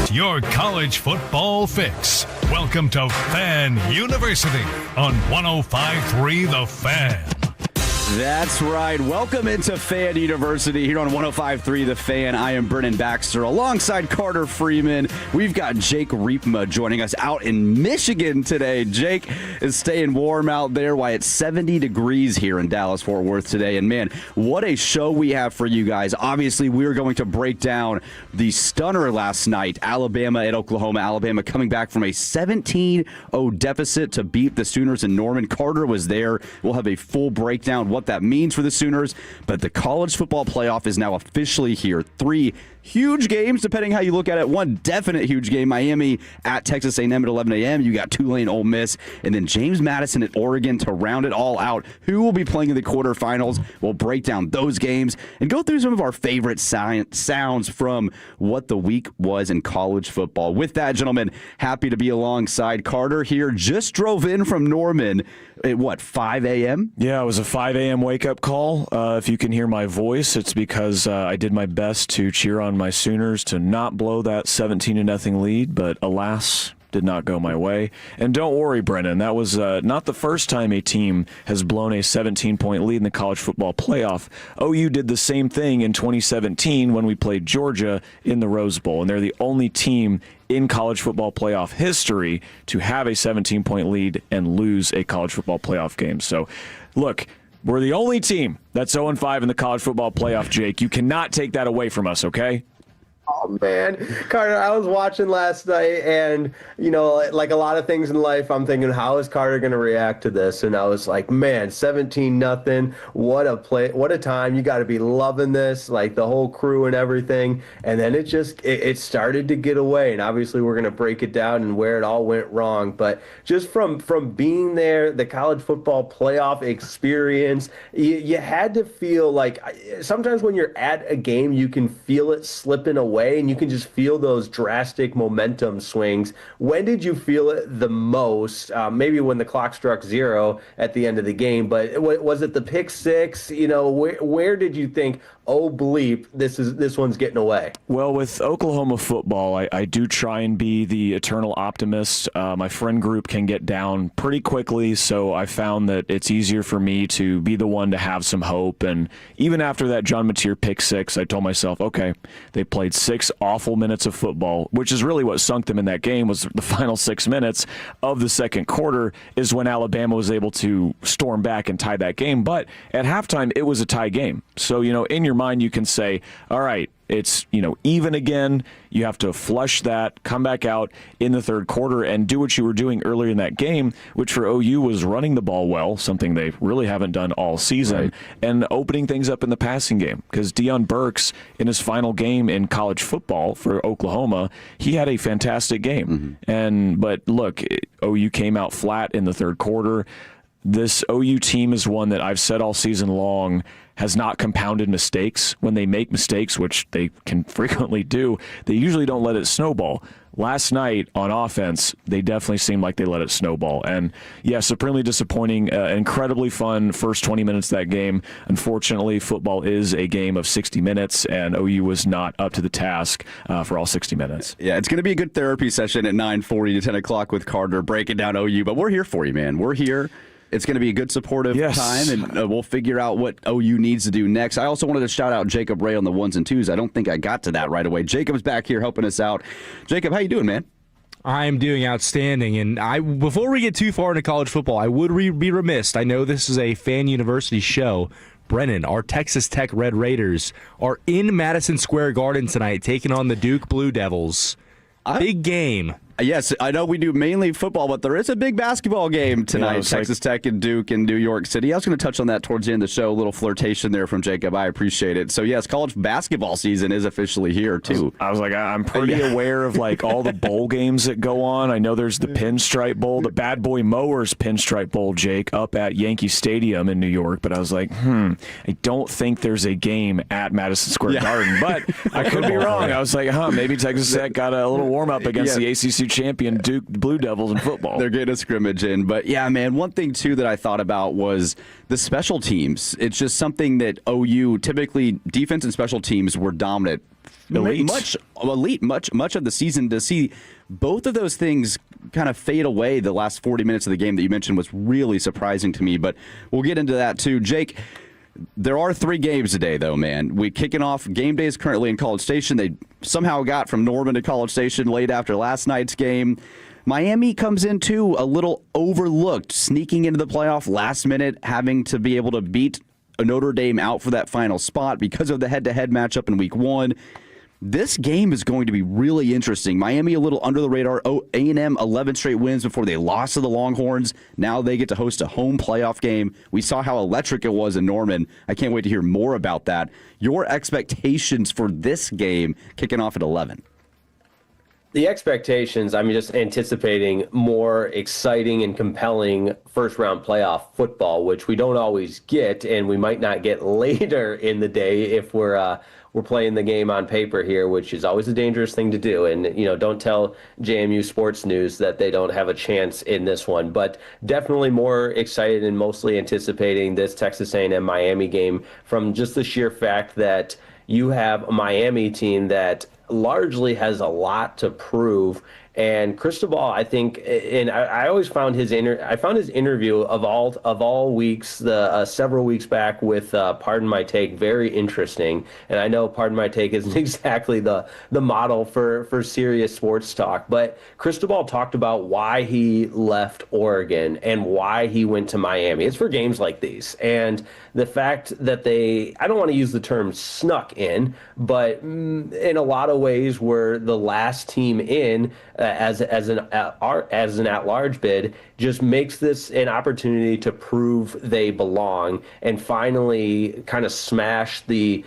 Get your college football fix. Welcome to Fan University on 105.3 The Fan. That's right. Welcome into Fan University here on 105.3 The Fan. I am Brennan Baxter alongside Carter Freeman. We've got Jake Riepma joining us out in Michigan today. Jake is staying warm out there while it's 70 degrees here in Dallas-Fort Worth today. And man, what a show we have for you guys. Obviously, we're going to break down the stunner last night, Alabama at Oklahoma. Alabama coming back from a 17-0 deficit to beat the Sooners in Norman. Carter was there. We'll have a full breakdown what that means for the Sooners, but the college football playoff is now officially here. 3 huge games, depending how you look at it. One definite huge game, Miami at Texas A&M at 11 a.m. You got Tulane, Ole Miss, and then James Madison at Oregon to round it all out. Who will be playing in the quarterfinals? We'll break down those games and go through some of our favorite sounds from what the week was in college football. With that, gentlemen, happy to be alongside Carter here. Just drove in from Norman at 5 a.m.? Yeah, it was a 5 a.m. wake-up call. If you can hear my voice, it's because I did my best to cheer on my Sooners to not blow that 17-0 lead, but alas, did not go my way. And don't worry, Brennan, that was not the first time a team has blown a 17-point lead in the college football playoff. OU did the same thing in 2017 when we played Georgia in the Rose Bowl, and they're the only team in college football playoff history to have a 17-point lead and lose a college football playoff game. So, look, we're the only team that's 0-5 in the college football playoff, Jake. You cannot take that away from us, okay? Oh, man. Carter, I was watching last night, and, you know, like a lot of things in life, I'm thinking, how is Carter going to react to this? And I was like, man, 17-0. What a play. What a time. You got to be loving this, like the whole crew and everything. And then it started to get away. And obviously, we're going to break it down and where it all went wrong. But just from being there, the college football playoff experience, you had to feel like sometimes when you're at a game, you can feel it slipping away. And you can just feel those drastic momentum swings. When did you feel it the most? Maybe when the clock struck 0 at the end of the game, but was it the pick 6? You know, where did you think, oh bleep, this one's getting away? Well, with Oklahoma football, I do try and be the eternal optimist. My friend group can get down pretty quickly, so I found that it's easier for me to be the one to have some hope. And even after that John Mateer pick 6, I told myself, okay, they played 6 awful minutes of football, which is really what sunk them in that game. Was the final 6 minutes of the second quarter is when Alabama was able to storm back and tie that game. But at halftime, it was a tie game. So, you know, in your mind, you can say, all right, it's, you know, even again. You have to flush that, come back out in the third quarter and do what you were doing earlier in that game, which for OU was running the ball well, something they really haven't done all season, right, and opening things up in the passing game. Because Deion Burks, in his final game in college football for Oklahoma, he had a fantastic game. But look, OU came out flat in the third quarter. This OU team is one that I've said all season long has not compounded mistakes. When they make mistakes, which they can frequently do, they usually don't let it snowball. Last night on offense, they definitely seemed like they let it snowball. And, yeah, supremely disappointing. Incredibly fun first 20 minutes of that game. Unfortunately, football is a game of 60 minutes, and OU was not up to the task for all 60 minutes. Yeah, it's going to be a good therapy session at 9:40 to 10 o'clock with Carter breaking down OU. But we're here for you, man. We're here. It's going to be a good supportive time, and we'll figure out what OU needs to do next. I also wanted to shout out Jacob Ray on the 1s and 2s. I don't think I got to that right away. Jacob's back here helping us out. Jacob, how you doing, man? I'm doing outstanding, and before we get too far into college football, I would be remiss. I know this is a Fan University show. Brennan, our Texas Tech Red Raiders are in Madison Square Garden tonight, taking on the Duke Blue Devils. Big game. Yes, I know we do mainly football, but there is a big basketball game tonight. Yeah, Texas Tech and Duke in New York City. I was going to touch on that towards the end of the show. A little flirtation there from Jacob. I appreciate it. So, yes, college basketball season is officially here, too. I was like, I'm pretty aware of, like, all the bowl games that go on. I know there's the Pinstripe Bowl, the Bad Boy Mowers Pinstripe Bowl, Jake, up at Yankee Stadium in New York. But I was like, I don't think there's a game at Madison Square Garden. But I could be wrong. I was like, maybe Texas Tech got a little warm-up against the ACC champion Duke Blue Devils in football. They're getting a scrimmage in. But, yeah, man, one thing, too, that I thought about was the special teams. It's just something that OU, typically defense and special teams were dominant. Much of the season. To see both of those things kind of fade away the last 40 minutes of the game that you mentioned was really surprising to me. But we'll get into that, too. Jake, there are 3 games today, though, man. We kicking off. Game day is currently in College Station. They somehow got from Norman to College Station late after last night's game. Miami comes in, too, a little overlooked, sneaking into the playoff last minute, having to be able to beat Notre Dame out for that final spot because of the head-to-head matchup in Week 1. This game is going to be really interesting. Miami a little under the radar. A&M 11 straight wins before they lost to the Longhorns. Now they get to host a home playoff game. We saw how electric it was in Norman. I can't wait to hear more about that. Your expectations for this game kicking off at 11. The expectations, I'm just anticipating more exciting and compelling first-round playoff football, which we don't always get, and we might not get later in the day if we're playing the game on paper here, which is always a dangerous thing to do. And, don't tell JMU Sports News that they don't have a chance in this one. But definitely more excited and mostly anticipating this Texas A&M Miami game from just the sheer fact that you have a Miami team that largely has a lot to prove. And Cristobal, I think, and I always found his interview of all weeks, several weeks back with Pardon My Take, very interesting. And I know Pardon My Take isn't exactly the model for serious sports talk, but Cristobal talked about why he left Oregon and why he went to Miami. It's for games like these, and the fact that I don't want to use the term snuck in, but in a lot of ways were the last team in as an at-large bid, just makes this an opportunity to prove they belong and finally kind of smash the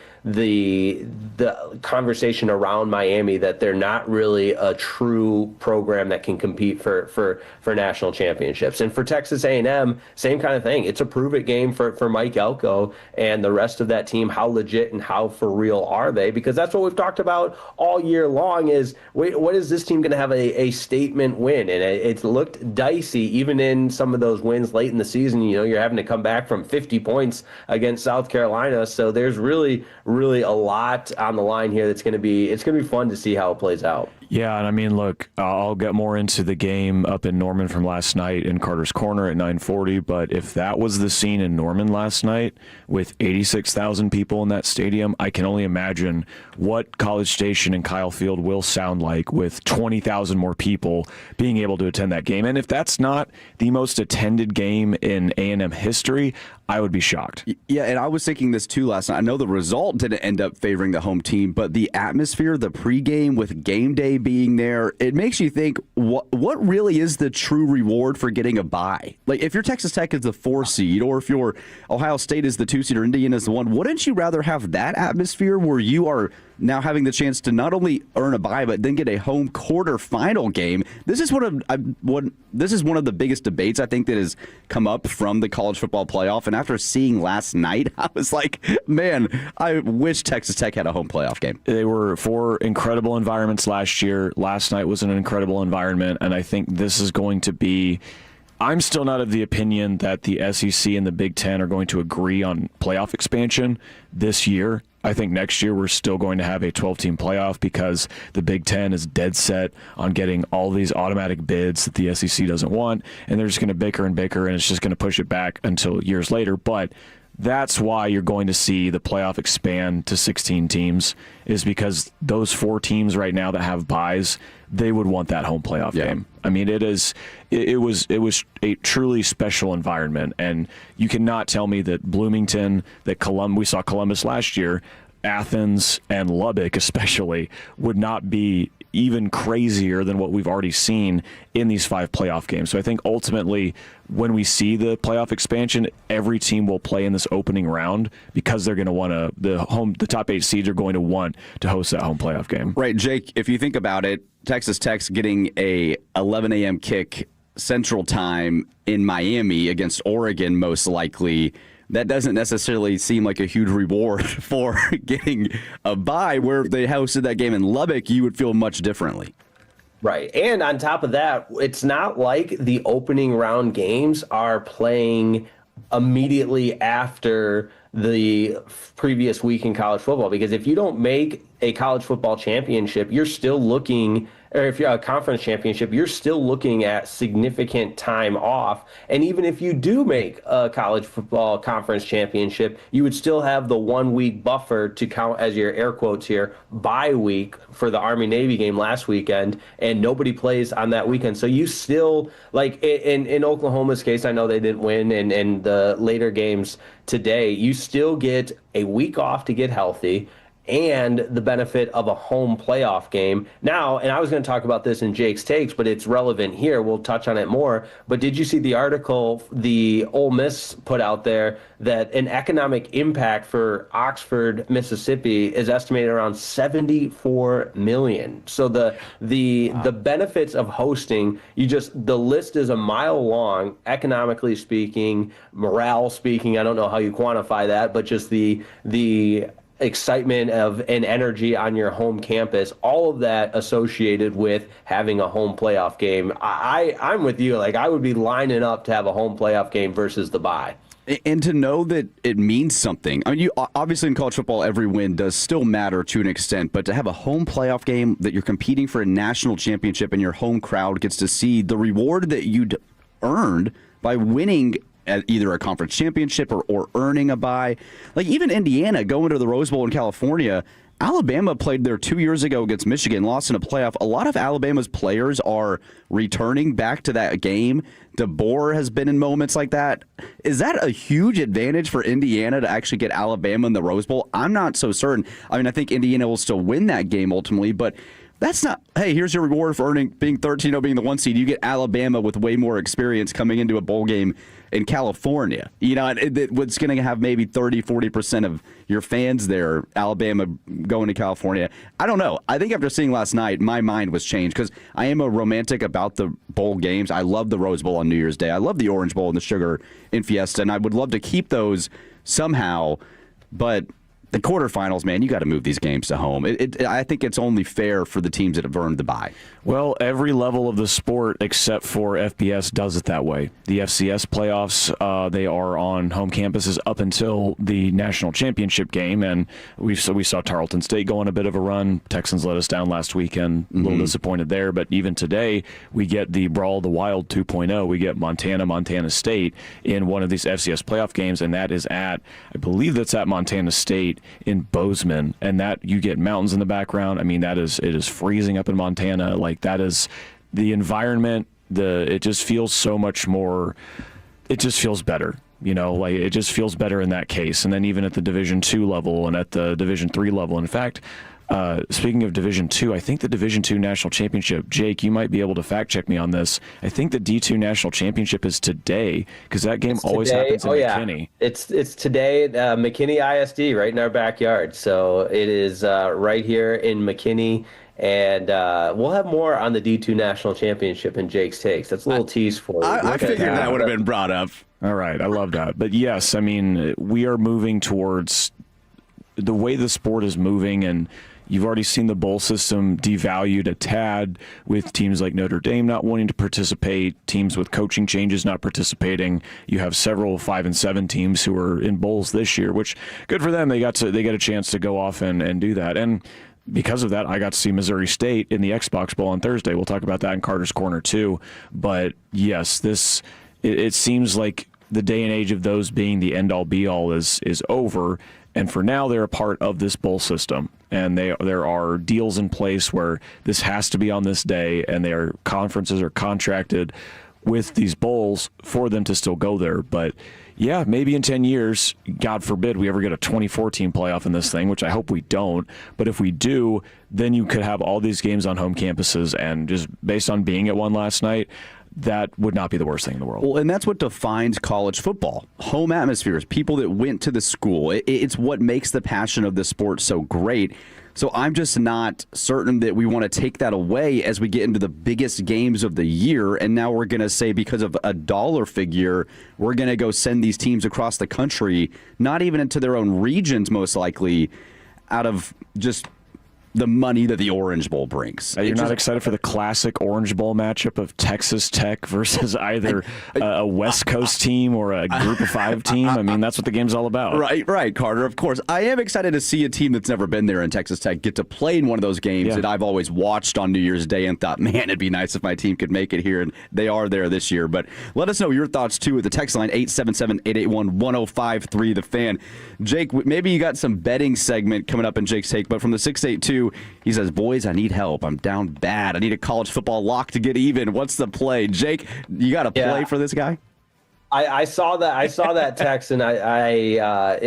conversation around Miami that they're not really a true program that can compete for national championships. And for Texas A&M, same kind of thing. It's a prove-it game for Mike Elko and the rest of that team. How legit and how for real are they? Because that's what we've talked about all year long is, what is this team going to have a statement win? And it's looked dicey even in some of those wins late in the season. You're having to come back from 50 points against South Carolina. So there's really a lot on the line here. It's going to be fun to see how it plays out. Yeah, and I mean, look, I'll get more into the game up in Norman from last night in Carter's Corner at 9:40, but if that was the scene in Norman last night with 86,000 people in that stadium, I can only imagine what College Station and Kyle Field will sound like with 20,000 more people being able to attend that game. And if that's not the most attended game in A&M history, I would be shocked. Yeah, and I was thinking this too last night. I know the result didn't end up favoring the home team, but the atmosphere, the pregame with game day being there, it makes you think, what really is the true reward for getting a bye? Like, if your Texas Tech is the 4 seed, or if your Ohio State is the 2 seed, or Indiana is the 1, wouldn't you rather have that atmosphere where you are now having the chance to not only earn a bye, but then get a home quarterfinal game? This is one of the biggest debates I think that has come up from the college football playoff. And after seeing last night, I was like, man, I wish Texas Tech had a home playoff game. They were 4 incredible environments last year. Last night was an incredible environment, and I think this is going to be. I'm still not of the opinion that the SEC and the Big Ten are going to agree on playoff expansion this year. I think next year we're still going to have a 12-team playoff because the Big Ten is dead set on getting all these automatic bids that the SEC doesn't want, and they're just going to bicker and bicker, and it's just going to push it back until years later. But that's why you're going to see the playoff expand to 16 teams, is because those 4 teams right now that have byes, they would want that home playoff game. I mean, it was a truly special environment, and you cannot tell me that Bloomington, we saw Columbus last year, Athens and Lubbock especially would not be even crazier than what we've already seen in these 5 playoff games. So I think ultimately when we see the playoff expansion, every team will play in this opening round because they're going to want the top 8 seeds are going to want to host that home playoff game. Right, Jake, if you think about it, Texas Tech's getting a 11 a.m. kick Central Time in Miami against Oregon most likely. That doesn't necessarily seem like a huge reward for getting a bye, where if they hosted that game in Lubbock, you would feel much differently. Right. And on top of that, it's not like the opening round games are playing immediately after the previous week in college football, because if you don't make a college football championship, you're still looking, or if you're a conference championship, you're still looking at significant time off. And even if you do make a college football conference championship, you would still have the 1 week buffer to count as your air quotes here bye week for the Army Navy game last weekend, and nobody plays on that weekend. So you still, like in Oklahoma's case, I know they didn't win, and the later games today, you still get a week off to get healthy and the benefit of a home playoff game. Now, and I was going to talk about this in Jake's takes, but it's relevant here. We'll touch on it more. But did you see the article the Ole Miss put out there that an economic impact for Oxford, Mississippi is estimated around $74 million. So the benefits of hosting, the list is a mile long, economically speaking, morale speaking. I don't know how you quantify that, but just the excitement of and energy on your home campus, all of that associated with having a home playoff game. I'm with you. Like, I would be lining up to have a home playoff game versus the bye. And to know that it means something. I mean, obviously in college football, every win does still matter to an extent, but to have a home playoff game that you're competing for a national championship and your home crowd gets to see the reward that you'd earned by winning at either a conference championship or earning a bye. Like, even Indiana going to the Rose Bowl in California, Alabama played there 2 years ago against Michigan, lost in a playoff. A lot of Alabama's players are returning back to that game. DeBoer has been in moments like that. Is that a huge advantage for Indiana to actually get Alabama in the Rose Bowl? I'm not so certain. I mean, I think Indiana will still win that game ultimately, but that's not, hey, here's your reward for being 13-0, being the 1 seed. You get Alabama with way more experience coming into a bowl game in California. You know, what's going to have maybe 30-40% of your fans there, Alabama going to California. I don't know. I think after seeing last night, my mind was changed because I am a romantic about the bowl games. I love the Rose Bowl on New Year's Day. I love the Orange Bowl and the Sugar in Fiesta, and I would love to keep those somehow, but the quarterfinals, man, you got to move these games to home. I think it's only fair for the teams that have earned the bye. Well, every level of the sport except for FBS does it that way. The FCS playoffs, they are on home campuses up until the national championship game, and we saw Tarleton State go on a bit of a run. Texans let us down last weekend, a little disappointed there, but even today we get the Brawl of the Wild 2.0. We get Montana State in one of these FCS playoff games, and that is I believe that's at Montana State in Bozeman, and that you get mountains in the background. I mean, it is freezing up in Montana. Like, that is the environment. It just feels so much more. It just feels better, you know. Like, it just feels better in that case. And then even at the Division II level and at the Division III level. In fact, speaking of Division II, I think the Division II National Championship, Jake, you might be able to fact check me on this. I think the D2 National Championship is today, because that game always happens in McKinney. It's today at McKinney ISD, right in our backyard. So it is right here in McKinney. And we'll have more on the D2 National Championship in Jake's Takes. That's a little tease for you. I figured that would have been brought up. All right, I love that. But yes, I mean, we are moving towards the way the sport is moving, and you've already seen the bowl system devalued a tad with teams like Notre Dame not wanting to participate, teams with coaching changes not participating. You have several 5 and 7 teams who are in bowls this year, which good for them. They got a chance to go off and do that. And because of that, I got to see Missouri State in the Xbox Bowl on Thursday. We'll talk about that in Carter's Corner too. But yes, it seems like the day and age of those being the end-all be-all is over. And for now, they're a part of this bowl system. And there are deals in place where this has to be on this day, and their conferences are contracted with these bowls for them to still go there. But yeah, maybe in 10 years, God forbid we ever get a 2014 playoff in this thing, which I hope we don't. But if we do, then you could have all these games on home campuses, and just based on being at one last night, that would not be the worst thing in the world. Well, and that's what defines college football. Home atmospheres, people that went to the school. It's what makes the passion of the sport so great. So I'm just not certain that we want to take that away as we get into the biggest games of the year. And now we're going to say, because of a dollar figure, we're going to go send these teams across the country, not even into their own regions, most likely, out of just the money that the Orange Bowl brings. You're not excited for the classic Orange Bowl matchup of Texas Tech versus either a West Coast team or a Group of 5 team? I mean, that's what the game's all about. Right, Carter. Of course, I am excited to see a team that's never been there in Texas Tech get to play in one of those games that I've always watched on New Year's Day and thought, man, it'd be nice if my team could make it here, and they are there this year. But let us know your thoughts, too, at the text line, 877-881-1053, The Fan. Jake, maybe you got some betting segment coming up in Jake's Take, but from the 682, he says, boys, I need help. I'm down bad. I need a college football lock to get even. What's the play? Jake, you got a play for this guy? I saw that text, and I'm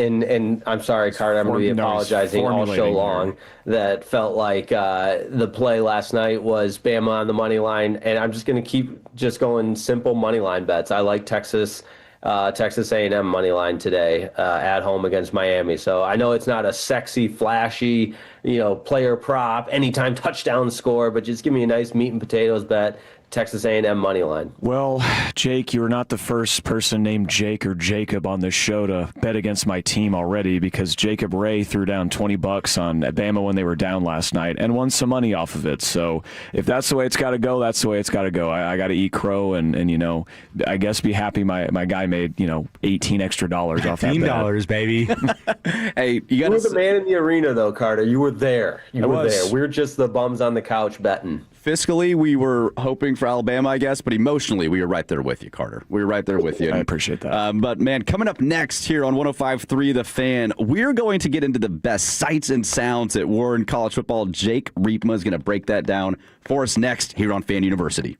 sorry, Carter. I'm going to be apologizing all show long. That felt like the play last night was Bama on the money line, and I'm just going to keep just going simple money line bets. I like Texas A&M money line today at home against Miami. So I know it's not a sexy, flashy, player prop, anytime touchdown score, but just give me a nice meat and potatoes bet. Texas A&M money line. Well, Jake, you were not the first person named Jake or Jacob on this show to bet against my team already, because Jacob Ray threw down $20 on Bama when they were down last night and won some money off of it. So if that's the way it's got to go, that's the way it's got to go. I got to eat crow and I guess be happy my guy made $18 extra off that bet. $18, baby. Hey, you were the man in the arena, though, Carter. You were there. You were there. We're just the bums on the couch betting. Fiscally, we were hoping for Alabama, I guess, but emotionally, we were right there with you, Carter. We were right there with you. I appreciate that. But, man, coming up next here on 105.3 The Fan, we're going to get into the best sights and sounds at Warren College Football. Jake Riepma is going to break that down for us next here on Fan University.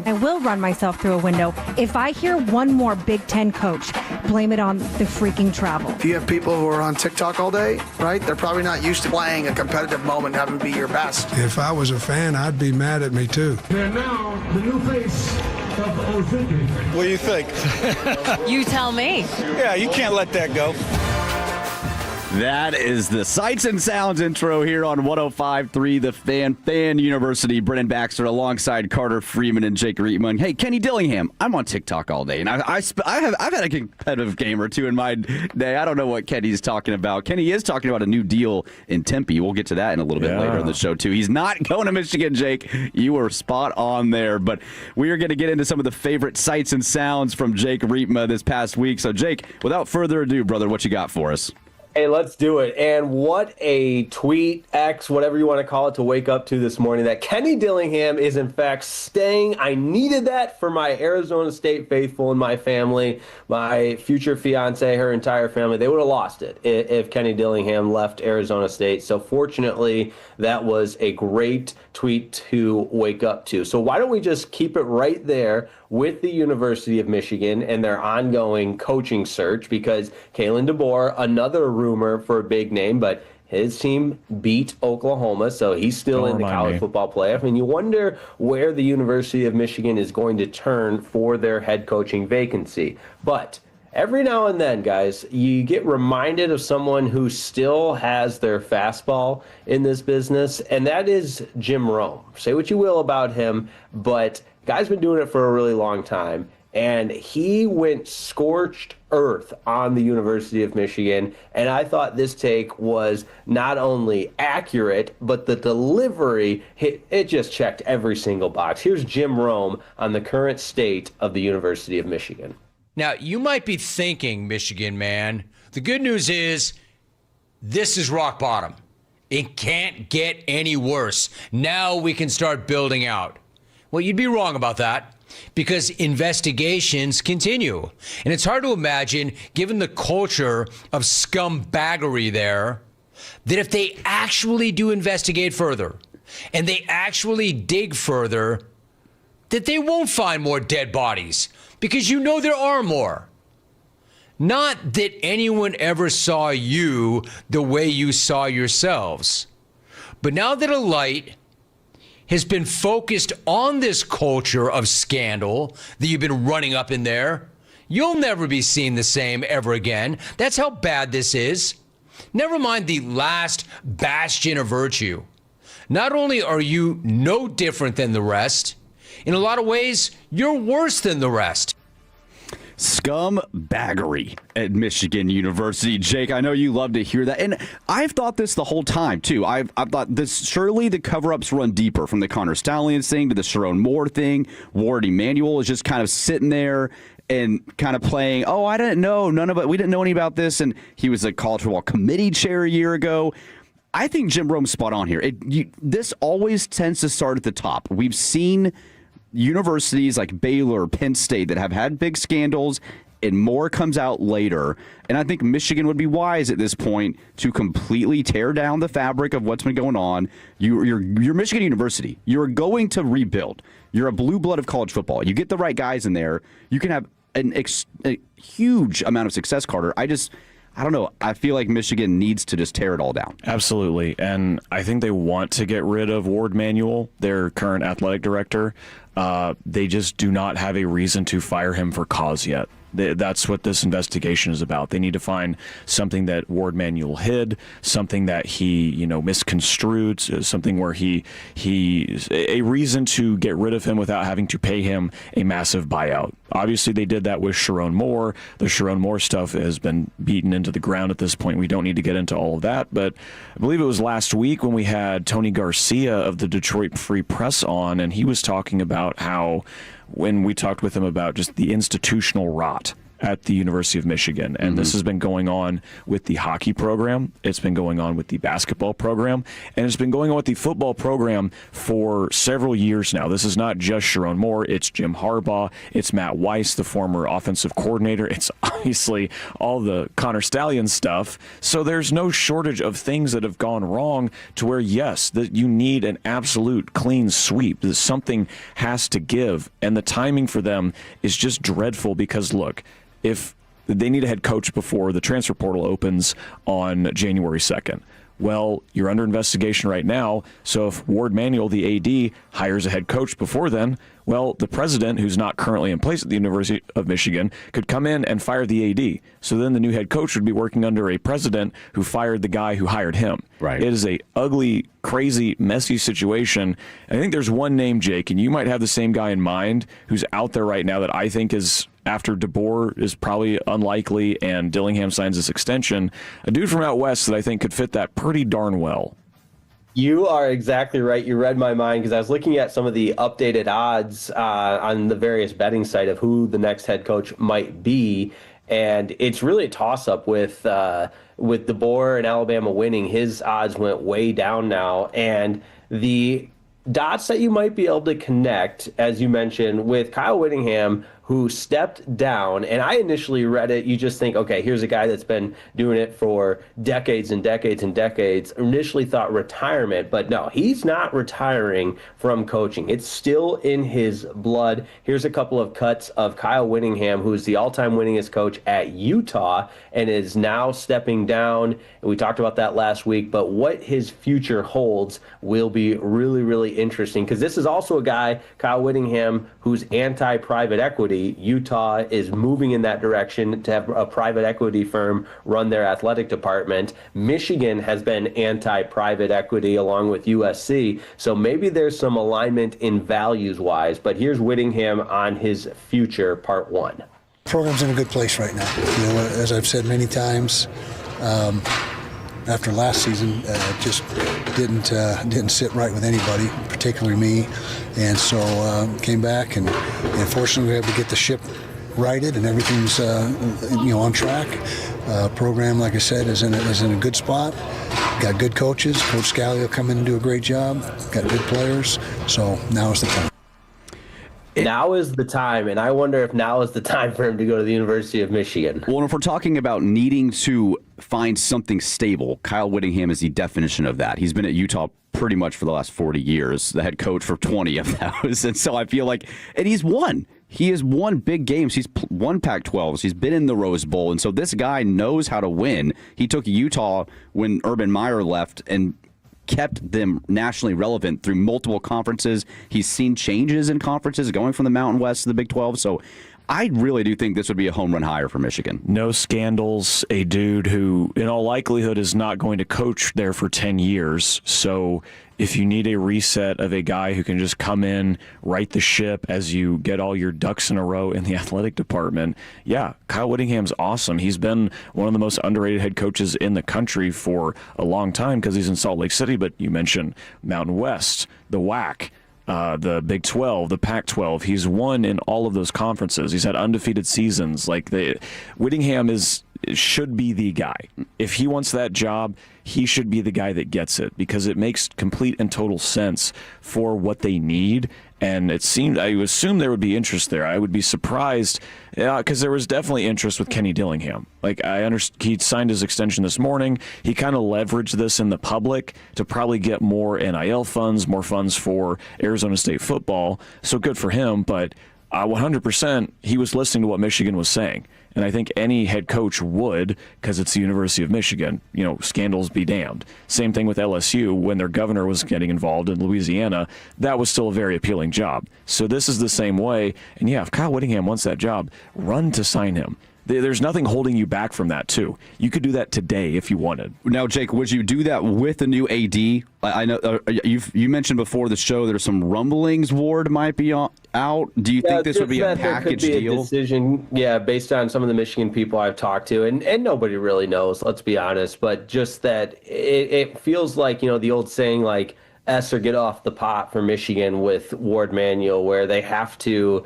I will run myself through a window. If I hear one more Big Ten coach, blame it on the freaking travel. If you have people who are on TikTok all day, right, they're probably not used to playing a competitive moment, having to be your best. If I was a fan, I'd be mad at me too. And now, the new face of Oziki. What do you think? You tell me. Yeah, you can't let that go. That is the Sights and Sounds intro here on 105.3 The Fan University. Brennan Baxter alongside Carter Freeman and Jake Riepman. Hey, Kenny Dillingham, I'm on TikTok all day, and I've had a competitive game or two in my day. I don't know what Kenny's talking about. Kenny is talking about a new deal in Tempe. We'll get to that in a little bit later in the show, too. He's not going to Michigan, Jake. You were spot on there, but we are going to get into some of the favorite sights and sounds from Jake Riepman this past week. So, Jake, without further ado, brother, what you got for us? Hey, let's do it. And what a tweet, X, whatever you want to call it, to wake up to this morning, that Kenny Dillingham is in fact staying. I needed that for my Arizona State faithful and my family, my future fiance, her entire family. They would have lost it if Kenny Dillingham left Arizona State. So fortunately, that was a great tweet to wake up to. So why don't we just keep it right there with the University of Michigan and their ongoing coaching search, because Kalen DeBoer, another rumor for a big name, but his team beat Oklahoma, so he's still in the college football playoff. And you wonder where the University of Michigan is going to turn for their head coaching vacancy. But every now and then, guys, you get reminded of someone who still has their fastball in this business, and that is Jim Rome. Say what you will about him, but guy's been doing it for a really long time, and he went scorched earth on the University of Michigan, and I thought this take was not only accurate, but the delivery, it just checked every single box. Here's Jim Rome on the current state of the University of Michigan. Now, you might be thinking, Michigan man, the good news is this is rock bottom. It can't get any worse. Now we can start building out. Well, you'd be wrong about that, because investigations continue. And it's hard to imagine, given the culture of scumbaggery there, that if they actually do investigate further and they actually dig further, that they won't find more dead bodies, because you know there are more. Not that anyone ever saw you the way you saw yourselves. But now that a light has been focused on this culture of scandal that you've been running up in there, you'll never be seen the same ever again. That's how bad this is. Never mind the last bastion of virtue. Not only are you no different than the rest, in a lot of ways, you're worse than the rest. Scumbaggery at Michigan University. Jake, I know you love to hear that. And I've thought this the whole time, too. I've thought this, surely the cover-ups run deeper, from the Connor Stallions thing to the Sharon Moore thing. Ward Emanuel is just kind of sitting there and kind of playing, oh, I didn't know, we didn't know any about this. And he was a college football committee chair a year ago. I think Jim Rome's spot on here. This always tends to start at the top. We've seen universities like Baylor, Penn State that have had big scandals, and more comes out later. And I think Michigan would be wise at this point to completely tear down the fabric of what's been going on. You're Michigan University. You're going to rebuild. You're a blue blood of college football. You get the right guys in there, you can have a huge amount of success, Carter. I don't know. I feel like Michigan needs to just tear it all down. Absolutely. And I think they want to get rid of Ward Manuel, their current athletic director. They just do not have a reason to fire him for cause yet. That's what this investigation is about. They need to find something that Ward Manuel hid, something that he, misconstrued, something where a reason to get rid of him without having to pay him a massive buyout. Obviously, they did that with Sharon Moore. The Sharon Moore stuff has been beaten into the ground at this point. We don't need to get into all of that, but I believe it was last week when we had Tony Garcia of the Detroit Free Press on, and he was talking about how, when we talked with him about just the institutional rot at the University of Michigan. And this has been going on with the hockey program. It's been going on with the basketball program. And it's been going on with the football program for several years now. This is not just Sharon Moore. It's Jim Harbaugh. It's Matt Weiss, the former offensive coordinator. It's obviously all the Connor Stallion stuff. So there's no shortage of things that have gone wrong to where, yes, that you need an absolute clean sweep. Something has to give. And the timing for them is just dreadful because, look, if they need a head coach before the transfer portal opens on January 2nd. Well, you're under investigation right now, so if Ward Manuel, the AD, hires a head coach before then, well, the president, who's not currently in place at the University of Michigan, could come in and fire the AD. So then the new head coach would be working under a president who fired the guy who hired him. Right. It is a ugly, crazy, messy situation. And I think there's one name, Jake, and you might have the same guy in mind who's out there right now that I think is, after DeBoer is probably unlikely and Dillingham signs this extension, a dude from out west that I think could fit that pretty darn well. You are exactly right. You read my mind because I was looking at some of the updated odds on the various betting site of who the next head coach might be, and it's really a toss-up with DeBoer and Alabama winning. His odds went way down now, and the dots that you might be able to connect, as you mentioned, with Kyle Whittingham, who stepped down. And I initially read it, you just think, okay, here's a guy that's been doing it for decades and decades and decades. Initially thought retirement, but no, he's not retiring from coaching. It's still in his blood. Here's a couple of cuts of Kyle Whittingham, who's the all-time winningest coach at Utah and is now stepping down. And we talked about that last week, but what his future holds will be really, really interesting, because this is also a guy, Kyle Whittingham, who's anti-private equity. Utah is moving in that direction to have a private equity firm run their athletic department. Michigan has been anti-private equity along with USC. So maybe there's some alignment in values-wise. But here's Whittingham on his future, part one. Program's in a good place right now. You know, as I've said many times, after last season, just didn't sit right with anybody, particularly me, and so came back and fortunately we were able to get the ship righted and everything's on track. Program, like I said, is in a good spot. Got good coaches. Coach Scally will come in and do a great job. Got good players. So now is the time. Now is the time, and I wonder if now is the time for him to go to the University of Michigan. Well, if we're talking about needing to find something stable, Kyle Whittingham is the definition of that. He's been at Utah pretty much for the last 40 years, the head coach for 20 of those. And so I feel like, and he's won. He has won big games. He's won Pac-12s. He's been in the Rose Bowl. And so this guy knows how to win. He took Utah when Urban Meyer left and kept them nationally relevant through multiple conferences. He's seen changes in conferences going from the Mountain West to the Big 12. So I really do think this would be a home run hire for Michigan. No scandals, a dude who in all likelihood is not going to coach there for 10 years. So if you need a reset of a guy who can just come in, right the ship as you get all your ducks in a row in the athletic department, yeah, Kyle Whittingham's awesome. He's been one of the most underrated head coaches in the country for a long time because he's in Salt Lake City, but you mentioned Mountain West, the WAC, the Big 12, the Pac-12. He's won in all of those conferences. He's had undefeated seasons. Whittingham should be the guy. If he wants that job, he should be the guy that gets it because it makes complete and total sense for what they need. And it seemed, I assume there would be interest there. I would be surprised because there was definitely interest with Kenny Dillingham. He signed his extension this morning. He kind of leveraged this in the public to probably get more NIL funds, more funds for Arizona State football. So good for him. But 100%, he was listening to what Michigan was saying. And I think any head coach would, because it's the University of Michigan. Scandals be damned. Same thing with LSU. When their governor was getting involved in Louisiana, that was still a very appealing job. So this is the same way. And yeah, if Kyle Whittingham wants that job, run to sign him. There's nothing holding you back from that, too. You could do that today if you wanted. Now, Jake, would you do that with the new AD? I know you mentioned before the show there's some rumblings Ward might be out. Do you think this would be a package deal? A decision, based on some of the Michigan people I've talked to, and nobody really knows, let's be honest, but just that it feels like, the old saying, like, S or get off the pot for Michigan with Ward Manuel, where they have to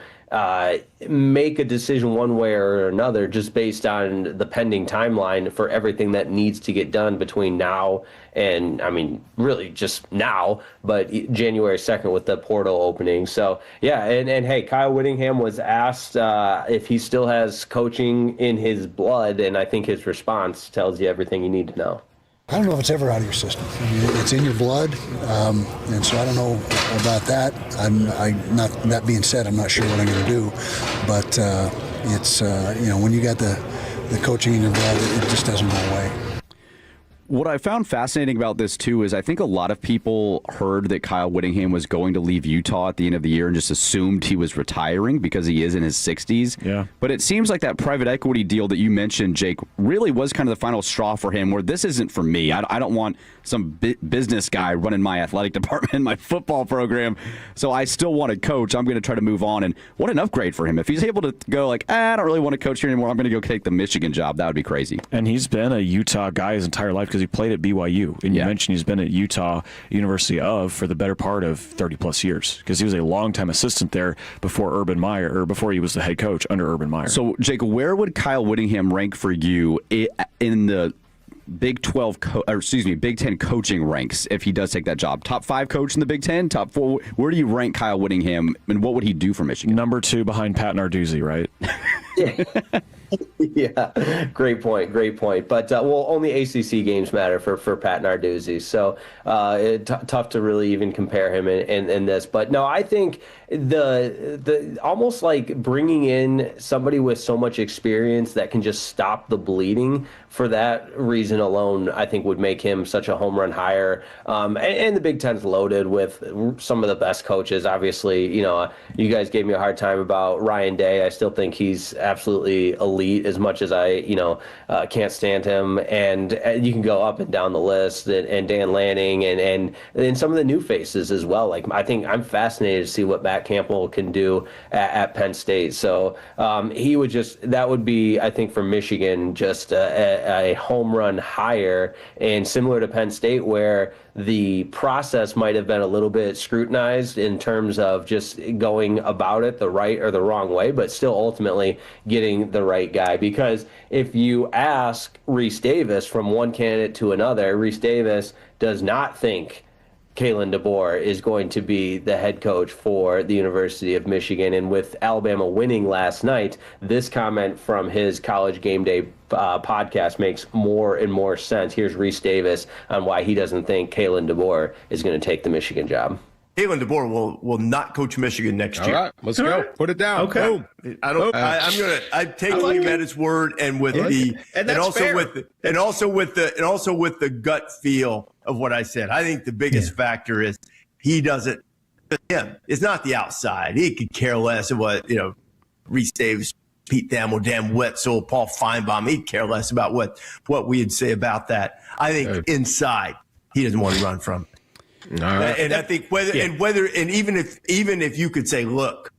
make a decision one way or another just based on the pending timeline for everything that needs to get done between now and, I mean, really just now, but January 2nd with the portal opening. So, yeah, and hey, Kyle Whittingham was asked if he still has coaching in his blood, and I think his response tells you everything you need to know. I don't know if it's ever out of your system. I mean, it's in your blood, and so I don't know about that. Not that being said, I'm not sure what I'm going to do, but it's when you got the coaching in your blood, it just doesn't go away. What I found fascinating about this, too, is I think a lot of people heard that Kyle Whittingham was going to leave Utah at the end of the year and just assumed he was retiring because he is in his 60s. Yeah. But it seems like that private equity deal that you mentioned, Jake, really was kind of the final straw for him, where this isn't for me. I don't want some business guy running my athletic department, my football program, so I still want to coach. I'm going to try to move on. And what an upgrade for him. If he's able to go like, I don't really want to coach here anymore, I'm going to go take the Michigan job, that would be crazy. And he's been a Utah guy his entire life because he played at BYU. And you mentioned he's been at Utah University for the better part of 30-plus years because he was a longtime assistant there before Urban Meyer, or before he was the head coach under Urban Meyer. So, Jake, where would Kyle Whittingham rank for you in the Big 10 coaching ranks if he does take that job? Top 5 coach in the Big 10? Top 4? Where do you rank Kyle Whittingham, and what would he do for Michigan? Number 2 behind Pat Narduzzi, right? Yeah, great point. But only ACC games matter for Pat Narduzzi, so tough to really even compare him in this. But no, I think the almost like bringing in somebody with so much experience that can just stop the bleeding, for that reason alone, I think would make him such a home run hire. And the Big Ten's loaded with some of the best coaches. Obviously, you guys gave me a hard time about Ryan Day. I still think he's absolutely elite, as much as I can't stand him. And you can go up and down the list, and Dan Lanning and some of the new faces as well. Like, I think I'm fascinated to see what Matt Campbell can do at Penn State. So that would be, I think, for Michigan, just a home run hire, and similar to Penn State, where the process might have been a little bit scrutinized in terms of just going about it the right or the wrong way, but still ultimately getting the right guy. Because if you ask Reese Davis from one candidate to another, Reese Davis does not think Kalen DeBoer is going to be the head coach for the University of Michigan. And with Alabama winning last night, this comment from his College Game Day podcast makes more and more sense. Here's Reese Davis on why he doesn't think Kalen DeBoer is going to take the Michigan job. Kalen DeBoer will not coach Michigan next year. All right, let's go. Put it down. Okay. Boom. I take him at his word, and with also with the gut feel of what I said. I think the biggest factor is he doesn't. Him. It's not the outside. He could care less of what Reese Davis, Pete Thamel, Dan Wetzel, Paul Feinbaum. He'd care less about what we'd say about that. I think inside he doesn't want to run from it. And I think even if you could say, look,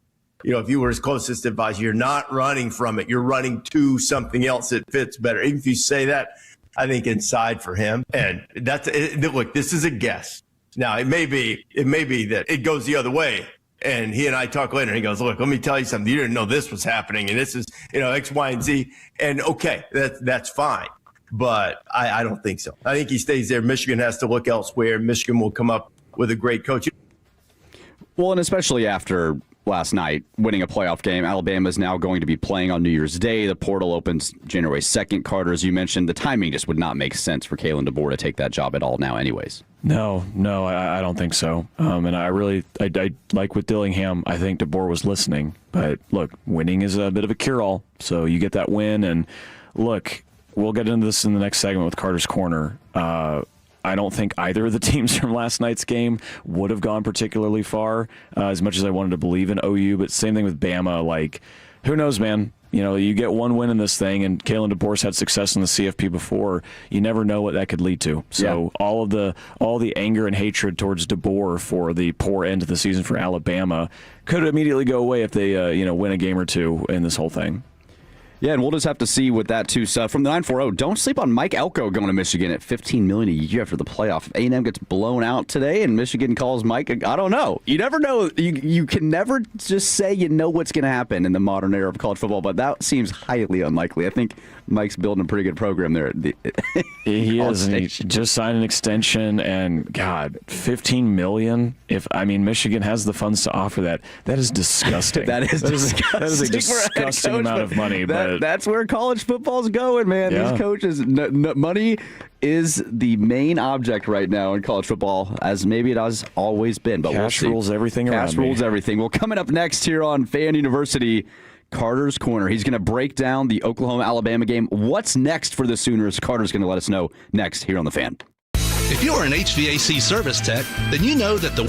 if you were his closest advisor, you're not running from it. You're running to something else that fits better. Even if you say that, I think inside for him, and look, this is a guess. Now it may be that it goes the other way, and he and I talk later. And he goes, look, let me tell you something. You didn't know this was happening, and this is X, Y, and Z. And okay, that's fine. But I don't think so. I think he stays there. Michigan has to look elsewhere. Michigan will come up with a great coach. Well, and especially after last night, winning a playoff game, Alabama is now going to be playing on New Year's Day. The portal opens January 2nd. Carter, as you mentioned, the timing just would not make sense for Kalen DeBoer to take that job at all now anyways. No, I don't think so. And I like with Dillingham, I think DeBoer was listening. But look, winning is a bit of a cure-all. So you get that win, and look, we'll get into this in the next segment with Carter's Corner. I don't think either of the teams from last night's game would have gone particularly far, as much as I wanted to believe in OU. But same thing with Bama. Like, who knows, man? You get one win in this thing, and Kalen DeBoer's had success in the CFP before. You never know what that could lead to. So all the anger and hatred towards DeBoer for the poor end of the season for Alabama could immediately go away if they win a game or two in this whole thing. Yeah, and we'll just have to see with that too. So from the 940, don't sleep on Mike Elko going to Michigan at $15 million a year after the playoff. If A&M gets blown out today and Michigan calls Mike, I don't know. You never know. You can never just say you know what's going to happen in the modern era of college football, but that seems highly unlikely. I think Mike's building a pretty good program there. He is. And he just signed an extension, and God, $15 million. Michigan has the funds to offer that. That is disgusting. That is disgusting. That is a disgusting amount of money. But that's where college football's going, man. Yeah. These coaches, money is the main object right now in college football, as maybe it has always been. But cash rules everything around. Cash rules everything. Well, coming up next here on Fan University, Carter's Corner. He's going to break down the Oklahoma-Alabama game. What's next for the Sooners? Carter's going to let us know next here on The Fan. If you're an HVAC service tech, then you know that the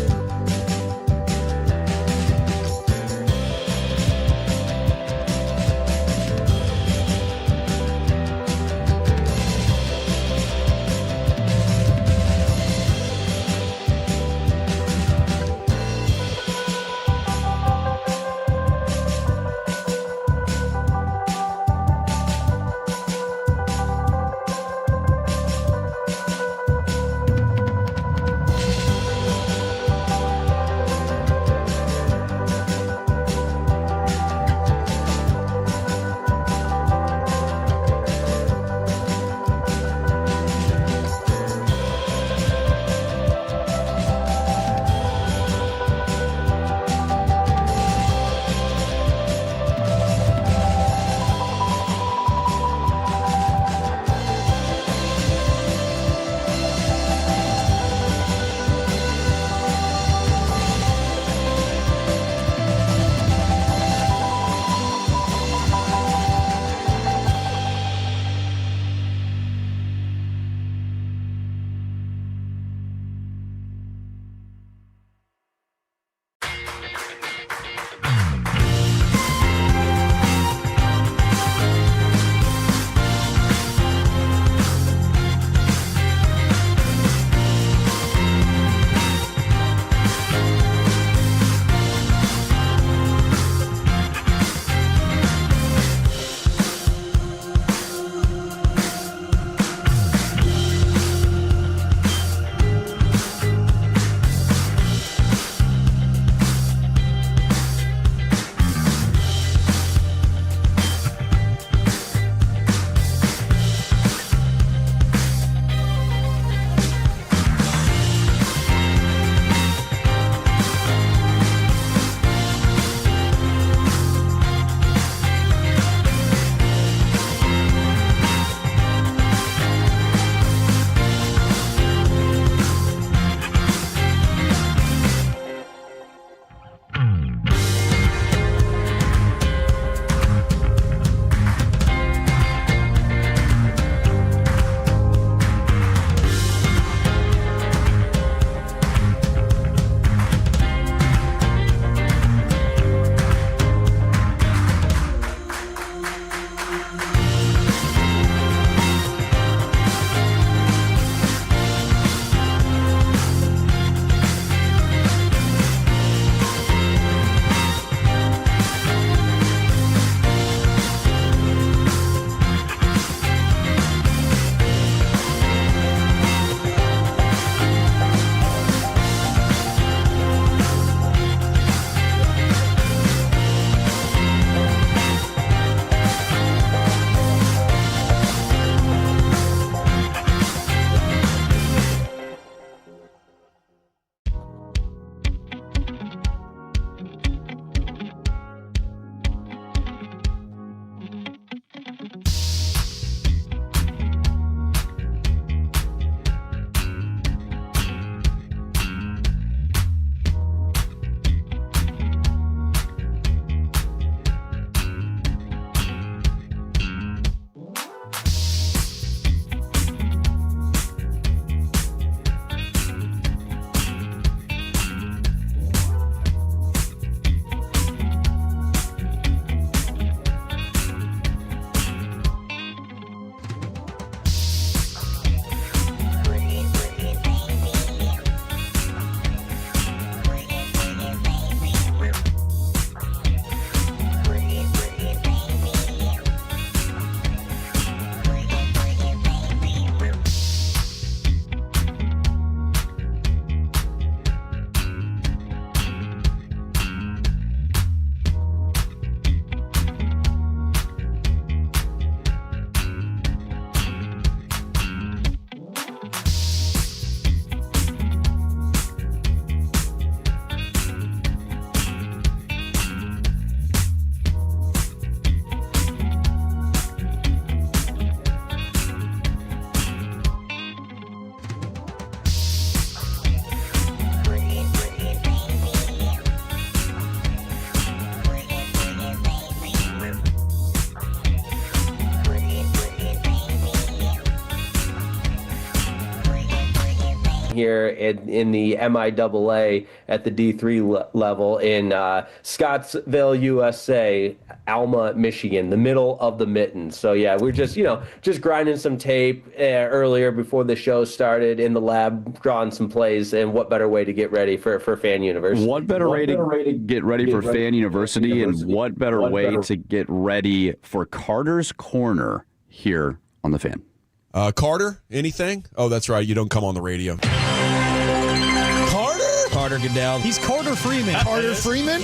here in the MIAA at the D3 level in Scottsville, USA, Alma, Michigan, the middle of the mitten. So yeah, we're just grinding some tape earlier before the show started in the lab, drawing some plays, and what better way to get ready for Fan University? What better way to get ready for Fan University, and what better way to get ready for Carter's Corner here on the Fan? Carter, anything? Oh, that's right. You don't come on the radio. Carter Goodell. He's Carter Freeman. Carter Freeman?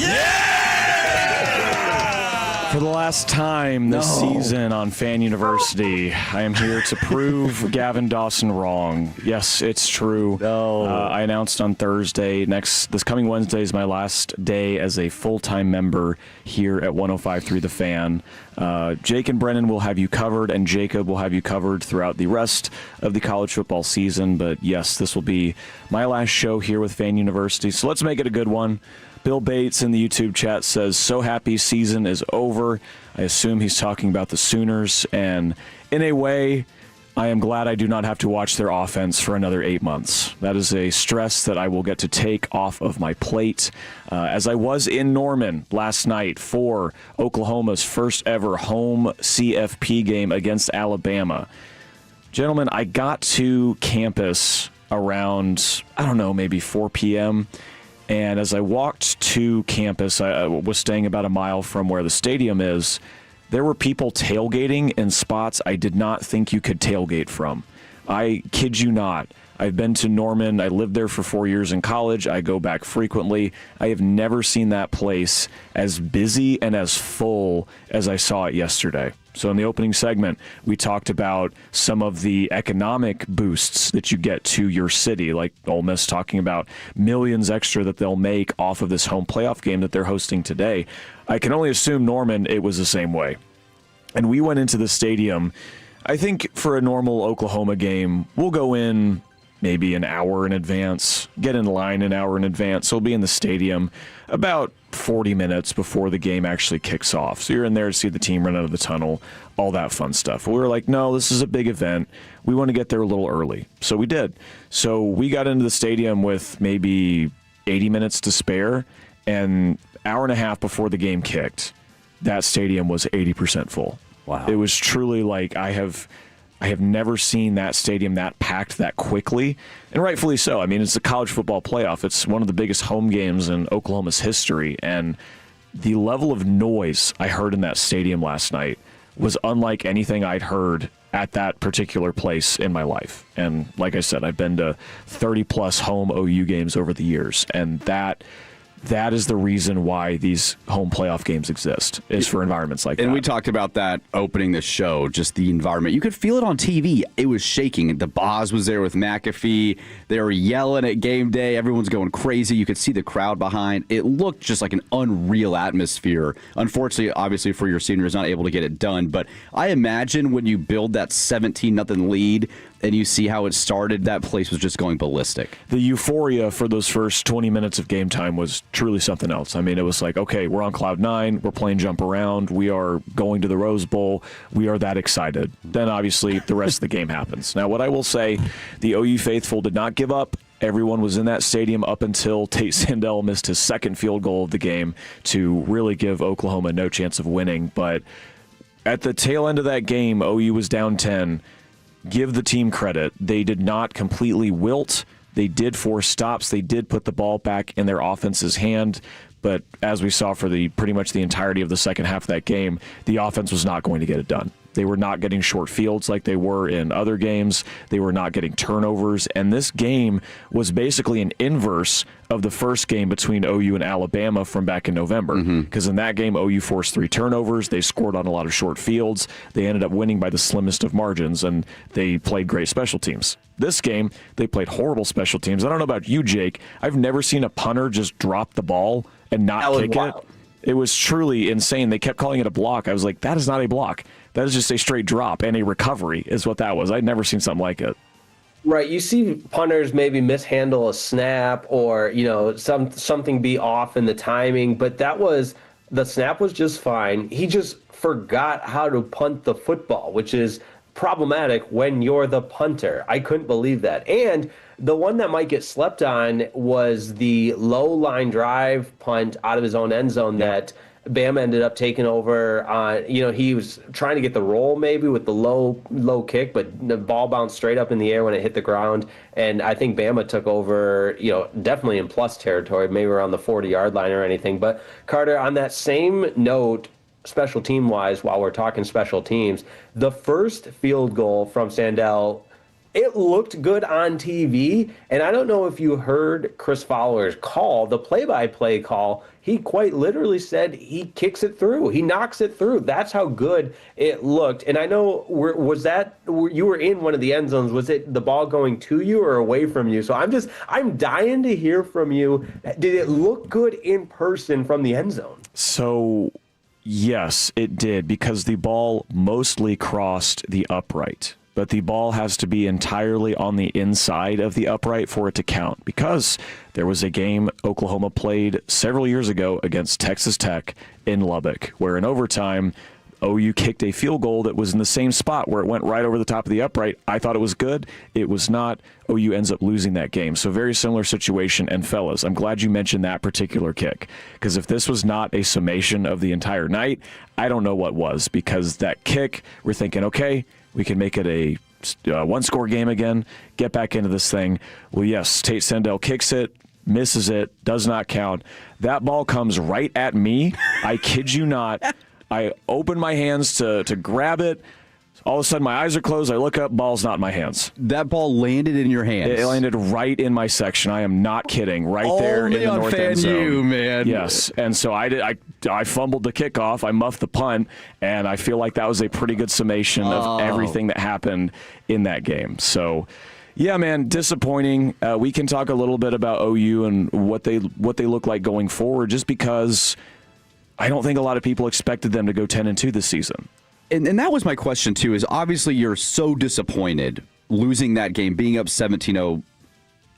For the last time this season on Fan University, I am here to prove Gavin Dawson wrong. Yes, it's true. I announced on Thursday, this coming Wednesday is my last day as a full-time member here at 105.3 The Fan. Jake and Brennan will have you covered, and Jacob will have you covered throughout the rest of the college football season. But yes, this will be my last show here with Fan University, so let's make it a good one. Bill Bates in the YouTube chat says, so happy season is over. I assume he's talking about the Sooners, and in a way, I am glad I do not have to watch their offense for another 8 months. That is a stress that I will get to take off of my plate. As I was in Norman last night for Oklahoma's first ever home CFP game against Alabama. Gentlemen, I got to campus around, maybe 4 p.m., and as I walked to campus, I was staying about a mile from where the stadium is. There were people tailgating in spots I did not think you could tailgate from. I kid you not. I've been to Norman. I lived there for 4 years in college. I go back frequently. I have never seen that place as busy and as full as I saw it yesterday. So in the opening segment, we talked about some of the economic boosts that you get to your city, like Ole Miss talking about millions extra that they'll make off of this home playoff game that they're hosting today. I can only assume Norman, it was the same way. And we went into the stadium. I think for a normal Oklahoma game, we'll go in maybe an hour in advance, get in line an hour in advance. So we'll be in the stadium about 40 minutes before the game actually kicks off. So you're in there to see the team run out of the tunnel, all that fun stuff. We were like, no, this is a big event. We want to get there a little early. So we did. So we got into the stadium with maybe 80 minutes to spare, and hour and a half before the game kicked, that stadium was 80% full. Wow. It was truly like I have never seen that stadium that packed that quickly, and rightfully so. I mean, it's the college football playoff. It's one of the biggest home games in Oklahoma's history, and the level of noise I heard in that stadium last night was unlike anything I'd heard at that particular place in my life. And like I said, I've been to 30-plus home OU games over the years, and that is the reason why these home playoff games exist, is for environments like that. And we talked about that opening the show, just the environment. You could feel it on TV. It was shaking. The Boz was there with McAfee. They were yelling at game day. Everyone's going crazy. You could see the crowd behind. It looked just like an unreal atmosphere. Unfortunately, obviously, for your seniors, not able to get it done. But I imagine when you build that 17-0 lead and you see how it started, that place was just going ballistic. The euphoria for those first 20 minutes of game time was truly something else. I mean, it was like, okay, we're on cloud nine, we're playing jump around, we are going to the Rose Bowl, we are that excited. Then obviously the rest of the game happens. Now, what I will say, the OU faithful did not give up. Everyone was in that stadium up until Tate Sandell missed his second field goal of the game to really give Oklahoma no chance of winning. But at the tail end of that game, OU was down 10. Give the team credit. They did not completely wilt. They did force stops. They did put the ball back in their offense's hand. But as we saw for pretty much the entirety of the second half of that game, the offense was not going to get it done. They were not getting short fields like they were in other games. They were not getting turnovers. And this game was basically an inverse of the first game between OU and Alabama from back in November. Because in that game, OU forced 3 turnovers. They scored on a lot of short fields. They ended up winning by the slimmest of margins, and they played great special teams. This game, they played horrible special teams. I don't know about you, Jake. I've never seen a punter just drop the ball and not kick it. It was truly insane. They kept calling it a block. I was like, that is not a block. That is just a straight drop, and a recovery is what that was. I'd never seen something like it. Right. You see punters maybe mishandle a snap or, something be off in the timing, but the snap was just fine. He just forgot how to punt the football, which is problematic when you're the punter. I couldn't believe that. And the one that might get slept on was the low line drive punt out of his own end zone that Bama ended up taking over. He was trying to get the roll maybe with the low kick, but the ball bounced straight up in the air when it hit the ground. And I think Bama took over, definitely in plus territory, maybe around the 40-yard line or anything. But Carter, on that same note, special team wise, while we're talking special teams, the first field goal from Sandell, it looked good on TV. And I don't know if you heard Chris Fowler's call, the play-by-play call. He quite literally said he kicks it through. He knocks it through. That's how good it looked. And I know, you were in one of the end zones. Was it the ball going to you or away from you? So I'm dying to hear from you. Did it look good in person from the end zone? So, yes, it did, because the ball mostly crossed the upright. But the ball has to be entirely on the inside of the upright for it to count, because there was a game Oklahoma played several years ago against Texas Tech in Lubbock, where in overtime, OU kicked a field goal that was in the same spot where it went right over the top of the upright. I thought it was good. It was not. OU ends up losing that game. So very similar situation. And fellas, I'm glad you mentioned that particular kick, because if this was not a summation of the entire night, I don't know what was, because that kick, we're thinking, okay, we can make it a one-score game again, get back into this thing. Well, yes, Tate Sandell kicks it, misses it, does not count. That ball comes right at me. I kid you not. I open my hands to grab it. All of a sudden, my eyes are closed. I look up, ball's not in my hands. That ball landed in your hands. It landed right in my section. I am not kidding. Right there in the north end zone. You, man. Yes, and so I fumbled the kickoff. I muffed the punt, and I feel like that was a pretty good summation of everything that happened in that game. So, yeah, man, disappointing. We can talk a little bit about OU and what they look like going forward, just because I don't think a lot of people expected them to go 10-2 this season. And that was my question, too, is obviously you're so disappointed losing that game, being up 17-0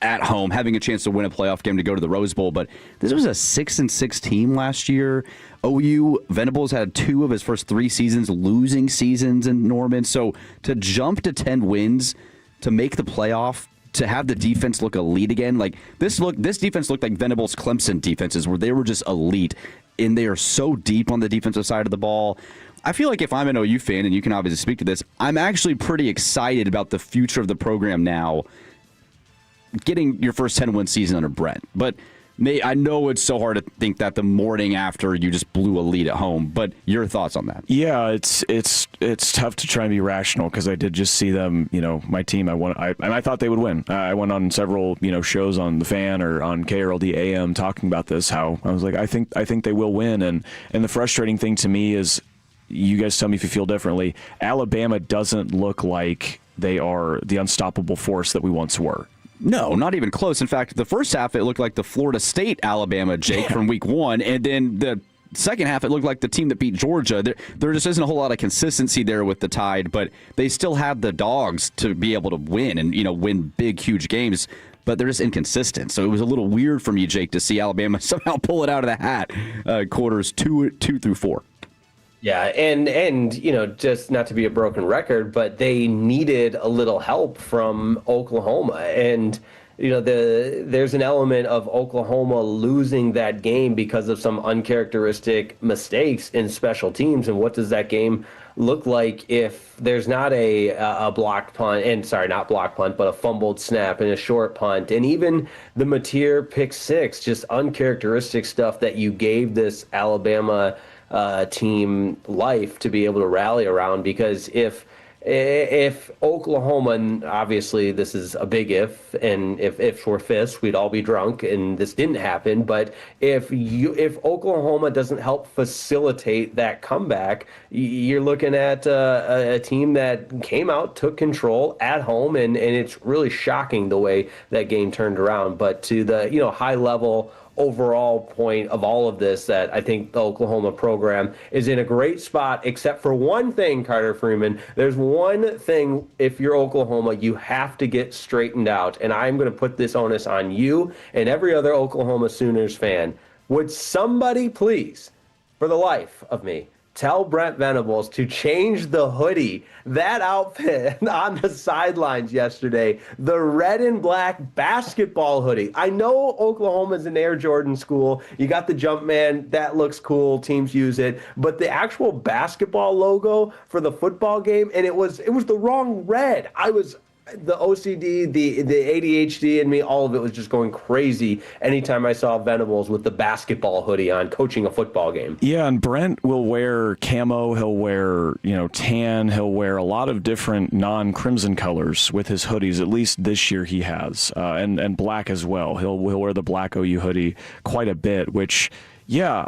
at home, having a chance to win a playoff game to go to the Rose Bowl. But this was a 6-6 team last year. OU, Venables had 2 of his first 3 seasons losing seasons in Norman. So to jump to 10 wins, to make the playoff, to have the defense look elite again, like this defense looked like Venables' Clemson defenses, where they were just elite. And they are so deep on the defensive side of the ball. I feel like if I'm an OU fan, and you can obviously speak to this, I'm actually pretty excited about the future of the program now, getting your first 10-win season under Brett. But I know it's so hard to think that the morning after you just blew a lead at home. But your thoughts on that? Yeah, it's tough to try and be rational, because I did just see them. My team. I thought they would win. I went on several shows on the Fan or on krld-fm talking about this. How I was like, I think they will win. And the frustrating thing to me is, you guys tell me if you feel differently, Alabama doesn't look like they are the unstoppable force that we once were. No, not even close. In fact, the first half, it looked like the Florida State Alabama, Jake, from week 1. And then the second half, it looked like the team that beat Georgia. There just isn't a whole lot of consistency there with the Tide, but they still have the dogs to be able to win and, win big, huge games. But they're just inconsistent. So it was a little weird for me, Jake, to see Alabama somehow pull it out of the hat quarters 2 through 4. Yeah, and just not to be a broken record, but they needed a little help from Oklahoma. And, there's an element of Oklahoma losing that game because of some uncharacteristic mistakes in special teams. And what does that game look like if there's not a blocked punt, and sorry, not blocked punt, but a fumbled snap and a short punt, and even the Mateer pick 6, just uncharacteristic stuff that you gave this Alabama team life to be able to rally around. Because if Oklahoma, and obviously this is a big if, and if were fists, we'd all be drunk, and this didn't happen. But if Oklahoma doesn't help facilitate that comeback, you're looking at a team that came out, took control at home, and it's really shocking the way that game turned around. But to the high level overall point of all of this, that I think the Oklahoma program is in a great spot, except for one thing, Carter Freeman. There's one thing, if you're Oklahoma, you have to get straightened out, and I'm going to put this onus on you and every other Oklahoma Sooners fan. Would somebody please, for the life of me, tell Brent Venables to change the hoodie, that outfit on the sidelines yesterday, the red and black basketball hoodie. I know Oklahoma's an Air Jordan school. You got the Jumpman. That looks cool. Teams use it. But the actual basketball logo for the football game, and it was the wrong red. The OCD, the ADHD in me, all of it was just going crazy anytime I saw Venables with the basketball hoodie on coaching a football game. Yeah, and Brent will wear camo, he'll wear, tan, he'll wear a lot of different non-crimson colors with his hoodies. At least this year he has, and black as well. He'll wear the black OU hoodie quite a bit, which... Yeah,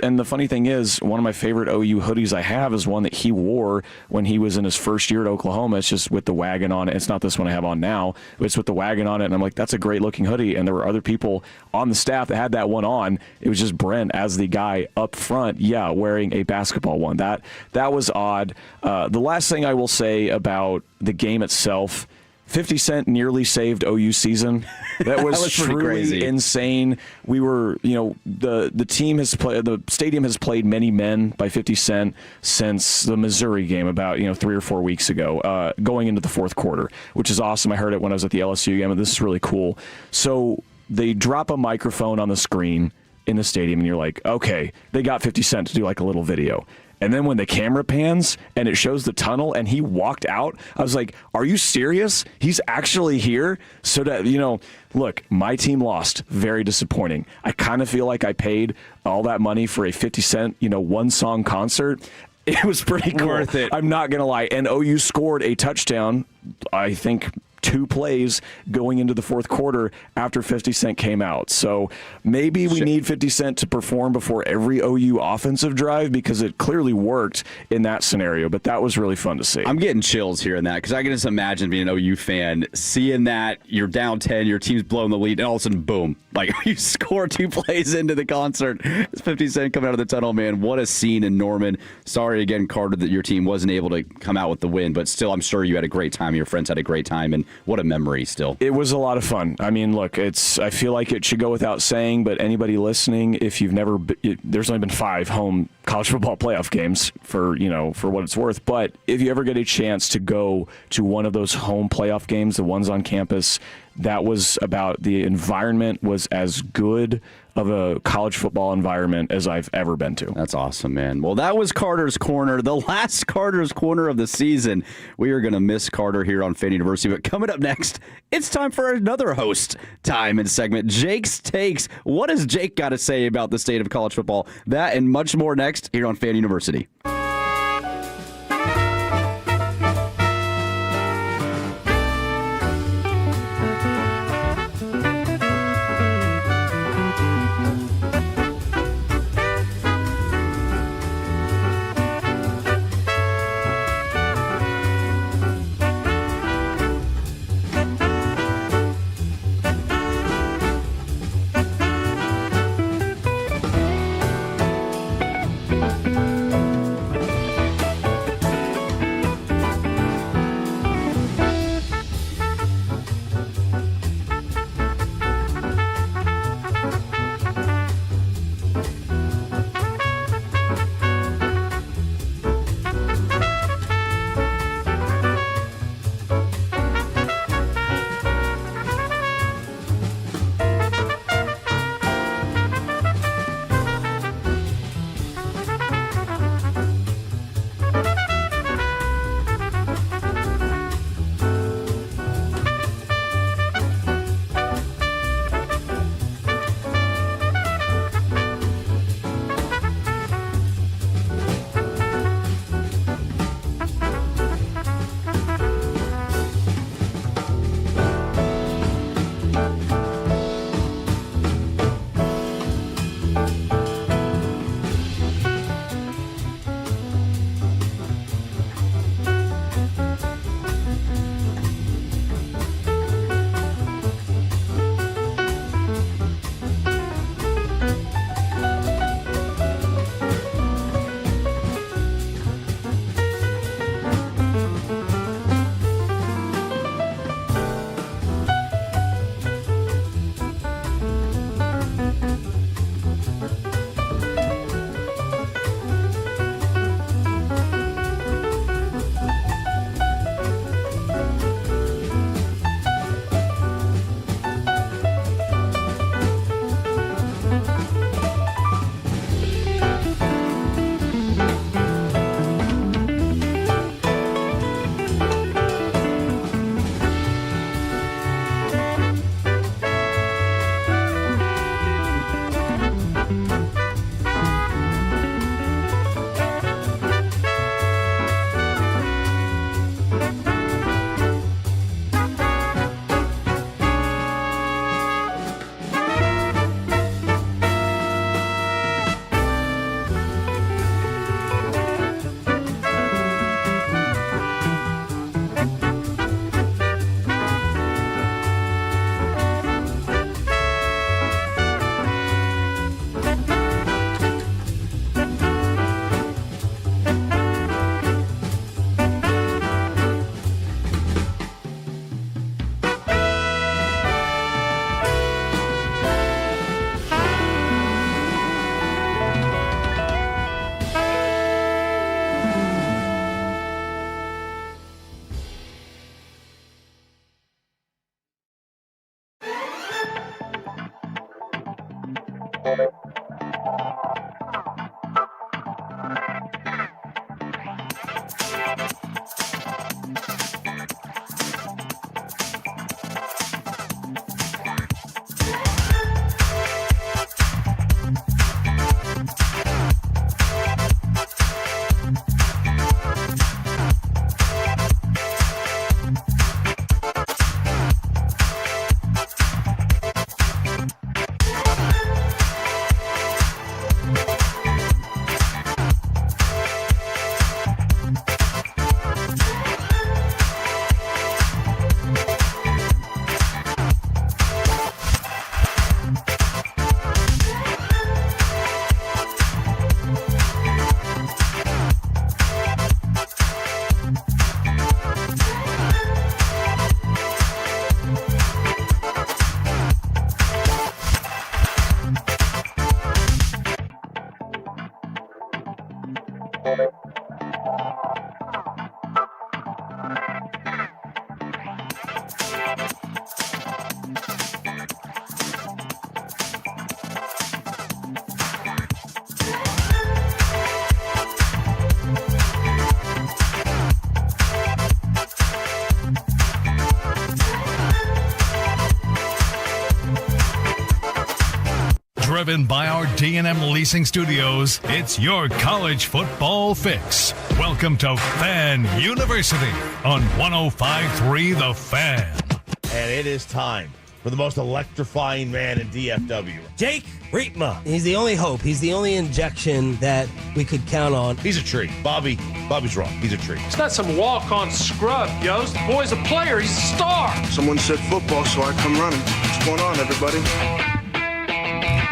and the funny thing is, one of my favorite OU hoodies I have is one that he wore when he was in his first year at Oklahoma. It's just with the wagon on it. It's not this one I have on now, but it's with the wagon on it. And I'm like, that's a great looking hoodie. And there were other people on the staff that had that one on. It was just Brent as the guy up front, wearing a basketball one. That was odd. The last thing I will say about the game itself, 50 Cent nearly saved OU season. That was, truly crazy. Insane. We were, the team has played, the stadium has played many men by 50 Cent since the Missouri game about, 3 or 4 weeks ago, going into the fourth quarter, which is awesome. I heard it when I was at the LSU game, and this is really cool. So they drop a microphone on the screen in the stadium, and you're like, okay, they got 50 Cent to do like a little video. And then when the camera pans and it shows the tunnel and he walked out, I was like, are you serious? He's actually here? So that, look, my team lost. Very disappointing. I kind of feel like I paid all that money for a 50 Cent, one-song concert. It was pretty cool. Worth it. I'm not going to lie. And OU scored a touchdown, I think, 2 plays going into the fourth quarter after 50 Cent came out. So maybe we need 50 Cent to perform before every OU offensive drive, because it clearly worked in that scenario. But that was really fun to see. I'm getting chills hearing that, because I can just imagine being an OU fan, seeing that you're down 10, your team's blowing the lead, and all of a sudden, boom, like you score 2 plays into the concert. It's 50 Cent coming out of the tunnel, man. What a scene in Norman. Sorry again, Carter, that your team wasn't able to come out with the win, but still, I'm sure you had a great time. Your friends had a great time, and what a memory still. It was a lot of fun. I mean, look, I feel like it should go without saying, but anybody listening, if you've never, there's only been 5 home college football playoff games for what it's worth. But if you ever get a chance to go to one of those home playoff games, the ones on campus, that was about, the environment was as good of a college football environment as I've ever been to. That's awesome, man. Well, that was Carter's Corner, the last Carter's Corner of the season. We are going to miss Carter here on Fan University, but coming up next, it's time for another host time and segment, Jake's Takes. What has Jake got to say about the state of college football? That and much more next here on Fan University. Driven by our D&M Leasing Studios, it's your college football fix. Welcome to Fan University on 105.3 The Fan. And it is time for the most electrifying man in DFW. Jake Riepma. He's the only hope. He's the only injection that we could count on. He's a tree. Bobby's wrong. He's a tree. It's not some walk-on scrub, Yost. The boy's a player. He's a star. Someone said football, so I come running. What's going on, everybody?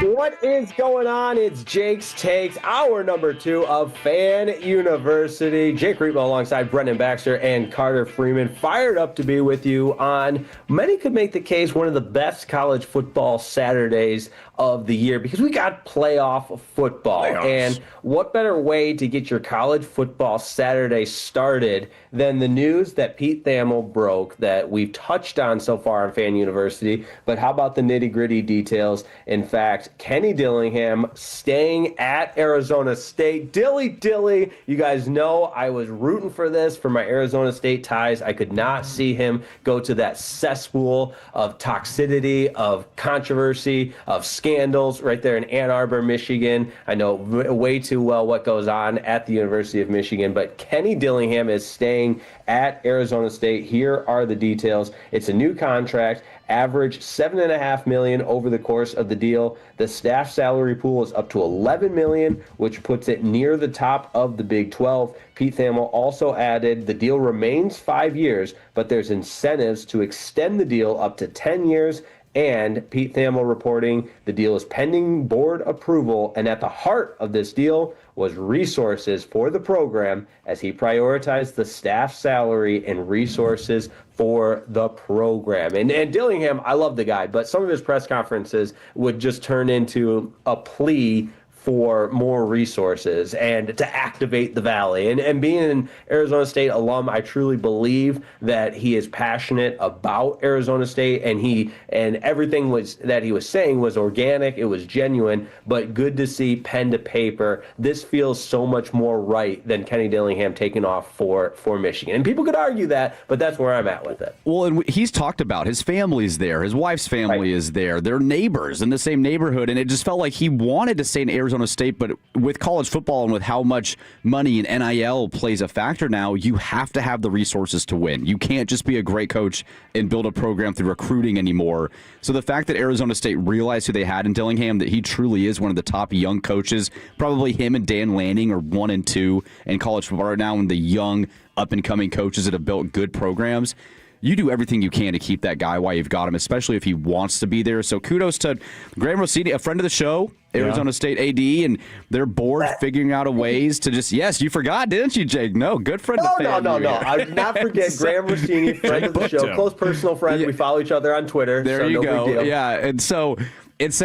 What is going on? It's Jake's Takes, hour number 2 of Fan University. Jake Riepma alongside Brendan Baxter and Carter Freeman, fired up to be with you on, many could make the case, one of the best college football Saturdays of the year, because we got playoff football. And what better way to get your college football Saturday started than the news that Pete Thamel broke that we've touched on so far on Fan University. But how about the nitty-gritty details? In fact, Kenny Dillingham staying at Arizona State. Dilly, you guys know I was rooting for this for my Arizona State ties. I could not see him go to that cesspool of toxicity, of controversy, of scandals right there in Ann Arbor, Michigan. I know way too well what goes on at the University of Michigan, but Kenny Dillingham is staying at Arizona State. Here are the details. It's a new contract, average $7.5 million over the course of the deal. The staff salary pool is up to $11 million, which puts it near the top of the Big 12. Pete Thamel also added the deal remains 5 years, but there's incentives to extend the deal up to 10 years. And Pete Thamel reporting the deal is pending board approval, and at the heart of this deal was resources for the program as he prioritized the staff salary and resources for the program. And Dillingham, I love the guy, but some of his press conferences would just turn into a plea for more resources and to activate the Valley. And being an Arizona State alum, I truly believe that he is passionate about Arizona State, and everything that he was saying was organic, it was genuine, but good to see pen to paper. This feels so much more right than Kenny Dillingham taking off for Michigan. And people could argue that, but that's where I'm at with it. Well, and he's talked about his family's there, his wife's family is there, they're neighbors in the same neighborhood, and it just felt like he wanted to stay in Arizona State, but with college football and with how much money and NIL plays a factor now, you have to have the resources to win. You can't just be a great coach and build a program through recruiting anymore. So the fact that Arizona State realized who they had in Dillingham, that he truly is one of the top young coaches, probably him and Dan Lanning are 1 and 2 in college football right now, and the young up-and-coming coaches that have built good programs. You do everything you can to keep that guy while you've got him, especially if he wants to be there. So kudos to Graham Rossini, a friend of the show, Arizona State AD, and their board figuring out a ways to just, yes, you forgot, didn't you, Jake? No, good friend of the fan. No. I did not forget Graham Rossini, friend of the show, close personal friend. We follow each other on Twitter. There you go. Big deal. Yeah, and so it's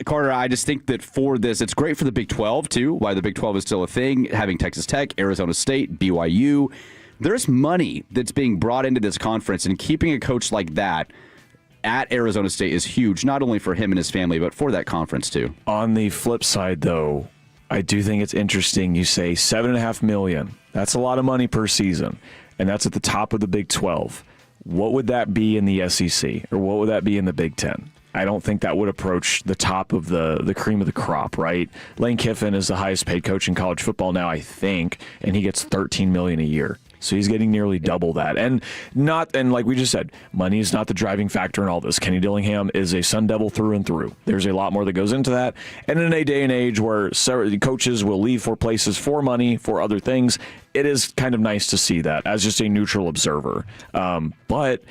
Carter, I just think that for this, it's great for the Big 12, too, why the Big 12 is still a thing, having Texas Tech, Arizona State, BYU. There's money that's being brought into this conference, and keeping a coach like that, at Arizona State is huge, not only for him and his family, but for that conference too. On the flip side, though, I do think it's interesting. You say $7.5 million. That's a lot of money per season, and that's at the top of the Big 12. What would that be in the SEC, or what would that be in the Big 10? I don't think that would approach the top of the cream of the crop, right? Lane Kiffin is the highest paid coach in college football now, I think, and he gets $13 million a year. So he's getting nearly double that. And like we just said, money is not the driving factor in all this. Kenny Dillingham is a Sun Devil through and through. There's a lot more that goes into that. And in a day and age where coaches will leave for places for money, for other things, it is kind of nice to see that as just a neutral observer. But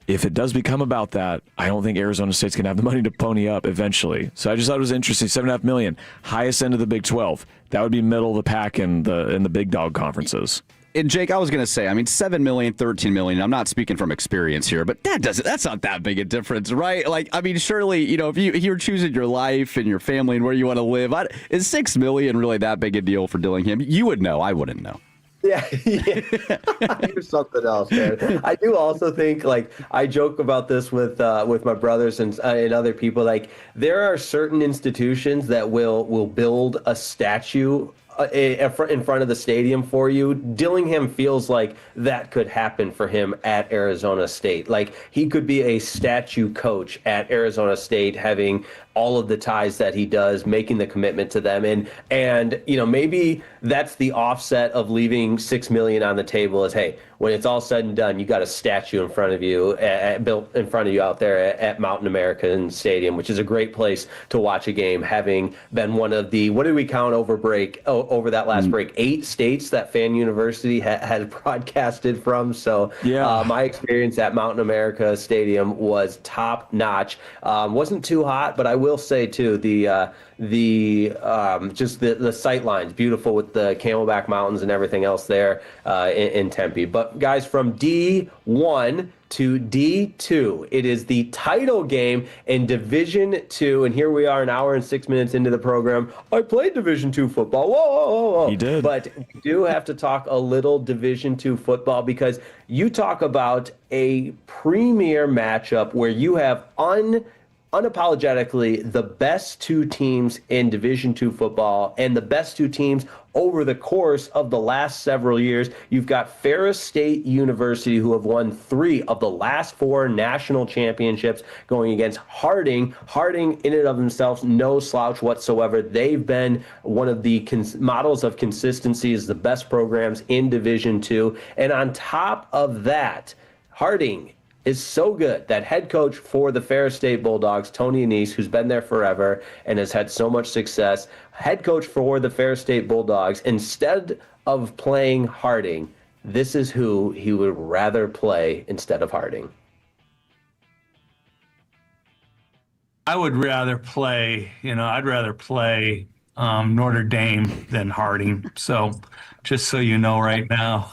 if it does become about that, I don't think Arizona State's going to have the money to pony up eventually. So I just thought it was interesting. $7.5 million, highest end of the Big 12. That would be middle of the pack in the big dog conferences. And Jake, I was going to say, I mean, $7 million, $13 million. I'm not speaking from experience here, but that's not that big a difference, right? Like, I mean, surely, if you're choosing your life and your family and where you want to live, is $6 million really that big a deal for Dillingham? You would know. I wouldn't know. Yeah. Here's something else, man. I do also think, like, I joke about this with my brothers and other people. Like, there are certain institutions that will build a statue in front of the stadium for you. Dillingham feels like that could happen for him at Arizona State. Like, he could be a statue coach at Arizona State, having all of the ties that he does, making the commitment to them. And maybe that's the offset of leaving $6 million on the table is, hey, when it's all said and done, you got a statue in front of you, built in front of you out there at Mountain American Stadium, which is a great place to watch a game, having been one of the, what did we count over that last break? 8 states that Fan University had broadcasted from. So my experience at Mountain America Stadium was top notch. Wasn't too hot, but I will say too, the sight lines, beautiful with the Camelback Mountains and everything else there in Tempe. But guys, from D1 to D2, it is the title game in Division II, and here we are, an hour and 6 minutes into the program. I played Division II football. Whoa. You did. But we do have to talk a little Division II football, because you talk about a premier matchup where you have unapologetically the best 2 teams in Division II football, and the best 2 teams over the course of the last several years. You've got Ferris State University, who have won 3 of the last 4 national championships, going against Harding. Harding, in and of themselves, no slouch whatsoever. They've been one of the models of consistency as the best programs in Division II. And on top of that, Harding is so good that head coach for the Ferris State Bulldogs, Tony Anise, who's been there forever and has had so much success, head coach for the Ferris State Bulldogs, instead of playing Harding, this is who he would rather play instead of Harding. I would rather play, Notre Dame than Harding. So just so you know right now.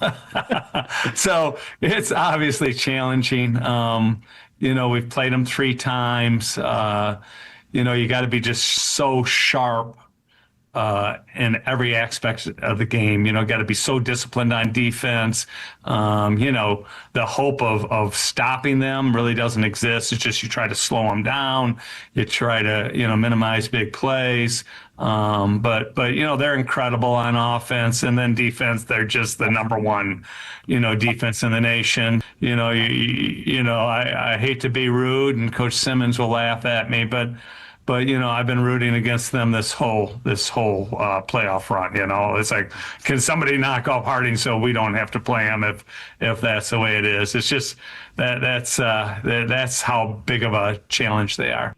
So it's obviously challenging. We've played them 3 times. You got to be just so sharp in every aspect of the game. Got to be so disciplined on defense. The hope of stopping them really doesn't exist. It's just you try to slow them down. You try to, minimize big plays. But they're incredible on offense, and then defense, they're just the number one, defense in the nation. I hate to be rude, and Coach Simmons will laugh at me, but I've been rooting against them this whole playoff run. It's like, can somebody knock off Harding so we don't have to play them if that's the way it is? It's just that's how big of a challenge they are.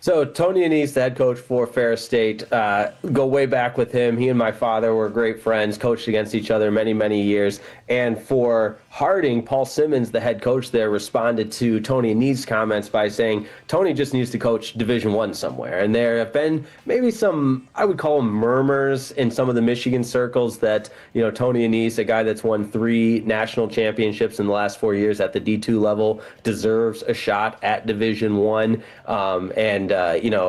So Tony Anise, the head coach for Ferris State, go way back with him. He and my father were great friends, coached against each other many, many years. And for Harding, Paul Simmons, the head coach there, responded to Tony Anise's comments by saying Tony just needs to coach Division I somewhere. And there have been maybe some, I would call them murmurs in some of the Michigan circles that, Tony Anise, a guy that's won 3 national championships in the last 4 years at the D2 level, deserves a shot at Division I.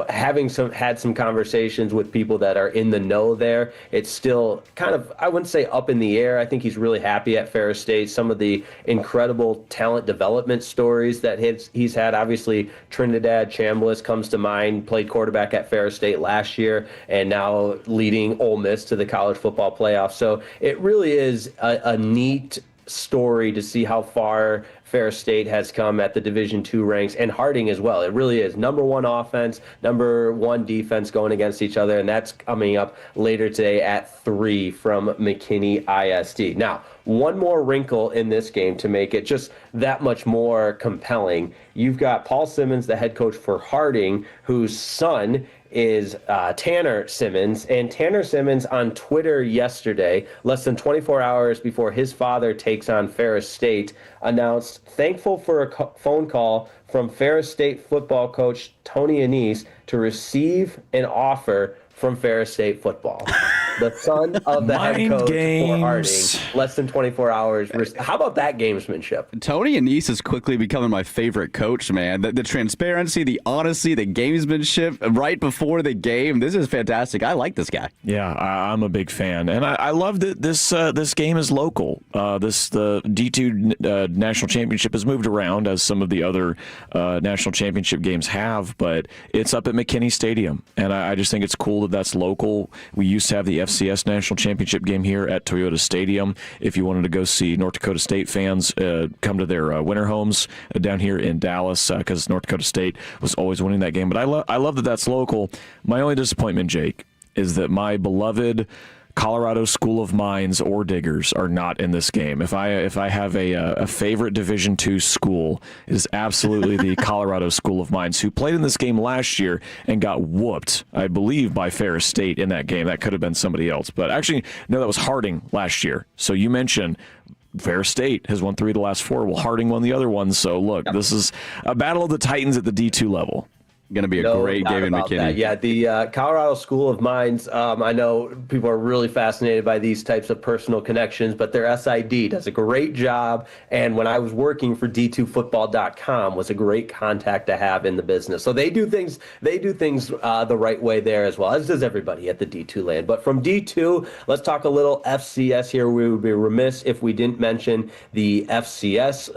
Having had some conversations with people that are in the know there, it's still kind of, I wouldn't say up in the air. I think he's really happy at Ferris State. Some some of the incredible talent development stories that he's had. Obviously, Trinidad Chambliss comes to mind, played quarterback at Ferris State last year, and now leading Ole Miss to the college football playoff. So it really is a neat story to see how far Ferris State has come at the Division II ranks, and Harding as well. It really is number one offense, number one defense going against each other, and that's coming up later today at 3 from McKinney ISD. Now, one more wrinkle in this game to make it just that much more compelling. You've got Paul Simmons, the head coach for Harding, whose son is Tanner Simmons. And Tanner Simmons on Twitter yesterday, less than 24 hours before his father takes on Ferris State, announced, thankful for a phone call from Ferris State football coach Tony Annese to receive an offer from Ferris State football. The son of the head coach for Harding, less than 24 hours. How about that gamesmanship? Tony Annese is quickly becoming my favorite coach, man. The transparency, the honesty, the gamesmanship right before the game. This is fantastic. I like this guy. Yeah, I'm a big fan. And I love that this game is local. The D2 National Championship has moved around, as some of the other National Championship games have, but it's up at McKinney Stadium. And I just think it's cool that that's local. We used to have the FCS National Championship game here at Toyota Stadium. If you wanted to go see North Dakota State fans, come to their winter homes down here in Dallas, because North Dakota State was always winning that game. But I love that that's local. My only disappointment, Jake, is that my beloved Colorado School of Mines or Diggers are not in this game. If I have a favorite Division II school, it is absolutely the Colorado School of Mines, who played in this game last year and got whooped, I believe, by Ferris State in that game. That could have been somebody else. But actually, no, that was Harding last year. So you mentioned Ferris State has won 3 of the last 4. Well, Harding won the other one. So look, this is a battle of the Titans at the D2 level. Going to be a great game in McKinney. That. Yeah, the Colorado School of Mines, I know people are really fascinated by these types of personal connections, but their SID does a great job. And when I was working for D2Football.com, was a great contact to have in the business. So they do things the right way there as well, as does everybody at the D2 land. But from D2, let's talk a little FCS here. We would be remiss if we didn't mention the FCS.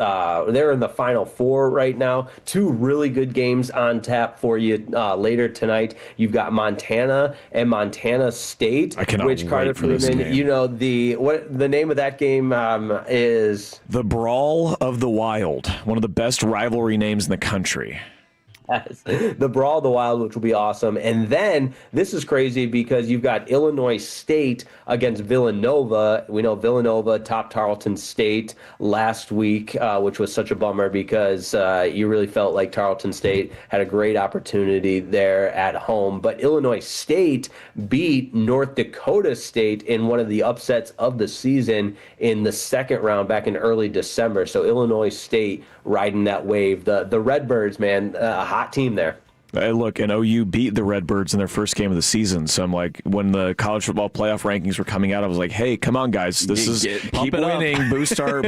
They're in the Final Four right now. 2 really good games on tap for you later tonight. You've got Montana and Montana State, which Carter Freeman, you know, the name of that game is The Brawl of the Wild, one of the best rivalry names in the country. Yes. The Brawl of the Wild, which will be awesome. And then this is crazy because you've got Illinois State against Villanova. We know Villanova topped Tarleton State last week, which was such a bummer because you really felt like Tarleton State had a great opportunity there at home. But Illinois State beat North Dakota State in one of the upsets of the season in the second round back in early December. So Illinois State riding that wave. The Redbirds, man, hot team there. Hey, look, and OU beat the Redbirds in their first game of the season. So I'm like, when the college football playoff rankings were coming out, I was like, hey, come on, guys. Keep winning. Boost our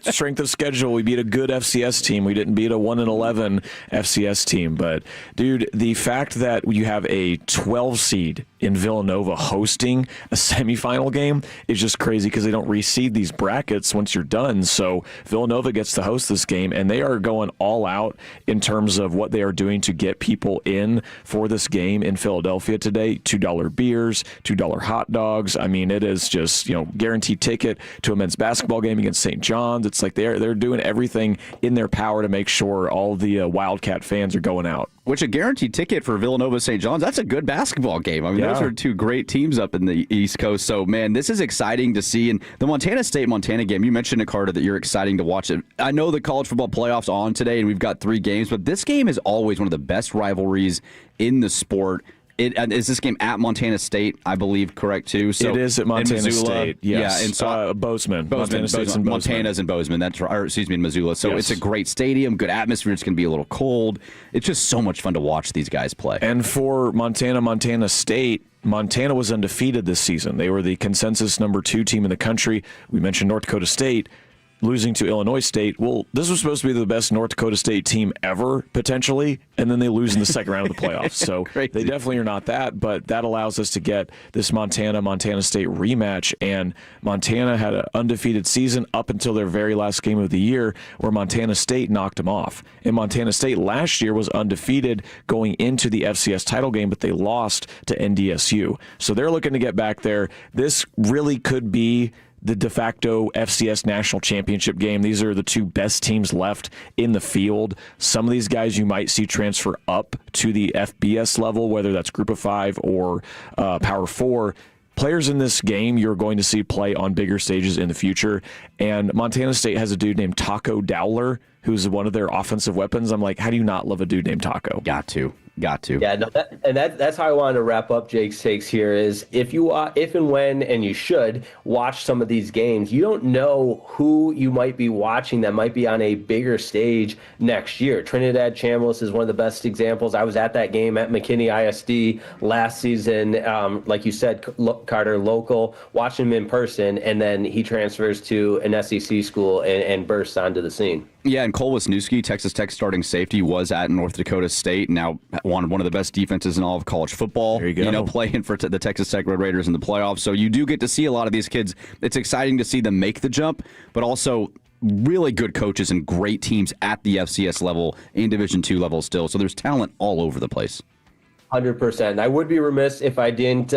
strength of schedule. We beat a good FCS team. We didn't beat a 1-11 FCS team. But, dude, the fact that you have a 12 seed in Villanova hosting a semifinal game is just crazy because they don't reseed these brackets once you're done. So Villanova gets to host this game, and they are going all out in terms of what they are doing to get people in for this game in Philadelphia today. $2 beers, $2 hot dogs. I mean, it is just, guaranteed ticket to a men's basketball game against St. John's. It's like they're doing everything in their power to make sure all the Wildcat fans are going out. Which a guaranteed ticket for Villanova St. John's, that's a good basketball game. I mean, those are 2 great teams up in the East Coast. So, man, this is exciting to see. And the Montana State-Montana game, you mentioned, Carter, that you're exciting to watch it. I know the college football playoffs on today, and we've got 3 games, but this game is always one of the best rivalries in the sport. Is this game at Montana State, I believe, correct, too? So it is at Montana State, yes. Yeah, and so Bozeman. Montana State's in Bozeman. Montana's in Bozeman, that's right. Or, excuse me, in Missoula. So It's a great stadium, good atmosphere. It's going to be a little cold. It's just so much fun to watch these guys play. And for Montana State, Montana was undefeated this season. They were the consensus number 2 team in the country. We mentioned North Dakota State. losing to Illinois State. Well, this was supposed to be the best North Dakota State team ever, potentially, and then they lose in the second round of the playoffs. So they definitely are not that, but that allows us to get this Montana State rematch, and Montana had an undefeated season up until their very last game of the year where Montana State knocked them off. And Montana State last year was undefeated going into the FCS title game, but they lost to NDSU. So they're looking to get back there. This really could be the de facto FCS national championship game. These are the two best teams left in the field. Some of these guys you might see transfer up to the FBS level, whether that's Group of 5 or Power 4. Players in this game you're going to see play on bigger stages in the future. And Montana State has a dude named Taco Dowler, who's one of their offensive weapons. I'm like, how do you not love a dude named Taco? Got to. Yeah, no, that's how I wanted to wrap up Jake's takes here is if and when, and you should, watch some of these games, you don't know who you might be watching that might be on a bigger stage next year. Trinidad Chambliss is one of the best examples. I was at that game at McKinney ISD last season. Like you said, Carter, local, watching him in person, and then he transfers to an SEC school and bursts onto the scene. Yeah, and Cole Wisniewski, Texas Tech starting safety, was at North Dakota State, now one of the best defenses in all of college football. There you go. Playing for the Texas Tech Red Raiders in the playoffs. So you do get to see a lot of these kids. It's exciting to see them make the jump, but also really good coaches and great teams at the FCS level and Division II level still. So there's talent all over the place. 100%. I would be remiss if I didn't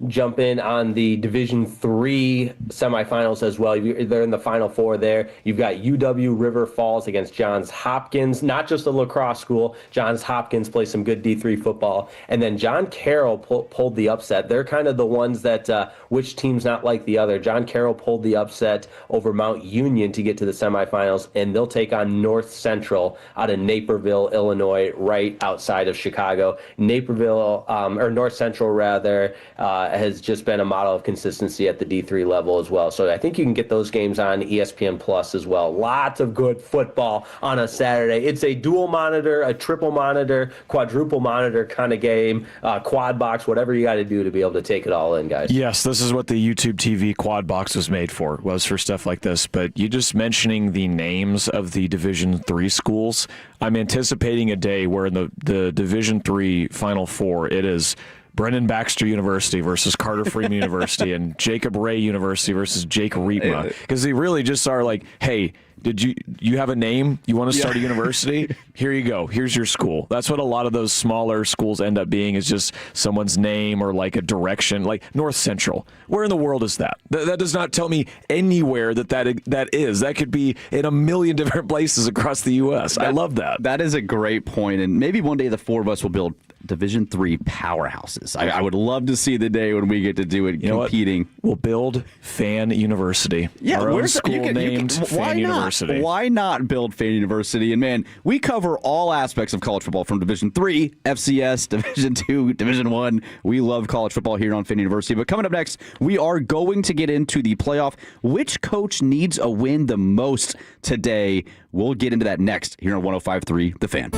jump in on the Division III semifinals as well. They're in the Final Four there. You've got UW River Falls against Johns Hopkins, not just a lacrosse school. Johns Hopkins plays some good D3 football. And then John Carroll pulled the upset. They're kind of the ones that which team's not like the other. John Carroll pulled the upset over Mount Union to get to the semifinals, and they'll take on North Central out of Naperville, Illinois, right outside of Chicago. Naperville, or North Central rather, has just been a model of consistency at the D3 level as well. So I think you can get those games on ESPN Plus as well. Lots of good football on a Saturday. It's a dual monitor, a triple monitor, quadruple monitor kind of game, quad box, whatever you got to do to be able to take it all in, guys. Yes, this is what the YouTube TV quad box was made for, was for stuff like this. But you just mentioning the names of the Division III schools, I'm anticipating a day where in the Division III Final Four, it is Brendan Baxter University versus Carter Freeman University and Jacob Ray University versus Jake Riepma. Because they really just are like, hey, did you have a name? You want to start a university? Here you go. Here's your school. That's what a lot of those smaller schools end up being, is just someone's name or like a direction, like North Central. Where in the world is that? That does not tell me anywhere that is. That could be in a million different places across the U.S. I love that. That is a great point, and maybe one day the four of us will build Division III powerhouses. I would love to see the day when we get to do it, competing. We'll build Fan University. Yeah, our own school named Fan University. Why not build Fan University? And man, we cover all aspects of college football from Division III, FCS, Division II, Division I. We love college football here on Fan University. But coming up next, we are going to get into the playoff. Which coach needs a win the most today? We'll get into that next here on 105.3 The Fan.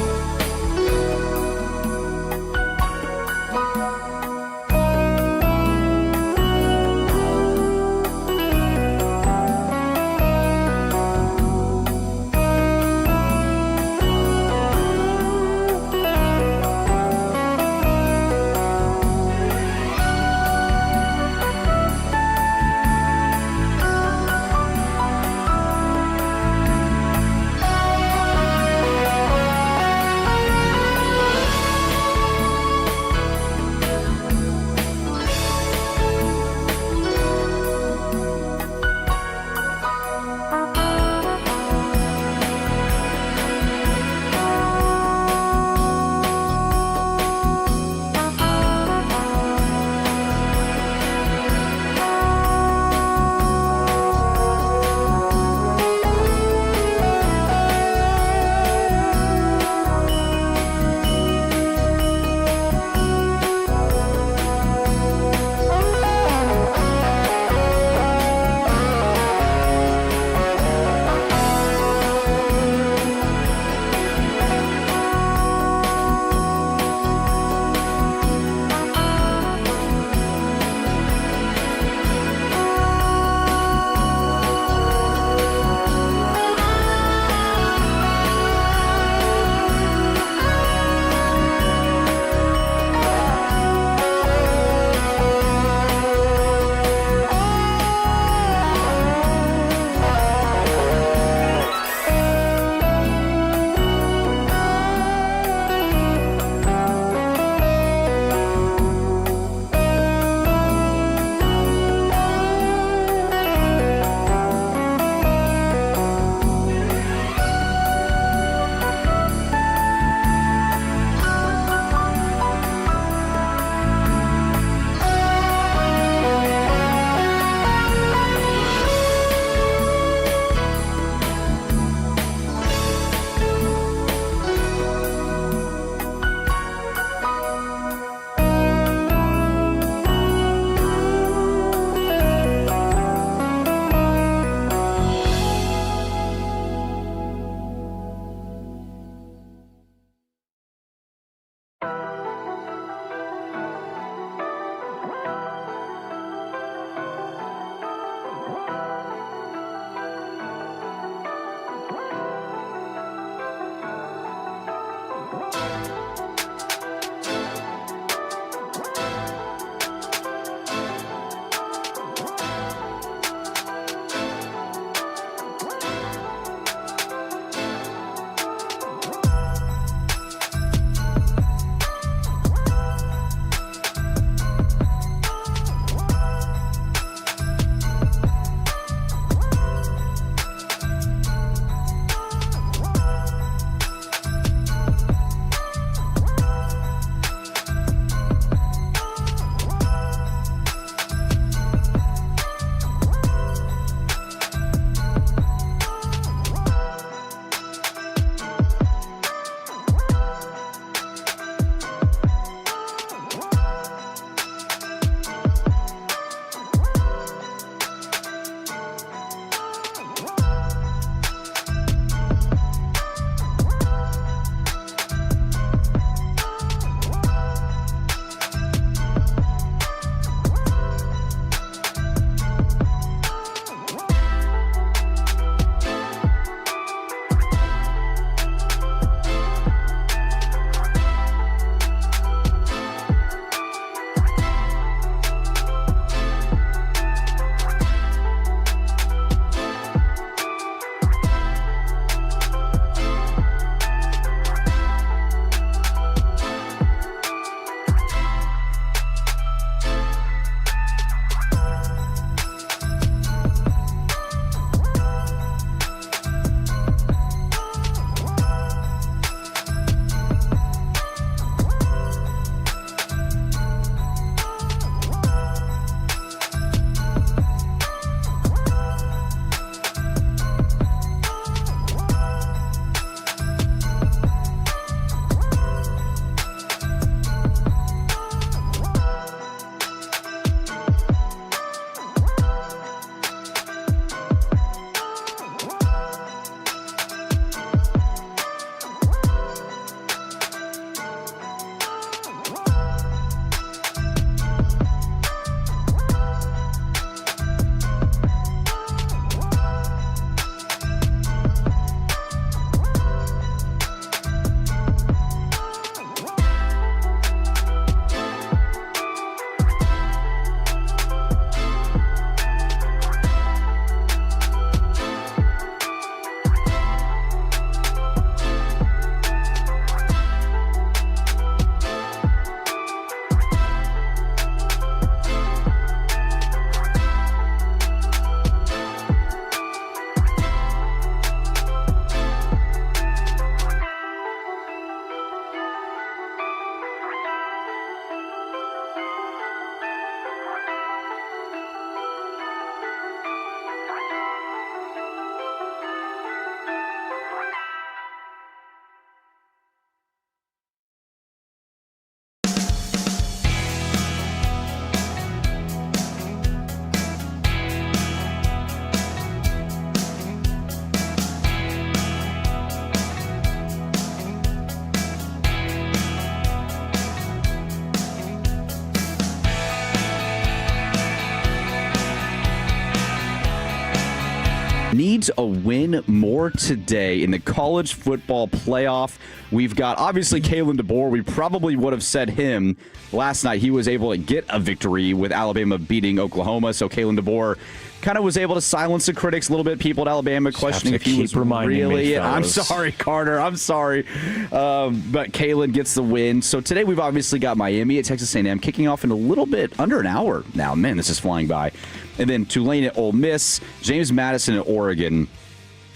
needs a win more today in the college football playoff. We've got, obviously, Kalen DeBoer. We probably would have said him last night. He was able to get a victory with Alabama beating Oklahoma. So Kalen DeBoer kind of was able to silence the critics a little bit. People at Alabama questioning if he was really. I'm sorry, Carter. I'm sorry. But Kalen gets the win. So today we've obviously got Miami at Texas A&M kicking off in a little bit under an hour now. Man, this is flying by. And then Tulane at Ole Miss, James Madison at Oregon.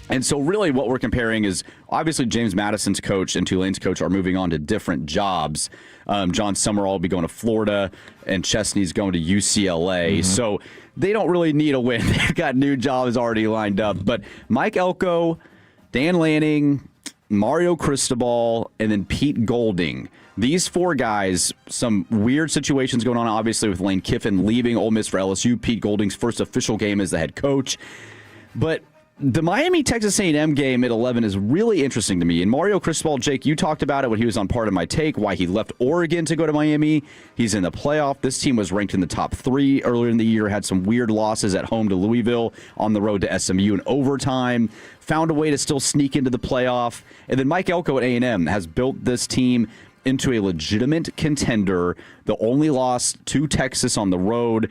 And so really what we're comparing is obviously James Madison's coach and Tulane's coach are moving on to different jobs. John Summerall will be going to Florida and Chesney's going to UCLA. Mm-hmm. So they don't really need a win. They've got new jobs already lined up. But Mike Elko, Dan Lanning, Mario Cristobal, and then Pete Golding. These four guys, some weird situations going on, obviously, with Lane Kiffin leaving Ole Miss for LSU. Pete Golding's first official game as the head coach. But the Miami-Texas A&M game at 11 is really interesting to me. And Mario Cristobal, Jake, you talked about it when he was on Part of My Take, why he left Oregon to go to Miami. He's in the playoff. This team was ranked in the top 3 earlier in the year, had some weird losses at home to Louisville, on the road to SMU in overtime, found a way to still sneak into the playoff. And then Mike Elko at A&M has built this team into a legitimate contender. The only loss to Texas on the road,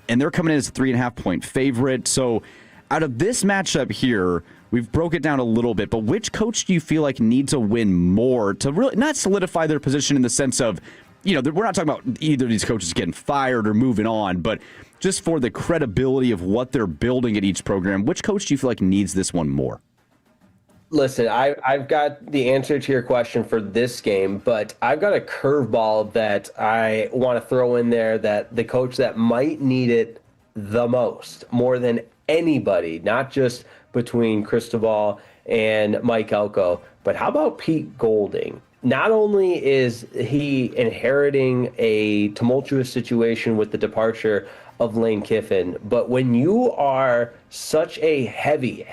and they're coming in as a 3.5-point favorite. So out of this matchup here, we've broke it down a little bit, but which coach do you feel like needs a win more to really not solidify their position in the sense of, we're not talking about either of these coaches getting fired or moving on, but just for the credibility of what they're building at each program, which coach do you feel like needs this one more? Listen, I've got the answer to your question for this game, but I've got a curveball that I want to throw in there, that the coach that might need it the most, more than anybody, not just between Cristobal and Mike Elko, but how about Pete Golding? Not only is he inheriting a tumultuous situation with the departure of Lane Kiffin, but when you are such a heavy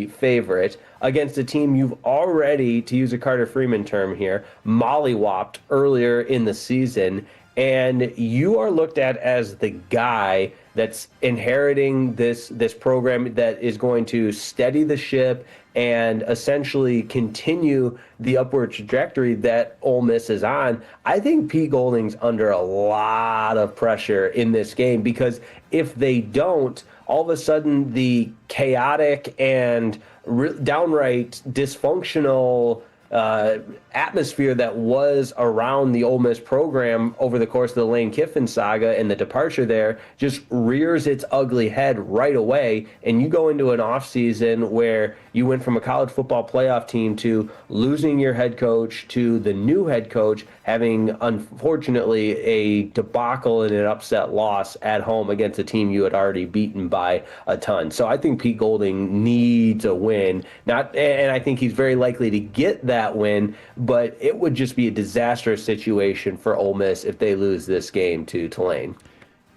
favorite against a team you've already, to use a Carter Freeman term here, mollywopped earlier in the season, and you are looked at as the guy that's inheriting this program that is going to steady the ship and essentially continue the upward trajectory that Ole Miss is on, I think Pete Golding's under a lot of pressure in this game, because if they don't, all of a sudden the chaotic and downright dysfunctional atmosphere that was around the Ole Miss program over the course of the Lane Kiffin saga and the departure there just rears its ugly head right away. And you go into an offseason where you went from a college football playoff team to losing your head coach to the new head coach having, unfortunately, a debacle and an upset loss at home against a team you had already beaten by a ton. So I think Pete Golding needs a win, and I think he's very likely to get that win, but it would just be a disastrous situation for Ole Miss if they lose this game to Tulane.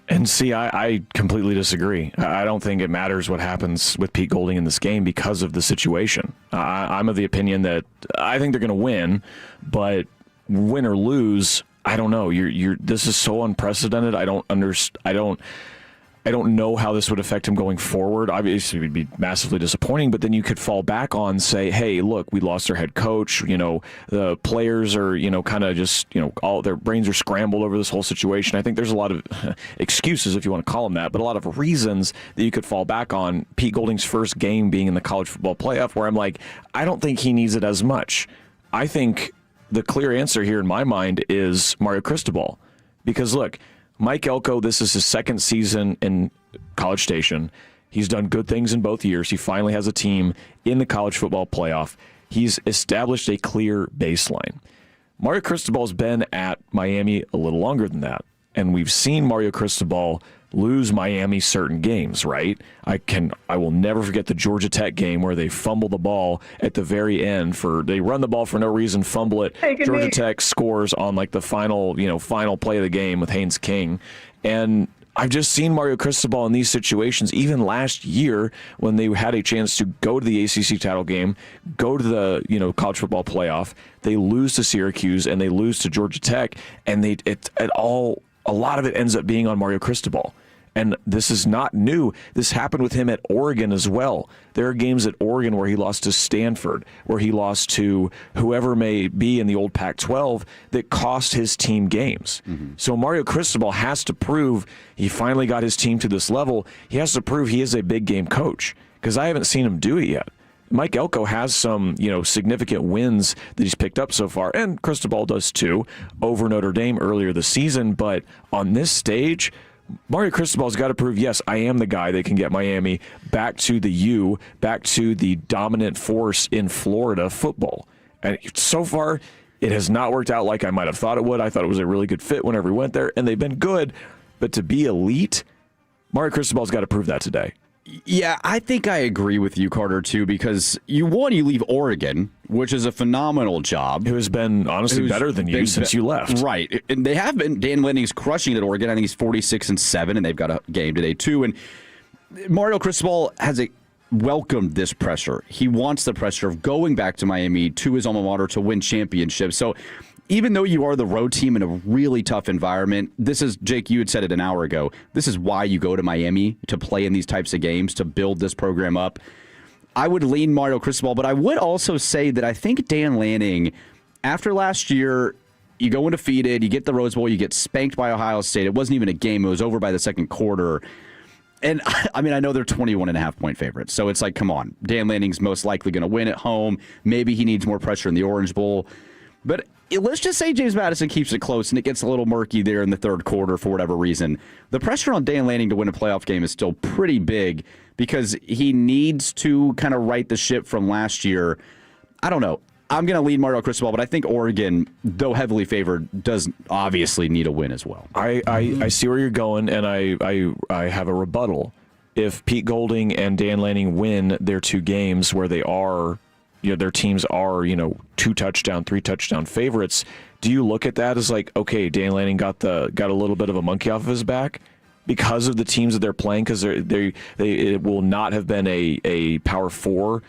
And see, I completely disagree. I don't think it matters what happens with Pete Golding in this game because of the situation. I'm of the opinion that I think they're going to win, but win or lose, I don't know. This is so unprecedented. I don't know how this would affect him going forward. Obviously, it would be massively disappointing, but then you could fall back on, say, hey, look, we lost our head coach. The players are, kind of just, all their brains are scrambled over this whole situation. I think there's a lot of excuses, if you want to call them that, but a lot of reasons that you could fall back on. Pete Golding's first game being in the college football playoff, where I'm like, I don't think he needs it as much. I think the clear answer here in my mind is Mario Cristobal. Because, look, Mike Elko, this is his second season in College Station. He's done good things in both years. He finally has a team in the college football playoff. He's established a clear baseline. Mario Cristobal's been at Miami a little longer than that, and we've seen Mario Cristobal lose Miami certain games, right? I will never forget the Georgia Tech game where they fumble the ball at the very end. They run the ball for no reason, fumble it. Georgia Tech scores on like the final play of the game with Haynes King. And I've just seen Mario Cristobal in these situations, even last year when they had a chance to go to the ACC title game, go to the college football playoff. They lose to Syracuse and they lose to Georgia Tech, and a lot of it ends up being on Mario Cristobal. And this is not new. This happened with him at Oregon as well. There are games at Oregon where he lost to Stanford, where he lost to whoever may be in the old Pac-12 that cost his team games. So Mario Cristobal has to prove he finally got his team to this level. He has to prove he is a big game coach, because I haven't seen him do it yet. Mike Elko has some, significant wins that he's picked up so far, and Cristobal does too, over Notre Dame earlier this season. But on this stage, Mario Cristobal's got to prove, yes, I am the guy that can get Miami back to the U, back to the dominant force in Florida football. And so far, it has not worked out like I might have thought it would. I thought it was a really good fit whenever we went there, and they've been good. But to be elite, Mario Cristobal's got to prove that today. Yeah, I think I agree with you, Carter, too, because you leave Oregon, which is a phenomenal job. Who has been, honestly, better than you since you left. Right. And they have been. Dan Lanning's crushing it at Oregon. I think he's 46-7, and they've got a game today, too. And Mario Cristobal has welcomed this pressure. He wants the pressure of going back to Miami, to his alma mater, to win championships. So even though you are the road team in a really tough environment, this is, Jake, you had said it an hour ago, this is why you go to Miami, to play in these types of games, to build this program up. I would lean Mario Cristobal, but I would also say that I think Dan Lanning, after last year, you go undefeated, you get the Rose Bowl, you get spanked by Ohio State. It wasn't even a game. It was over by the second quarter. And, I mean, I know they're 21.5-point favorites, so it's like, come on. Dan Lanning's most likely going to win at home. Maybe he needs more pressure in the Orange Bowl. But let's just say James Madison keeps it close and it gets a little murky there in the third quarter for whatever reason. The pressure on Dan Lanning to win a playoff game is still pretty big because he needs to kind of right the ship from last year. I don't know. I'm going to lead Mario Cristobal, but I think Oregon, though heavily favored, does obviously need a win as well. I see where you're going, and I have a rebuttal. If Pete Golding and Dan Lanning win their two games where they are, their teams are, 2 touchdown, 3 touchdown favorites, do you look at that as like, okay, Dan Lanning got a little bit of a monkey off of his back because of the teams that they're playing? Because it will not have been a Power 4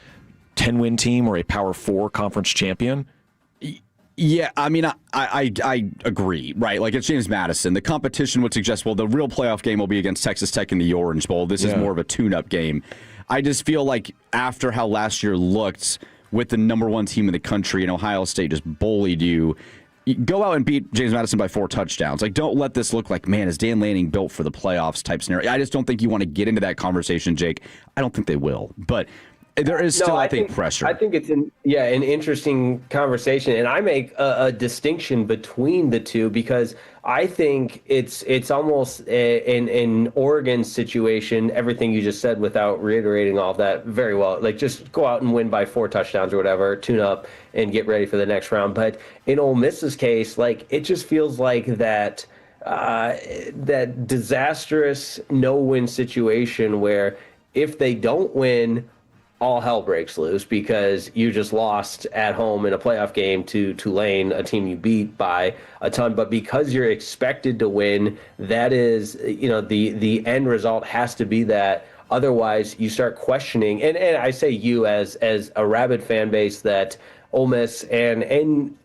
10-win team or a Power 4 conference champion. Yeah, I mean, I agree, right? Like, it's James Madison. The competition would suggest, well, the real playoff game will be against Texas Tech in the Orange Bowl. This is more of a tune-up game. I just feel like after how last year looked with the number 1 team in the country and Ohio State just bullied you, go out and beat James Madison by 4 touchdowns. Like, don't let this look like, man, is Dan Lanning built for the playoffs type scenario. I just don't think you want to get into that conversation, Jake. I don't think they will. But there is still, I think, pressure. I think it's an interesting conversation, and I make a distinction between the two because I think it's almost an Oregon situation. Everything you just said, without reiterating all of that very well, like just go out and win by 4 touchdowns or whatever, tune up and get ready for the next round. But in Ole Miss's case, like it just feels like that disastrous no-win situation where if they don't win, all hell breaks loose because you just lost at home in a playoff game to Tulane, a team you beat by a ton. But because you're expected to win, that is, the end result has to be that. Otherwise, you start questioning. And I say you as a rabid fan base that Ole Miss and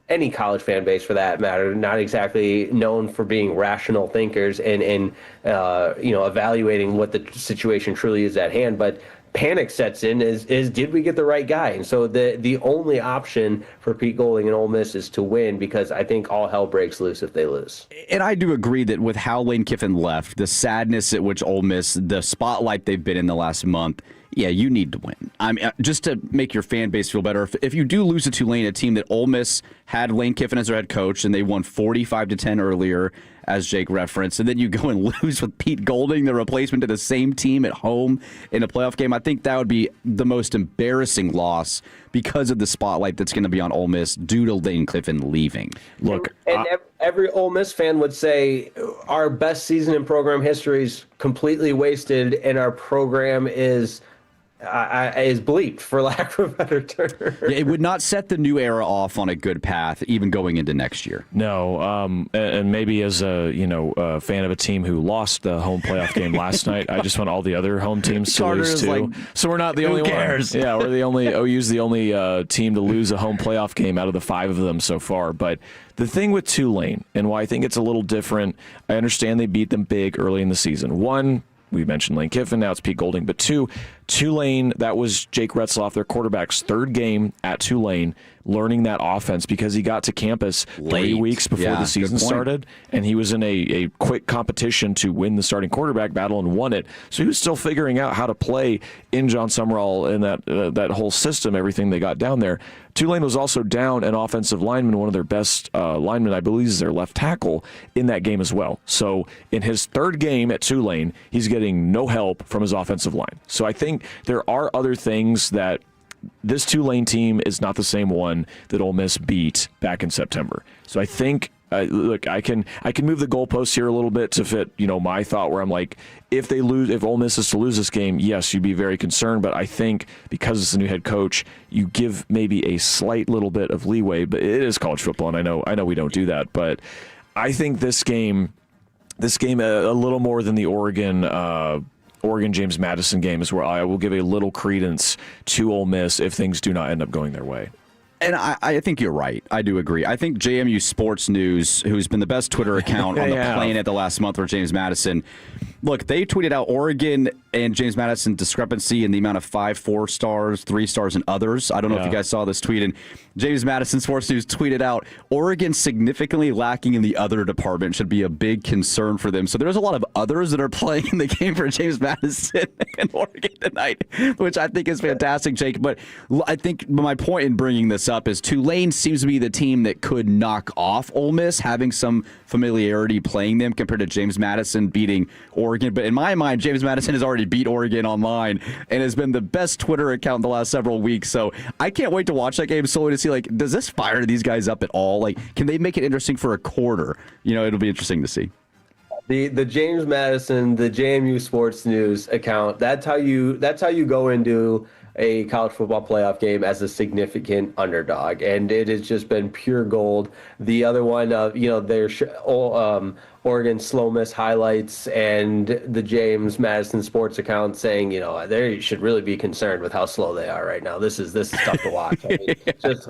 any college fan base for that matter, not exactly known for being rational thinkers and evaluating what the situation truly is at hand. But panic sets in is did we get the right guy? And so the only option for Pete Golding and Ole Miss is to win because I think all hell breaks loose if they lose. And I do agree that with how Lane Kiffin left, the sadness at which Ole Miss, the spotlight they've been in the last month, yeah, you need to win. I mean, just to make your fan base feel better, if you do lose to Tulane, a team that Ole Miss had Lane Kiffin as their head coach, and they won 45-10 earlier, as Jake referenced, and then you go and lose with Pete Golding, the replacement to the same team at home in a playoff game, I think that would be the most embarrassing loss because of the spotlight that's going to be on Ole Miss due to Lane Kiffin leaving. Look, and every Ole Miss fan would say our best season in program history is completely wasted, and our program is bleeped, for lack of a better term. Yeah, it would not set the new era off on a good path, even going into next year. No, and maybe as a fan of a team who lost the home playoff game last night, I just want all the other home teams to lose too. Like, so we're not the only ones. Yeah, we're the only OU's the only team to lose a home playoff game out of the 5 of them so far. But the thing with Tulane and why I think it's a little different, I understand they beat them big early in the season. One, we mentioned Lane Kiffin, now it's Pete Golding. But Tulane, that was Jake Retzloff, their quarterback's third game at Tulane, learning that offense because he got to campus 3 weeks before the season started, and he was in a quick competition to win the starting quarterback battle and won it. So he was still figuring out how to play in John Summerall and that whole system, everything they got down there. Tulane was also down an offensive lineman, one of their best linemen, I believe, is their left tackle in that game as well. So in his third game at Tulane, he's getting no help from his offensive line. So I think there are other things that this Tulane team is not the same one that Ole Miss beat back in September. So I think, look, I can move the goalposts here a little bit to fit, my thought where I'm like, if Ole Miss is to lose this game, yes, you'd be very concerned. But I think because it's a new head coach, you give maybe a slight little bit of leeway. But it is college football, and I know we don't do that. But I think this game a little more than the Oregon James Madison game is where I will give a little credence to Ole Miss if things do not end up going their way. And I think you're right. I do agree. I think JMU Sports News, who's been the best Twitter account on the planet the last month for James Madison, look, they tweeted out Oregon and James Madison discrepancy in the amount of 5 4-stars, 3 stars, and others. I don't know if you guys saw this tweet. And James Madison Sports News tweeted out, Oregon significantly lacking in the other department should be a big concern for them. So there's a lot of others that are playing in the game for James Madison and Oregon tonight, which I think is fantastic, Jake. But I think my point in bringing this up is Tulane seems to be the team that could knock off Ole Miss, having some familiarity playing them compared to James Madison beating Oregon. But in my mind, James Madison has already beat Oregon online and has been the best Twitter account the last several weeks. So I can't wait to watch that game solely to see, like, does this fire these guys up at all? Like, can they make it interesting for a quarter? It'll be interesting to see. The James Madison, the JMU Sports News account, that's how you go into a college football playoff game as a significant underdog, and it has just been pure gold. The other one, their Oregon slow miss highlights, and the James Madison Sports account saying, they should really be concerned with how slow they are right now. This is tough to watch. I mean, it's just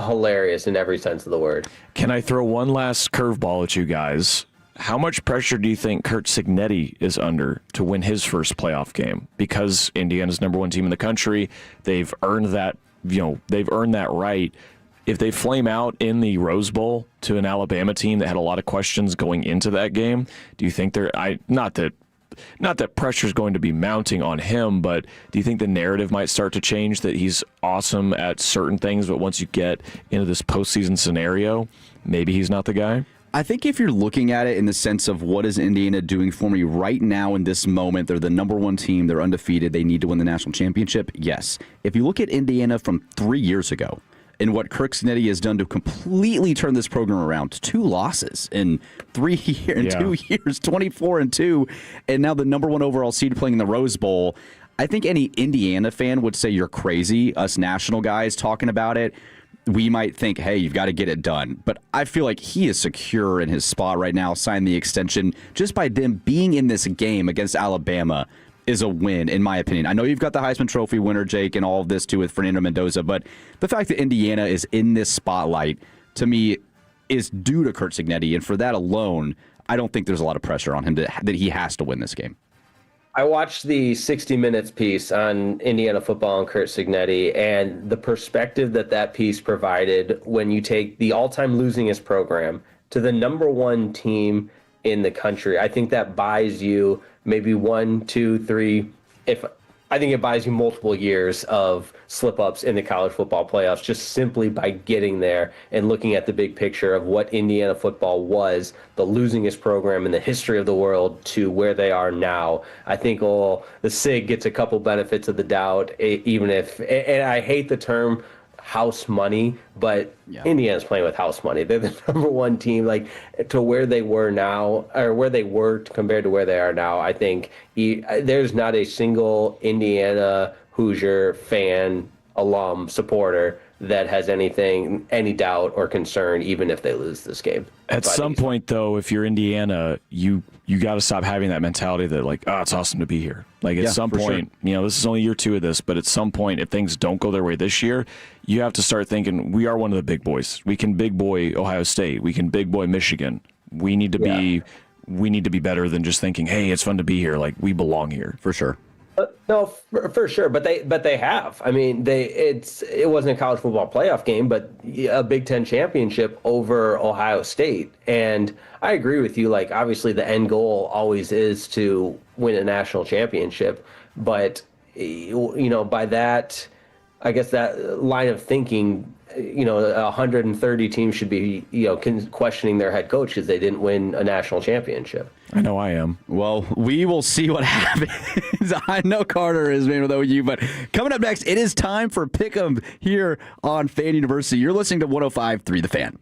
hilarious in every sense of the word. Can I throw one last curveball at you guys? How much pressure do you think Curt Cignetti is under to win his first playoff game? Because Indiana's number one team in the country, they've earned that, they've earned that right. If they flame out in the Rose Bowl to an Alabama team that had a lot of questions going into that game, do you think not that pressure is going to be mounting on him, but do you think the narrative might start to change that he's awesome at certain things, but once you get into this postseason scenario, maybe he's not the guy? I think if you're looking at it in the sense of what is Indiana doing for me right now in this moment, they're the number one team, they're undefeated, they need to win the national championship, yes. If you look at Indiana from 3 years ago and what Curt Cignetti has done to completely turn this program around, 2 losses in 2 years, 24-2, and now the number one overall seed playing in the Rose Bowl, I think any Indiana fan would say you're crazy, us national guys talking about it. We might think, hey, you've got to get it done. But I feel like he is secure in his spot right now, signed the extension. Just by them being in this game against Alabama is a win, in my opinion. I know you've got the Heisman Trophy winner, Jake, and all of this, too, with Fernando Mendoza. But the fact that Indiana is in this spotlight, to me, is due to Curt Cignetti. And for that alone, I don't think there's a lot of pressure on him that he has to win this game. I watched the 60 Minutes piece on Indiana football and Curt Cignetti, and the perspective that piece provided when you take the all-time losingest program to the number one team in the country. I think that buys you maybe 1, 2, 3, I think it buys you multiple years of slip-ups in the college football playoffs just simply by getting there and looking at the big picture of what Indiana football was, the losingest program in the history of the world, to where they are now. I think the SIG gets a couple benefits of the doubt, even if, and I hate the term house money, but Indiana's playing with house money. They're the number one team, like, to where they were now, or where they were compared to where they are now. I think there's not a single Indiana Hoosier fan, alum, supporter that has any doubt or concern, even if they lose this game. At some point, though, if you're Indiana, you got to stop having that mentality that, like, it's awesome to be here. Like, at some point, this is only year 2 of this, but at some point, if things don't go their way this year, you have to start thinking, we are one of the big boys. We can big boy Ohio State. We can big boy Michigan. We need to be we need to be better than just thinking, hey, it's fun to be here. Like, we belong here. For sure. No, for sure, but they have. I mean, it wasn't a college football playoff game, but a Big Ten championship over Ohio State. And I agree with you. Like, obviously, the end goal always is to win a national championship. But by that, I guess that line of thinking, 130 teams should be, questioning their head coach because they didn't win a national championship. I know I am. Well, we will see what happens. I know Carter is, man, with OU, but coming up next, it is time for Pick'em here on Fan University. You're listening to 105.3 The Fan.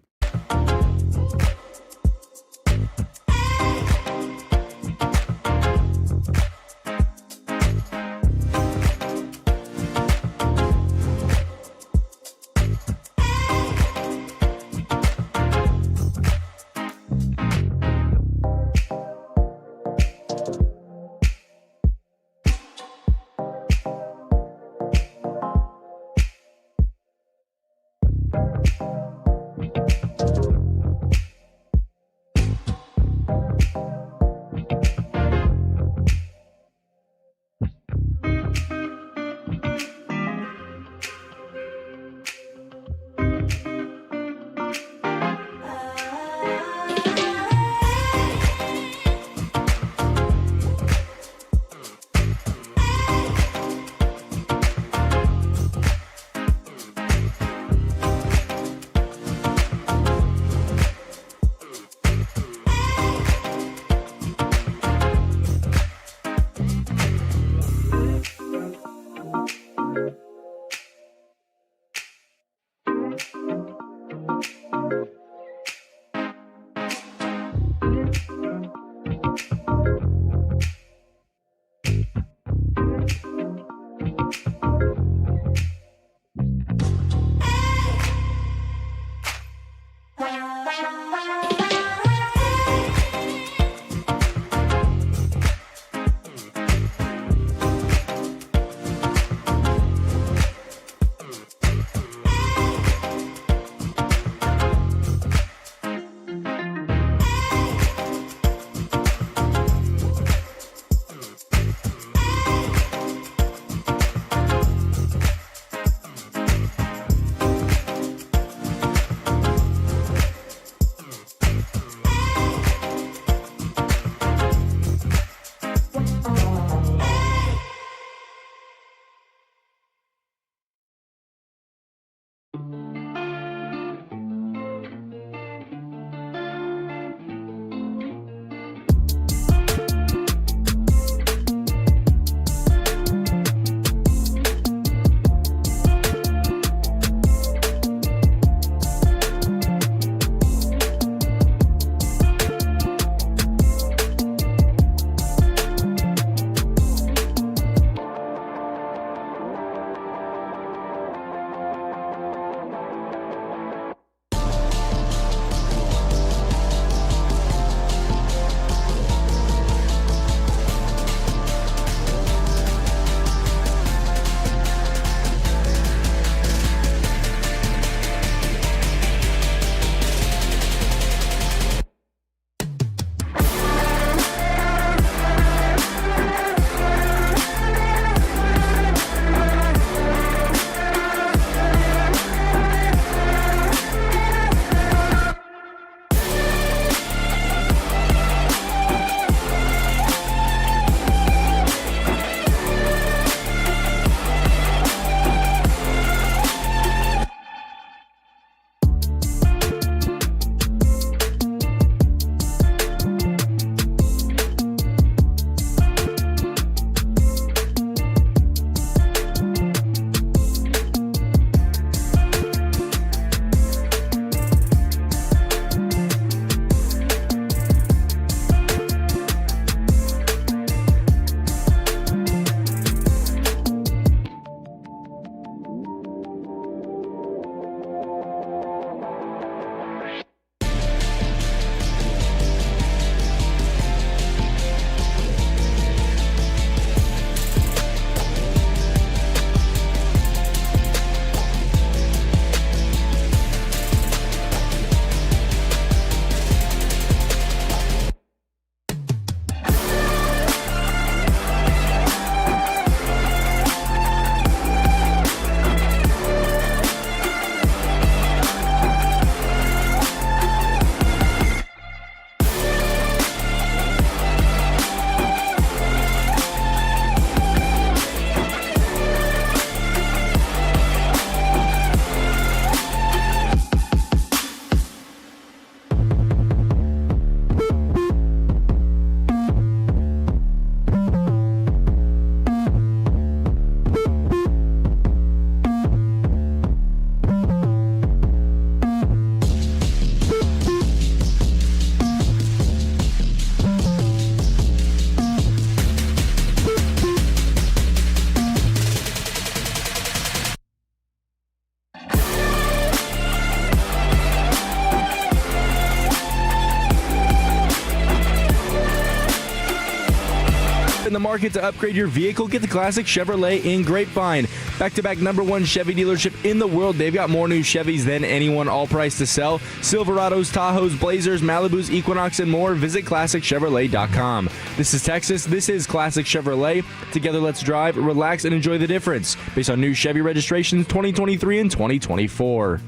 In the market to upgrade your vehicle, get the classic Chevrolet in Grapevine. Back-to-back #1 Chevy dealership in the world. They've got more new Chevys than anyone, all priced to sell. Silverados, Tahoes, Blazers, Malibus, Equinox, and more. Visit ClassicChevrolet.com. This is Texas. This is Classic Chevrolet. Together, let's drive, relax, and enjoy the difference. Based on new Chevy registrations 2023 and 2024.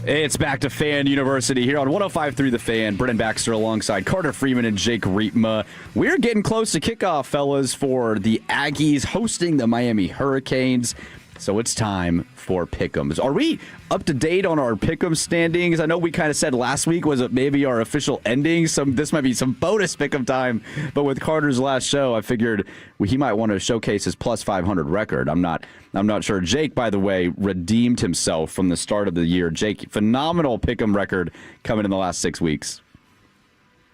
It's back to Fan University here on 105.3 The Fan. Brennan Baxter alongside Carter Freeman and Jake Riepma. We're getting close to kickoff, fellas, for the Aggies hosting the Miami Hurricanes. So it's time for Pick'ems. Are we up to date on our Pick'em standings? I know we kind of said last week was maybe our official ending. This might be some bonus Pick'em time. But with Carter's last show, I figured he might want to showcase his plus 500 record. I'm not sure. Jake, by the way, redeemed himself from the start of the year. Jake, phenomenal Pick'em record coming in the last 6 weeks.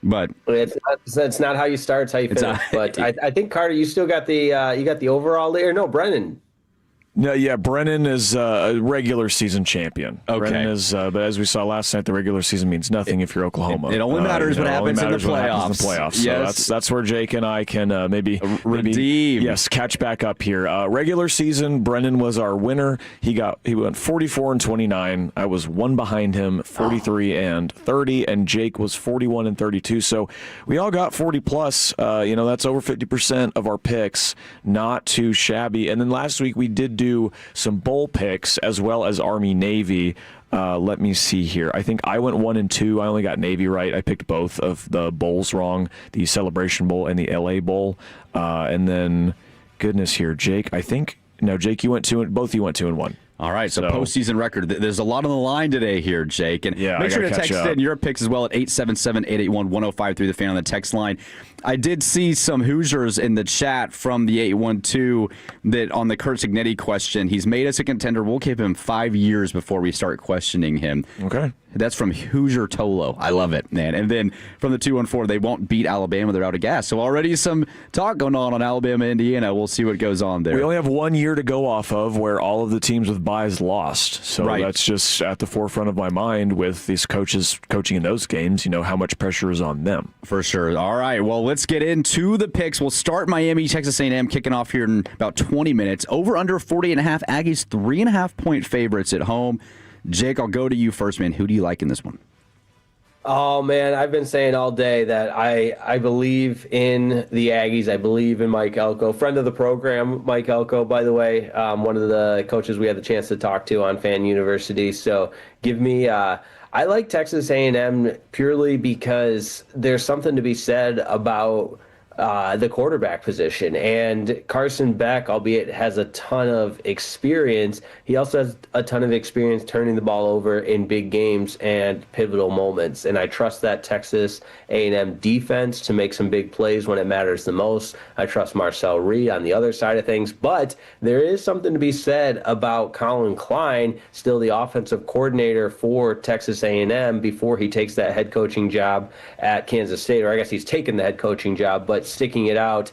But it's not how you start, it's how you finish. But I think, Carter, you still got the overall there. No, Brennan. No, yeah, Brennan is a regular season champion. Okay. Brennan is, but as we saw last night, the regular season means nothing if you're Oklahoma. It only matters what happens in the playoffs. So that's where Jake and I can maybe redeem. Yes, catch back up here. Regular season, Brennan was our winner. He went 44-29. I was one behind him, 43-30, and Jake was 41-32. So we all got 40 plus. That's over 50% of our picks. Not too shabby. And then last week we did do some bowl picks as well as Army Navy. Let me see here. I think I went 1 and 2. I only got Navy right. I picked both of the bowls wrong, the Celebration Bowl and the LA Bowl. And then, goodness here, Jake, Jake, you went 2 and both of you went 2 and 1. All right, so postseason record. There's a lot on the line today here, Jake. And make sure to text in your picks as well at 877-881-1053, the Fan on the text line. I did see some Hoosiers in the chat from the 812 that on the Kurt Signetti question, he's made us a contender. We'll give him 5 years before we start questioning him. Okay. That's from Hoosier Tolo. I love it, man. And then from the 214, they won't beat Alabama. They're out of gas. So already some talk going on Alabama, Indiana. We'll see what goes on there. We only have 1 year to go off of where all of the teams with buys lost. So that's just at the forefront of my mind with these coaches coaching in those games. How much pressure is on them. For sure. All right, well, let's get into the picks. We'll start Miami, Texas A&M, kicking off here in about 20 minutes. Over under 40.5. Aggies 3.5-point favorites at home. Jake, I'll go to you first, man. Who do you like in this one? Oh, man, I've been saying all day that I believe in the Aggies. I believe in Mike Elko. Friend of the program, Mike Elko, by the way, one of the coaches we had the chance to talk to on Fan University. So give me I like Texas A&M purely because there's something to be said about the quarterback position. And Carson Beck, albeit has a ton of experience, he also has a ton of experience turning the ball over in big games and pivotal moments. And I trust that Texas A&M defense to make some big plays when it matters the most. I trust Marcel Ree on the other side of things. But there is something to be said about Colin Klein, still the offensive coordinator for Texas A&M before he takes that head coaching job at Kansas State, or I guess he's taken the head coaching job, but sticking it out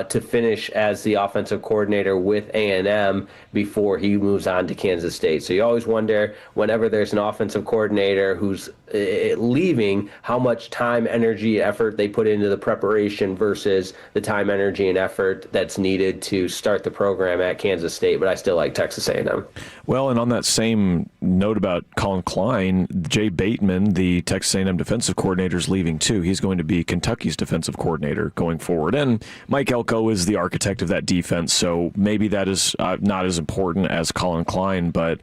to finish as the offensive coordinator with A&M before he moves on to Kansas State. So you always wonder, whenever there's an offensive coordinator who's leaving, how much time, energy, effort they put into the preparation versus the time, energy, and effort that's needed to start the program at Kansas State. But I still like Texas A&M. Well, and on that same note about Colin Klein, Jay Bateman, the Texas A&M defensive coordinator, is leaving too. He's going to be Kentucky's defensive coordinator going forward. And Mike Elko is the architect of that defense, so maybe that is not as important as Colin Klein. But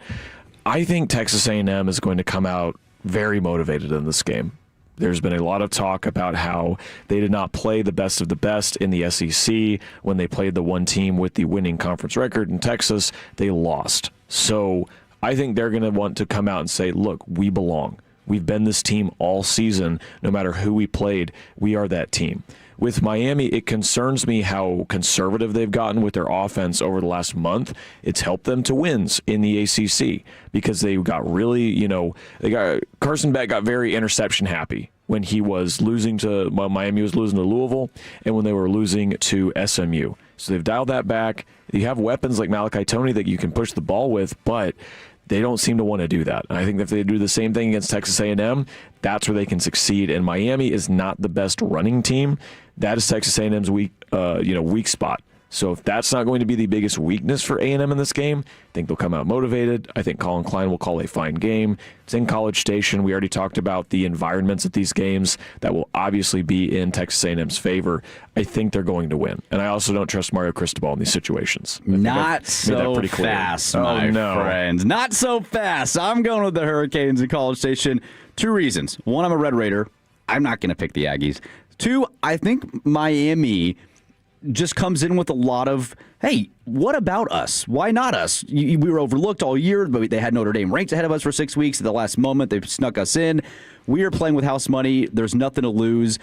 I think Texas A&M is going to come out very motivated in this game. There's been a lot of talk about how they did not play the best of the best in the SEC. When they played the one team with the winning conference record in Texas, they lost. So I think they're going to want to come out and say, look, we belong. We've been this team all season. No matter who we played, we are that team. With Miami, it concerns me how conservative they've gotten with their offense over the last month. It's helped them to wins in the ACC because they got really, Carson Beck got very interception happy when he was Miami was losing to Louisville and when they were losing to SMU. So they've dialed that back. You have weapons like Malachi Toney that you can push the ball with, but they don't seem to want to do that. And I think if they do the same thing against Texas A&M, that's where they can succeed. And Miami is not the best running team. That is Texas A&M's weak spot. So if that's not going to be the biggest weakness for A&M in this game, I think they'll come out motivated. I think Colin Klein will call a fine game. It's in College Station. We already talked about the environments at these games that will obviously be in Texas A&M's favor. I think they're going to win. And I also don't trust Mario Cristobal in these situations. Not so fast, my friends. Not so fast. I'm going with the Hurricanes in College Station. 2 reasons. 1, I'm a Red Raider. I'm not going to pick the Aggies. 2, I think Miami just comes in with a lot of, hey, what about us? Why not us? We were overlooked all year, but they had Notre Dame ranked ahead of us for 6 weeks. At the last moment, they snuck us in. We are playing with house money. There's nothing to lose.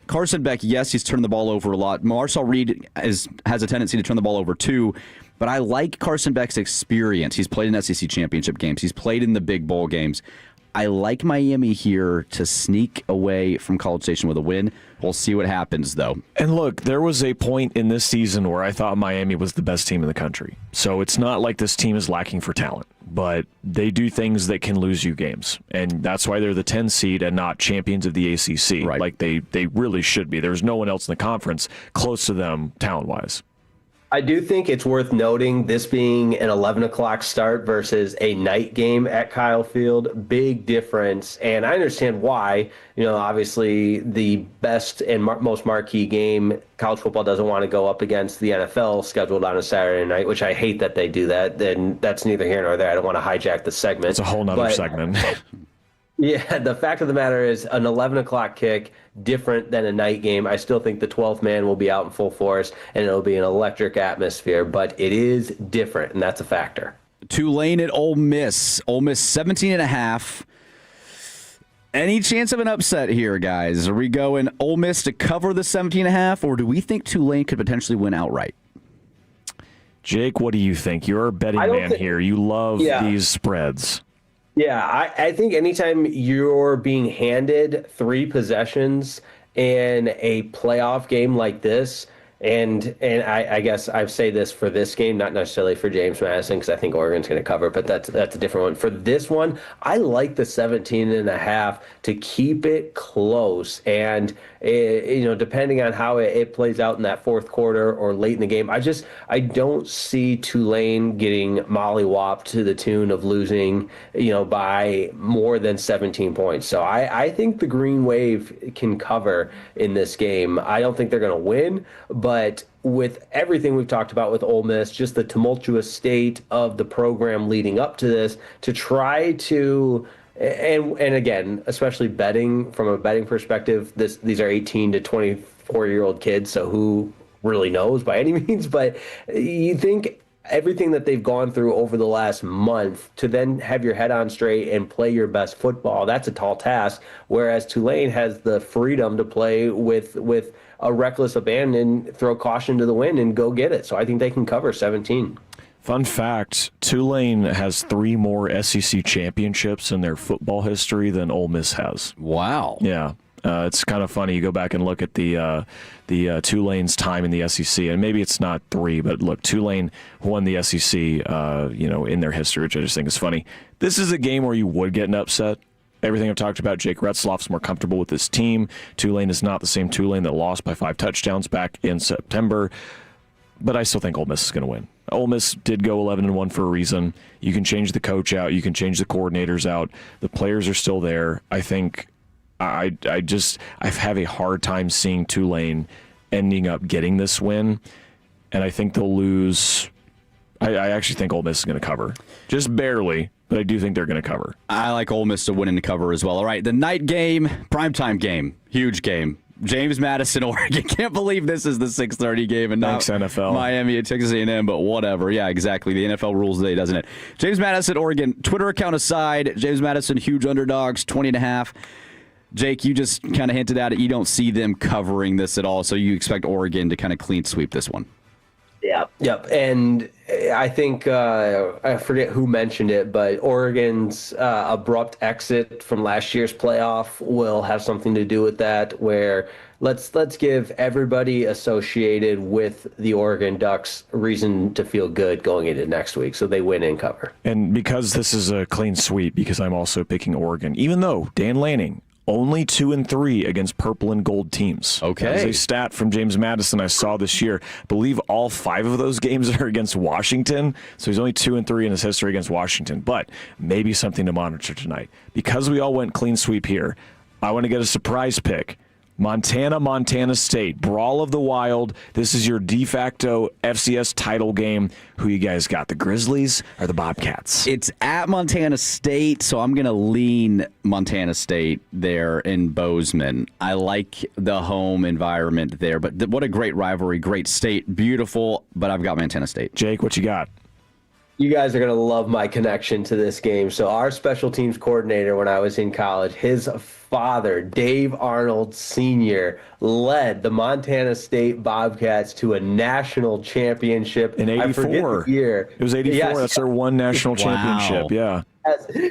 Carson Beck, yes, he's turned the ball over a lot. Marcel Reed has a tendency to turn the ball over too, but I like Carson Beck's experience. He's played in SEC championship games. He's played in the big bowl games. I like Miami here to sneak away from College Station with a win. We'll see what happens, though. And look, there was a point in this season where I thought Miami was the best team in the country. So it's not like this team is lacking for talent, but they do things that can lose you games. And that's why they're the 10 seed and not champions of the ACC. Right. Like they really should be. There's no one else in the conference close to them talent-wise. I do think it's worth noting this being an 11 o'clock start versus a night game at Kyle Field. Big difference. And I understand why. Obviously the best and most marquee game, college football doesn't want to go up against the NFL scheduled on a Saturday night, which I hate that they do that. Then that's neither here nor there. I don't want to hijack the segment. It's a whole nother segment. Yeah, the fact of the matter is an 11 o'clock kick, different than a night game. I still think the 12th man will be out in full force, and it'll be an electric atmosphere, but it is different, and that's a factor. Tulane at Ole Miss. Ole Miss 17.5. Any chance of an upset here, guys? Are we going Ole Miss to cover the 17.5, or do we think Tulane could potentially win outright? Jake, what do you think? You're a betting man here. You love these spreads. Yeah, I think anytime you're being handed 3 possessions in a playoff game like this, and I guess I say this for this game, not necessarily for James Madison, because I think Oregon's going to cover, but that's a different one. For this one, I like the 17.5 to keep it close. And, depending on how it plays out in that fourth quarter or late in the game, I don't see Tulane getting mollywopped to the tune of losing, by more than 17 points. So I think the Green Wave can cover in this game. I don't think they're going to win, but with everything we've talked about with Ole Miss, just the tumultuous state of the program leading up to this, to try to, and again, especially betting, from a betting perspective, these are 18 to 24-year-old kids, so who really knows by any means, but you think everything that they've gone through over the last month to then have your head on straight and play your best football, that's a tall task, whereas Tulane has the freedom to play with a reckless abandon, throw caution to the wind, and go get it. So I think they can cover 17. Fun fact, Tulane has 3 more SEC championships in their football history than Ole Miss has. Wow. Yeah. It's kind of funny. You go back and look at the Tulane's time in the SEC, and maybe it's not 3, but look, Tulane won the SEC, in their history, which I just think is funny. This is a game where you would get an upset. Everything I've talked about, Jake Retzloff's more comfortable with this team. Tulane is not the same Tulane that lost by 5 touchdowns back in September, but I still think Ole Miss is going to win. Ole Miss did go 11-1 for a reason. You can change the coach out. You can change the coordinators out. The players are still there. I think I have a hard time seeing Tulane ending up getting this win, and I think they'll lose. I actually think Ole Miss is going to cover. Just barely, but I do think they're going to cover. I like Ole Miss to win and to cover as well. All right, the night game, primetime game, huge game. James Madison, Oregon. Can't believe this is the 6:30 game and not NFL. Miami at Texas A&M, but whatever. Yeah, exactly. The NFL rules today, doesn't it? James Madison, Oregon. Twitter account aside, James Madison, huge underdogs, 20.5. Jake, you just kind of hinted at it. You don't see them covering this at all, so you expect Oregon to kind of clean sweep this one. Yeah, Yep. And I think, I forget who mentioned it, but Oregon's abrupt exit from last year's playoff will have something to do with that, where let's give everybody associated with the Oregon Ducks a reason to feel good going into next week, so they win and cover. And because this is a clean sweep, because I'm also picking Oregon, even though Dan Lanning only 2-3 against purple and gold teams. Okay. That was a stat from James Madison I saw this year. I believe all 5 of those games are against Washington. So he's only 2-3 in his history against Washington. But maybe something to monitor tonight. Because we all went clean sweep here, I want to get a surprise pick. Montana State, Brawl of the Wild. This is your de facto FCS title game. Who you guys got, the Grizzlies or the Bobcats? It's at Montana State, so I'm going to lean Montana State there in Bozeman. I like the home environment there, but what a great rivalry, great state, beautiful, but I've got Montana State. Jake, what you got? You guys are going to love my connection to this game. So our special teams coordinator when I was in college, his father, Dave Arnold Sr., led the Montana State Bobcats to a national championship. In 84. I forget the year. It was 84. Yes. That's their one national championship. Yeah.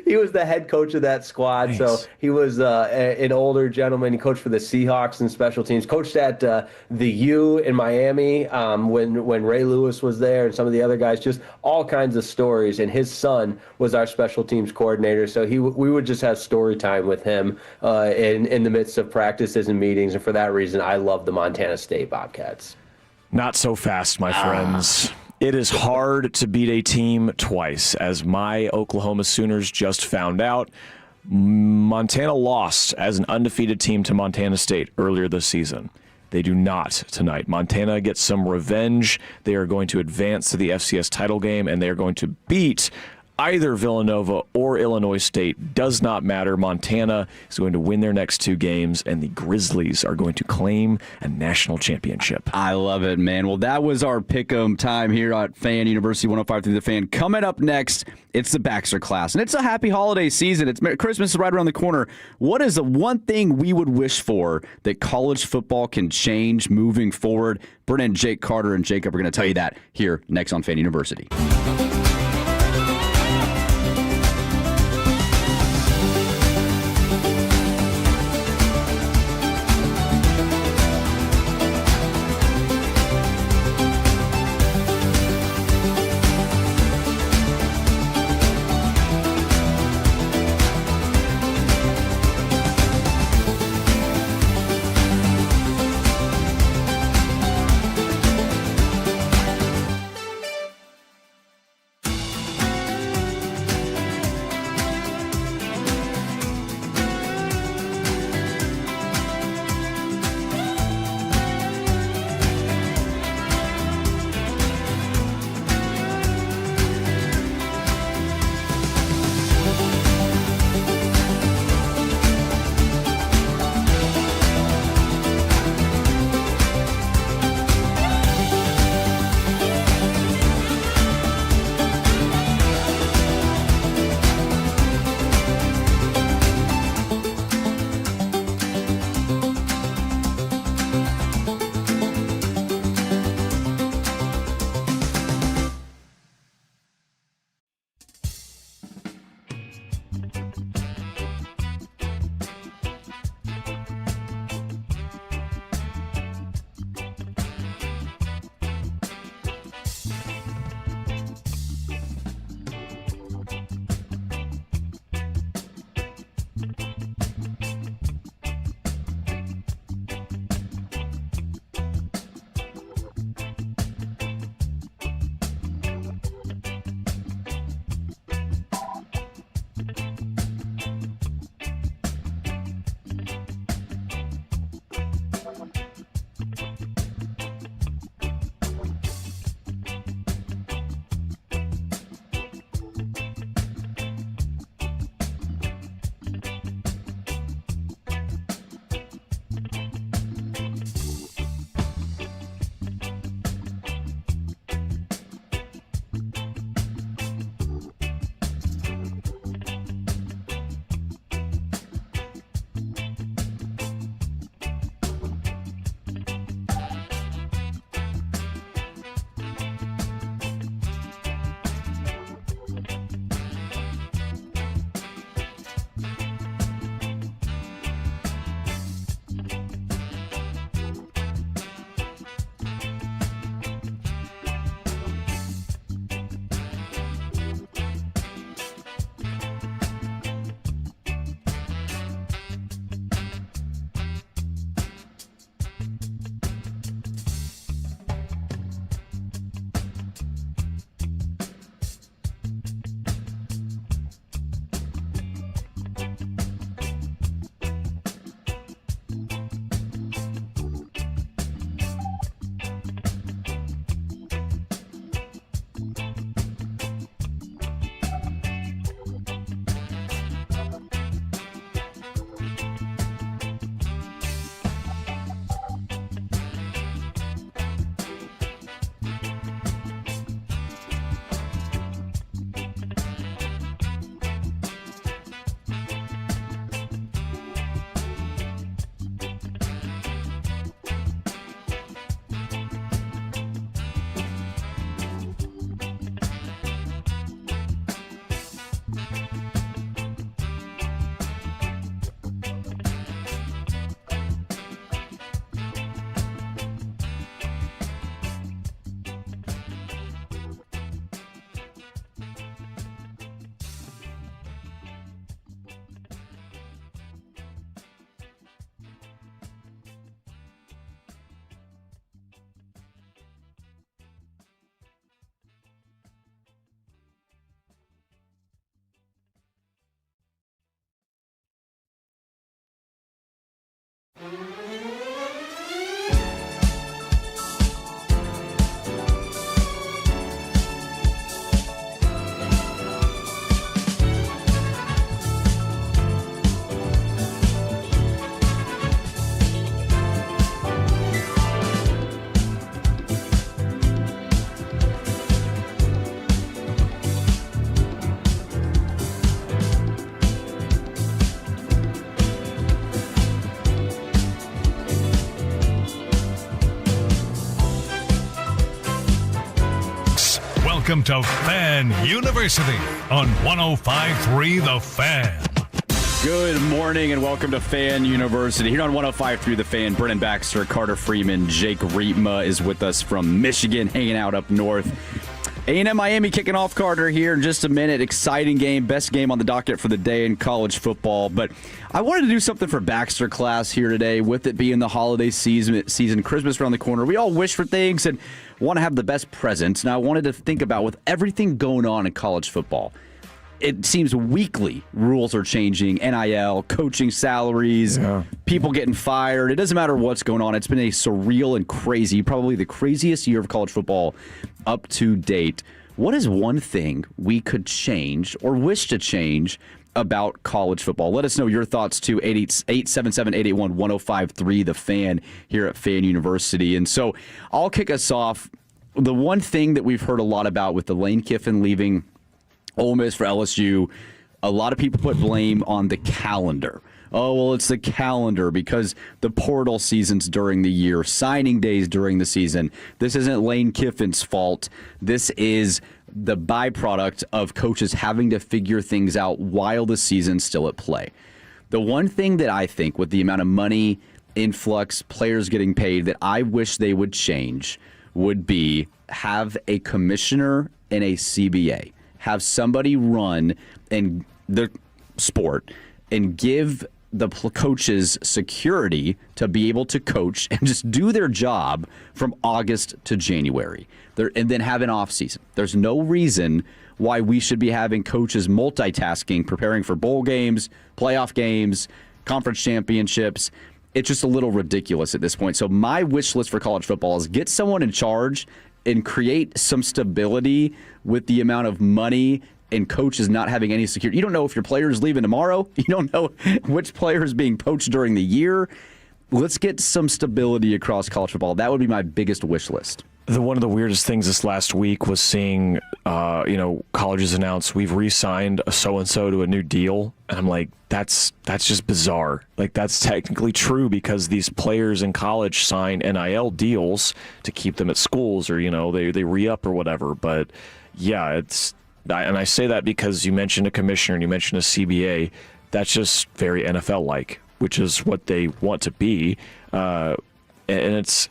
He was the head coach of that squad, Nice. so he was an older gentleman. He coached for the Seahawks and special teams. Coached at the U in Miami when Ray Lewis was there, and some of the other guys. Just all kinds of stories. And his son was our special teams coordinator, so we would just have story time with him in the midst of practices and meetings. And for that reason, I love the Montana State Bobcats. Not so fast, my friends. It is hard to beat a team twice, as my Oklahoma Sooners just found out. Montana lost as an undefeated team to Montana State earlier this season. They do not tonight. Montana gets some revenge. They are going to advance to the FCS title game, and they are going to beat either Villanova or Illinois State. Does not matter. Montana is going to win their next 2 games, and the Grizzlies are going to claim a national championship. I love it, man. Well, that was our pick'em time here at Fan University 105.3 The Fan. Coming up next, it's the Baxter class, and it's a happy holiday season. It's Christmas is right around the corner. What is the one thing we would wish for that college football can change moving forward? Brennan, Jake Carter, and Jacob are going to tell you that here next on Fan University. Welcome to Fan University on 105.3 The Fan. Good morning and welcome to Fan University. Here on 105.3 The Fan, Brennan Baxter, Carter Freeman, Jake Riepma is with us from Michigan, hanging out up north. A&M Miami kicking off, Carter, here in just a minute. Exciting game, best game on the docket for the day in college football. But I wanted to do something for Baxter class here today, with it being the holiday season, Christmas around the corner. We all wish for things and want to have the best presents. Now, I wanted to think about, with everything going on in college football, it seems weekly rules are changing, NIL, coaching salaries, people getting fired. It doesn't matter what's going on. It's been a surreal and crazy, probably the craziest year of college football up to date. What is one thing we could change or wish to change about college football? Let us know your thoughts to 877-881-1053, The Fan, here at Fan University. And so I'll kick us off. The one thing that we've heard a lot about with the Lane Kiffin leaving Ole Miss for LSU, a lot of people put blame on the calendar. Oh, well, it's the calendar because the portal season's during the year, signing days during the season. This isn't Lane Kiffin's fault. This is the byproduct of coaches having to figure things out while the season's still at play. The one thing that I think, with the amount of money, influx, players getting paid, that I wish they would change would be have a commissioner and a CBA. Have somebody run in the sport and give the coaches security to be able to coach and just do their job from August to January, and then have an off season. There's no reason why we should be having coaches multitasking, preparing for bowl games, playoff games, conference championships. It's just a little ridiculous at this point. So my wish list for college football is get someone in charge and create some stability with the amount of money and coaches not having any security. You don't know if your player is leaving tomorrow. You don't know which player is being poached during the year. Let's get some stability across college football. That would be my biggest wish list. One of the weirdest things this last week was seeing, colleges announce we've re-signed a so-and-so to a new deal. And I'm like, that's just bizarre. Like, that's technically true because these players in college sign NIL deals to keep them at schools, or, they re-up or whatever. But yeah, and I say that because you mentioned a commissioner and you mentioned a CBA. That's just very NFL-like, which is what they want to be. And it's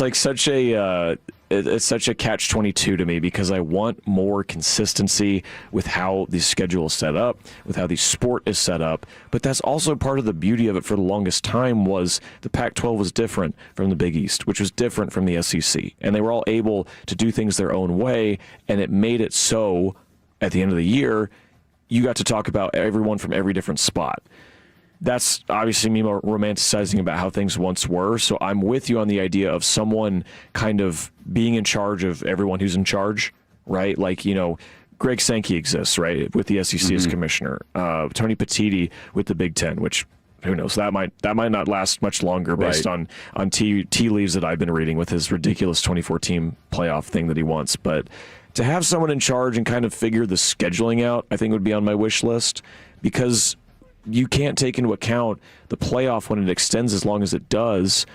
like such a catch-22 to me, because I want more consistency with how the schedule is set up, with how the sport is set up. But that's also part of the beauty of it. For the longest time was the Pac-12 was different from the Big East, which was different from the SEC, and they were all able to do things their own way, and it made it so at the end of the year you got to talk about everyone from every different spot. That's obviously me romanticizing about how things once were. So I'm with you on the idea of someone kind of being in charge of everyone who's in charge, right? Like, Greg Sankey exists, right, with the SEC as commissioner. Tony Petitti with the Big Ten, which, who knows, that might not last much longer based on tea leaves that I've been reading with his ridiculous 2014 playoff thing that he wants. But to have someone in charge and kind of figure the scheduling out, I think would be on my wish list, because you can't take into account the playoff when it extends as long as it does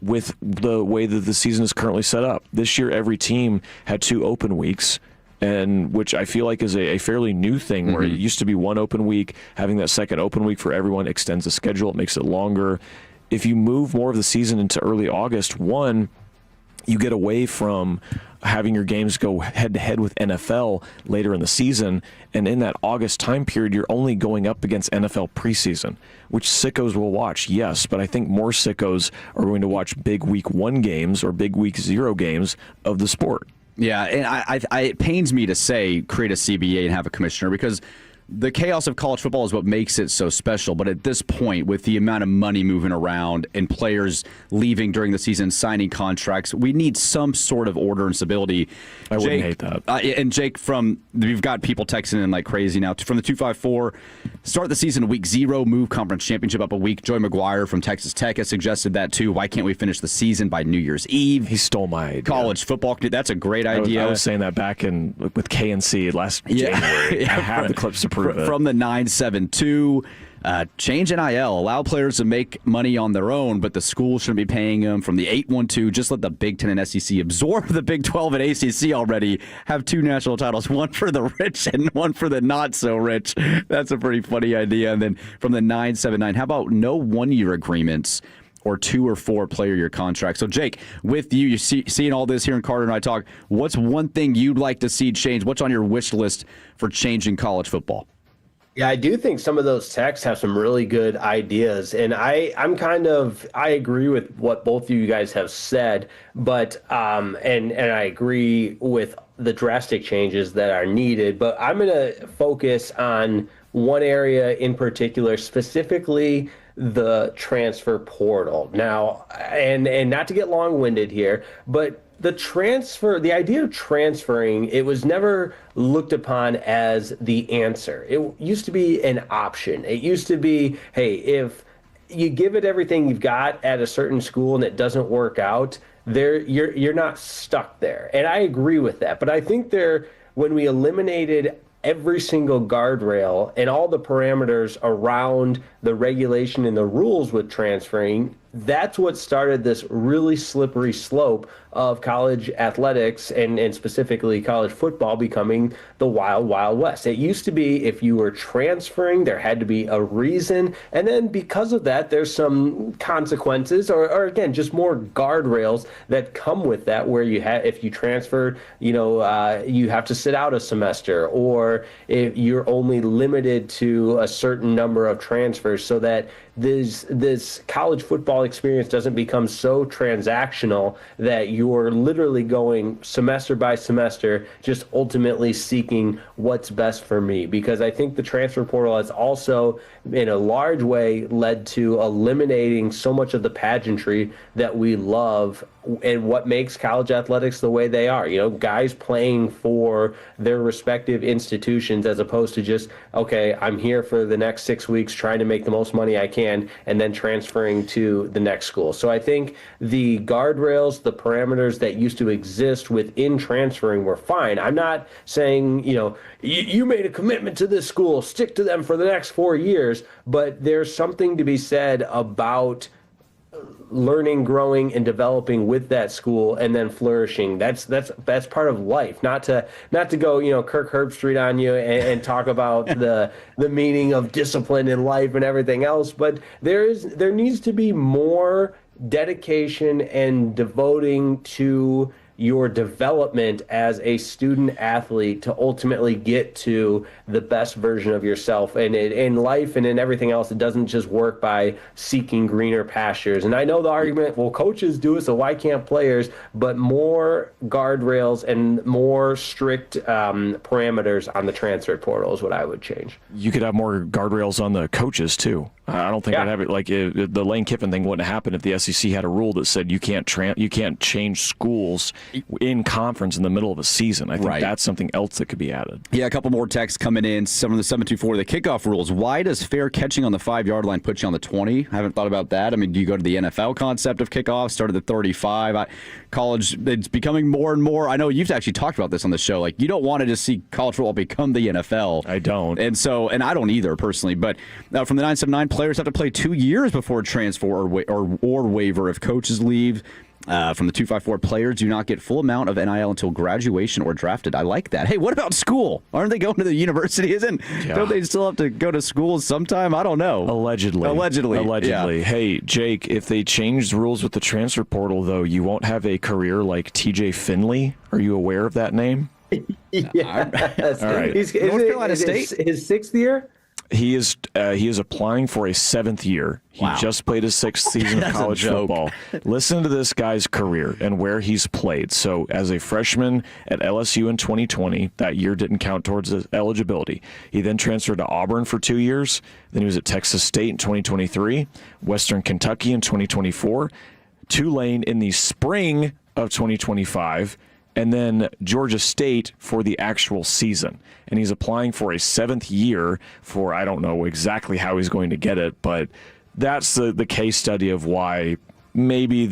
with the way that the season is currently set up. This year, every team had 2 open weeks, and which I feel like is a fairly new thing, where it used to be 1 open week. Having that second open week for everyone extends the schedule. It makes it longer. If you move more of the season into early August, you get away from having your games go head-to-head with NFL later in the season, and in that August time period, you're only going up against NFL preseason, which sickos will watch, yes, but I think more sickos are going to watch big week 1 games or big week 0 games of the sport. Yeah, and it pains me to say create a CBA and have a commissioner, because the chaos of college football is what makes it so special. But at this point, with the amount of money moving around and players leaving during the season, signing contracts, we need some sort of order and stability. I wouldn't hate that. And Jake, we've got people texting in like crazy now. From the 254, start the season week 0, move conference championship up a week. Joey McGuire from Texas Tech has suggested that too. Why can't we finish the season by New Year's Eve? He stole my idea. College football, that's a great idea. I was saying that back with KNC last January. I have the clips to prove it. From the 972, change NIL, allow players to make money on their own, but the school shouldn't be paying them from the 8-1-2. Just let the Big Ten and SEC absorb the Big 12 and ACC already. Have 2 national titles, one for the rich and one for the not so rich. That's a pretty funny idea. And then from the 979, how about no 1-year agreements or 2 or 4 player year contracts? So Jake, with you, seeing all this here in Carter and I talk, what's one thing you'd like to see change? What's on your wish list for changing college football? Yeah, I do think some of those texts have some really good ideas, and I agree with what both of you guys have said, but and I agree with the drastic changes that are needed, but I'm going to focus on one area in particular, specifically the transfer portal. Now, and not to get long-winded here, but the idea of transferring, it was never looked upon as the answer. It used to be an option. It used to be, hey, if you give it everything you've got at a certain school and it doesn't work out, you're not stuck there. And I agree with that. But I think when we eliminated every single guardrail and all the parameters around the regulation and the rules with transferring, that's what started this really slippery slope of college athletics and specifically college football becoming the wild, wild west. It used to be if you were transferring, there had to be a reason. And then because of that, there's some consequences or again, just more guardrails that come with that where if you transfer, you have to sit out a semester, or if you're only limited to a certain number of transfers so that this college football experience doesn't become so transactional that you're literally going semester by semester, just ultimately seeking what's best for me. Because I think the transfer portal has also, in a large way, led to eliminating so much of the pageantry that we love and what makes college athletics the way they are. Guys playing for their respective institutions as opposed to just, okay, I'm here for the next 6 weeks trying to make the most money I can and then transferring to the next school. So I think the guardrails, the parameters that used to exist within transferring were fine. I'm not saying, you made a commitment to this school, stick to them for the next 4 years, but there's something to be said about learning, growing, and developing with that school, and then flourishing. That's part of life. Not to go Kirk Herbstreit on you and talk about the meaning of discipline in life and everything else. But there needs to be more dedication and devoting to your development as a student athlete to ultimately get to the best version of yourself. And in life and in everything else, it doesn't just work by seeking greener pastures. And I know the argument, well, coaches do it, so why can't players? But more guardrails and more strict parameters on the transfer portal is what I would change. You could have more guardrails on the coaches, too. I don't think I'd have it like the Lane Kiffin thing wouldn't happen if the SEC had a rule that said you can't change schools in conference in the middle of a season. I think that's something else that could be added. Yeah, a couple more texts coming in. Some of the 724, the kickoff rules. Why does fair catching on the 5-yard line put you on the 20? I haven't thought about that. I mean, do you go to the NFL concept of kickoff? Started at 35. College, it's becoming more and more. I know you've actually talked about this on the show. Like, you don't want to just see college football become the NFL. I don't. And I don't either personally. But from the 979, players have to play 2 years before transfer or waiver if coaches leave. From the 254, players do not get full amount of NIL until graduation or drafted. I like that. Hey, what about school? Aren't they going to the university? Don't they still have to go to school sometime? I don't know. Allegedly. Yeah. Hey, Jake, if they change rules with the transfer portal, though, you won't have a career like TJ Finley. Are you aware of that name? Yes. All right. North Carolina State? His 6th year? He is applying for a 7th year. He just played his 6th season of college football. Listen to this guy's career and where he's played. So as a freshman at LSU in 2020, that year didn't count towards his eligibility. He then transferred to Auburn for 2 years. Then he was at Texas State in 2023, Western Kentucky in 2024, Tulane in the spring of 2025, and then Georgia State for the actual season. And he's applying for a 7th year for, I don't know exactly how he's going to get it, but that's the case study of why maybe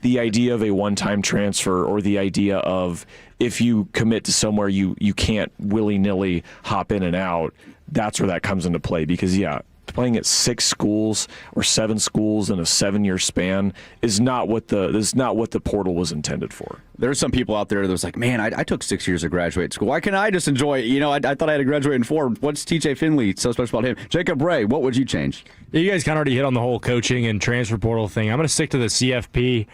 the idea of a one-time transfer, or the idea of if you commit to somewhere you can't willy-nilly hop in and out, that's where that comes into play. Because, playing at 6 schools or 7 schools in a 7-year span is not what the portal was intended for. There's some people out there that was like, man, I took 6 years of graduate school. Why can't I just enjoy it? I thought I had to graduate in 4. What's TJ Finley so special about him? Jacob Ray, what would you change? Yeah, you guys kind of already hit on the whole coaching and transfer portal thing. I'm going to stick to the CFP.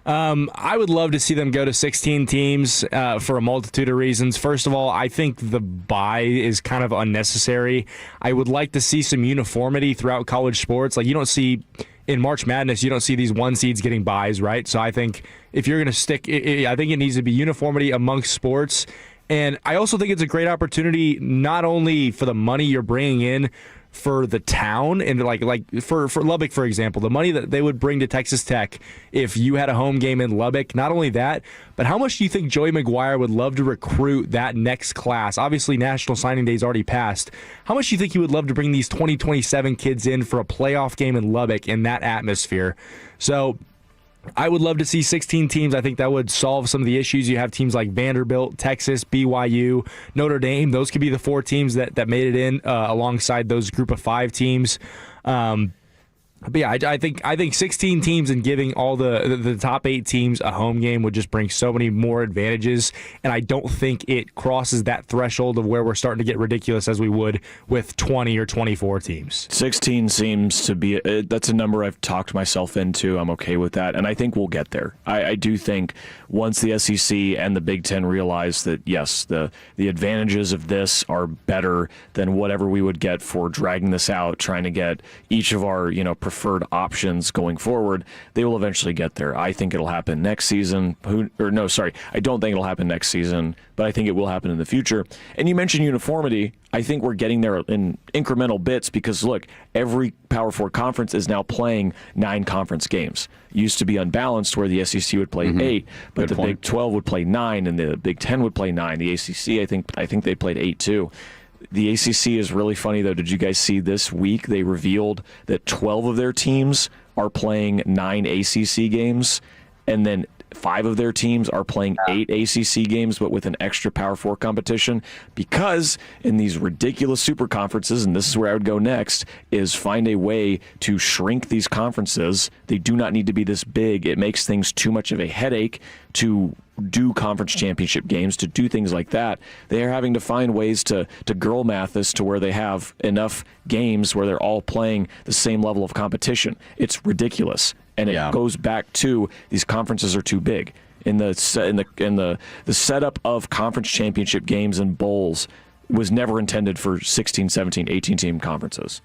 I would love to see them go to 16 teams for a multitude of reasons. First of all, I think the bye is kind of unnecessary. I would like to see some uniformity throughout college sports. Like, you don't see in March Madness, you don't see these 1 seeds getting byes, right? So I think if you're going to stick, I think it needs to be uniformity amongst sports. And I also think it's a great opportunity not only for the money you're bringing in for the town and like for Lubbock, for example, the money that they would bring to Texas Tech if you had a home game in Lubbock. Not only that, but how much do you think Joey McGuire would love to recruit that next class? Obviously, National Signing Day is already passed. How much do you think he would love to bring these 2027 kids in for a playoff game in Lubbock in that atmosphere? So I would love to see 16 teams. I think that would solve some of the issues. You have teams like Vanderbilt, Texas, BYU, Notre Dame. Those could be the 4 teams that made it in alongside those group of 5 teams. But yeah, I think 16 teams and giving all the top 8 teams a home game would just bring so many more advantages, and I don't think it crosses that threshold of where we're starting to get ridiculous as we would with 20 or 24 teams. 16 seems to be that's a number I've talked myself into. I'm okay with that, and I think we'll get there. I do think once the SEC and the Big Ten realize that yes, the advantages of this are better than whatever we would get for dragging this out, trying to get each of our preferred options going forward, they will eventually get there. I think it'll happen next season. I don't think it'll happen next season, but I think it will happen in the future. And you mentioned uniformity. I think we're getting there in incremental bits because, look, every Power 4 conference is now playing 9 conference games. It used to be unbalanced where the SEC would play 8, but the Big 12 would play 9 and the Big 10 would play 9. The ACC, I think they played 8 too. The ACC is really funny, though. Did you guys see this week they revealed that 12 of their teams are playing 9 ACC games, and then 5 of their teams are playing 8 ACC games, but with an extra Power 4 competition? Because in these ridiculous super conferences, and this is where I would go next, is find a way to shrink these conferences. They do not need to be this big. It makes things too much of a headache to do conference championship games, to do things like that. They are having to find ways to girl math this to where they have enough games where they're all playing the same level of competition. It's ridiculous. And it goes back to these conferences are too big. In the setup of conference championship games and bowls was never intended for 16, 17, 18 team conferences.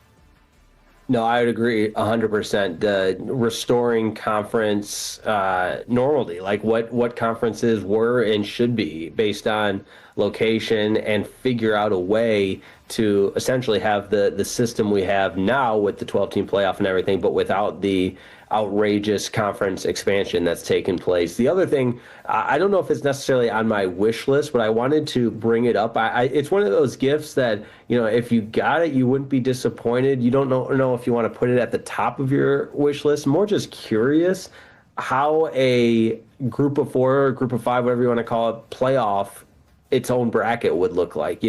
No, I would agree 100%. Restoring conference normality, like what conferences were and should be based on location, and figure out a way to essentially have the system we have now with the 12-team playoff and everything, but without the outrageous conference expansion that's taken place. The other thing, I don't know if it's necessarily on my wish list, but I wanted to bring it up. It's one of those gifts that, if you got it, you wouldn't be disappointed. You don't know if you want to put it at the top of your wish list. More just curious how a group of 4 or group of 5, whatever you want to call it, playoff its own bracket would look like,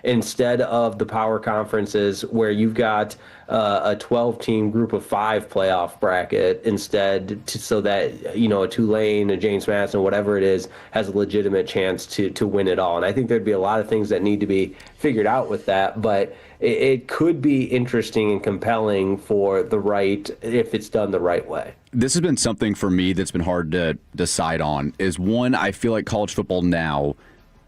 instead of the power conferences where you've got a 12-team group of 5 playoff bracket instead, so that, a Tulane, a James Madison, whatever it is, has a legitimate chance to win it all. And I think there'd be a lot of things that need to be figured out with that, but it could be interesting and compelling if it's done the right way. This has been something for me that's been hard to decide on. Is one, I feel like college football now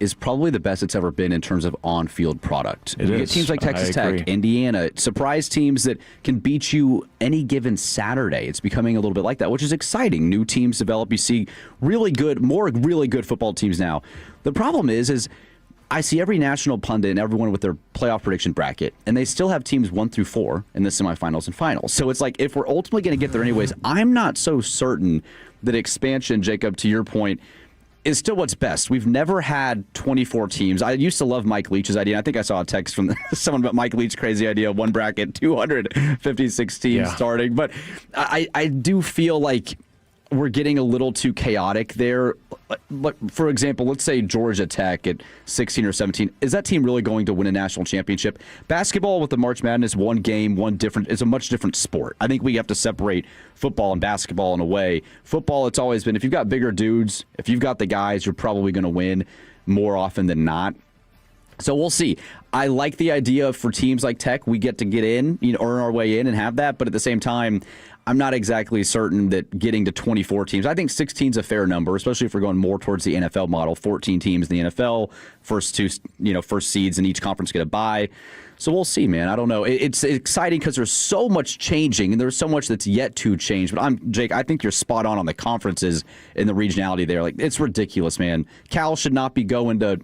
is probably the best it's ever been in terms of on-field product. You get teams like Texas Tech, Indiana, surprise teams that can beat you any given Saturday. It's becoming a little bit like that, which is exciting. New teams develop. You see really good football teams now. The problem is I see every national pundit and everyone with their playoff prediction bracket, and they still have teams 1 through 4 in the semifinals and finals. So it's like, if we're ultimately going to get there anyways, I'm not so certain that expansion, Jacob, to your point, is still what's best. We've never had 24 teams. I used to love Mike Leach's idea. I think I saw a text from someone about Mike Leach's crazy idea, one bracket, 256 teams starting. But I do feel like we're getting a little too chaotic there. For example, let's say Georgia Tech at 16 or 17. Is that team really going to win a national championship? Basketball with the March Madness, one game, it's a much different sport. I think we have to separate football and basketball in a way. Football, it's always been, if you've got bigger dudes, if you've got the guys, you're probably going to win more often than not. So we'll see. I like the idea for teams like Tech, we get to get in, earn our way in and have that. But at the same time, I'm not exactly certain that getting to 24 teams. I think 16 is a fair number, especially if we're going more towards the NFL model. 14 teams in the NFL, first seeds in each conference get a bye. So we'll see, man. I don't know. It's exciting because there's so much changing, and there's so much that's yet to change. But Jake, I think you're spot on the conferences and the regionality there. Like, it's ridiculous, man. Cal should not be going to,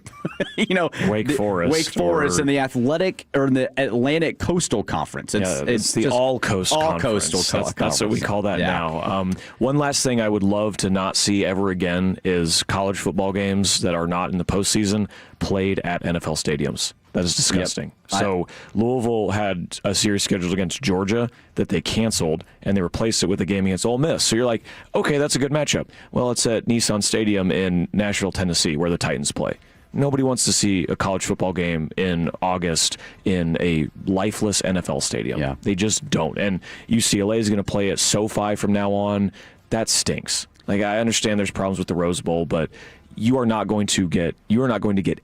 Wake Forest and the Athletic or in the Atlantic Coastal Conference. It's the All-Coast Conference. That's what we call that now. One last thing I would love to not see ever again is college football games that are not in the postseason played at NFL stadiums. That is disgusting. Yep. So Louisville had a series scheduled against Georgia that they canceled, and they replaced it with a game against Ole Miss. So you're like, okay, that's a good matchup. Well, it's at Nissan Stadium in Nashville, Tennessee, where the Titans play. Nobody wants to see a college football game in August in a lifeless NFL stadium. Yeah. They just don't. And UCLA is going to play at SoFi from now on. That stinks. Like, I understand there's problems with the Rose Bowl, but you are not going to get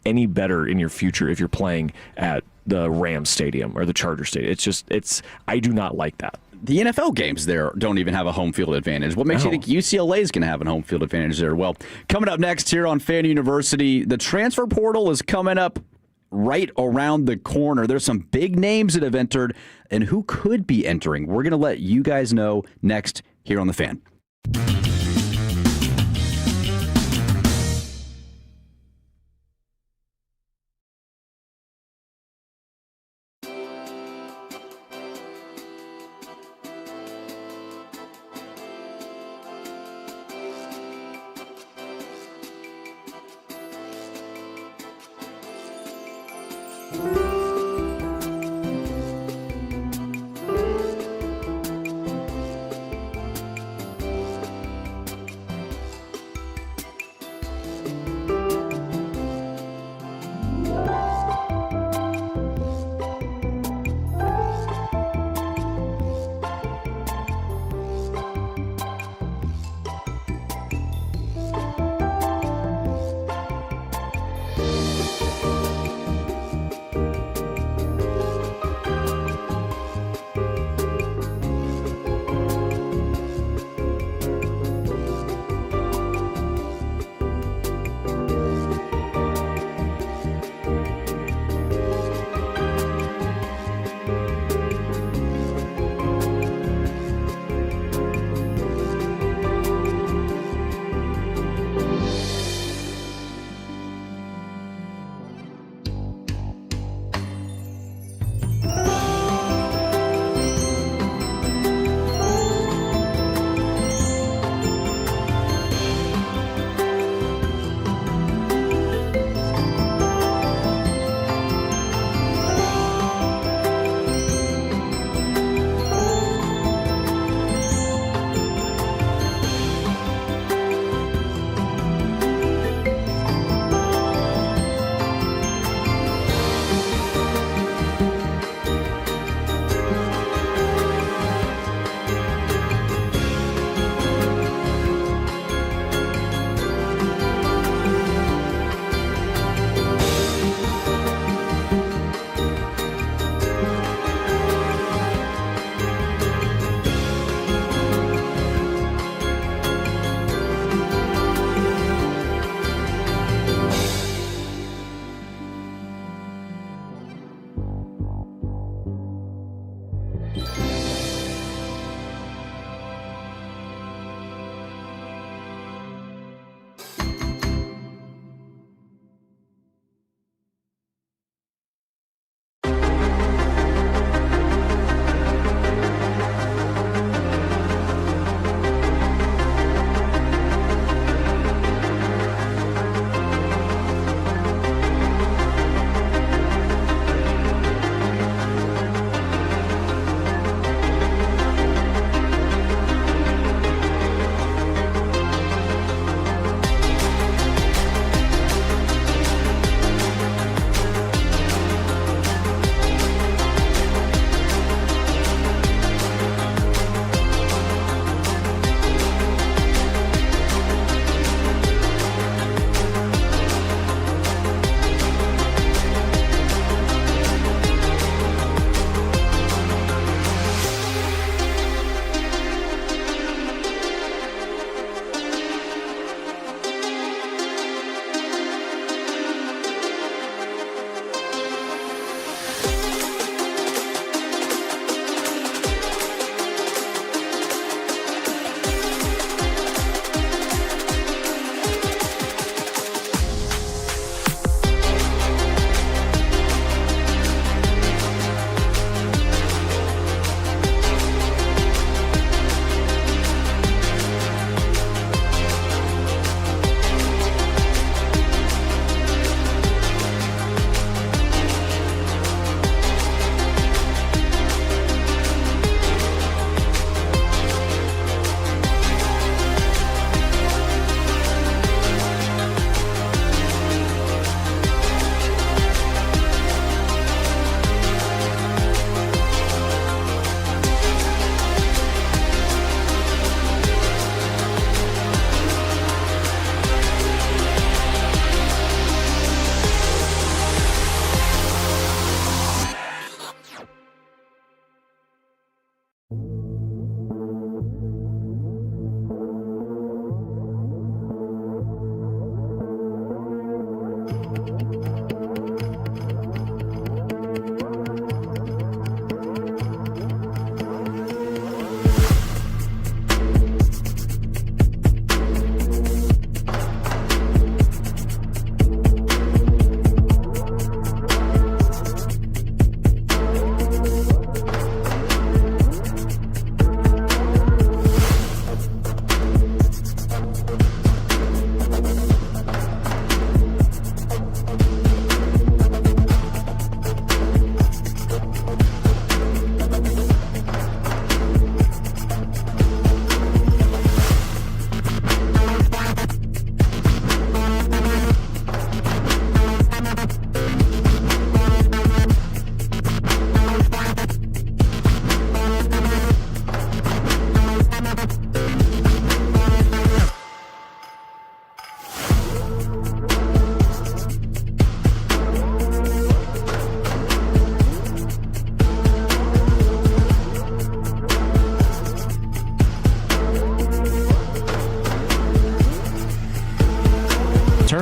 any better in your future if you're playing at the Rams Stadium or the Charger Stadium. I do not like that. The NFL games there don't even have a home field advantage. What makes you think UCLA is going to have a home field advantage there? Well, coming up next here on Fan University, the transfer portal is coming up right around the corner. There's some big names that have entered and who could be entering. We're going to let you guys know next here on The Fan.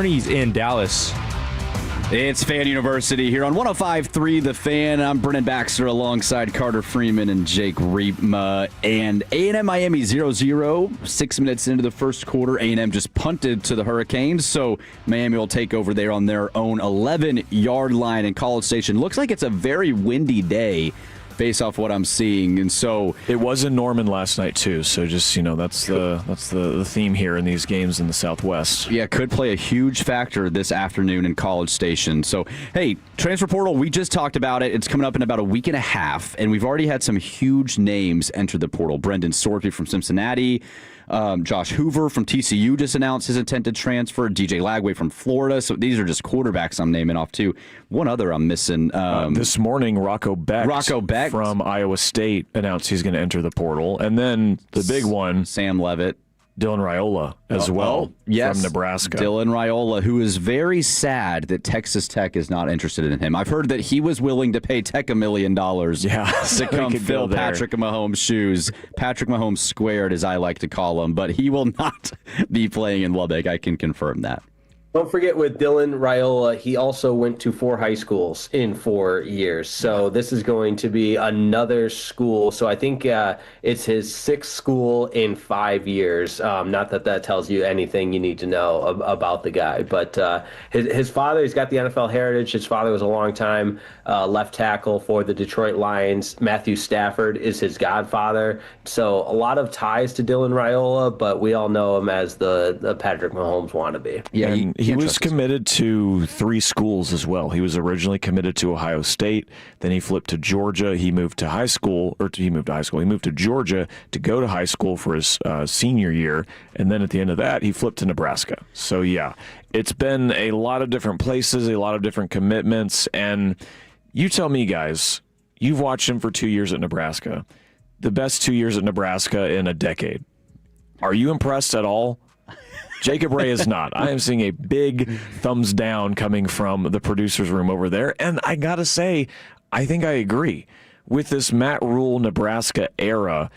Kearney's in Dallas. It's Fan University here on 105.3 The Fan. I'm Brennan Baxter alongside Carter Freeman and Jake Riepma. And A&M Miami 0-0, 6 minutes into the first quarter. A&M just punted to the Hurricanes, so Miami will take over there on their own 11-yard line in College Station. Looks like it's a very windy day based off what I'm seeing, and so it was in Norman last night too. So just that's the theme here in these games in the Southwest. Yeah, could play a huge factor this afternoon in College Station. So hey, transfer portal, we just talked about it. It's coming up in about a week and a half, and we've already had some huge names enter the portal. Brendan Sorby from Cincinnati. Josh Hoover from TCU just announced his intent to transfer. DJ Lagway from Florida. So these are just quarterbacks I'm naming off too. One other I'm missing. This morning, Rocco Becht from Iowa State announced he's going to enter the portal. And then the big one, Sam Leavitt. Dylan Raiola as well yes, from Nebraska. Dylan Raiola, who is very sad that Texas Tech is not interested in him. I've heard that he was willing to pay Tech $1 million to come fill Patrick Mahomes' shoes. Patrick Mahomes squared, as I like to call him, but he will not be playing in Lubbock. I can confirm that. Don't forget with Dylan Raiola, he also went to 4 high schools in 4 years. So this is going to be another school. So I think it's his 6th school in 5 years. Not that that tells you anything you need to know about the guy. But his father, he's got the NFL heritage. His father was a long-time left tackle for the Detroit Lions. Matthew Stafford is his godfather. So a lot of ties to Dylan Raiola, but we all know him as the Patrick Mahomes wannabe. Yeah, he was committed to 3 schools as well. He was originally committed to Ohio State. Then he flipped to Georgia. He moved to He moved to Georgia to go to high school for his senior year. And then at the end of that, he flipped to Nebraska. So, yeah, it's been a lot of different places, a lot of different commitments. And you tell me, guys, you've watched him for 2 years at Nebraska. The best 2 years at Nebraska in a decade. Are you impressed at all? Jacob Ray is not. I am seeing a big thumbs down coming from the producer's room over there. And I got to say, I think I agree. With this Matt Rule Nebraska era,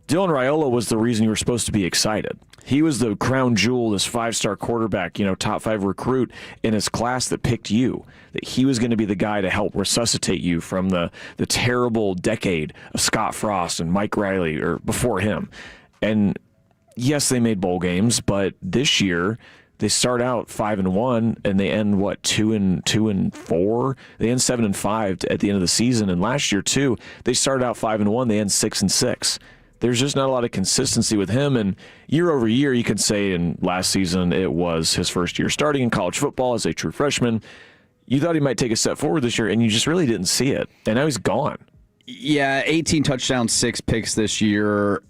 Dylan Raiola was the reason you were supposed to be excited. He was the crown jewel, this 5-star quarterback, top 5 recruit in his class that picked you. That he was going to be the guy to help resuscitate you from the terrible decade of Scott Frost and Mike Riley or before him. And yes, they made bowl games, but this year they start out 5-1 and they end 2-4. They end 7-5 at the end of the season. And last year too, they started out 5-1. They end 6-6. There's just not a lot of consistency with him. And year over year, you can say in last season it was his first year starting in college football as a true freshman. You thought he might take a step forward this year, and you just really didn't see it. And now he's gone. Yeah, 18 touchdowns, 6 picks this year.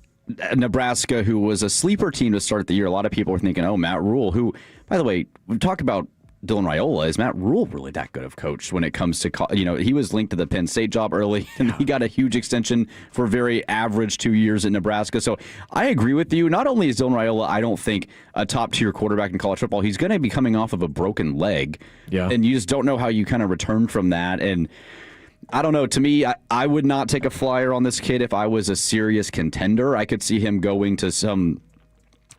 Nebraska, who was a sleeper team to start the year, a lot of people were thinking, Matt Rule, who, by the way, we talk about Dylan Raiola. Is Matt Rule really that good of coach when it comes to, he was linked to the Penn State job early, and he got a huge extension for a very average 2 years at Nebraska. So I agree with you. Not only is Dylan Raiola, I don't think, a top-tier quarterback in college football, he's going to be coming off of a broken leg. Yeah. And you just don't know how you kind of return from that. And I don't know. To me, I would not take a flyer on this kid if I was a serious contender. I could see him going to some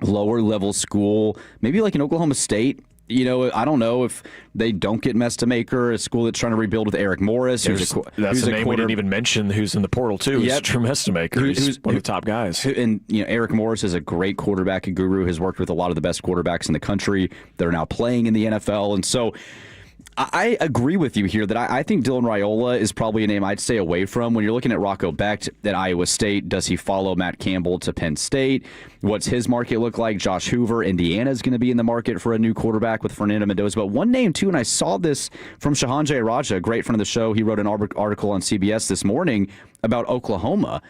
lower-level school, maybe like an Oklahoma State. I don't know if they don't get Mestamaker, a school that's trying to rebuild with Eric Morris. That's a name we didn't even mention who's in the portal, too. Yep. Drew Mestamaker. Who's one of the top guys. And Eric Morris is a great quarterback guru, has worked with a lot of the best quarterbacks in the country that are now playing in the NFL. And so I agree with you here that I think Dylan Raiola is probably a name I'd stay away from. When you're looking at Rocco Becht at Iowa State, does he follow Matt Campbell to Penn State? What's his market look like? Josh Hoover, Indiana is going to be in the market for a new quarterback with Fernando Mendoza. But one name, too, and I saw this from Shahan Jayaraja, a great friend of the show. He wrote an article on CBS this morning about Oklahoma.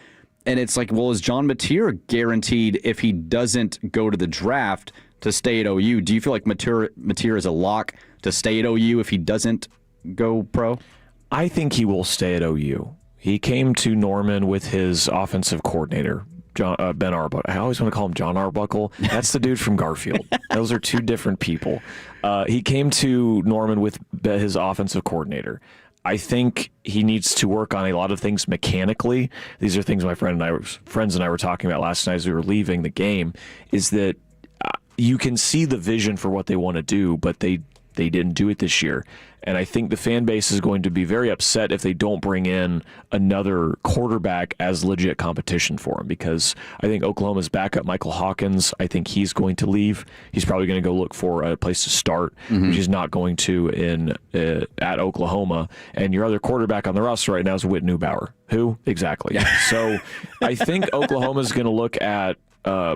And it's like, well, is John Mateer guaranteed if he doesn't go to the draft to stay at OU? Do you feel like Mateer is a lock to stay at OU if he doesn't go pro? I think he will stay at OU. He came to Norman with his offensive coordinator, Ben Arbuckle. I always want to call him John Arbuckle. That's the dude from Garfield. Those are two different people. He came to Norman with his offensive coordinator. I think he needs to work on a lot of things mechanically. These are things my friends and I were talking about last night as we were leaving the game, is that you can see the vision for what they want to do, but they didn't do it this year. And I think the fan base is going to be very upset if they don't bring in another quarterback as legit competition for him, because I think Oklahoma's backup, Michael Hawkins, I think he's going to leave. He's probably going to go look for a place to start, which he's not going to at Oklahoma. And your other quarterback on the roster right now is Whit Neubauer. Who? Exactly. So I think Oklahoma's going to look at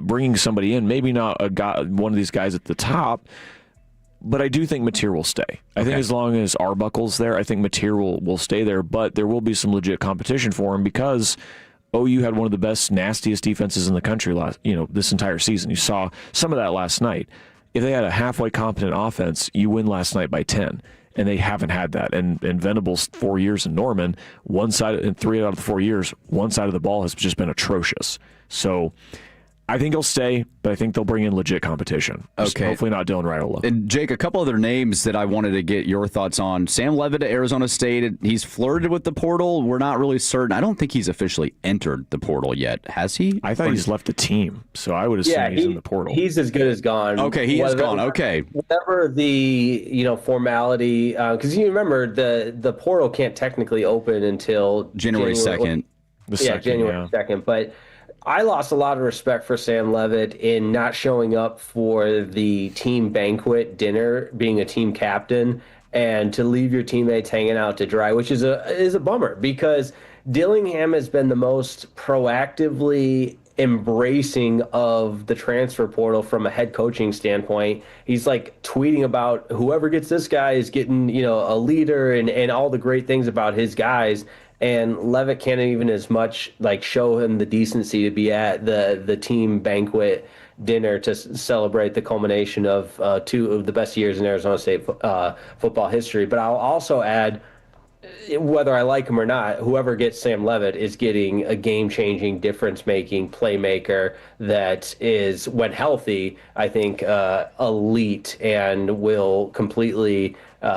bringing somebody in, maybe not one of these guys at the top, but I do think Mateer will stay. I think as long as Arbuckle's there, I think Mateer will stay there, but there will be some legit competition for him because OU had one of the best, nastiest defenses in the country this entire season. You saw some of that last night. If they had a halfway competent offense, you win last night by 10, and they haven't had that. And Venables' 4 years in Norman, in 3 out of the 4 years, one side of the ball has just been atrocious. So I think he'll stay, but I think they'll bring in legit competition. Okay. Hopefully not Dylan Raiola. And Jake, a couple other names that I wanted to get your thoughts on. Sam Levitt at Arizona State, he's flirted with the portal. We're not really certain. I don't think he's officially entered the portal yet. Has he? I thought he's left the team, so I would assume he's in the portal. He's as good as gone. Okay, he is gone. Okay. Whatever the formality, because you remember the portal can't technically open until January 2nd. January 2nd. But I lost a lot of respect for Sam Levitt in not showing up for the team banquet dinner, being a team captain, and to leave your teammates hanging out to dry, which is a bummer because Dillingham has been the most proactively embracing of the transfer portal from a head coaching standpoint. He's like tweeting about whoever gets this guy is getting, a leader and all the great things about his guys. And Levitt can't even as much show him the decency to be at the team banquet dinner to celebrate the culmination of 2 of the best years in Arizona State football history. But I'll also add, whether I like him or not, whoever gets Sam Levitt is getting a game-changing, difference-making playmaker that is, when healthy, I think elite and will completely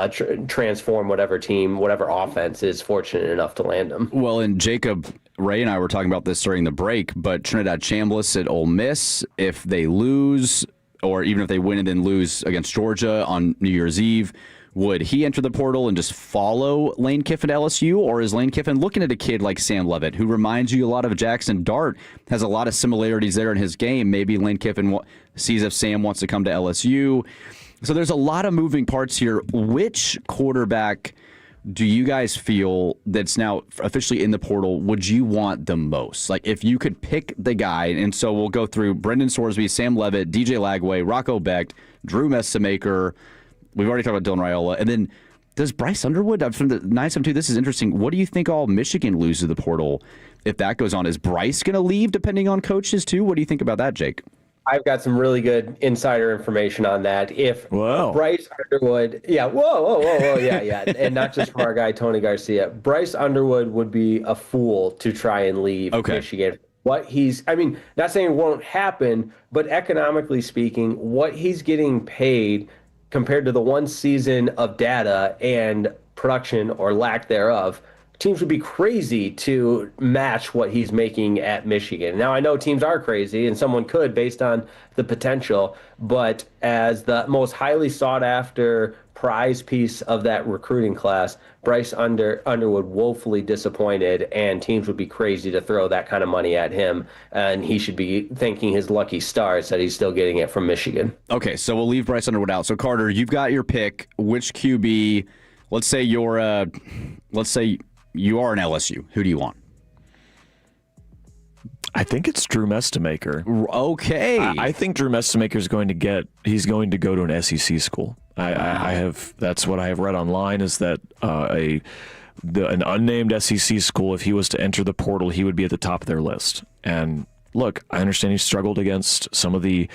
transform whatever team, whatever offense is fortunate enough to land him. Well, and Jacob, Ray and I were talking about this during the break, but Trinidad Chambliss at Ole Miss, if they lose, or even if they win and then lose against Georgia on New Year's Eve, would he enter the portal and just follow Lane Kiffin to LSU? Or is Lane Kiffin looking at a kid like Sam Levitt, who reminds you a lot of Jackson Dart, has a lot of similarities there in his game? Maybe Lane Kiffin sees if Sam wants to come to LSU. So there's a lot of moving parts here. Which quarterback do you guys feel that's now officially in the portal would you want the most? Like, if you could pick the guy, and so we'll go through Brendan Sorsby, Sam Levitt, DJ Lagway, Rocco Becht, Drew Messamaker. We've already talked about Dylan Raiola. And then does Bryce Underwood, from the 972, this is interesting. What do you think all Michigan lose to the portal if that goes on? Is Bryce going to leave depending on coaches too? What do you think about that, Jake? I've got some really good insider information on that. If Bryce Underwood, yeah, and not just from our guy Tony Garcia, Bryce Underwood would be a fool to try and leave Michigan. Not saying it won't happen, but economically speaking, what he's getting paid compared to the one season of data and production or lack thereof, teams would be crazy to match what he's making at Michigan. Now, I know teams are crazy, and someone could based on the potential, but as the most highly sought-after prize piece of that recruiting class, Bryce Underwood woefully disappointed, and teams would be crazy to throw that kind of money at him, and he should be thanking his lucky stars that he's still getting it from Michigan. Okay, so we'll leave Bryce Underwood out. So, Carter, you've got your pick. Which QB, let's say you are an LSU. Who do you want? I think it's Drew Messamaker. Okay. I think Drew Messamaker is going to go to an SEC school. That's what I have read online is that an unnamed SEC school, if he was to enter the portal, he would be at the top of their list. And look, I understand he struggled against some of the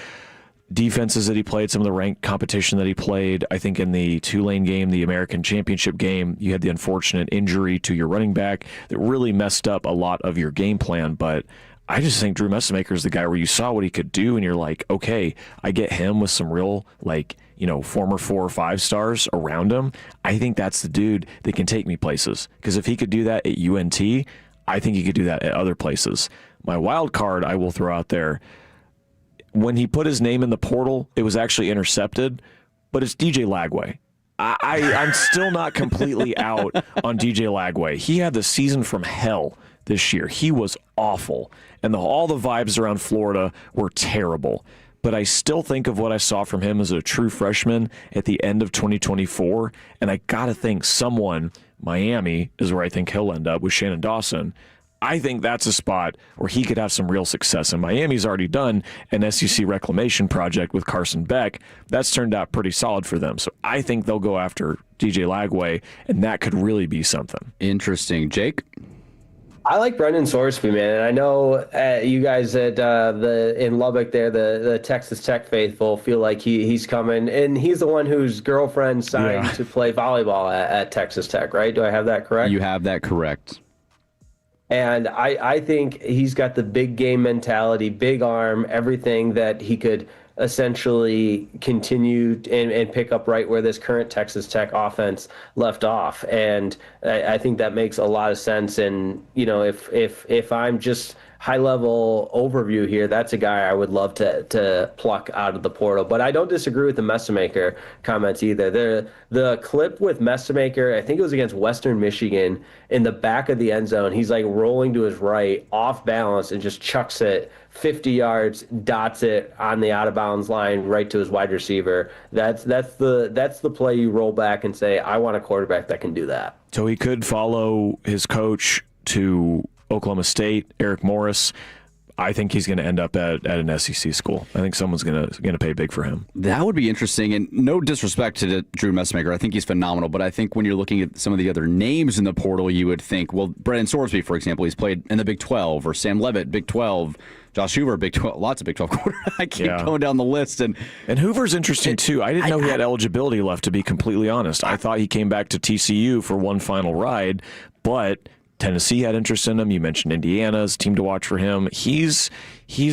defenses that he played, some of the ranked competition that he played. I think in the Tulane game, the American Championship game, you had the unfortunate injury to your running back that really messed up a lot of your game plan. But I just think Drew Messamaker is the guy where you saw what he could do, and you're like, okay, I get him with some real, former 4 or 5 stars around him. I think that's the dude that can take me places. Because if he could do that at UNT, I think he could do that at other places. My wild card I will throw out there, when he put his name in the portal, it was actually intercepted, but it's DJ Lagway. I'm still not completely out on DJ Lagway. He had the season from hell this year. He was awful, and all the vibes around Florida were terrible. But I still think of what I saw from him as a true freshman at the end of 2024, and I got to think Miami is where I think he'll end up with Shannon Dawson. I think that's a spot where he could have some real success. And Miami's already done an SEC reclamation project with Carson Beck. That's turned out pretty solid for them. So I think they'll go after DJ Lagway, and that could really be something. Interesting. Jake? I like Brendan Sorsby, man. And I know you guys at in Lubbock there, the Texas Tech faithful, feel like he's coming. And he's the one whose girlfriend signed to play volleyball at Texas Tech, right? Do I have that correct? You have that correct. And I think he's got the big game mentality, big arm, everything that he could essentially continue and pick up right where this current Texas Tech offense left off. And I think that makes a lot of sense. And, you know, if I'm just high level overview here, that's a guy I would love to pluck out of the portal. But I don't disagree with the Messamaker comments either. The clip with Messamaker, I think it was against Western Michigan, in the back of the end zone, he's like rolling to his right, off balance, and just chucks it 50 yards, dots it on the out of bounds line right to his wide receiver. That's the play you roll back and say, I want a quarterback that can do that. So he could follow his coach to Oklahoma State, Eric Morris. I think he's going to end up at an SEC school. I think someone's going to pay big for him. That would be interesting. And no disrespect to Drew Messmaker. I think he's phenomenal. But I think when you're looking at some of the other names in the portal, you would think, well, Brendan Sorsby, for example, he's played in the Big 12, or Sam Levitt, Big 12. Josh Hoover, Big 12, lots of Big 12 quarterbacks. I keep going down the list. And Hoover's interesting, too. I didn't know he had eligibility left, to be completely honest. I thought he came back to TCU for one final ride, but Tennessee had interest in him. You mentioned Indiana's team to watch for him. He's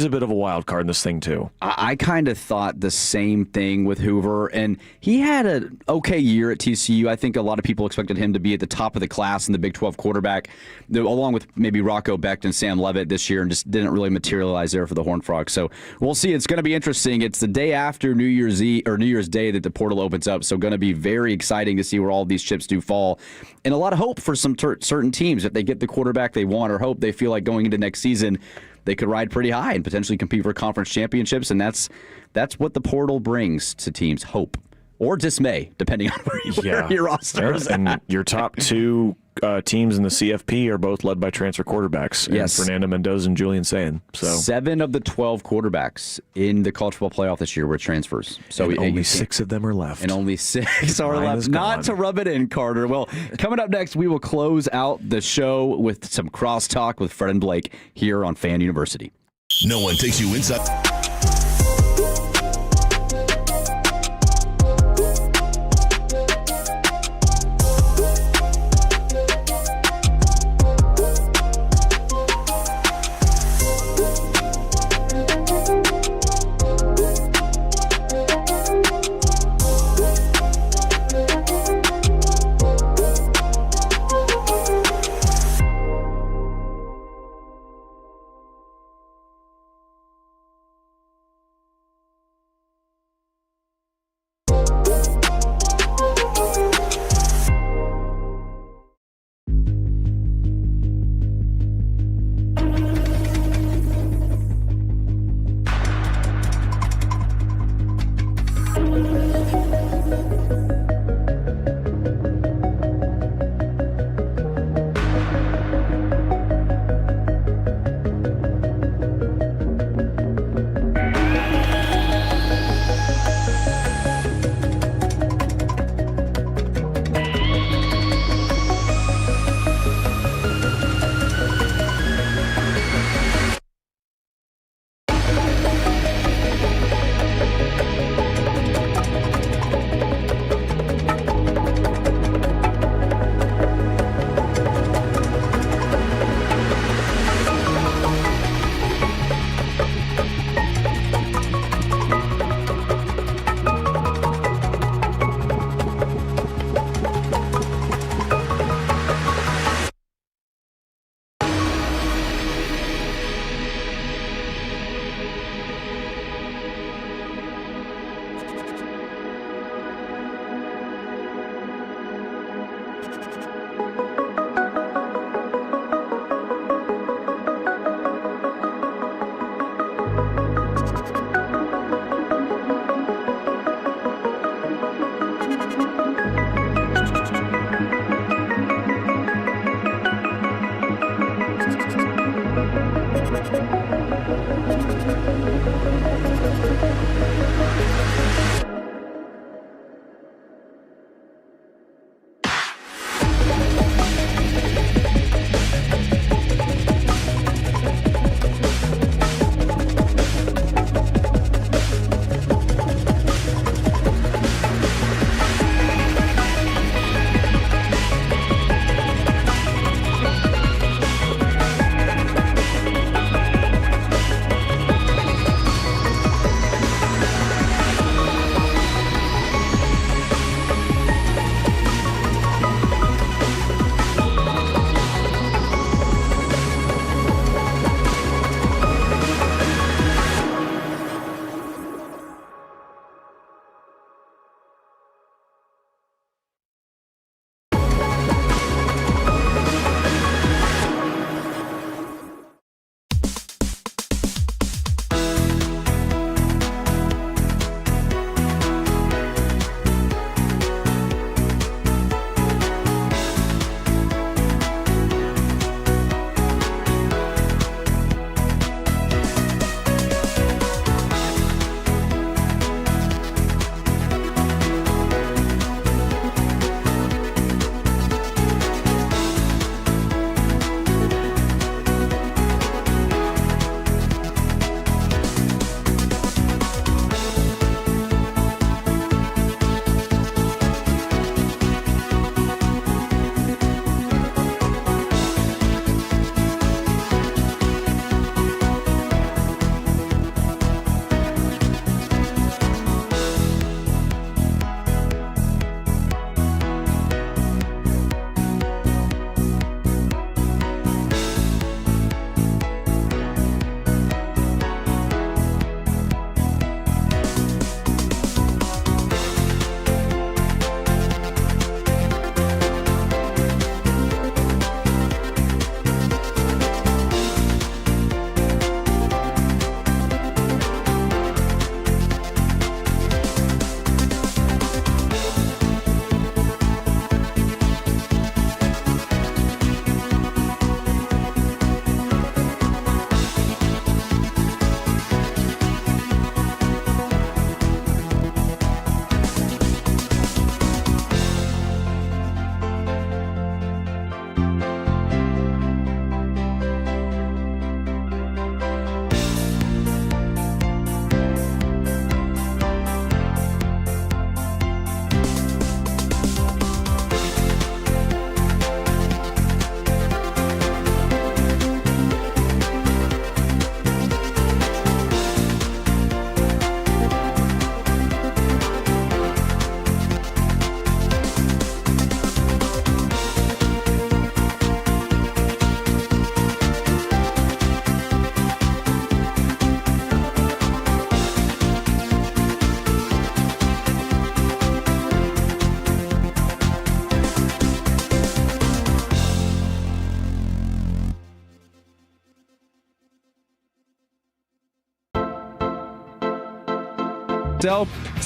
a bit of a wild card in this thing, too. I kind of thought the same thing with Hoover, and he had an okay year at TCU. I think a lot of people expected him to be at the top of the class in the Big 12 quarterback, along with maybe Rocco Becht and Sam Levitt this year, and just didn't really materialize there for the Horned Frogs. So we'll see. It's going to be interesting. It's the day after New Year's Eve or New Year's Day that the portal opens up, so going to be very exciting to see where all these chips do fall, and a lot of hope for some certain teams. If they get the quarterback they want or hope, they feel like going into next season they could ride pretty high and potentially compete for conference championships, and that's what the portal brings to teams: hope or dismay, depending on where your roster is. And your top two teams in the CFP are both led by transfer quarterbacks. Yes, Fernando Mendoza and Julian Sayin. So 7 of the 12 quarterbacks in the college football playoff this year were transfers. So and only 6 of them are left. And only 6 are left. Not to rub it in, Carter. Well, coming up next, we will close out the show with some crosstalk with Fred and Blake here on Fan University. No one takes you inside.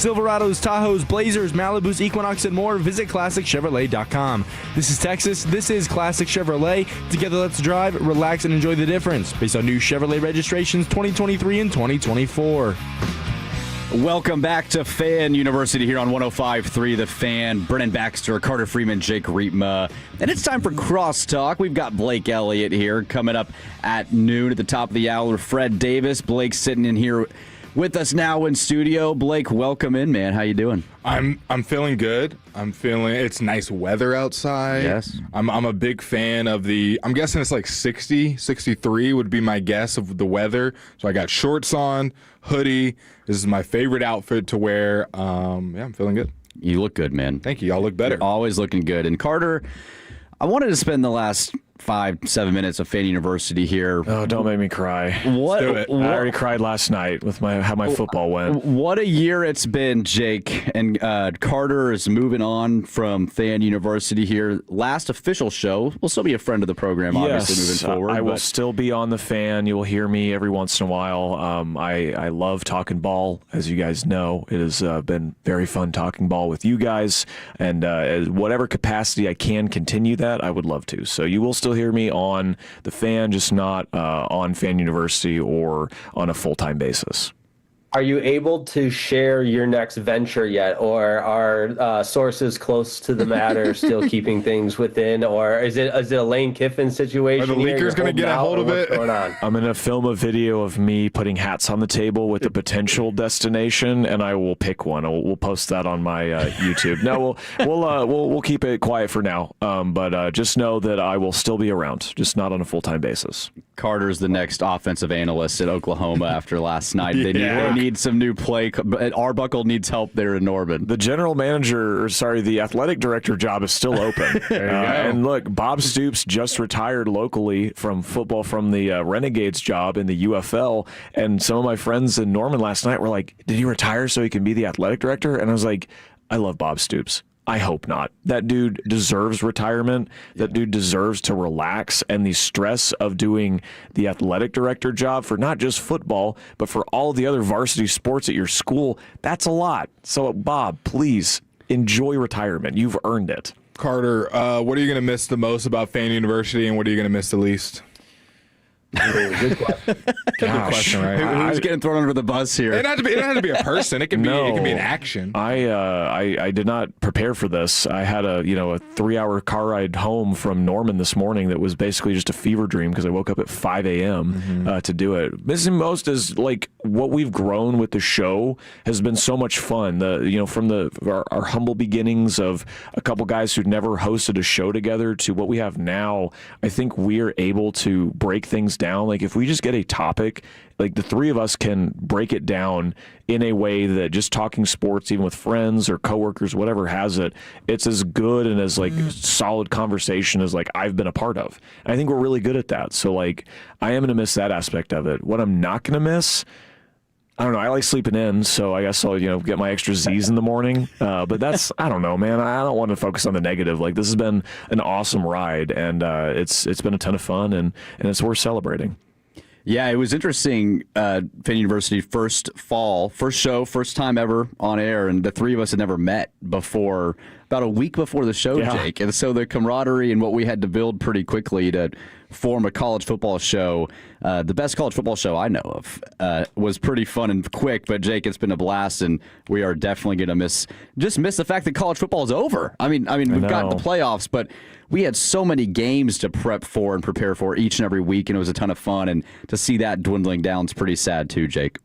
Silverados, Tahoes, Blazers, Malibus, Equinox, and more. Visit ClassicChevrolet.com. This is Texas. This is Classic Chevrolet. Together, let's drive, relax, and enjoy the difference based on new Chevrolet registrations 2023 and 2024. Welcome back to Fan University here on 105.3 The Fan. Brennan Baxter, Carter Freeman, Jake Riepma. And it's time for Crosstalk. We've got Blake Elliott here coming up at noon at the top of the hour. Fred Davis. Blake's sitting in here with us now in studio. Blake, welcome in, man. How you doing? I'm feeling good. I'm feeling it's nice weather outside. Yes. I'm a big fan of I'm guessing it's like 60, 63 would be my guess of the weather. So I got shorts on, hoodie. This is my favorite outfit to wear. I'm feeling good. You look good, man. Thank you. Y'all look better. You're always looking good. And Carter, I wanted to spend the last 5-7 minutes of Fan University here. Oh, don't make me cry. What? I already cried last night with how my football went. What a year it's been, Jake. And Carter is moving on from Fan University here. Last official show. We'll still be a friend of the program, obviously, moving forward. I will still be on the Fan. You will hear me every once in a while. I love talking ball, as you guys know. It has been very fun talking ball with you guys. And whatever capacity I can continue that, I would love to. So you will still hear me on the Fan, just not on Fan University or on a full-time basis. Are you able to share your next venture yet, or are sources close to the matter still keeping things within, or is it a Lane Kiffin situation? Are the leakers going to get a hold of it? Going on? I'm going to film a video of me putting hats on the table with a potential destination, and I will pick one. We'll post that on my YouTube. No, we'll keep it quiet for now, but just know that I will still be around, just not on a full-time basis. Carter's the next offensive analyst at Oklahoma after last night. They need some new play. Arbuckle needs help there in Norman. The the athletic director job is still open. And look, Bob Stoops just retired locally from football from the Renegades job in the UFL. And some of my friends in Norman last night were like, did he retire so he can be the athletic director? And I was like, I love Bob Stoops. I hope not. That dude deserves retirement. That dude deserves to relax. And the stress of doing the athletic director job for not just football, but for all the other varsity sports at your school, that's a lot. So, Bob, please enjoy retirement. You've earned it. Carter, what are you going to miss the most about Fan University, and what are you going to miss the least? Good question. Good question, right? Who's getting thrown under the bus here? It doesn't have to be a person. It can be an action. I did not prepare for this. I had a 3-hour car ride home from Norman this morning that was basically just a fever dream because I woke up at 5 a.m. To do it. Missing most is like what we've grown with the show has been so much fun. From our humble beginnings of a couple guys who'd never hosted a show together to what we have now. I think we are able to break things down. Like if we just get a topic, like the three of us can break it down in a way that just talking sports, even with friends or coworkers, whatever has it, it's as good and as like solid conversation as like I've been a part of. And I think we're really good at that. So like I am going to miss that aspect of it. What I'm not going to miss, I don't know. I like sleeping in, so I guess I'll get my extra Z's in the morning. But that's I don't know, man. I don't want to focus on the negative. Like this has been an awesome ride, and it's been a ton of fun, and it's worth celebrating. Yeah, it was interesting. Fan University first show, first time ever on air, and the three of us had never met before. About a week before the show, Jake, and so the camaraderie and what we had to build pretty quickly to form a college football show, the best college football show I know of, was pretty fun and quick. But Jake, it's been a blast, and we are definitely going to miss the fact that college football is over. I mean, we've got the playoffs, but we had so many games to prep for and prepare for each and every week, and it was a ton of fun. And to see that dwindling down is pretty sad too, Jake.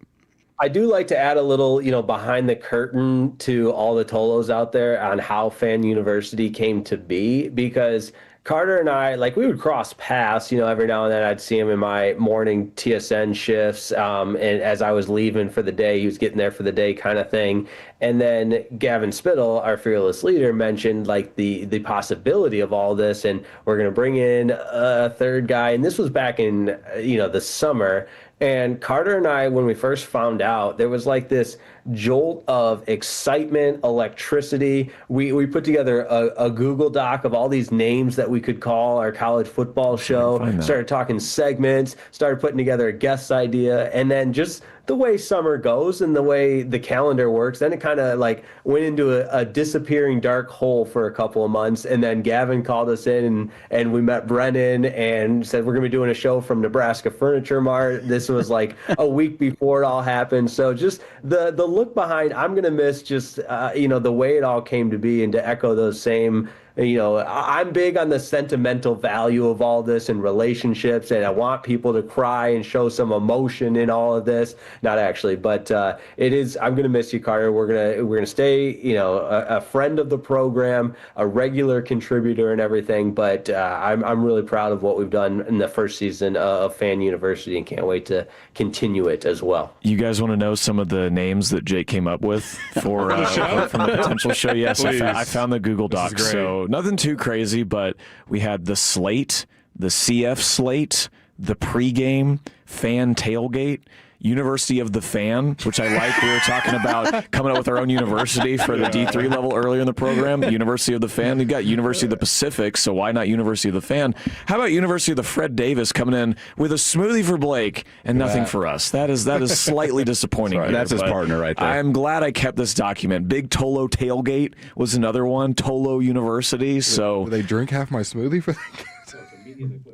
I do like to add a little, behind the curtain to all the Tolos out there on how Fan University came to be, because Carter and I, we would cross paths, every now and then I'd see him in my morning TSN shifts. And as I was leaving for the day, he was getting there for the day kind of thing. And then Gavin Spittle, our fearless leader, mentioned the possibility of all this. And we're going to bring in a third guy. And this was back in, the summer. And Carter and I, when we first found out, there was this jolt of excitement, electricity. We put together a Google Doc of all these names that we could call our college football show, started talking segments, started putting together a guest idea, and then just the way summer goes and the way the calendar works, then it kind of went into a disappearing dark hole for a couple of months. And then Gavin called us in and we met Brennan and said, we're going to be doing a show from Nebraska Furniture Mart. This was a week before it all happened. So just the look behind, I'm going to miss just, the way it all came to be, and to echo those same, I'm big on the sentimental value of all this and relationships, and I want people to cry and show some emotion in all of this. Not actually, but it is. I'm going to miss you, Carter. We're gonna stay, a friend of the program, a regular contributor and everything. But I'm really proud of what we've done in the first season of Fan University, and can't wait to continue it as well. You guys want to know some of the names that Jake came up with for from the potential show? Yes, I found the Google Doc. So nothing too crazy, but we had the Slate, the CF slate, the pregame, fan tailgate, University of the Fan, which I like. We were talking about coming up with our own university for the D3 level earlier in the program. University of the Fan. We've got University of the Pacific, so why not University of the Fan? How about University of the Fred Davis coming in with a smoothie for Blake and nothing for us? That is slightly disappointing. Sorry, that's his partner right there. I'm glad I kept this document. Big Tolo Tailgate was another one. Tolo University. So do they drink half my smoothie for that?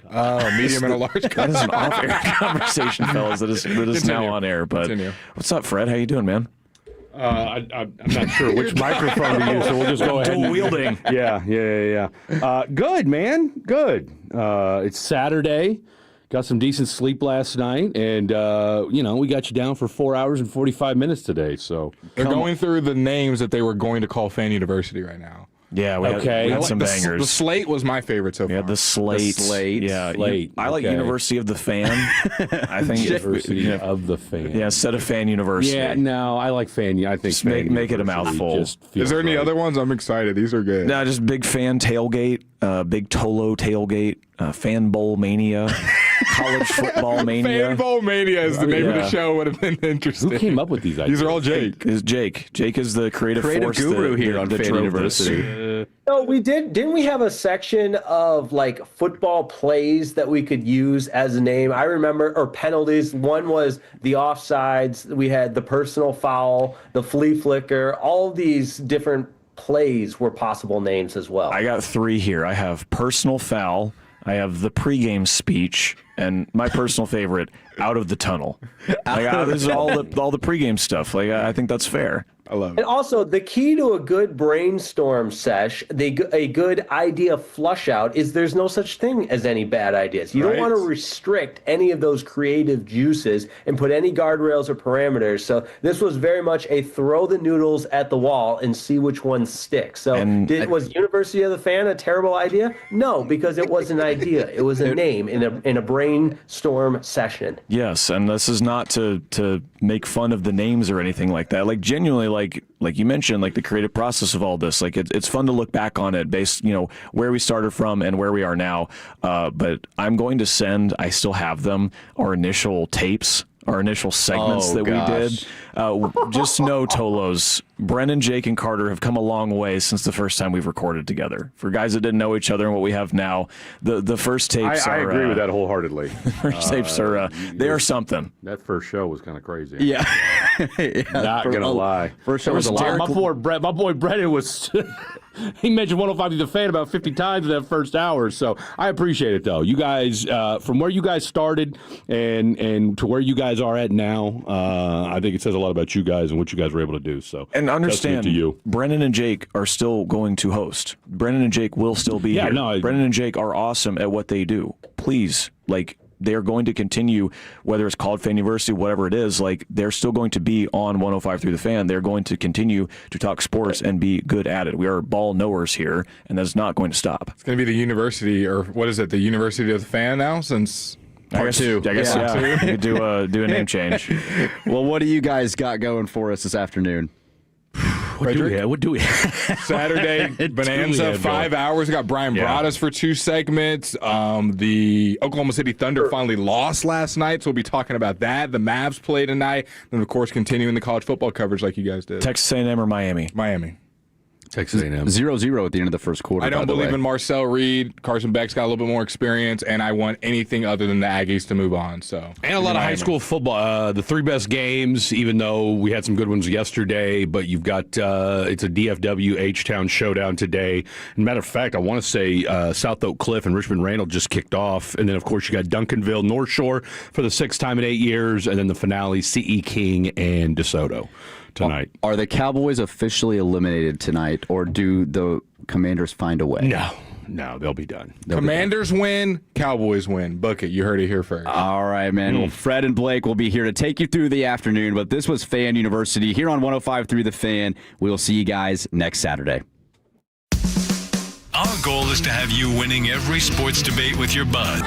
Oh, medium and a large cup. That is an off-air conversation, fellas. That is now on air. But what's up, Fred? How you doing, man? I'm not sure which microphone to use, so we'll just go ahead. Dual wielding. Yeah. Good, man. Good. It's Saturday. Got some decent sleep last night, and we got you down for 4 hours and 45 minutes today. So they're going through the names that they were going to call Fan University right now. Yeah, we had some bangers. The slate was my favorite so far. Yeah, the slate. Yeah, slate. I like University of the Fan. I think University of the Fan. Yeah, instead of Fan University. Yeah, no, I like Fan. I think just make it a mouthful. Is there any other ones? I'm excited. These are good. No, just big fan tailgate, big Tolo tailgate, fan bowl mania. College football mania. Fan bowl mania is the name of the show. Would have been interesting. Who came up with these ideas? These are all Jake. Jake is the creative force guru here on Fan University. No, we didn't we have a section of like football plays that we could use as a name? I remember, or penalties. One was the offsides. We had the personal foul, the flea flicker. All these different plays were possible names as well. I got 3 here. I have personal foul. I have the pregame speech, and my personal favorite, out of the tunnel. This is all the pregame stuff. I think that's fair. I love it. And also, the key to a good brainstorm sesh, a good idea flush out, is there's no such thing as any bad ideas. You don't want to restrict any of those creative juices and put any guardrails or parameters. So this was very much a throw the noodles at the wall and see which ones stick. So was University of the Fan a terrible idea? No, because it was an idea. It was a name in a brainstorm session. Yes, and this is not to make fun of the names or anything like that. Like genuinely, like you mentioned, like the creative process of all this, like it's fun to look back on it based, where we started from and where we are now. But I'm going to send, I still have them, our initial tapes, our initial segments we did. Just know, Tolos, Brennan, Jake, and Carter have come a long way since the first time we've recorded together. For guys that didn't know each other and what we have now, the first tapes I agree with that wholeheartly. First tapes are, they are something. That first show was kind of crazy. Yeah. Not going to lie. First show was a lot. My boy Brennan was... He mentioned 105 The Fan about 50 times in that first hour, so I appreciate it, though. You guys, from where you guys started and to where you guys are at now, I think it says a lot about you guys and what you guys were able to do. So, and understand, to you. Brennan and Jake are still going to host. Brennan and Jake will still be here. Brennan and Jake are awesome at what they do. Please, they are going to continue, whether it's called Fan University, whatever it is, they're still going to be on 105.3 The Fan. They're going to continue to talk sports and be good at it. We are ball knowers here, and that's not going to stop. It's going to be the university, or what is it, the University of the Fan now, since part 2. I guess, yeah. We could do a name change. Well, what do you guys got going for us this afternoon? What do we have? Saturday Bonanza, 5 hours. We got Brian Broaddus for 2 segments. The Oklahoma City Thunder finally lost last night, so we'll be talking about that. The Mavs play tonight. And, of course, continuing the college football coverage like you guys did. Texas A&M or Miami? Miami. Texas A&M. 0-0 at the end of the first quarter. I don't believe in Marcel Reed. Carson Beck's got a little bit more experience, and I want anything other than the Aggies to move on. So, and a lot of high school football. The 3 best games, even though we had some good ones yesterday, but you've got it's a DFW H-Town showdown today. Matter of fact, I want to say South Oak Cliff and Richmond Randall just kicked off, and then of course you got Duncanville North Shore for the 6th time in 8 years, and then the finale CE King and DeSoto tonight. Are the Cowboys officially eliminated tonight, or do the Commanders find a way? No, they'll be done. Commanders win, Cowboys win. Book it. You heard it here first. All right, man. Well, Fred and Blake will be here to take you through the afternoon, but this was Fan University here on 105.3 The Fan. We will see you guys next Saturday. Our goal is to have you winning every sports debate with your bud.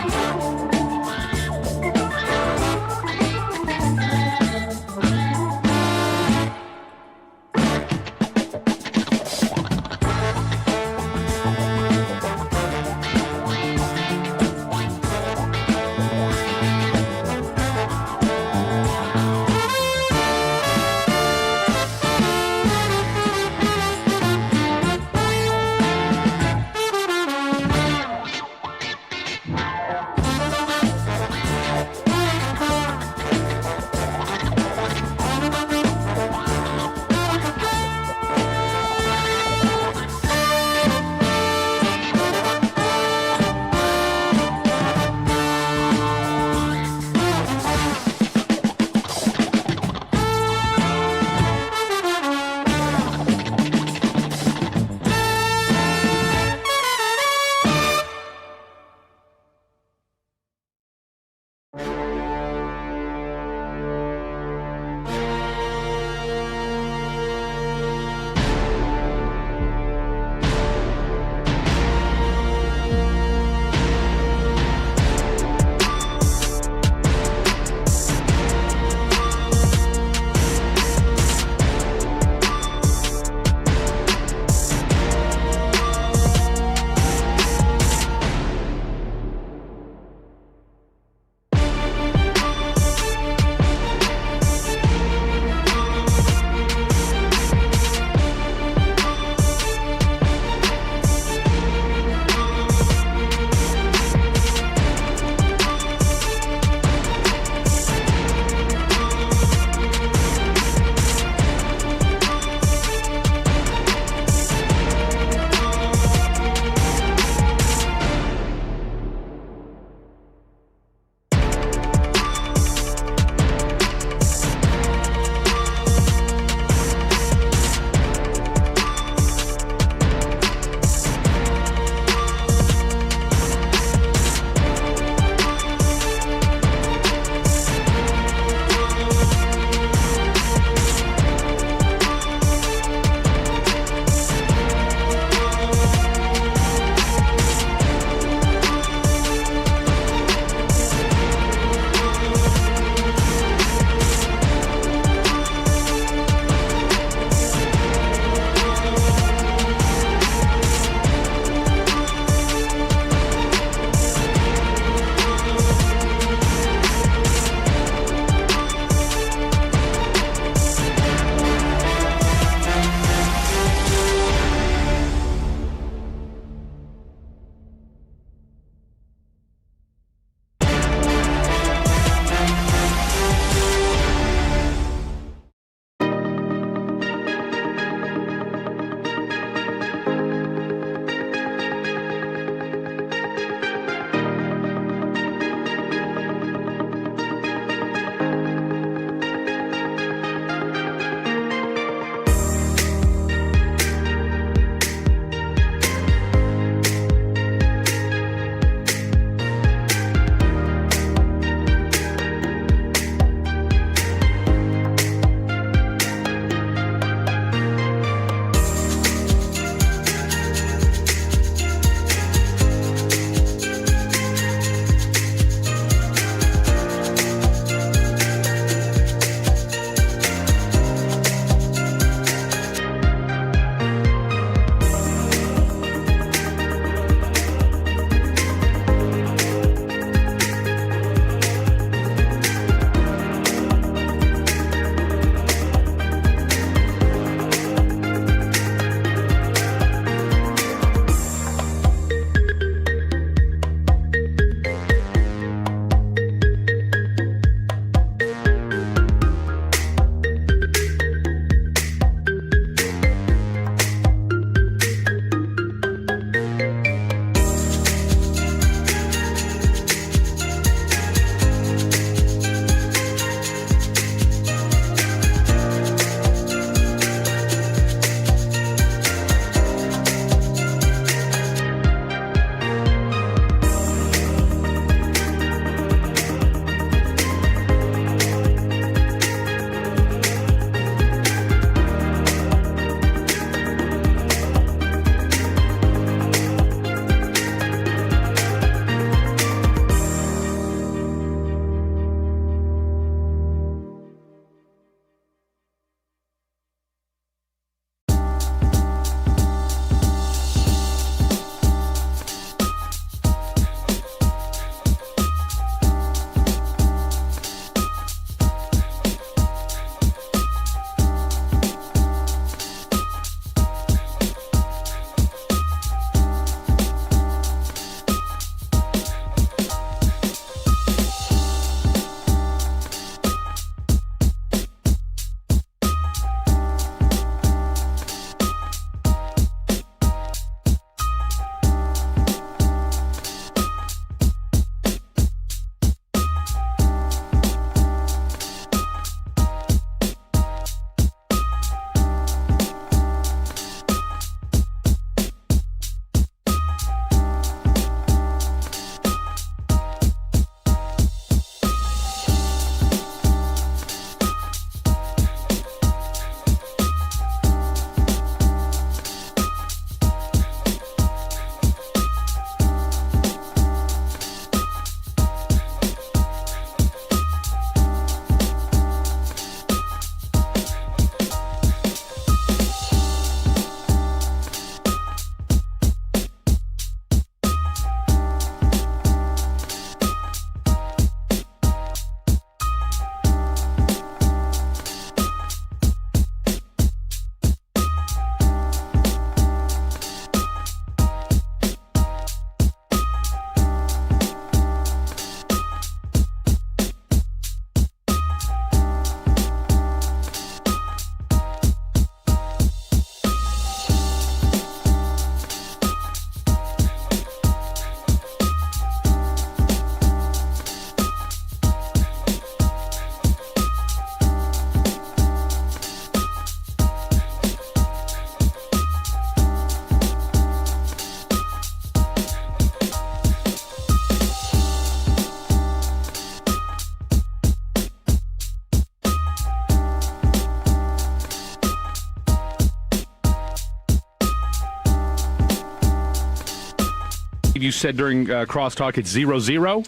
You said during crosstalk it's 0-0.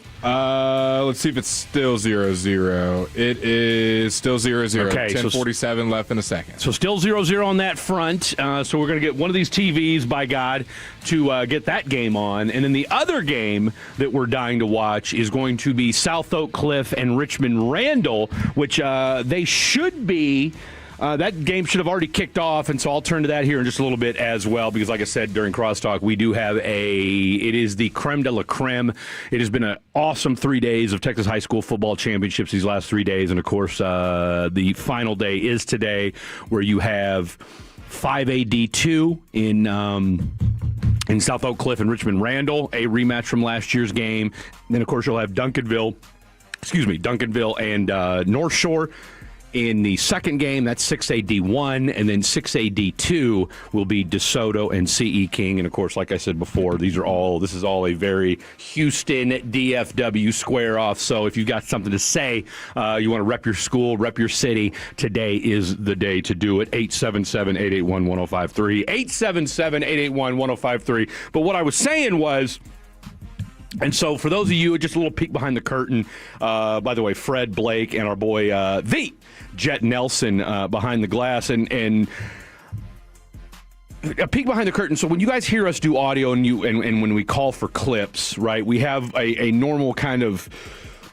Let's see if it's still 0-0. It is still 0-0. Okay, 10:47 left in a second. So still 0-0 on that front. So we're going to get one of these TVs, by God, to get that game on. And then the other game that we're dying to watch is going to be South Oak Cliff and Richmond Randall, which they should be. That game should have already kicked off, and so I'll turn to that here in just a little bit as well, because like I said during crosstalk, we do have it is the creme de la creme. It has been an awesome 3 days of Texas high school football championships these last 3 days, and of course the final day is today, where you have 5AD2 in South Oak Cliff and Richmond Randall, a rematch from last year's game. And then of course you'll have Duncanville and North Shore in the second game. That's 6AD1, and then 6AD2 will be DeSoto and CE King. And of course, like I said before, this is all a very Houston DFW square off. So if you've got something to say, you want to rep your school, rep your city, today is the day to do it. 877-881-1053. 877-881-1053. But what I was saying was, and so for those of you, just a little peek behind the curtain, by the way, Fred Blake and our boy, the Jet Nelson, behind the glass, and a peek behind the curtain. So when you guys hear us do audio and when we call for clips, right, we have a normal kind of,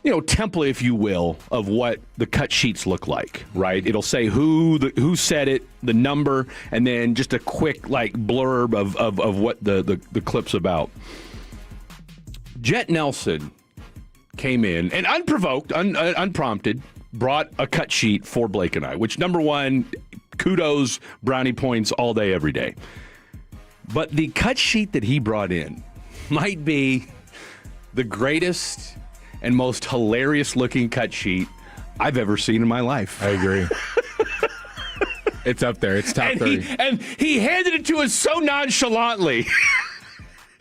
template, if you will, of what the cut sheets look like, right? It'll say who said it, the number, and then just a quick blurb of what the clip's about. Jet Nelson came in and unprovoked, unprompted, brought a cut sheet for Blake and I, which, number one, kudos, brownie points all day, every day. But the cut sheet that he brought in might be the greatest and most hilarious looking cut sheet I've ever seen in my life. I agree. It's up there. It's top 3. And he handed it to us so nonchalantly.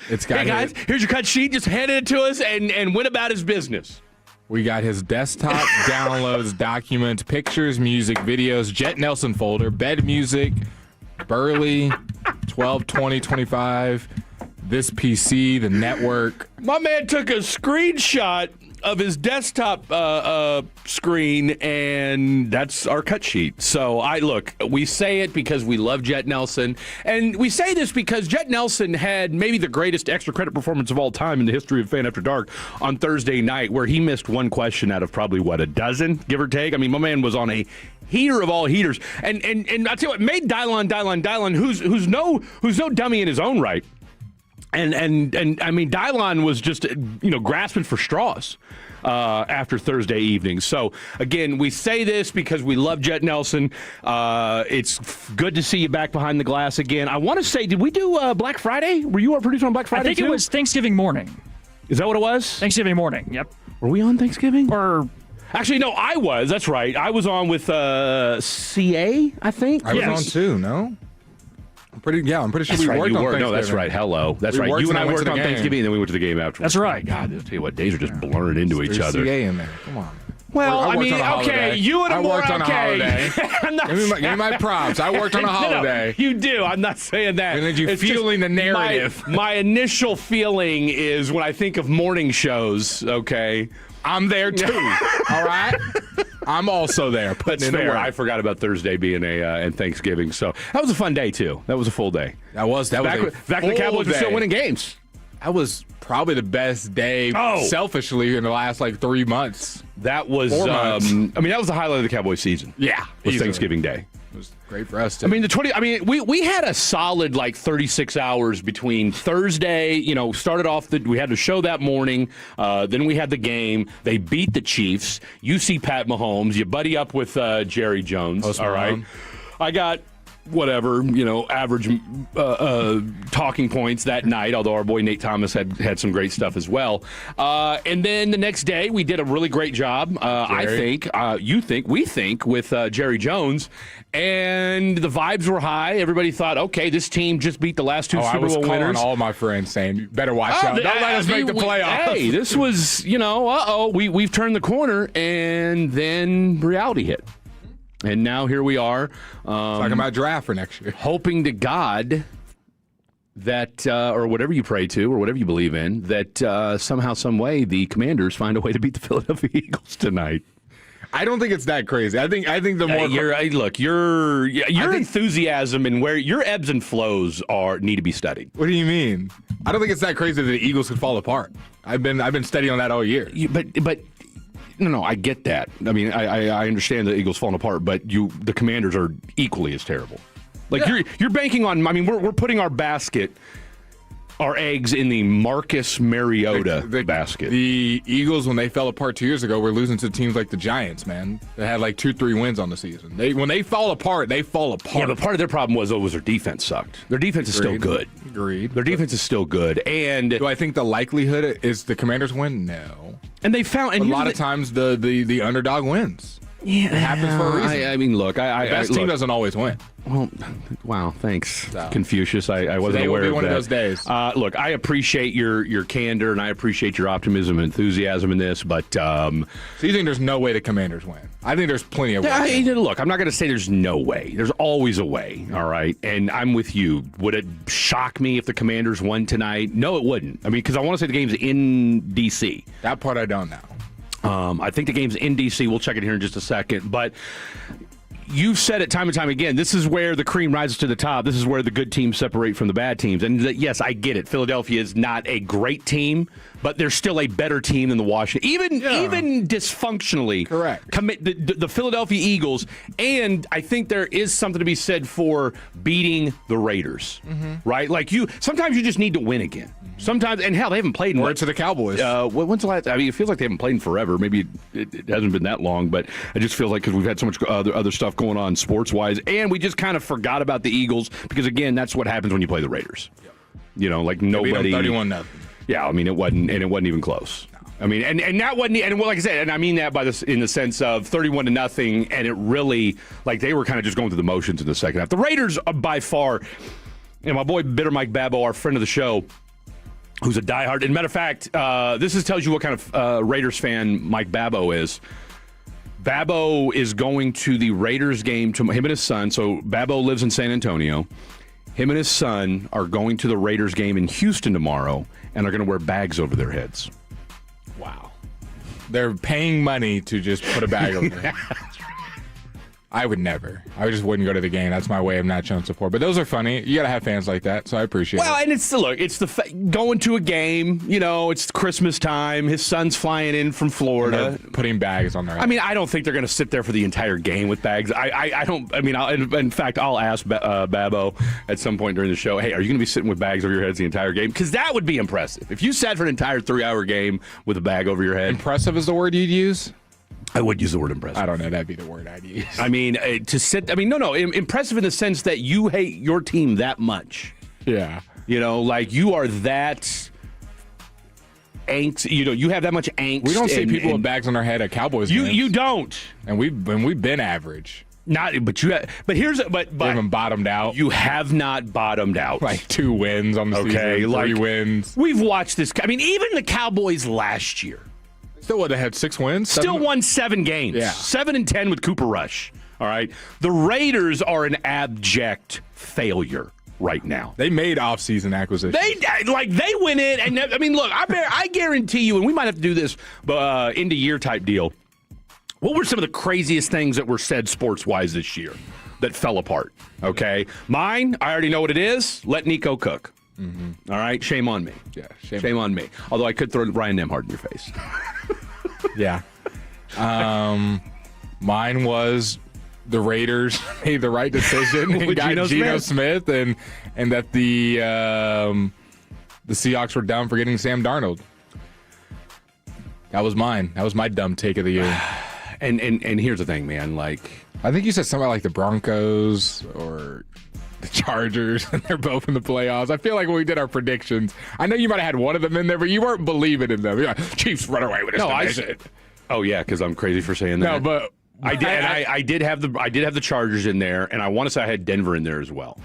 It's got hey guys, here's your cut sheet. Just handed it to us and went about his business. We got his desktop, downloads, documents, pictures, music, videos, Jet Nelson folder, bed music, Burley, 12, 20, 25, this PC, the network. My man took a screenshot of his desktop screen, and that's our cut sheet. So we say it because we love Jet Nelson, and we say this because Jet Nelson had maybe the greatest extra credit performance of all time in the history of Fan After Dark on Thursday night, where he missed one question out of probably a dozen, give or take. I mean, my man was on a heater of all heaters, and I'll tell you what made Dylon, who's no dummy in his own right. And I mean, Dylon was just, grasping for straws after Thursday evening. So, again, we say this because we love Jet Nelson. It's good to see you back behind the glass again. I want to say, did we do Black Friday? Were you our producer on Black Friday, I think it was Thanksgiving morning. Is that what it was? Thanksgiving morning, yep. Were we on Thanksgiving? Actually, no, I was. That's right. I was on with CA, I think. I was on too, no? I'm pretty sure that's we right, worked on Thanksgiving. No, that's right. Hello. That's right. You and I worked on Thanksgiving, and then we went to the game afterwards. That's right. God, I'll tell you what, days are just blurring into each other. CA in there. Come on. Well, I mean, okay, you and I worked on a holiday. Give me my props. I worked on a holiday. No, you do. I'm not saying that. And then you feeling the narrative. My initial feeling is when I think of morning shows, okay, I'm there too. All right? I'm also there. That's fair. I forgot about Thursday being and Thanksgiving. So that was a fun day too. That was a full day. That was back when the Cowboys were still winning games. That was probably the best day, selfishly, in the last 3 months. That was, 4 months. that was the highlight of the Cowboys season. Yeah, was Thanksgiving Day. It was great for us too. We had a solid 36 hours between Thursday. Started off we had the show that morning. Then we had the game. They beat the Chiefs. You see Pat Mahomes. You buddy up with Jerry Jones. All right. I got whatever, average talking points that night, although our boy Nate Thomas had some great stuff as well. And then the next day, we did a really great job, we think, with Jerry Jones. And the vibes were high. Everybody thought, okay, this team just beat the last two Super Bowl winners. I was calling all my friends saying, you better watch out. Don't let us make the playoffs. Hey, this was, we've turned the corner, and then reality hit. And now here we are. Talking about draft for next year. Hoping to God that, or whatever you pray to, or whatever you believe in, that somehow, some way, the Commanders find a way to beat the Philadelphia Eagles tonight. I don't think it's that crazy. I think the more your enthusiasm and where your ebbs and flows need to be studied. What do you mean? I don't think it's that crazy that the Eagles could fall apart. I've been studying on that all year. But no, I get that. I mean, I understand the Eagles falling apart, but the Commanders are equally as terrible. Like you're banking on. I mean, we're putting our eggs in the Marcus Mariota basket. The Eagles, when they fell apart 2 years ago, were losing to teams like the Giants, man. They had like 2-3 wins on the season. When they fall apart, they fall apart. Yeah, but part of their problem was their defense sucked. Their defense is still good. Agreed. Their defense is still good. And do I think the likelihood is the Commanders win? No. And they found a lot of times the underdog wins. Yeah, it happens for a reason. I mean, look, the best team doesn't always win. Well, wow, thanks, Confucius. I wasn't Today aware will be of one that. of those days. Look, I appreciate your candor and I appreciate your optimism and enthusiasm in this, but so you think there's no way the Commanders win? I think there's plenty of ways. Look, I'm not going to say there's no way. There's always a way. All right, and I'm with you. Would it shock me if the Commanders won tonight? No, it wouldn't. I mean, because I want to say the game's in D.C. That part I don't know. I think the game's in D.C. We'll check it here in just a second. But you've said it time and time again. This is where the cream rises to the top. This is where the good teams separate from the bad teams. And yes, I get it. Philadelphia is not a great team, but they're still a better team than the Washington. Even dysfunctionally. Correct. The Philadelphia Eagles. And I think there is something to be said for beating the Raiders. Mm-hmm. Right? Like sometimes you just need to win again. Sometimes, and hell, they haven't played in to the Cowboys. When's the last? I mean, it feels like they haven't played in forever. Maybe it hasn't been that long, but it just feels like because we've had so much other stuff going on sports wise, and we just kind of forgot about the Eagles because again, that's what happens when you play the Raiders. Yep. You know, like nobody. 31-0. Yeah, I mean, it wasn't even close. No. I mean, and that wasn't, and like I said, and I mean that in the sense of 31-0, and it really like they were kind of just going through the motions in the second half. The Raiders are by far, my boy Bitter Mike Babbo, our friend of the show, who's a diehard. And matter of fact, this tells you what kind of Raiders fan Mike Babbo is. Babbo is going to the Raiders game to him and his son. So Babbo lives in San Antonio. Him and his son are going to the Raiders game in Houston tomorrow and are going to wear bags over their heads. Wow. They're paying money to just put a bag over their head. I would never. I just wouldn't go to the game. That's my way of not showing support. But those are funny. You got to have fans like that, so I appreciate it. Well, and it's going to a game. You know, it's Christmas time. His son's flying in from Florida, putting bags on their head. I mean, I don't think they're going to sit there for the entire game with bags. I don't. I mean, in fact, I'll ask Babbo at some point during the show. Hey, are you going to be sitting with bags over your heads the entire game? Because that would be impressive. If you sat for an entire 3-hour game with a bag over your head. Impressive is the word you'd use? I would use the word impressive. I don't know. That'd be the word I'd use. I mean, to sit. I mean, no. Impressive in the sense that you hate your team that much. Yeah. You know, like you are that angst. You know, you have that much angst. We don't see people with bags on their head at Cowboys games. You don't. And we've been average. But haven't bottomed out. You have not bottomed out. Like 2 wins on the season. 3 wins. We've watched this. I mean, even the Cowboys last year. Still would have had 6 wins. Still won 7 games. Yeah. 7-10 with Cooper Rush. All right. The Raiders are an abject failure right now. They made off-season acquisitions. They went in and I mean, look, I guarantee you, and we might have to do this end of year type deal. What were some of the craziest things that were said sports-wise this year that fell apart? Okay. Mine, I already know what it is. Let Nico cook. Mm-hmm. All right, shame on me. Yeah, shame on me. Although I could throw Ryan Nembhard in your face. Yeah. Mine was the Raiders made the right decision and got Geno Smith, and that the Seahawks were dumb for getting Sam Darnold. That was mine. That was my dumb take of the year. And here's the thing, man. Like, I think you said something like the Broncos or the Chargers, and they're both in the playoffs. I feel like when we did our predictions, I know you might have had one of them in there, but you weren't believing in them. You're like, Chiefs run away with this division. Oh yeah, because I'm crazy for saying that. No, but I did have the Chargers in there, and I want to say I had Denver in there as well.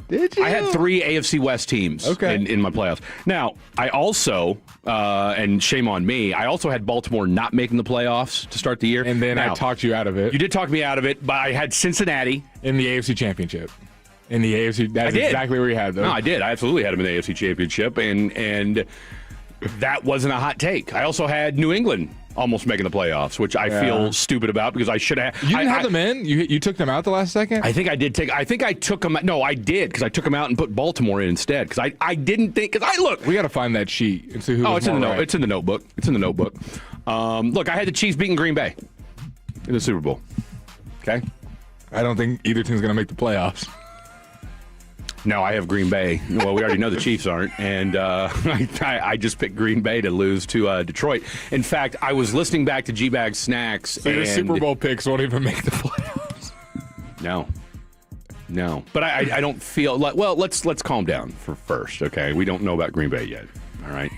Did you? I had 3 AFC West teams in my playoffs. Now, I also, and shame on me, I also had Baltimore not making the playoffs to start the year. And then I talked you out of it. You did talk me out of it, but I had Cincinnati. In the AFC Championship. In the AFC, that's exactly where you had them. No, I did. I absolutely had them in the AFC Championship, and that wasn't a hot take. I also had New England almost making the playoffs, which I feel stupid about because I should have. You didn't have them in? You took them out the last second? I think I did I took them. No, I did because I took them out and put Baltimore in instead because I didn't think. Because look, we got to find that sheet and see who. It's in the It's in the notebook. It's in the notebook. Look, I had the Chiefs beating Green Bay in the Super Bowl. Okay, I don't think either team's going to make the playoffs. No, I have Green Bay. Well, we already know the Chiefs aren't, and I just picked Green Bay to lose to Detroit. In fact, I was listening back to G-Bag Snacks. So your Super Bowl picks won't even make the playoffs. No. But I don't feel like. Well, let's calm down for first, okay? We don't know about Green Bay yet. All right.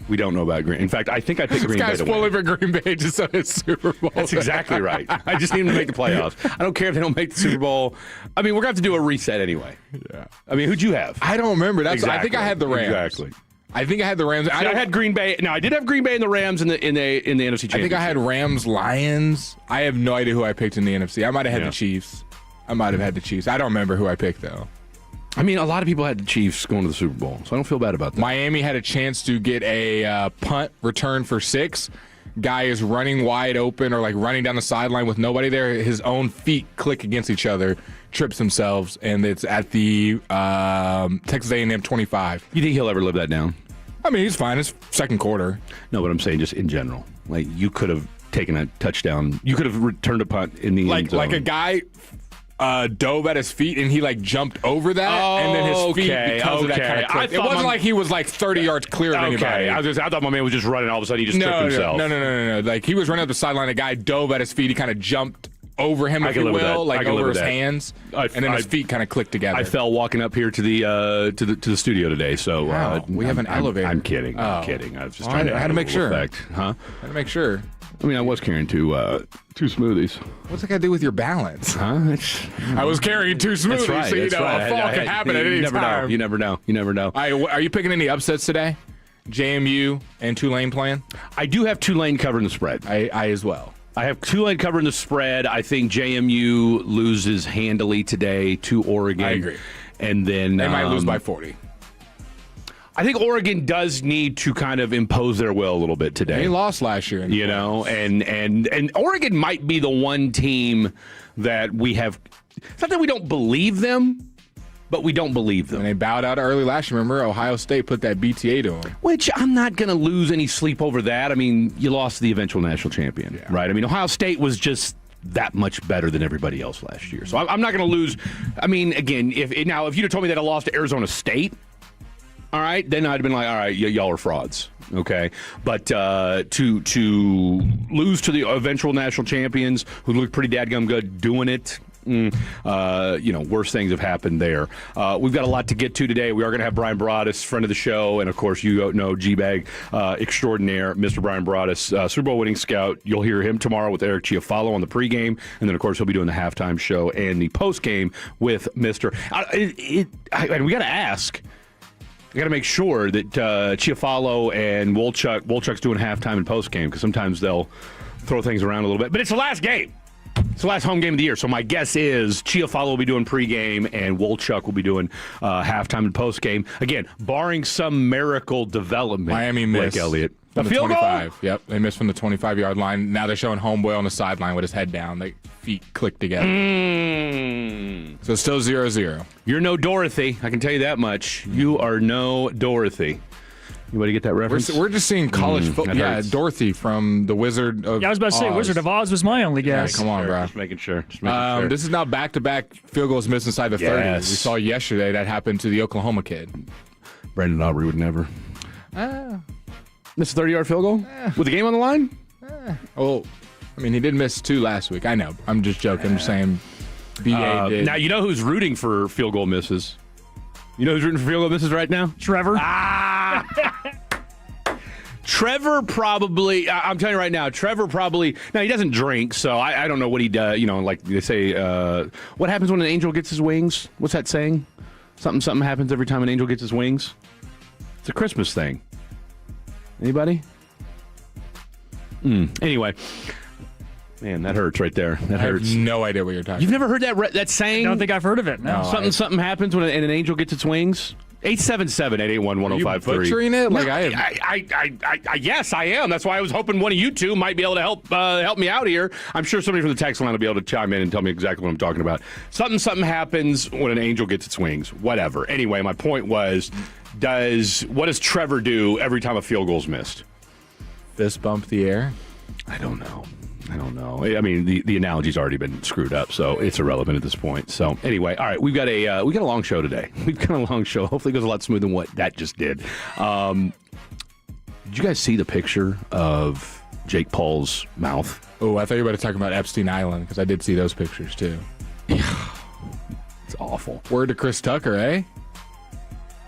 We don't know about Green. In fact, I think I picked Green Bay to win. This guy's fully for Green Bay just on his Super Bowl. That's exactly right. I just need them to make the playoffs. I don't care if they don't make the Super Bowl. I mean, we're going to have to do a reset anyway. Yeah. I mean, who'd you have? I don't remember. Exactly. I think I had the Rams. Exactly. I think I had the Rams. I had Green Bay. No, I did have Green Bay and the Rams in the NFC Championship. I think I had Rams, Lions. I have no idea who I picked in the NFC. I might have had the Chiefs. I don't remember who I picked, though. I mean, a lot of people had the Chiefs going to the Super Bowl, so I don't feel bad about that. Miami had a chance to get a punt return for 6. Guy is running wide open or like running down the sideline with nobody there. His own feet click against each other, trips themselves, and it's at the Texas A&M 25. You think he'll ever live that down? I mean, he's fine. It's second quarter. No, but I'm saying just in general. Like, you could have taken a touchdown. You could have returned a punt in the end zone. Like a guy dove at his feet and he like jumped over that and then his feet because of that kind of click. It wasn't like he was like 30 yards clear of anybody. I thought my man was just running. All of a sudden he just tripped himself. No. Like he was running up the sideline. A guy dove at his feet. He kind of jumped over him, if you will, like over his hands, and then his feet kind of clicked together. I fell walking up here to the studio today. So we have an elevator. I'm kidding. I'm kidding. I was just trying to. I had to make sure. Effect. Huh? I had to make sure. I mean, I was carrying two smoothies. What's that got to do with your balance? Huh? I was carrying 2 smoothies, right, so a fall can happen at any time. You never know. Are you picking any upsets today? JMU and Tulane playing? I do have Tulane covering the spread. I as well. I have Tulane covering the spread. I think JMU loses handily today to Oregon. I agree. And then they might lose by 40. I think Oregon does need to kind of impose their will a little bit today. They lost last year. And Oregon might be the one team that we have. It's not that we don't believe them, but we don't believe them. And they bowed out early last year. Remember, Ohio State put that BTA to them. Which I'm not going to lose any sleep over that. I mean, you lost to the eventual national champion, right? I mean, Ohio State was just that much better than everybody else last year. So I'm not going to lose. I mean, again, if you'd have told me that I lost to Arizona State, all right, then I'd have been like, all right, y'all are frauds, okay? But to lose to the eventual national champions who looked pretty dadgum good doing it, worse things have happened there. We've got a lot to get to today. We are going to have Brian Broaddus, friend of the show, and of course, you know, G-Bag extraordinaire, Mr. Brian Broaddus, Super Bowl winning scout. You'll hear him tomorrow with Eric Chiafalo on the pregame, and then, of course, he'll be doing the halftime show and the postgame with Mr. And we got to ask. I got to make sure that Chiafalo and Wolchuk's doing halftime and postgame because sometimes they'll throw things around a little bit. But it's the last game. It's the last home game of the year. So my guess is Chiafalo will be doing pregame and Wolchuk will be doing halftime and postgame. Again, barring some miracle development. Miami missed. Like Elliott. From the field 25. Goal? Yep, they missed from the 25-yard line. Now they're showing Homeboy on the sideline with his head down. Their feet click together. So it's still 0-0. You're no Dorothy. I can tell you that much. You are no Dorothy. Anybody get that reference? We're just seeing college football. Yeah, Dorothy from The Wizard of Oz. Yeah, I was about to say Wizard of Oz was my only guess. Yeah, come on, bro. Just making sure. Sure. This is now back-to-back field goals missed inside the 30. We saw yesterday that happened to the Oklahoma kid. Brandon Aubrey would never. Miss a 30-yard field goal? With the game on the line? Well, I mean, he did miss 2 last week. I know. I'm just joking. I'm just saying BA did. Now, you know who's rooting for field goal misses? You know who's rooting for field goal misses right now? Trevor. Trevor probably, I'm telling you right now, Trevor probably, now he doesn't drink, so I don't know what he does, like they say, what happens when an angel gets his wings? What's that saying? Something happens every time an angel gets his wings? It's a Christmas thing. Anybody? Anyway, Man, that hurts right there. That I hurts. have no idea what you're talking You've about. never heard that saying? I don't think I've heard of it. No. Something happens when an angel gets its wings? 877-881-1053. Are you butchering it? Like, Yes, I am. That's why I was hoping one of you two might be able to help me out here. I'm sure somebody from the text line will be able to chime in and tell me exactly what I'm talking about. Something happens when an angel gets its wings. Whatever. Anyway, my point was, what does Trevor do every time a field goal's missed? Fist bump the air? I don't know. I mean, the analogy's already been screwed up, so it's irrelevant at this point. So anyway, all right, we've got a long show today. We've got a long show. Hopefully, it goes a lot smoother than what that just did. Did you guys see the picture of Jake Paul's mouth? Oh, I thought you were about to talk about Epstein Island, because I did see those pictures too. It's awful. Word to Chris Tucker, eh?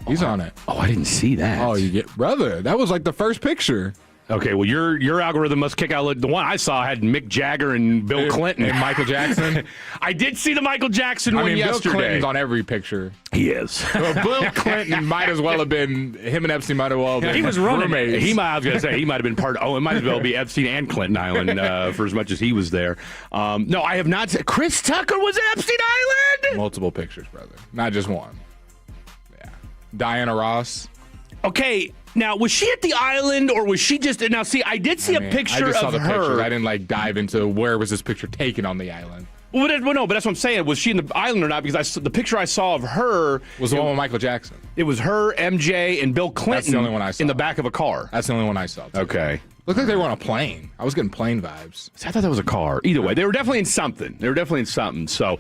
He's on it. Oh, I didn't see that. Oh, brother, that was like the first picture. Okay, well, your algorithm must kick out. The one I saw had Mick Jagger and Bill Clinton. And Michael Jackson. I did see the Michael Jackson one yesterday. Bill Clinton's on every picture. He is. Well, Bill Clinton might as well have been, him and Epstein might as well have been He was running roommates. I was going to say, he might have been it might as well be Epstein and Clinton Island for as much as he was there. No, I have not. Chris Tucker was at Epstein Island? Multiple pictures, brother. Not just one. Yeah. Diana Ross. Okay. Now, was she at the island, or was she just... Now, see, I did see a picture I just saw of the her. Pictures. I didn't, dive into where was this picture taken on the island. Well, no, but that's what I'm saying. Was she in the island or not? Because the picture I saw of her... Was the one with Michael Jackson. It was her, MJ, and Bill Clinton. That's the only one I saw. In the back of a car. That's the only one I saw, too. Okay. Looked like they were on a plane. I was getting plane vibes. See, I thought that was a car. Either way, they were definitely in something. So...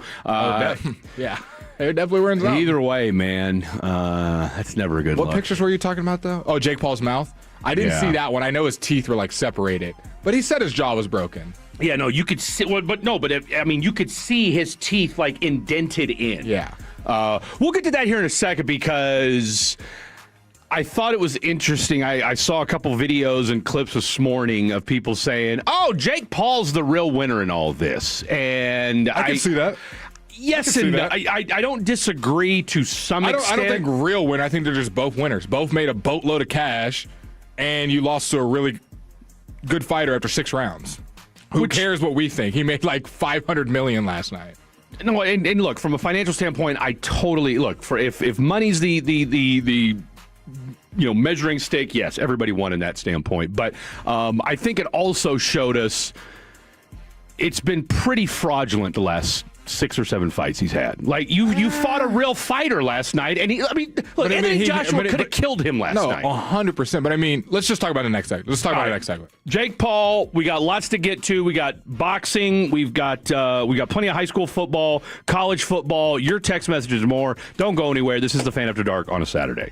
yeah. They definitely were in something. Either way, man, that's never a good look. What pictures were you talking about, though? Oh, Jake Paul's mouth? I didn't see that one. I know his teeth were, separated. But he said his jaw was broken. Yeah, no, you could see... you could see his teeth, indented in. Yeah. We'll get to that here in a second because... I thought it was interesting. I saw a couple videos and clips this morning of people saying, oh, Jake Paul's the real winner in all this. And I can see that. Yes and no. I don't disagree to some extent. I don't think real winner. I think they're just both winners. Both made a boatload of cash, and you lost to a really good fighter after 6 rounds. Who cares what we think? He made $500 million last night. No, and look, from a financial standpoint, I totally look for if money's the measuring stick. Yes, everybody won in that standpoint, but I think it also showed us it's been pretty fraudulent the last 6 or 7 fights he's had. You fought a real fighter last night, and Anthony Joshua could have killed him last night. No, 100%. But let's just talk about the next segment. Let's talk about the next segment. Jake Paul, we got lots to get to. We got boxing. We've got plenty of high school football, college football. Your text messages and more. Don't go anywhere. This is the Fan After Dark on a Saturday.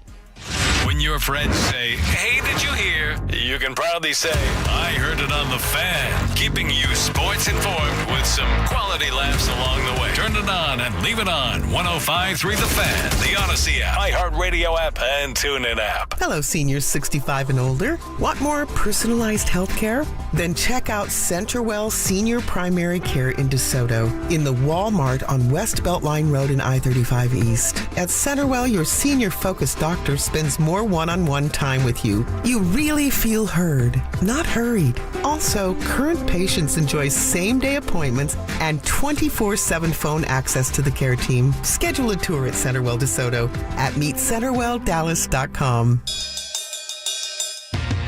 When your friends say, hey, did you hear? You can proudly say, I heard it on the Fan. Keeping you sports informed with some quality laughs along the way. Turn it on and leave it on. 105.3 The Fan, the Odyssey app, iHeartRadio app, and TuneIn app. Hello, seniors 65 and older. Want more personalized health care? Then check out Centerwell Senior Primary Care in DeSoto in the Walmart on West Beltline Road in I-35 East. At Centerwell, your senior-focused doctor spends more one-on-one time with you. You really feel heard, not hurried. Also, current patients enjoy same-day appointments and 24/7 phone access to the care team. Schedule a tour at Centerwell DeSoto at meetcenterwelldallas.com.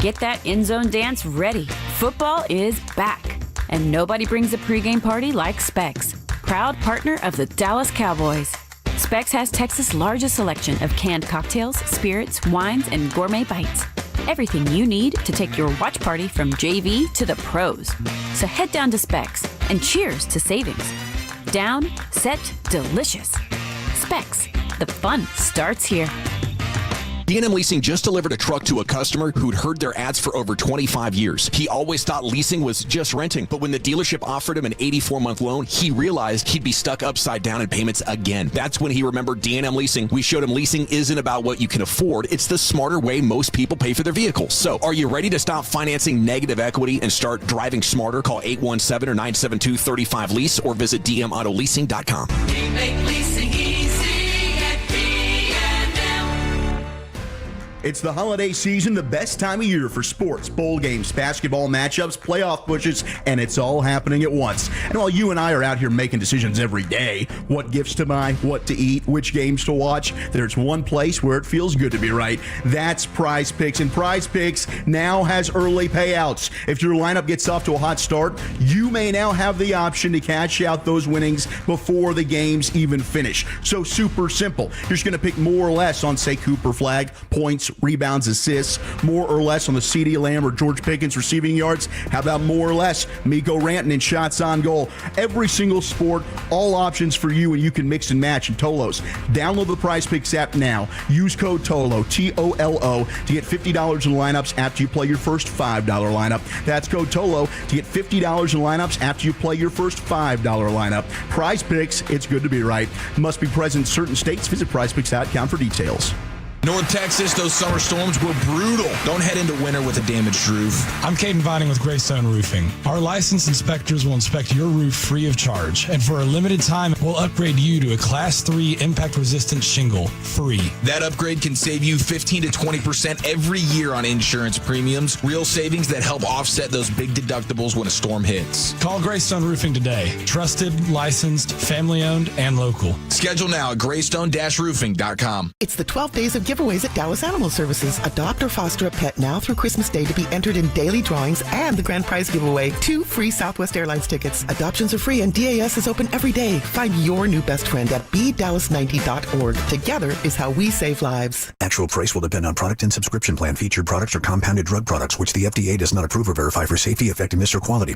Get that end zone dance ready. Football is back. And nobody brings a pregame party like Specs, proud partner of the Dallas Cowboys. Specs has Texas' largest selection of canned cocktails, spirits, wines, and gourmet bites. Everything you need to take your watch party from JV to the pros. So head down to Specs and cheers to savings. Down, set, delicious. Specs, the fun starts here. D&M Leasing just delivered a truck to a customer who'd heard their ads for over 25 years. He always thought leasing was just renting, but when the dealership offered him an 84-month loan, he realized he'd be stuck upside down in payments again. That's when he remembered D&M Leasing. We showed him leasing isn't about what you can afford. It's the smarter way most people pay for their vehicles. So, are you ready to stop financing negative equity and start driving smarter? Call 817 or 972-35-LEASE or visit dmautoleasing.com. We make leasing easy at D&M. It's the holiday season, the best time of year for sports, bowl games, basketball matchups, playoff pushes, and it's all happening at once. And while you and I are out here making decisions every day, what gifts to buy, what to eat, which games to watch, there's one place where it feels good to be right. That's Prize Picks. And Prize Picks now has early payouts. If your lineup gets off to a hot start, you may now have the option to cash out those winnings before the games even finish. So super simple. You're just going to pick more or less on, say, Cooper Flag, points, rebounds, assists, more or less on the CeeDee Lamb or George Pickens receiving yards. How about more or less Miko Ranton in shots on goal? Every single sport, all options for you, and you can mix and match in Tolos. Download the Prize Picks app now. Use code TOLO, T-O-L-O, to get $50 in lineups after you play your first $5 lineup. That's code TOLO to get $50 in lineups after you play your first $5 lineup. Prize Picks, it's good to be right. Must be present in certain states. Visit prizepicks.com for details. North Texas, those summer storms were brutal. Don't head into winter with a damaged roof. I'm Caden Vining with Greystone Roofing. Our licensed inspectors will inspect your roof free of charge. And for a limited time, we'll upgrade you to a Class 3 impact-resistant shingle, free. That upgrade can save you 15 to 20% every year on insurance premiums. Real savings that help offset those big deductibles when a storm hits. Call Greystone Roofing today. Trusted, licensed, family-owned, and local. Schedule now at greystone-roofing.com. It's the 12 days of giveaways at Dallas Animal Services. Adopt or foster a pet now through Christmas Day to be entered in daily drawings and the grand prize giveaway, 2 free Southwest Airlines tickets. Adoptions are free and DAS is open every day. Find your new best friend at BeDallas90.org. Together is how we save lives. Actual price will depend on product and subscription plan. Featured products are compounded drug products, which the FDA does not approve or verify for safety, effectiveness, or quality.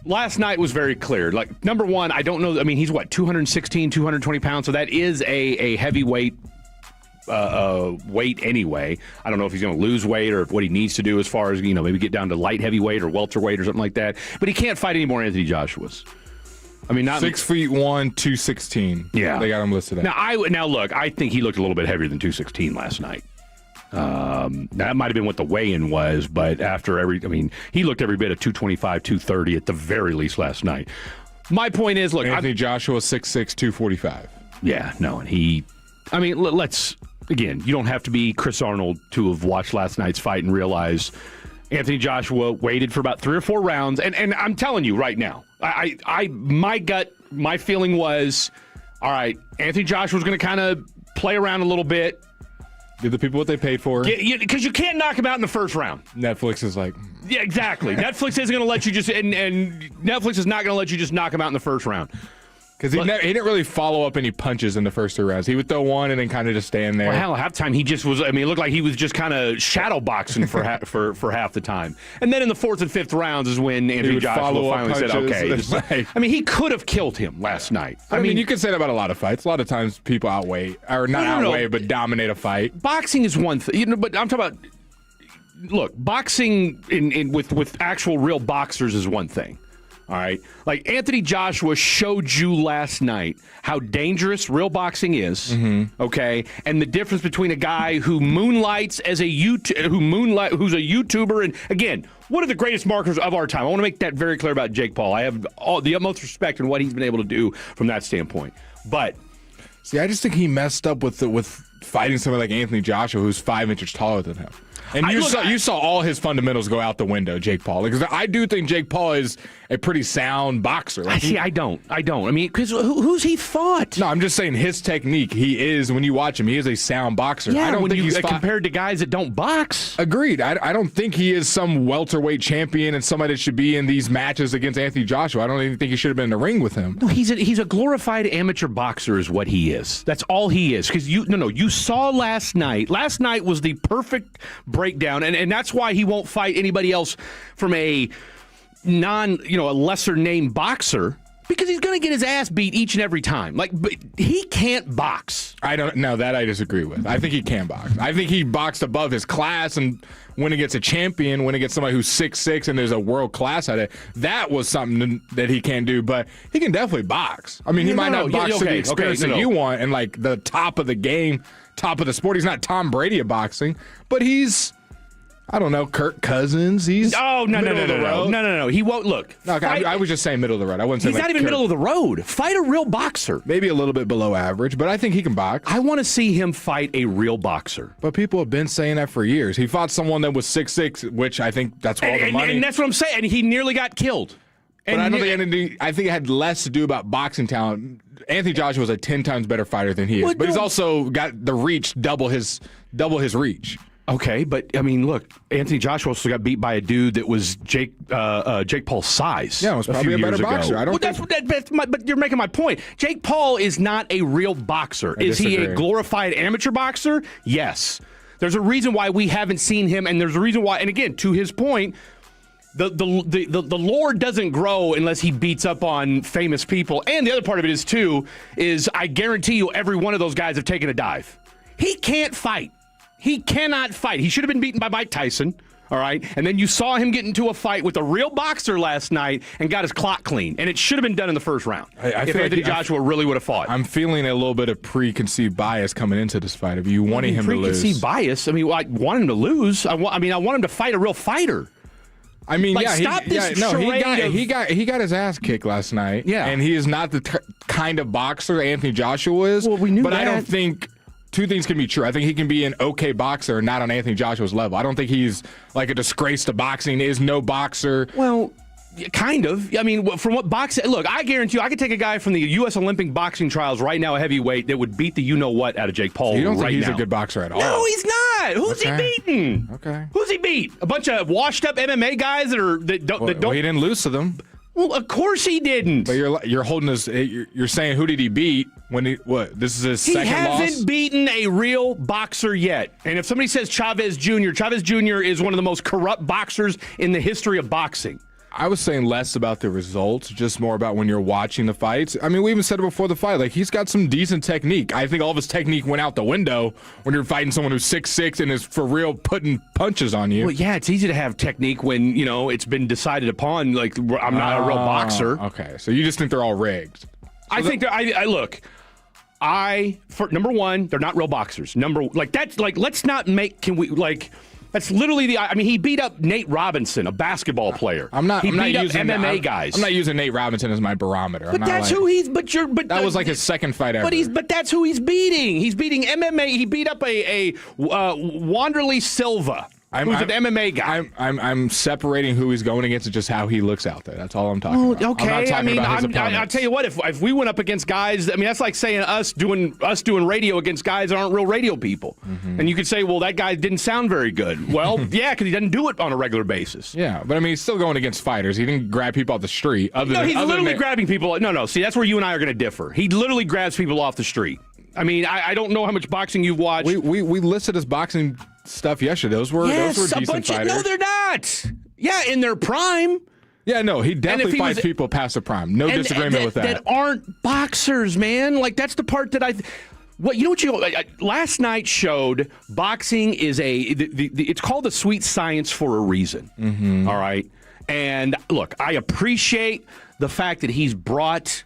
last night was very clear. Like, number one, I don't know. I mean, he's what, 216, 220 pounds? So that is a heavyweight weight anyway. I don't know if he's going to lose weight or what he needs to do as far as, maybe get down to light heavyweight or welterweight or something like that. But he can't fight any more Anthony Joshua's. I mean, not 6'1", 216. Yeah, they got him listed at. Now look, I think he looked a little bit heavier than 216 last night. That might have been what the weigh-in was, but he looked every bit of 225, 230 at the very least last night. My point is, look, Anthony Joshua 6'6", 245. Yeah, no, and let's again, you don't have to be Chris Arnold to have watched last night's fight and realize Anthony Joshua waited for about 3 or 4 rounds, and I'm telling you right now, my feeling was, all right, Anthony Joshua was going to kind of play around a little bit. Give the people what they paid for. Because you can't knock him out in the first round. Netflix is like... Yeah, exactly. Netflix isn't going to let you just... And Netflix is not going to let you just knock him out in the first round. Because he didn't really follow up any punches in the first 3 rounds. He would throw one and then kind of just stand there. Well, hell, halftime he just was. I mean, it looked like he was just kind of shadow boxing for half the time. And then in the 4th and 5th rounds is when Anthony Joshua finally said, "Okay." I mean, he could have killed him last night. I mean, you can say that about a lot of fights. A lot of times people outweigh, or not outweigh, but dominate a fight. Boxing is one thing, but I'm talking about. Look, boxing with actual real boxers is one thing. All right. Like Anthony Joshua showed you last night how dangerous real boxing is. Mm-hmm. Okay. And the difference between a guy who moonlights as who's a YouTuber. And again, one of the greatest markers of our time. I want to make that very clear about Jake Paul. I have the utmost respect in what he's been able to do from that standpoint. But see, I just think he messed up with fighting somebody like Anthony Joshua, who's 5 inches taller than him. And you saw all his fundamentals go out the window, Jake Paul. Because I do think Jake Paul is a pretty sound boxer. Like I don't. I mean, because who's he fought? No, I'm just saying his technique. He is, when you watch him, he is a sound boxer. Yeah, I don't think he's compared to guys that don't box. Agreed. I don't think he is some welterweight champion and somebody that should be in these matches against Anthony Joshua. I don't even think he should have been in the ring with him. No, he's a glorified amateur boxer is what he is. That's all he is. Because you saw last night. Last night was the perfect breakdown, and that's why he won't fight anybody else from a a lesser named boxer, because he's going to get his ass beat each and every time. But he can't box. I disagree with. I think he can box. I think he boxed above his class, and when against a champion, when against somebody who's 6'6" and there's a world class at it, that was something that he can do. But he can definitely box. I mean, he might not box to the experience that you want and like the top of the game, top of the sport. He's not Tom Brady of boxing, but he's, I don't know, Kirk Cousins. He's no. He won't look. No, okay, I was just saying middle of the road. I wouldn't say he's not even middle of the road. Fight a real boxer. Maybe a little bit below average, but I think he can box. I want to see him fight a real boxer. But people have been saying that for years. He fought someone that was 6'6", which I think that's all the money. And that's what I'm saying. And he nearly got killed. But I think it had less to do about boxing talent. Anthony Joshua was a 10 times better fighter than he is, but he's also got the reach, double his reach. Okay, but I mean, look, Anthony Joshua also got beat by a dude that was Jake Paul's size. Yeah, it was probably a better boxer. But you're making my point. Jake Paul is not a real boxer. Is he a glorified amateur boxer? Yes. There's a reason why we haven't seen him, and there's a reason why. And again, to his point, the Lord doesn't grow unless he beats up on famous people. And the other part of it is I guarantee you, every one of those guys have taken a dive. He can't fight. He cannot fight. He should have been beaten by Mike Tyson, all right? And then you saw him get into a fight with a real boxer last night and got his clock clean. And it should have been done in the first round if Anthony Joshua really would have fought. I'm feeling a little bit of preconceived bias coming into this fight of you wanting him to lose. Preconceived bias? I mean, I want him to lose. I want him to fight a real fighter. I mean, he got his ass kicked last night. Yeah, and he is not the kind of boxer Anthony Joshua is. Well, we knew but that. I don't think two things can be true. I think he can be an okay boxer, not on Anthony Joshua's level. I don't think he's like a disgrace to boxing. Is no boxer. Well, kind of. I mean, from what boxing... Look, I guarantee you, I could take a guy from the U.S. Olympic boxing trials right now, a heavyweight, that would beat the you-know-what out of Jake Paul. So you don't think he's now. a good boxer at all? No, he's not. Who's he beating? Okay. Who's he beat? A bunch of washed-up MMA guys that don't... Well, he didn't lose to them. Well, of course he didn't. But you're holding his... You're saying, who did he beat? This is his second loss? He hasn't beaten a real boxer yet. And if somebody says Chavez Jr. is one of the most corrupt boxers in the history of boxing. I was saying less about the results, just more about when you're watching the fights. I mean, we even said it before the fight. Like, he's got some decent technique. I think all of his technique went out the window when you're fighting someone who's 6'6" and is for real putting punches on you. Well, yeah, it's easy to have technique when, it's been decided upon. Like, I'm not a real boxer. Okay, so you just think they're all rigged. I think look. For number one, they're not real boxers. Let's not make. Can we like? That's literally he beat up Nate Robinson, a basketball player. He beat up MMA guys. I'm not using Nate Robinson as my barometer. But that's who he's. But that was like his second fight ever. But that's who he's beating. He's beating MMA. He beat up a Wanderlei Silva. Who's an MMA guy? I'm separating who he's going against and just how he looks out there. That's all I'm talking about. Okay, I'm not talking about his opponents. I'll tell you what. If we went up against guys, that's like saying us doing radio against guys that aren't real radio people. Mm-hmm. And you could say, well, that guy didn't sound very good. Well, yeah, because he doesn't do it on a regular basis. Yeah, but he's still going against fighters. He didn't grab people off the street. He's literally grabbing people. No. See, that's where you and I are going to differ. He literally grabs people off the street. I don't know how much boxing you've watched. We listed as boxing stuff yesterday. Those were decent fighters. No, they're not. Yeah, in their prime. Yeah, no, he definitely fights people past the prime. No disagreement with that. That aren't boxers, man. Like, that's the part that last night showed boxing is it's called the sweet science for a reason. Mm-hmm. All right. And look, I appreciate the fact that he's brought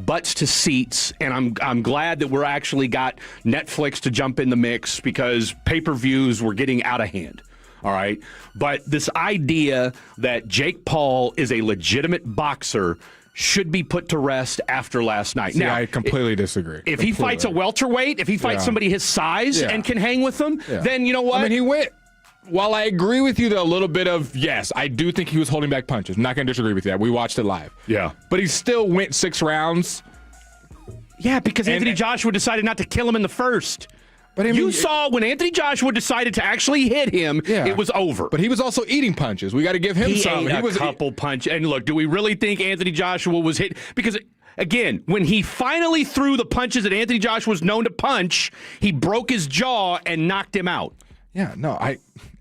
butts to seats, and I'm glad that we're actually got Netflix to jump in the mix because pay-per-views were getting out of hand. All right, but this idea that Jake Paul is a legitimate boxer should be put to rest after last night. See, now, I completely disagree. If he fights a welterweight, if he fights somebody his size and can hang with them, then you know what? He went. While I agree with you that a little bit of, yes, I do think he was holding back punches. I'm not going to disagree with that. We watched it live. Yeah. But he still went 6 rounds. Yeah, because Anthony Joshua decided not to kill him in the first. But you saw when Anthony Joshua decided to actually hit him, it was over. But he was also eating punches. We got to give him some. He ate a couple punches. And look, do we really think Anthony Joshua was hit? Because, again, when he finally threw the punches that Anthony Joshua was known to punch, he broke his jaw and knocked him out. Yeah, no,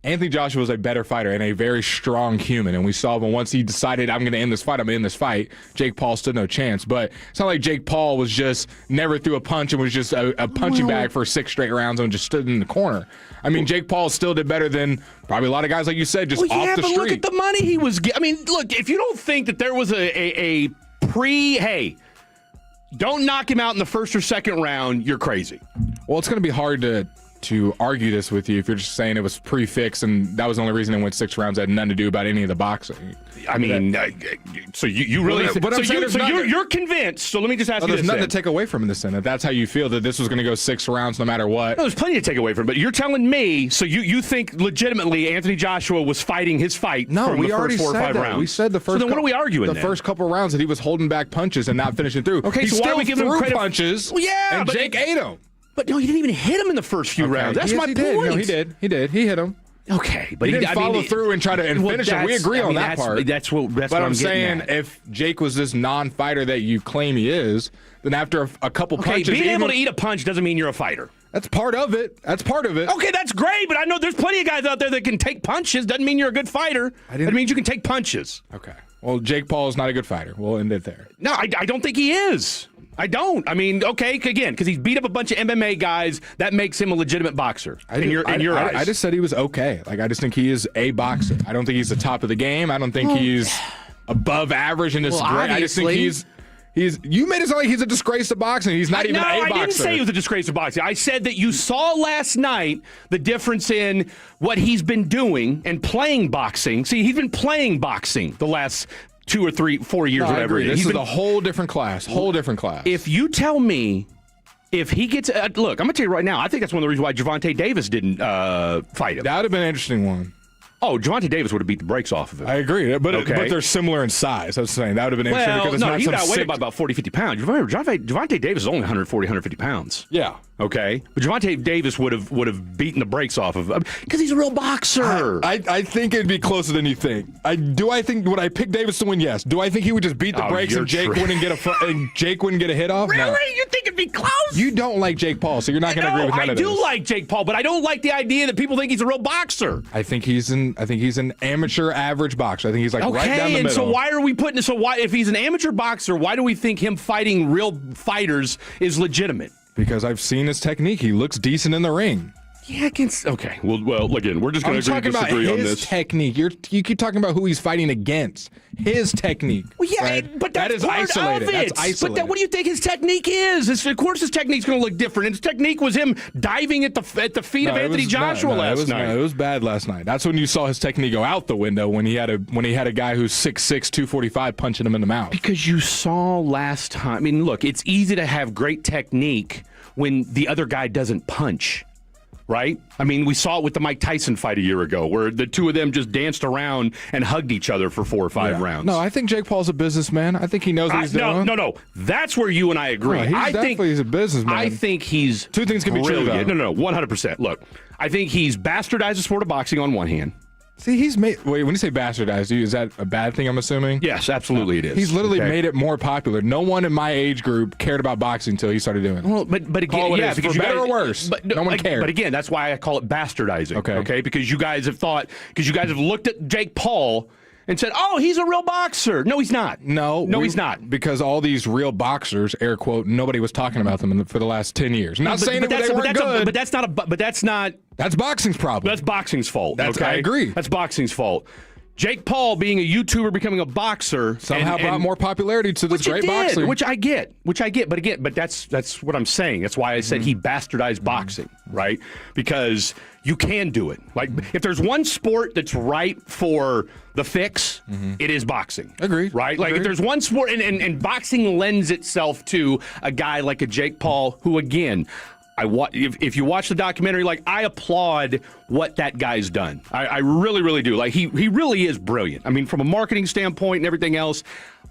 Anthony Joshua was a better fighter and a very strong human, and we saw when once he decided, I'm going to end this fight, I'm going to end this fight, Jake Paul stood no chance. But it's not like Jake Paul was just never threw a punch and was just a punching bag for 6 straight rounds and just stood in the corner. Jake Paul still did better than probably a lot of guys, like you said, just off the street. Yeah, but look at the money he was getting. Look, if you don't think that there was a hey, don't knock him out in the first or second round, you're crazy. Well, it's going to be hard to argue this with you if you're just saying it was prefix and that was the only reason it went 6 rounds. That had nothing to do about any of the boxing. So you really you're convinced. So let me just ask you this. There's nothing to take away from this, and that's how you feel that this was going to go 6 rounds no matter what. No, there's plenty to take away from, but you're telling me. So you think legitimately Anthony Joshua was fighting his fight? No, from we the already first 4 or 5 said that. rounds. We said the first. So then what are we arguing? The first couple rounds that he was holding back punches and not finishing through. Okay, he so why are we giving him credit? Punches. Well, yeah, and Jake ate him. But no, he didn't even hit him in the first few rounds. That's my point. No, he did. He hit him. Okay, but he didn't follow through and try to finish it. We agree on that part. That's what I'm saying. If Jake was this non-fighter that you claim he is, then after a couple punches, being able to eat a punch doesn't mean you're a fighter. That's part of it. Okay, that's great, but I know there's plenty of guys out there that can take punches. Doesn't mean you're a good fighter. That means you can take punches. Okay. Well, Jake Paul is not a good fighter. We'll end it there. No, I don't think he is. I don't. Okay, again, because he's beat up a bunch of MMA guys, that makes him a legitimate boxer in your eyes. I just said he was okay. I just think he is a boxer. I don't think he's the top of the game. I don't think he's above average in this grade. I just think he's you made it sound like he's a disgrace to boxing. He's not even a boxer. I didn't say he was a disgrace to boxing. I said that you saw last night the difference in what he's been doing and playing boxing. See, he's been playing boxing the last 2 or 3, 4 years, whatever. This is a whole different class. If you tell me, if he gets look, I'm gonna tell you right now, I think that's one of the reasons why Gervonta Davis didn't fight him. That would have been an interesting one. Oh, Gervonta Davis would have beat the brakes off of him. I agree, but they're similar in size. I was saying that would have been interesting because it's not he outweighed by about 40, 50 pounds. Remember, Gervonta Davis is only 140, 150 pounds. Yeah. Okay, but Gervonta Davis would have beaten the brakes off of him because he's a real boxer. I think it'd be closer than you think. Would I pick Davis to win? Yes. Do I think he would just beat the brakes and Jake wouldn't get a hit off? Really? No. You think it'd be close? You don't like Jake Paul, so you're not going to agree with none of this. I do like Jake Paul, but I don't like the idea that people think he's a real boxer. I think he's in an amateur average boxer. I think he's like right down the middle. So why are we putting? So why, if he's an amateur boxer, why do we think him fighting real fighters is legitimate? Because I've seen his technique. He looks decent in the ring. Yeah, okay. Well, again, we're just going to agree to disagree on this. Technique. You keep talking about who he's fighting against. His technique. Well, yeah, right? but that's part isolated. Of it. That's isolated. But what do you think his technique is? Of course, his technique's going to look different. His technique was him diving at the feet of Anthony Joshua last night. It was bad last night. That's when you saw his technique go out the window when he had a guy who's 6'6", 245 punching him in the mouth. Because you saw last time. I mean, look, it's easy to have great technique when the other guy doesn't punch. Right? I mean, we saw it with the Mike Tyson fight a year ago where the two of them just danced around and hugged each other for 4 or 5 rounds. No, I think Jake Paul's a businessman. I think he knows what he's doing. No. That's where you and I agree. He's a businessman. I think he's two things can be true, though. No, 100%. Look, I think he's bastardized the sport of boxing on one hand. See, he's made. Wait, when you say bastardized, is that a bad thing? I'm assuming. Yes, absolutely, it is. He's literally made it more popular. No one in my age group cared about boxing until he started doing it. Well, but again, yeah, because for better or worse, no one cared. But again, that's why I call it bastardizing. Okay, because you guys have looked at Jake Paul and said, "Oh, he's a real boxer." No, he's not. No, he's not. Because all these real boxers, air quote, nobody was talking about them for the last 10 years. Not saying that they weren't good. That's boxing's problem. That's boxing's fault. I agree. That's boxing's fault. Jake Paul being a YouTuber, becoming a boxer, somehow brought more popularity to this great boxer. Which I get. But that's what I'm saying. That's why I said he bastardized boxing, right? Because you can do it. Like, if there's one sport that's ripe for the fix, it is boxing. Agreed. Right? Like, if there's one sport, and boxing lends itself to a guy like a Jake Paul, who, again, if you watch the documentary, like, I applaud what that guy's done. I really, really do. Like, he really is brilliant. I mean, from a marketing standpoint and everything else,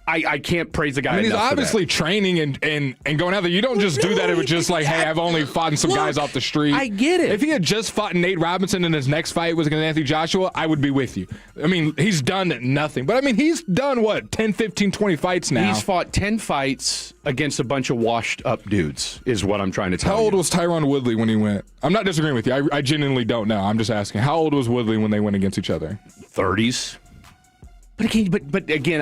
I can't praise the guy enough. He's obviously training and going out there. You don't just do that. It was just like, hey, I've only fought some guys off the street. I get it. If he had just fought Nate Robinson and his next fight was against Anthony Joshua, I would be with you. I mean, he's done nothing. But, I mean, he's done, 10, 15, 20 fights now. He's fought 10 fights against a bunch of washed-up dudes, is what I'm trying to tell you. How old was Tyron Woodley when he went? I'm not disagreeing with you. I genuinely don't know. I'm just asking. How old was Woodley when they went against each other? 30s. But again,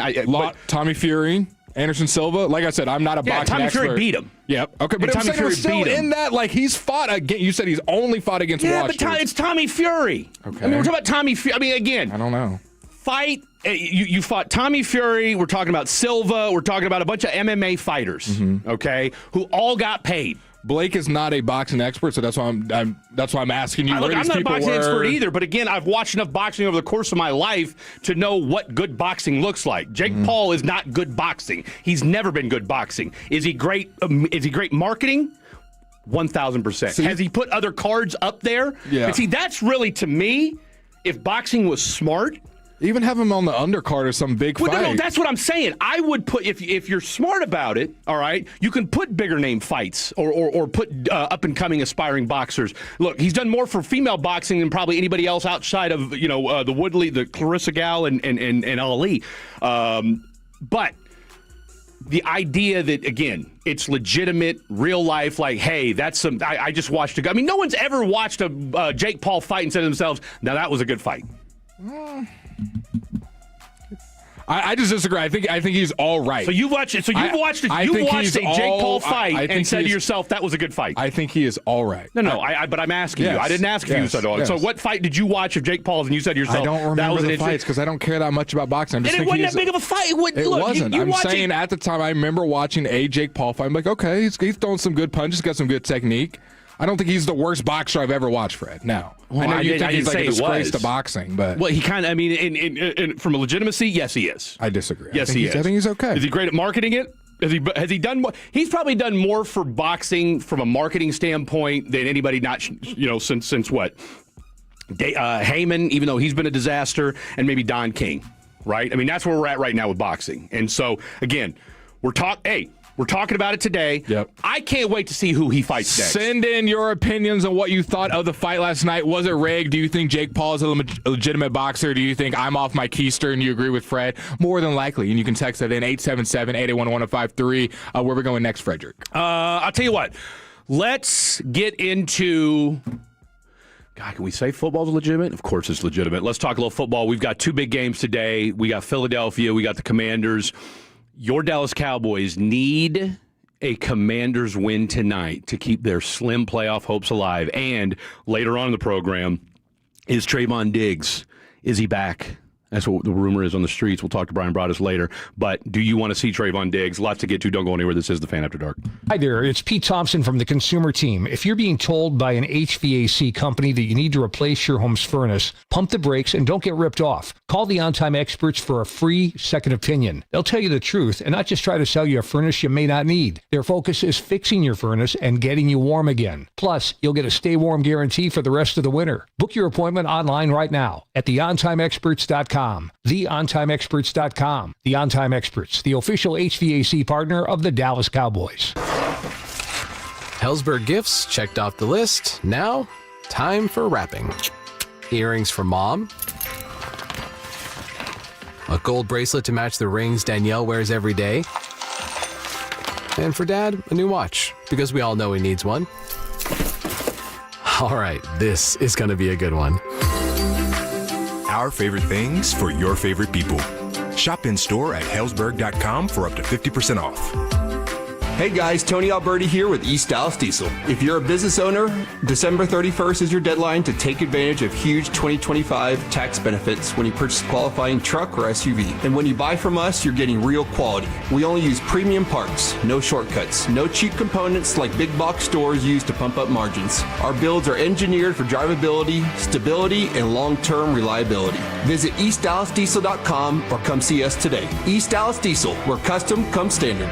Tommy Fury, Anderson Silva. Like I said, I'm not a boxing Tommy expert. Fury beat him. Yep. Okay, but Tommy Fury still in that. Like, he's fought against. You said he's only fought against. Yeah, but it's Tommy Fury. Okay. I mean, we're talking about Tommy Fury. I mean, again, I don't know. Fight. You fought Tommy Fury. We're talking about Silva. We're talking about a bunch of MMA fighters. Okay, who all got paid. Blake is not a boxing expert, so that's why I'm asking you. Look, I'm not a boxing expert either, but again, I've watched enough boxing over the course of my life to know what good boxing looks like. Jake Paul is not good boxing. He's never been good boxing. Is he great? Is he great marketing? 1,000%. Has he put other cards up there? Yeah. And see, that's really, to me, if boxing was smart. Even have him on the undercard of some big fight. No, that's what I'm saying. I would put, if you're smart about it, all right, you can put bigger name fights or put up and coming aspiring boxers. Look, he's done more for female boxing than probably anybody else outside of the Woodley, the Clarissa Gal, and Ali. But the idea that, again, it's legitimate, real life, like, hey, that's some. I just watched a guy. I mean, no one's ever watched a Jake Paul fight and said to themselves, now that was a good fight. I just disagree. I think he's all right. So you've watched it. So you've watched a Jake Paul fight and said to yourself, that was a good fight. I think he is all right. No. But I'm asking you. I didn't ask if you said all right. So what fight did you watch of Jake Paul's and you said to yourself, I don't remember the fights because I don't care that much about boxing. I'm just it wasn't that big of a fight. It wasn't. I'm saying at the time I remember watching a Jake Paul fight. I'm like, okay, he's throwing some good punches, got some good technique. I don't think he's the worst boxer I've ever watched, Fred. No. Well, I know you think he's like a disgrace to boxing, but... Well, he kind of, I mean, in from a legitimacy, yes, he is. I disagree. Yes, he is. I think he's okay. Is he great at marketing it? Has he done more? He's probably done more for boxing from a marketing standpoint than anybody since what? Heyman, even though he's been a disaster, and maybe Don King, right? I mean, that's where we're at right now with boxing. And so, again, we're talking about it today. Yep. I can't wait to see who he fights next. Send in your opinions on what you thought of the fight last night. Was it rigged? Do you think Jake Paul is a legitimate boxer? Do you think I'm off my keister and you agree with Fred? More than likely. And you can text that in 877-881-1053. Where we're going next, Frederick? I'll tell you what. Let's get into God, can we say football's legitimate? Of course it's legitimate. Let's talk a little football. We've got 2 big games today. We got Philadelphia. We got the Commanders. Your Dallas Cowboys need a Commanders win tonight to keep their slim playoff hopes alive. And later on in the program, is Trayvon Diggs, is he back? That's what the rumor is on the streets. We'll talk to Brian Broaddus later. But do you want to see Trayvon Diggs? Lots to get to. Don't go anywhere. This is The Fan After Dark. Hi there. It's Pete Thompson from the Consumer Team. If you're being told by an HVAC company that you need to replace your home's furnace, pump the brakes and don't get ripped off. Call the On Time experts for a free second opinion. They'll tell you the truth and not just try to sell you a furnace you may not need. Their focus is fixing your furnace and getting you warm again. Plus, you'll get a stay warm guarantee for the rest of the winter. Book your appointment online right now at theontimeexperts.com. TheOnTimeExperts.com. The On Time Experts, the official HVAC partner of the Dallas Cowboys. Hellsberg gifts checked off the list. Now, time for wrapping. Earrings for mom. A gold bracelet to match the rings Danielle wears every day. And for dad, a new watch, because we all know he needs one. All right, this is going to be a good one. Our favorite things for your favorite people. Shop in store at Hellsberg.com for up to 50% off. Hey guys, Tony Alberti here with East Dallas Diesel. If you're a business owner, December 31st is your deadline to take advantage of huge 2025 tax benefits when you purchase a qualifying truck or SUV. And when you buy from us, you're getting real quality. We only use premium parts, no shortcuts, no cheap components like big box stores use to pump up margins. Our builds are engineered for drivability, stability, and long-term reliability. Visit EastDallasDiesel.com or come see us today. East Dallas Diesel, where custom comes standard.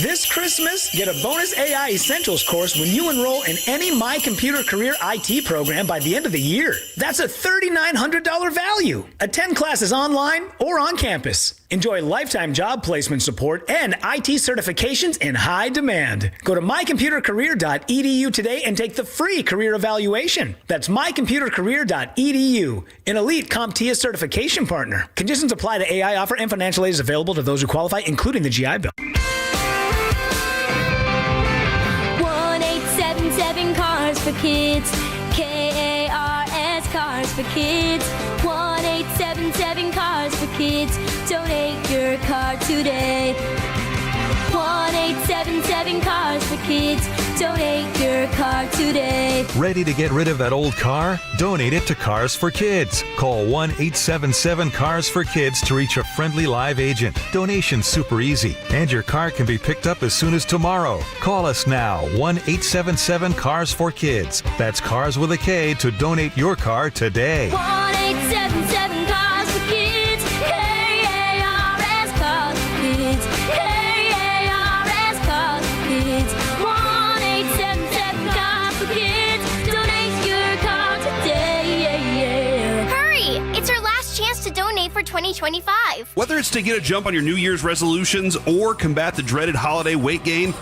This Christmas, get a bonus AI Essentials course when you enroll in any My Computer Career IT program by the end of the year. That's a $3,900 value. Attend classes online or on campus. Enjoy lifetime job placement support and IT certifications in high demand. Go to mycomputercareer.edu today and take the free career evaluation. That's mycomputercareer.edu, an elite CompTIA certification partner. Conditions apply to AI offer and financial aid is available to those who qualify, including the GI Bill. 1-877 Cars for Kids. KARS Cars for Kids. 1-877 Cars for Kids. Donate your car today. 1-877 Cars for Kids. Donate your car today. Ready to get rid of that old car? Donate it to Cars for Kids. Call 1-877-CARS for Kids to reach a friendly live agent. Donation's super easy, and your car can be picked up as soon as tomorrow. Call us now, 1-877-CARS for Kids. That's Cars with a K to donate your car today. 1-877 Cars for Kids. KARS Cars for Kids. KARS Cars for Kids. 1-877 Cars for Kids. Donate your car today. Hurry! It's our last chance to donate for 2025. Whether it's to get a jump on your New Year's resolutions or combat the dreaded holiday weight gain,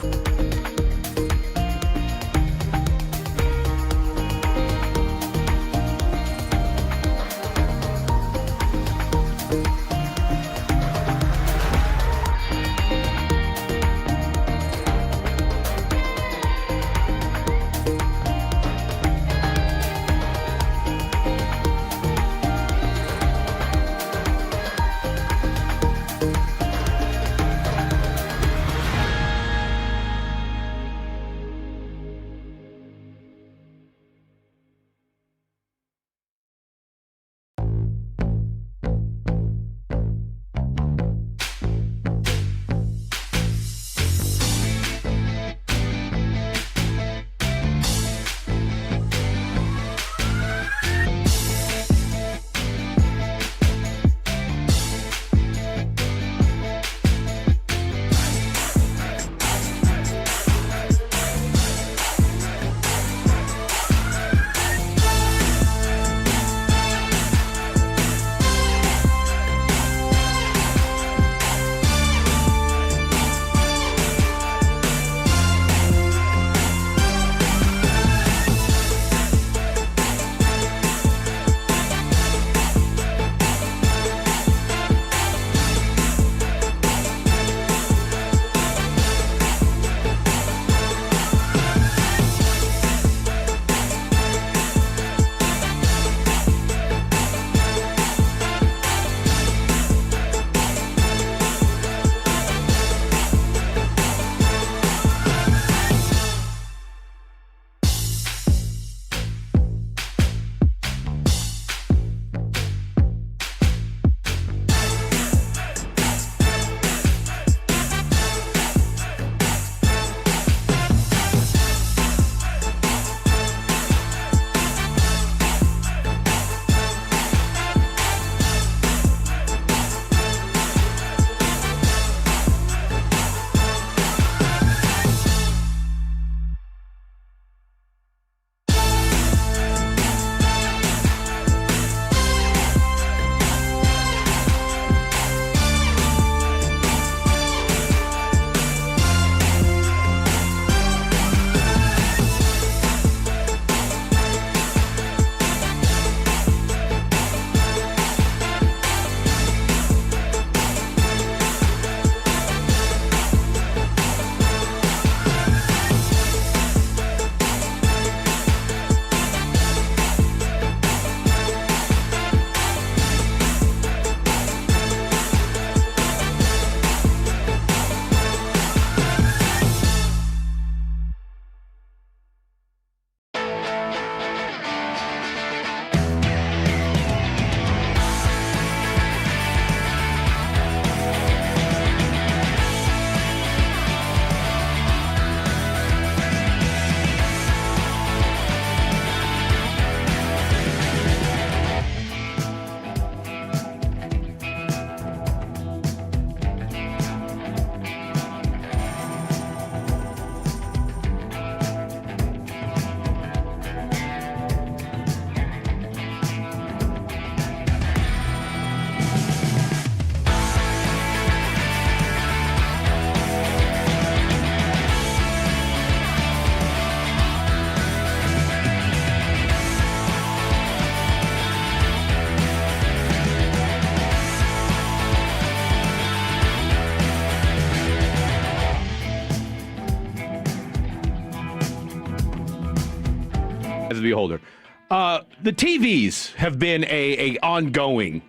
as the beholder. The TVs have been a ongoing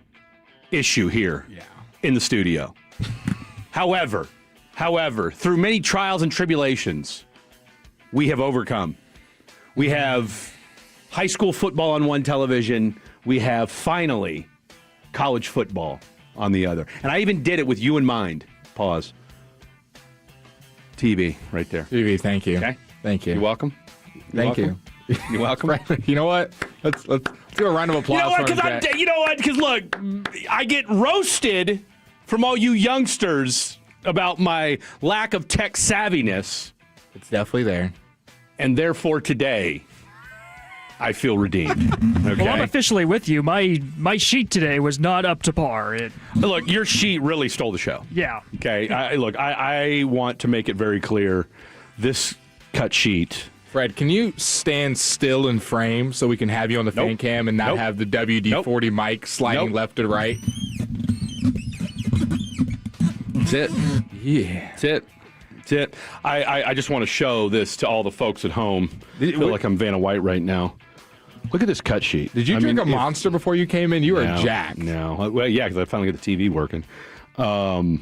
issue here in the studio. However, through many trials and tribulations, we have overcome. We have high school football on one television. We have finally college football on the other. And I even did it with you in mind. Pause. TV right there. TV, thank you. Okay? Thank you. You're welcome. Thank you. You're welcome. You know what? Let's do a round of applause. You know what? Because look, I get roasted from all you youngsters about my lack of tech savviness. It's definitely there. And therefore today, I feel redeemed. Okay? Well, I'm officially with you. My sheet today was not up to par. Look, your sheet really stole the show. Yeah. Okay. I want to make it very clear. This cut sheet. Fred, can you stand still in frame so we can have you on the fan cam and not have the WD-40 mic sliding left to right? That's it. Yeah. That's it. That's it. I just want to show this to all the folks at home. I feel like I'm Vanna White right now. Look at this cut sheet. Did you drink a Monster before you came in? You were jacked. No. Well, yeah, because I finally get the TV working. Go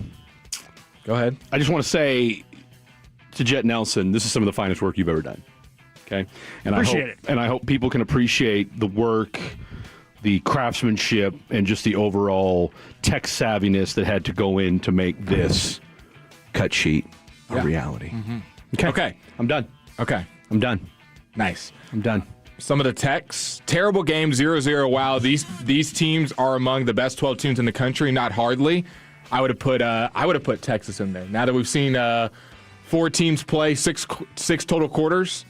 ahead. I just want to say to Jet Nelson, this is some of the finest work you've ever done. Okay? And Appreciate it. And I hope people can appreciate the work, the craftsmanship, and just the overall tech savviness that had to go in to make this cut sheet a reality. Mm-hmm. Okay. I'm done. Okay. I'm done. Nice. I'm done. Some of the techs. Terrible game, 0-0. Wow, these teams are among the best 12 teams in the country. Not hardly. I would have put Texas in there. Now that we've seen 4 teams play six total quarters,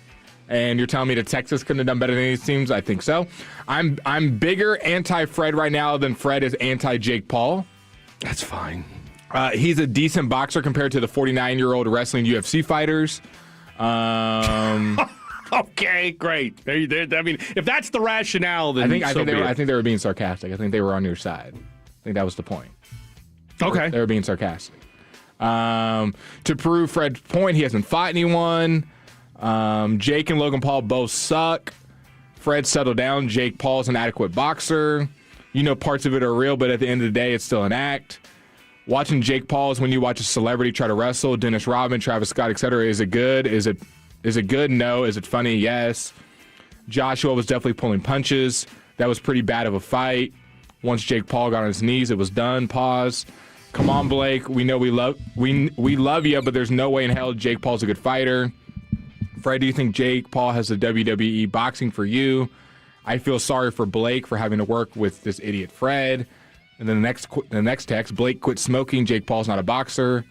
and you're telling me that Texas couldn't have done better than these teams? I think so. I'm bigger anti-Fred right now than Fred is anti-Jake Paul. That's fine. He's a decent boxer compared to the 49-year-old wrestling UFC fighters. Okay, great. I mean, if that's the rationale, then I think they were being sarcastic. I think they were on your side. I think that was the point. Okay. They were being sarcastic. To prove Fred's point, he hasn't fought anyone. Jake and Logan Paul both suck. Fred, settled down. Jake Paul's an adequate boxer. You know parts of it are real, but at the end of the day, it's still an act. Watching Jake Paul is when you watch a celebrity try to wrestle. Dennis Rodman, Travis Scott, etc. Is it good? Is it good? No. Is it funny? Yes. Joshua was definitely pulling punches. That was pretty bad of a fight. Once Jake Paul got on his knees, it was done. Pause. Come on, Blake. We know we love you, but there's no way in hell Jake Paul's a good fighter. Fred, do you think Jake Paul has the WWE boxing for you? I feel sorry for Blake for having to work with this idiot Fred. And then the next text, Blake quit smoking. Jake Paul's not a boxer.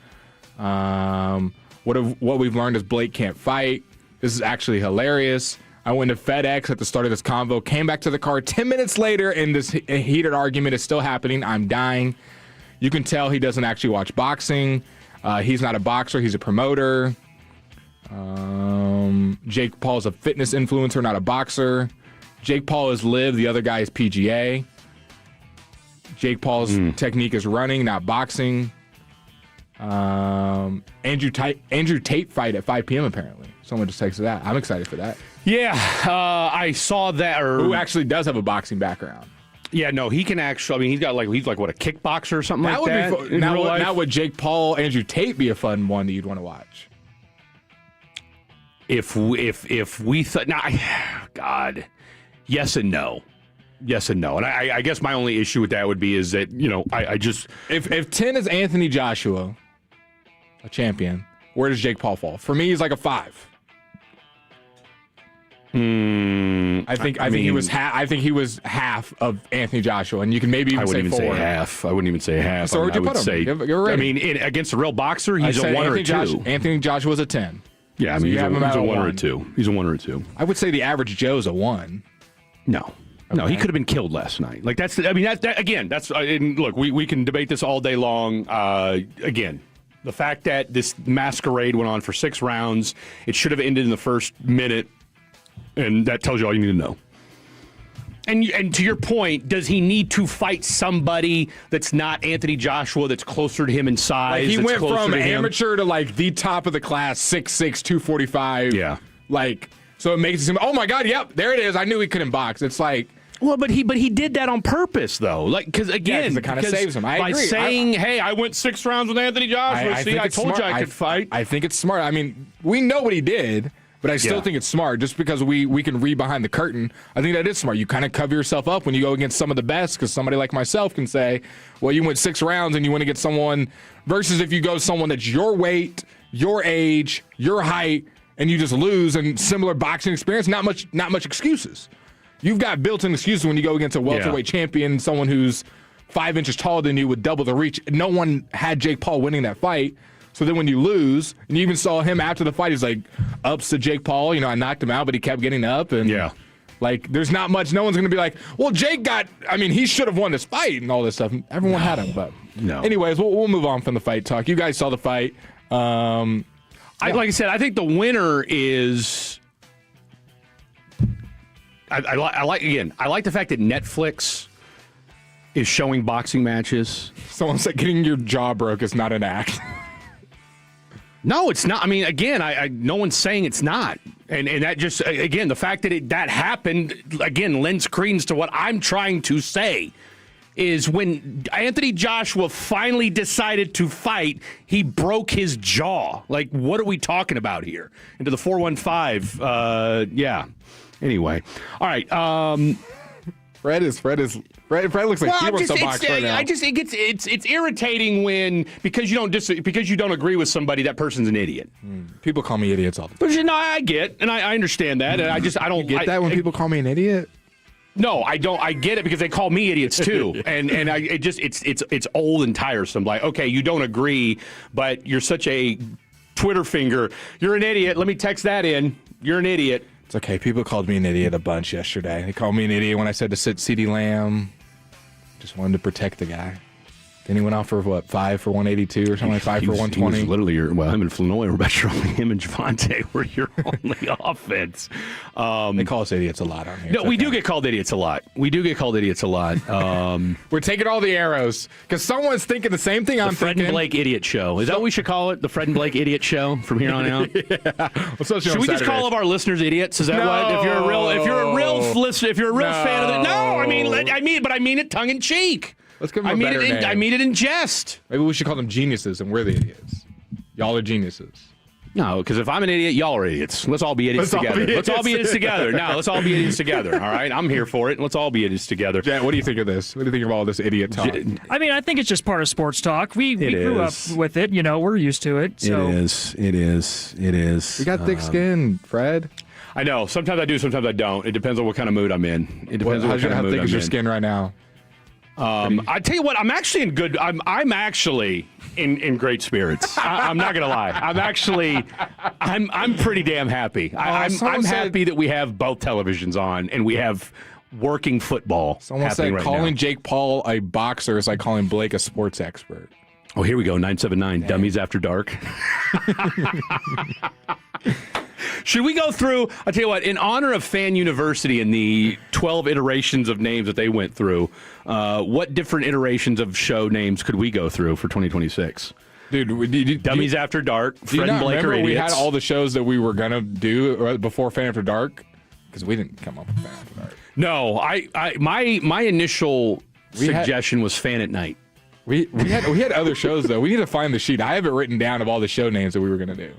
What we've learned is Blake can't fight. This is actually hilarious. I went to FedEx at the start of this convo, came back to the car 10 minutes later, and this heated argument is still happening. I'm dying. You can tell he doesn't actually watch boxing. He's not a boxer. He's a promoter. Jake Paul's a fitness influencer, not a boxer. Jake Paul is live. The other guy is PGA. Jake Paul's technique is running, not boxing. Andrew Tate fight at 5 p.m. apparently. Someone just texted that. I'm excited for that. Yeah, I saw that. Who actually does have a boxing background? Yeah, no, he can actually. I mean, he's like what, a kickboxer or something that like that. Would be now would Jake Paul, Andrew Tate be a fun one that you'd want to watch? If we thought, God, yes and no. Yes and no. And I guess my only issue with that would be is that, I just... If 10 is Anthony Joshua, a champion, where does Jake Paul fall? For me, he's like a 5. I think he was half of Anthony Joshua, and you can maybe even say 4. I wouldn't even say half. So where'd you put him? You're right. I mean, against a real boxer, he's a 1 or a 2. Anthony Joshua's a 10. Yeah, I mean, he's a 1 or a 2. He's a 1 or a 2. I would say the average Joe's a 1. No. Okay. No, he could have been killed last night. Like that's and look, we can debate this all day long. Again, the fact that this masquerade went on for 6 rounds, it should have ended in the first minute, and that tells you all you need to know. And to your point, does he need to fight somebody that's not Anthony Joshua, that's closer to him in size? Like he went from amateur to like the top of the class, 6'6", 245. Yeah. Like So it makes it seem, oh my God, yep, there it is. I knew he couldn't box. It's like, well, but he did that on purpose, though. Like, because again, it kind of saves him. I by agree. saying, "Hey, I went 6 rounds with Anthony Joshua. I told you I could fight." I think it's smart. I mean, we know what he did, but I still think it's smart. Just because we can read behind the curtain, I think that is smart. You kind of cover yourself up when you go against some of the best, because somebody like myself can say, "Well, you went 6 rounds and you went against someone," versus if you go someone that's your weight, your age, your height, and you just lose. And similar boxing experience, not much excuses. You've got built-in excuses when you go against a welterweight champion, someone who's 5 inches taller than you with double the reach. No one had Jake Paul winning that fight. So then when you lose, and you even saw him after the fight, he's like, ups to Jake Paul. You know, I knocked him out, but he kept getting up. And like, there's not much. No one's going to be like, well, he should have won this fight and all this stuff. Everyone had him. But anyways, we'll move on from the fight talk. You guys saw the fight. Like I said, I think the winner is... I like the fact that Netflix is showing boxing matches. Someone said getting your jaw broke is not an act. No, it's not. I mean, again, no one's saying it's not. And that just, again, the fact that that happened, again, lends credence to what I'm trying to say. Is when Anthony Joshua finally decided to fight, he broke his jaw. Like, what are we talking about here? Into the 415. Anyway, all right. Fred looks like he wants to box right now. It's irritating when because you don't agree with somebody, that person's an idiot. People call me idiots all the time. But I get, and I understand that, and I don't get that when people call me an idiot. No, I don't. I get it because they call me idiots too, it's old and tiresome. Like, okay, you don't agree, but you're such a Twitter finger. You're an idiot. Let me text that in. You're an idiot. It's okay. People called me an idiot a bunch yesterday. They called me an idiot when I said to sit CeeDee Lamb. Just wanted to protect the guy. Then he went off for 5 for 182 or something like 5 for 120. He was literally him and Flanoy were about your only him and Javante were your only offense. They call us idiots a lot on here. No, we do get called idiots a lot. We're taking all the arrows because someone's thinking the same thing I'm thinking. The Fred and Blake Idiot Show. Is that what we should call it? The Fred and Blake Idiot Show from here on out? Should we just call all of our listeners idiots? Is that what? If you're a real listener, if you're a real fan of it. No, I mean it tongue in cheek. Let's give them a better name. I mean it in jest. Maybe we should call them geniuses, and we're the idiots. Y'all are geniuses. No, because if I'm an idiot, y'all are idiots. Let's all be idiots together. Let's all be idiots together. No, let's all be idiots together. All right, I'm here for it. Let's all be idiots together. Jan, what do you think of this? What do you think of all this idiot talk? I mean, I think it's just part of sports talk. We grew up with it. You know, we're used to it. So. It is. We got thick skin, Fred. I know. Sometimes I do. Sometimes I don't. It depends on what kind of mood I'm in. It depends on what kind of mood I'm in. How thick is your skin right now? I tell you what, I'm actually in good. I'm actually in great spirits. I'm not gonna lie. I'm pretty damn happy. I'm happy that we have both televisions on and we have working football. Someone happening said right calling now. Jake Paul a boxer is like calling Blake a sports expert. Oh, here we go. 979 Dummies After Dark. Should we go through? I'll tell you what, in honor of Fan University and the 12 iterations of names that they went through, what different iterations of show names could we go through for 2026? Dude, Dummies After Dark, Fred and Blake are idiots. We had all the shows that we were going to do before Fan After Dark? Because we didn't come up with Fan After Dark. No, my initial suggestion was Fan at Night. We had other shows, though. We need to find the sheet. I have it written down of all the show names that we were going to do.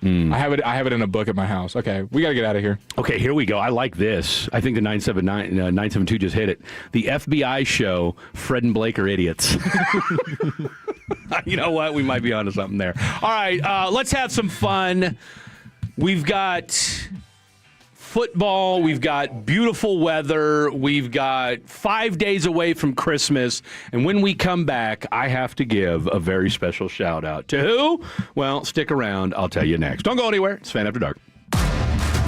I have it in a book at my house. Okay, we got to get out of here. Okay, here we go. I like this. I think the 972 just hit it. The FBI show, Fred and Blake are idiots. You know what? We might be onto something there. All right, let's have some fun. We've got football. We've got beautiful weather. We've got 5 days away from Christmas. And when we come back, I have to give a very special shout out to who? Well, stick around. I'll tell you next. Don't go anywhere. It's Fan After Dark.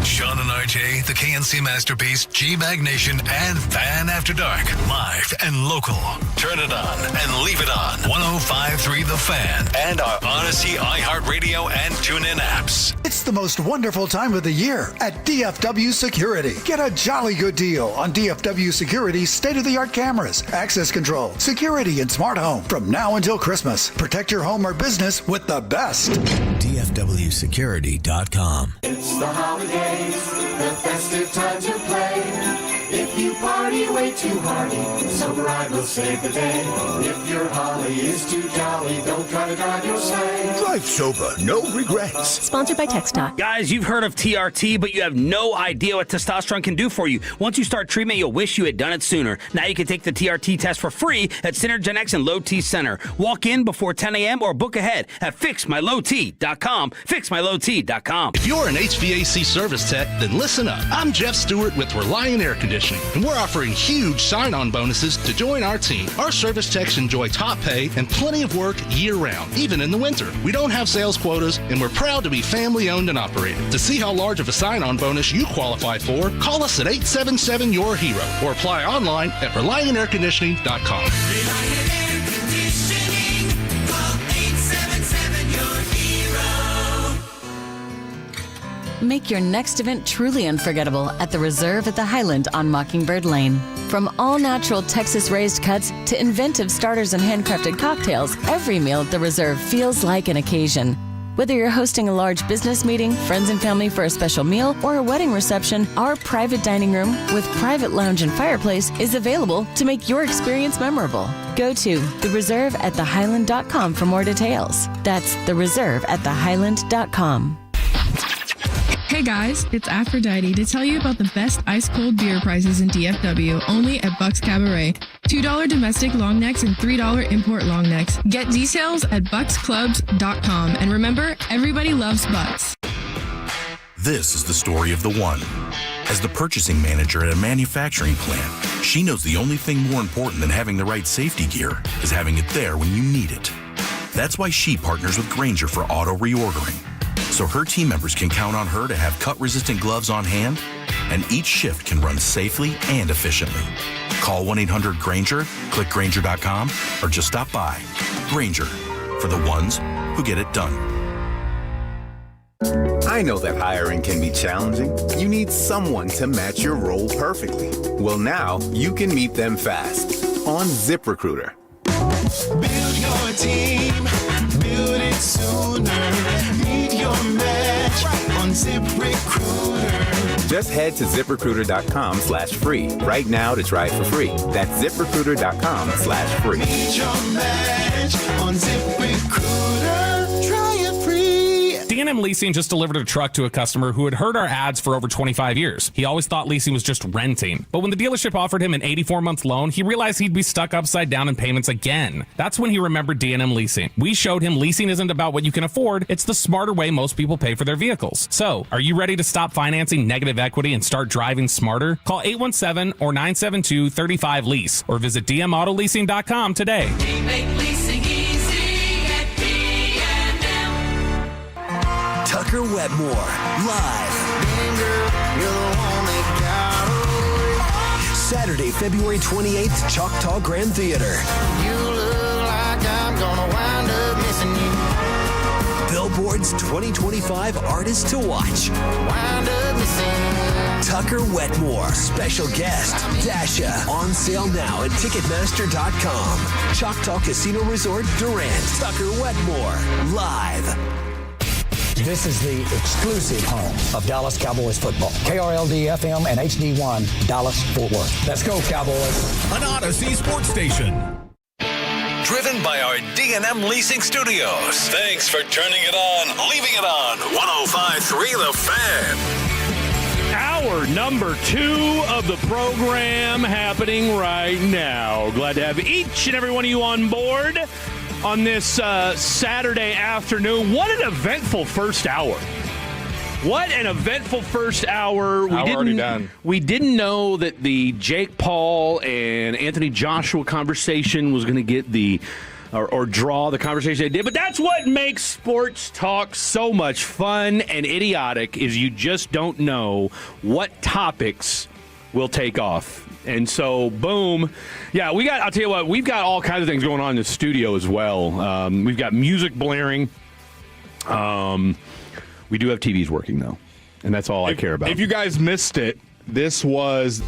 Sean and RJ, the KNC Masterpiece, G-Bag Nation, and Fan After Dark. Live and local. Turn it on and leave it on. 105.3 The Fan and our Odyssey, iHeartRadio, and TuneIn apps. It's the most wonderful time of the year at DFW Security. Get a jolly good deal on DFW Security's state-of-the-art cameras, access control, security, and smart home. From now until Christmas, protect your home or business with the best. DFW DFWsecurity.com. It's the holidays, the festive time to play. If you party way too hardy, Sober Ride will save the day. If your holly is too jolly, don't try to drive your sleigh. Drive sober, no regrets. Sponsored by TxDOT. Guys, you've heard of TRT, but you have no idea what testosterone can do for you. Once you start treatment, you'll wish you had done it sooner. Now you can take the TRT test for free at Synergenex and Low T Center. Walk in before 10 a.m. or book ahead at fixmylowt.com. Fixmylowt.com. If you're an HVAC service tech, then listen up. I'm Jeff Stewart with Reliant Air Conditioning, and we're offering huge sign-on bonuses to join our team. Our service techs enjoy top pay and plenty of work year-round, even in the winter. We don't have sales quotas, and we're proud to be family-owned and operated. To see how large of a sign-on bonus you qualify for, call us at 877-YOUR-HERO or apply online at ReliantAirConditioning.com. Reliant Air Conditioning, call 877-YOUR-HERO. Make your next event truly unforgettable at the Reserve at the Highland on Mockingbird Lane. From all-natural Texas-raised cuts to inventive starters and handcrafted cocktails, every meal at the Reserve feels like an occasion. Whether you're hosting a large business meeting, friends and family for a special meal, or a wedding reception, our private dining room with private lounge and fireplace is available to make your experience memorable. Go to thereserveatthehighland.com for more details. That's thereserveatthehighland.com. Hey guys, it's Aphrodite to tell you about the best ice-cold beer prices in DFW, only at Buck's Cabaret. $2 domestic long necks and $3 import long necks. Get details at bucksclubs.com. And remember, everybody loves Bucks. This is the story of the one. As the purchasing manager at a manufacturing plant, she knows the only thing more important than having the right safety gear is having it there when you need it. That's why she partners with Grainger for auto reordering, so her team members can count on her to have cut-resistant gloves on hand, and each shift can run safely and efficiently. Call 1-800-GRAINGER, click Grainger.com, or just stop by. Grainger, for the ones who get it done. I know that hiring can be challenging. You need someone to match your role perfectly. Well, now you can meet them fast on ZipRecruiter. Build your team, build it sooner. Meet your match on ZipRecruiter. Just head to ZipRecruiter.com/free right now to try it for free. That's ZipRecruiter.com/free. Meet your match on ZipRecruiter. Try it free. D&M Leasing just delivered a truck to a customer who had heard our ads for over 25 years. He always thought leasing was just renting. But when the dealership offered him an 84-month loan, he realized he'd be stuck upside down in payments again. That's when he remembered D&M Leasing. We showed him leasing isn't about what you can afford. It's the smarter way most people pay for their vehicles. So, are you ready to stop financing negative equity and start driving smarter? Call 817 or 972-35-LEASE or visit dmautoleasing.com today. We make leasing easy at D&M. Tucker Wetmore, live. Saturday, February 28th, Choctaw Grand Theater. You look like I'm gonna wind up missing you. Billboard's 2025 Artist to Watch. Wind up missing. Tucker Wetmore, special guest, Dasha. On sale now at Ticketmaster.com. Choctaw Casino Resort, Durant. Tucker Wetmore, live. This is the exclusive home of Dallas Cowboys football. KRLD-FM and HD1, Dallas-Fort Worth. Let's go, Cowboys. An Odyssey sports station. Driven by our D&M Leasing Studios. Thanks for turning it on, leaving it on. 105.3 The Fan. Hour number 2 of the program happening right now. Glad to have each and every one of you on board on this Saturday afternoon. What an eventful first hour. What an eventful first hour. We didn't know that the Jake Paul and Anthony Joshua conversation was going to get the or draw the conversation it did, but that's what makes sports talk so much fun and idiotic, is you just don't know what topics will take off. And so, boom. Yeah, I'll tell you what, we've got all kinds of things going on in the studio as well. We've got music blaring. We do have TVs working, though, and that's all I care about. If you guys missed it, this was...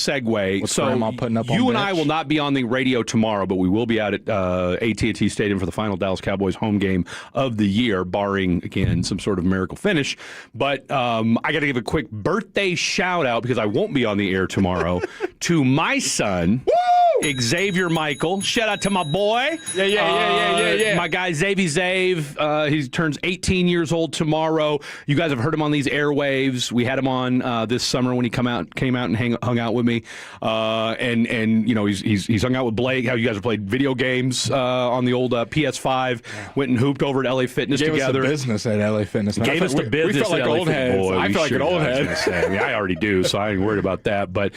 segue. What's So Grandma putting up you on and I bench? will not be on the radio tomorrow, but we will be out at AT&T Stadium for the final Dallas Cowboys home game of the year, barring, again, some sort of miracle finish. But I got to give a quick birthday shout-out, because I won't be on the air tomorrow, to my son, Xavier Michael. Shout out to my boy. Yeah. My guy, Xavier Zave. He turns 18 years old tomorrow. You guys have heard him on these airwaves. We had him on this summer when he came out and hung out with me. And you know, he's hung out with Blake. How you guys have played video games on the old PS5. Went and hooped over at LA Fitness together. Gave us the business at LA Fitness. Man. Gave us the business. We felt like old heads. I feel like an old head. I mean, I already do, so I ain't worried about that. But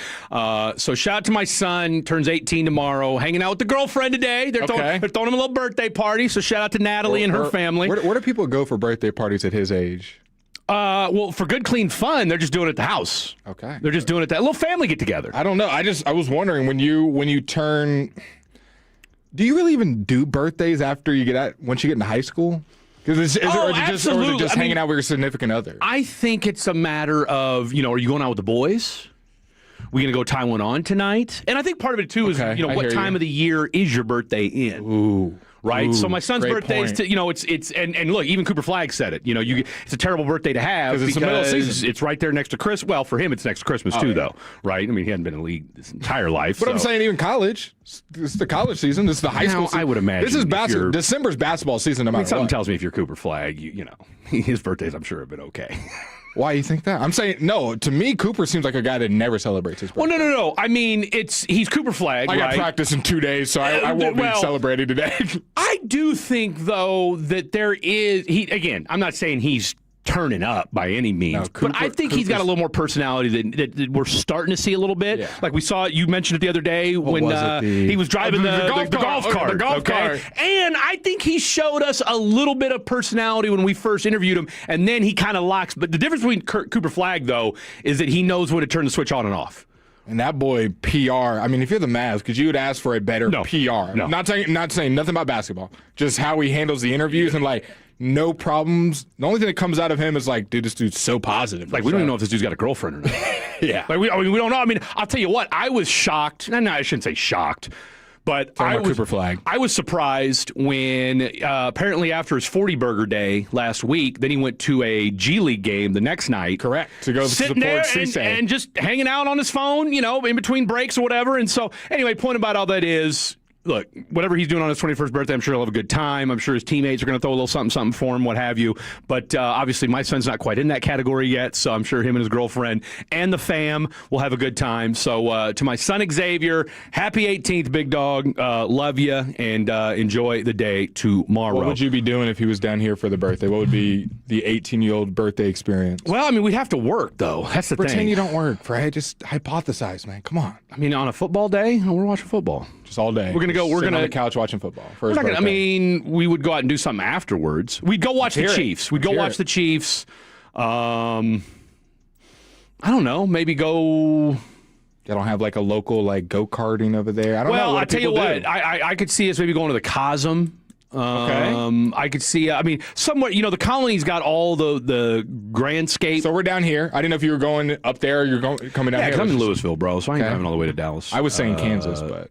so shout out to my son. Turns 18 tomorrow. Hanging out with the girlfriend today. They're throwing him a little birthday party. So shout out to Natalie and her family. Where do people go for birthday parties at his age? Well, for good, clean fun, they're just doing it at the house. Okay. They're just doing it at that little family get together. I don't know. I was wondering when you turn. Do you really even do birthdays after you once you get into high school? Because is it just hanging out with your significant other? I think it's a matter of, are you going out with the boys? We going to go tie one on tonight? And I think part of it, too, is, what time of the year is your birthday in? Ooh. Right? Ooh, so my son's birthday is, and look, even Cooper Flagg said it. It's a terrible birthday to have because it's the middle of the season. It's right there next to Christmas. Well, for him, it's next to Christmas, too, though. Right? I mean, he hadn't been in the league his entire life. But I'm saying even college. This is the college season. This is the high school season. I would imagine. This is basketball. December's basketball season no matter something what. tells me if you're Cooper Flagg, his birthdays, I'm sure, have been okay. Why you think that? I'm saying, no, to me, Cooper seems like a guy that never celebrates his birthday. Well, no. I mean, he's Cooper Flagg, I got practice in 2 days, so I won't be celebrating today. I do think, though, that there is, again, I'm not saying he's turning up by any means, but I think he's got a little more personality that we're starting to see a little bit. Yeah. Like we saw, you mentioned it the other day when he was driving the golf cart. The golf cart. And I think he showed us a little bit of personality when we first interviewed him, and then he kind of locks. But the difference between Cooper Flagg, though, is that he knows when to turn the switch on and off. And that boy, PR, I mean, if you're the Mavs, because you would ask for a better PR. No. Not saying nothing about basketball, just how he handles the interviews and, no problems. The only thing that comes out of him is dude, this dude's so positive. We don't even know if this dude's got a girlfriend or not. Yeah. We don't know. I mean, I'll tell you what, I was shocked. No, I shouldn't say shocked. But Cooper Flagg. I was surprised when apparently after his 40-burger day last week, then he went to a G League game the next night. Correct. To go sitting there and just hanging out on his phone, in between breaks or whatever. And so, anyway, point about all that is, look, whatever he's doing on his 21st birthday, I'm sure he'll have a good time. I'm sure his teammates are going to throw a little something for him, what have you. But obviously, my son's not quite in that category yet, so I'm sure him and his girlfriend and the fam will have a good time. So to my son Xavier, happy 18th, big dog. Love you, and enjoy the day tomorrow. What would you be doing if he was down here for the birthday? What would be the 18-year-old birthday experience? Well, I mean, we'd have to work, though. That's the thing. Pretend you don't work, Fred. Just hypothesize, man. Come on. I mean, on a football day, we're watching football. Just all day. We're going on the couch watching football. We would go out and do something afterwards. We'd go watch the Chiefs. We'd go watch the Chiefs. I don't know. Maybe go. They don't have a local go-karting over there. I don't know. I'll tell you what. I could see us maybe going to the Cosm. Okay. I could see. Somewhere. The Colony's got all the grandscape. So we're down here. I didn't know if you were going up there or you're coming down here. Yeah, I'm in Louisville, bro. So I ain't driving all the way to Dallas. I was saying Kansas, but.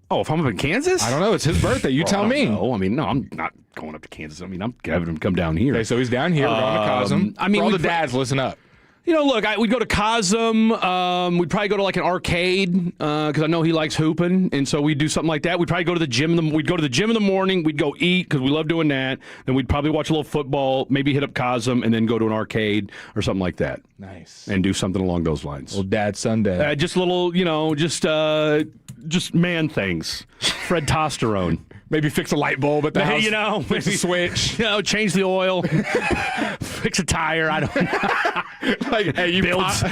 Oh, if I'm up in Kansas? I don't know. It's his birthday. You tell me. No, I'm not going up to Kansas. I'm having him come down here. Okay, so he's down here. We're going to Cosm. For all the dads, listen up. Look, we'd go to Cosm. We'd probably go to an arcade because I know he likes hooping, and so we'd do something like that. We'd probably go to the gym. We'd go to the gym in the morning. We'd go eat because we love doing that. Then we'd probably watch a little football, maybe hit up Cosm, and then go to an arcade or something like that. Nice. And do something along those lines. Little dad Sunday. Just little, just man things. Fred testosterone. Maybe fix a light bulb at the house. Fix a switch. Change the oil. Fix a tire. I don't know. Hey, you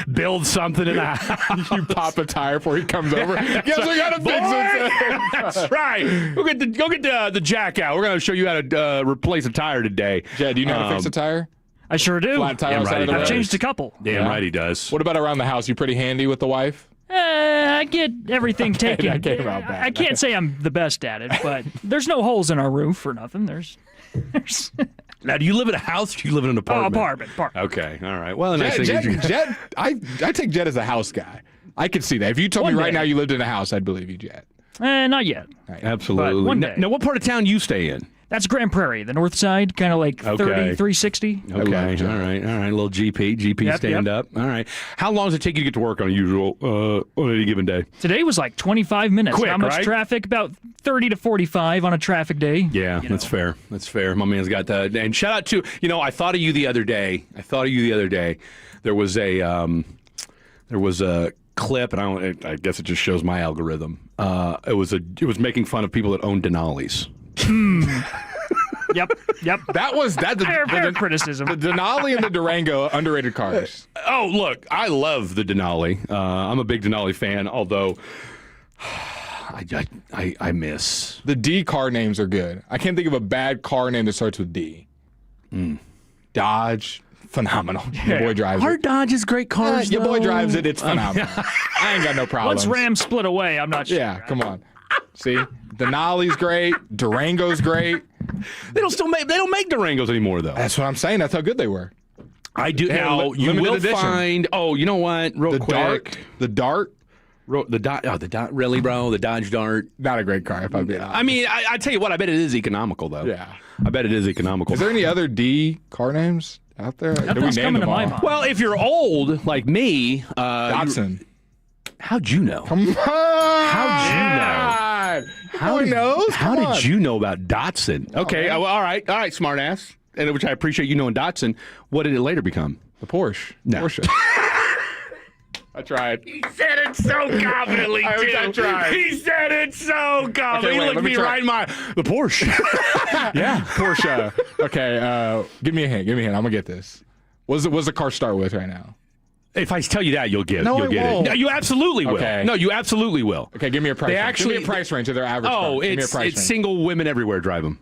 build something in the house. You pop a tire before he comes over. Guess we gotta fix it. That's right. Go get the jack out. We're gonna show you how to replace a tire today. Jed, do you know how to fix a tire? I sure do. Flat tire on the side of the road. I've changed a couple. Damn right he does. What about around the house? You pretty handy with the wife? I get everything taken. That came out bad. I can't say I'm the best at it, but there's no holes in our roof for nothing. There's Now, do you live in a house or do you live in an apartment? Apartment. Okay, all right. Well, Jed, I take Jed as a house guy. I could see that. If you told One me right day. now you lived in a house, I'd believe you, Jet. Not yet. Absolutely. But one day. Now, what part of town you stay in? That's Grand Prairie, the north side, kind of like 360. Okay, all right. A little GP stand up. All right. How long does it take you to get to work on any given day? Today was like 25 minutes. Quick, How much right? traffic? About 30 to 45 on a traffic day. Yeah, that's fair. That's fair. My man's got that. And shout out to, I thought of you the other day. There was a clip, and I guess it just shows my algorithm. It was making fun of people that own Denali's. Yep. Fair criticism. The Denali and the Durango, underrated cars. Oh, look, I love the Denali. I'm a big Denali fan, although I miss. The D car names are good. I can't think of a bad car name that starts with D. Dodge, phenomenal. Your boy drives Our it. Dodge is great cars. Your boy though. drives it. It's phenomenal. I ain't got no problem. Once Ram split away, I'm not sure. Yeah, come on. See, Denali's great. Durango's great. They don't make Durangos anymore, though. That's what I'm saying. That's how good they were. I do. They had Now, you limited will edition. find. Oh, you know what? Real quick. The Dart. The Dart. Really, bro? The Dodge Dart. Not a great car, if I'm being honest. I mean, I tell you what. I bet it is economical, though. Yeah. I bet it is economical. Is there any other D car names out there? Nothing's coming to my mind. Well, if you're old like me, Datsun. How'd you know? Come on. How'd you know? How knows? How did you know about Datsun? Okay, all right, smartass. And which I appreciate you knowing Datsun. What did it later become? The Porsche. No. Porsche. I tried. He said it so confidently, too. I tried. He said it so confidently. Okay, wait, he let looked me me try. right in my... The Porsche. Yeah, Porsche. Okay, give me a hint. I'm gonna get this. What's the car start with right now? If I tell you that, you'll get it. No, you'll I get won't. it. No, you absolutely will. Okay. No, you absolutely will. Okay, give me a price. They range. actually- Give me a price range of their average. Oh, car. Give me a it's price range. single women everywhere drive them.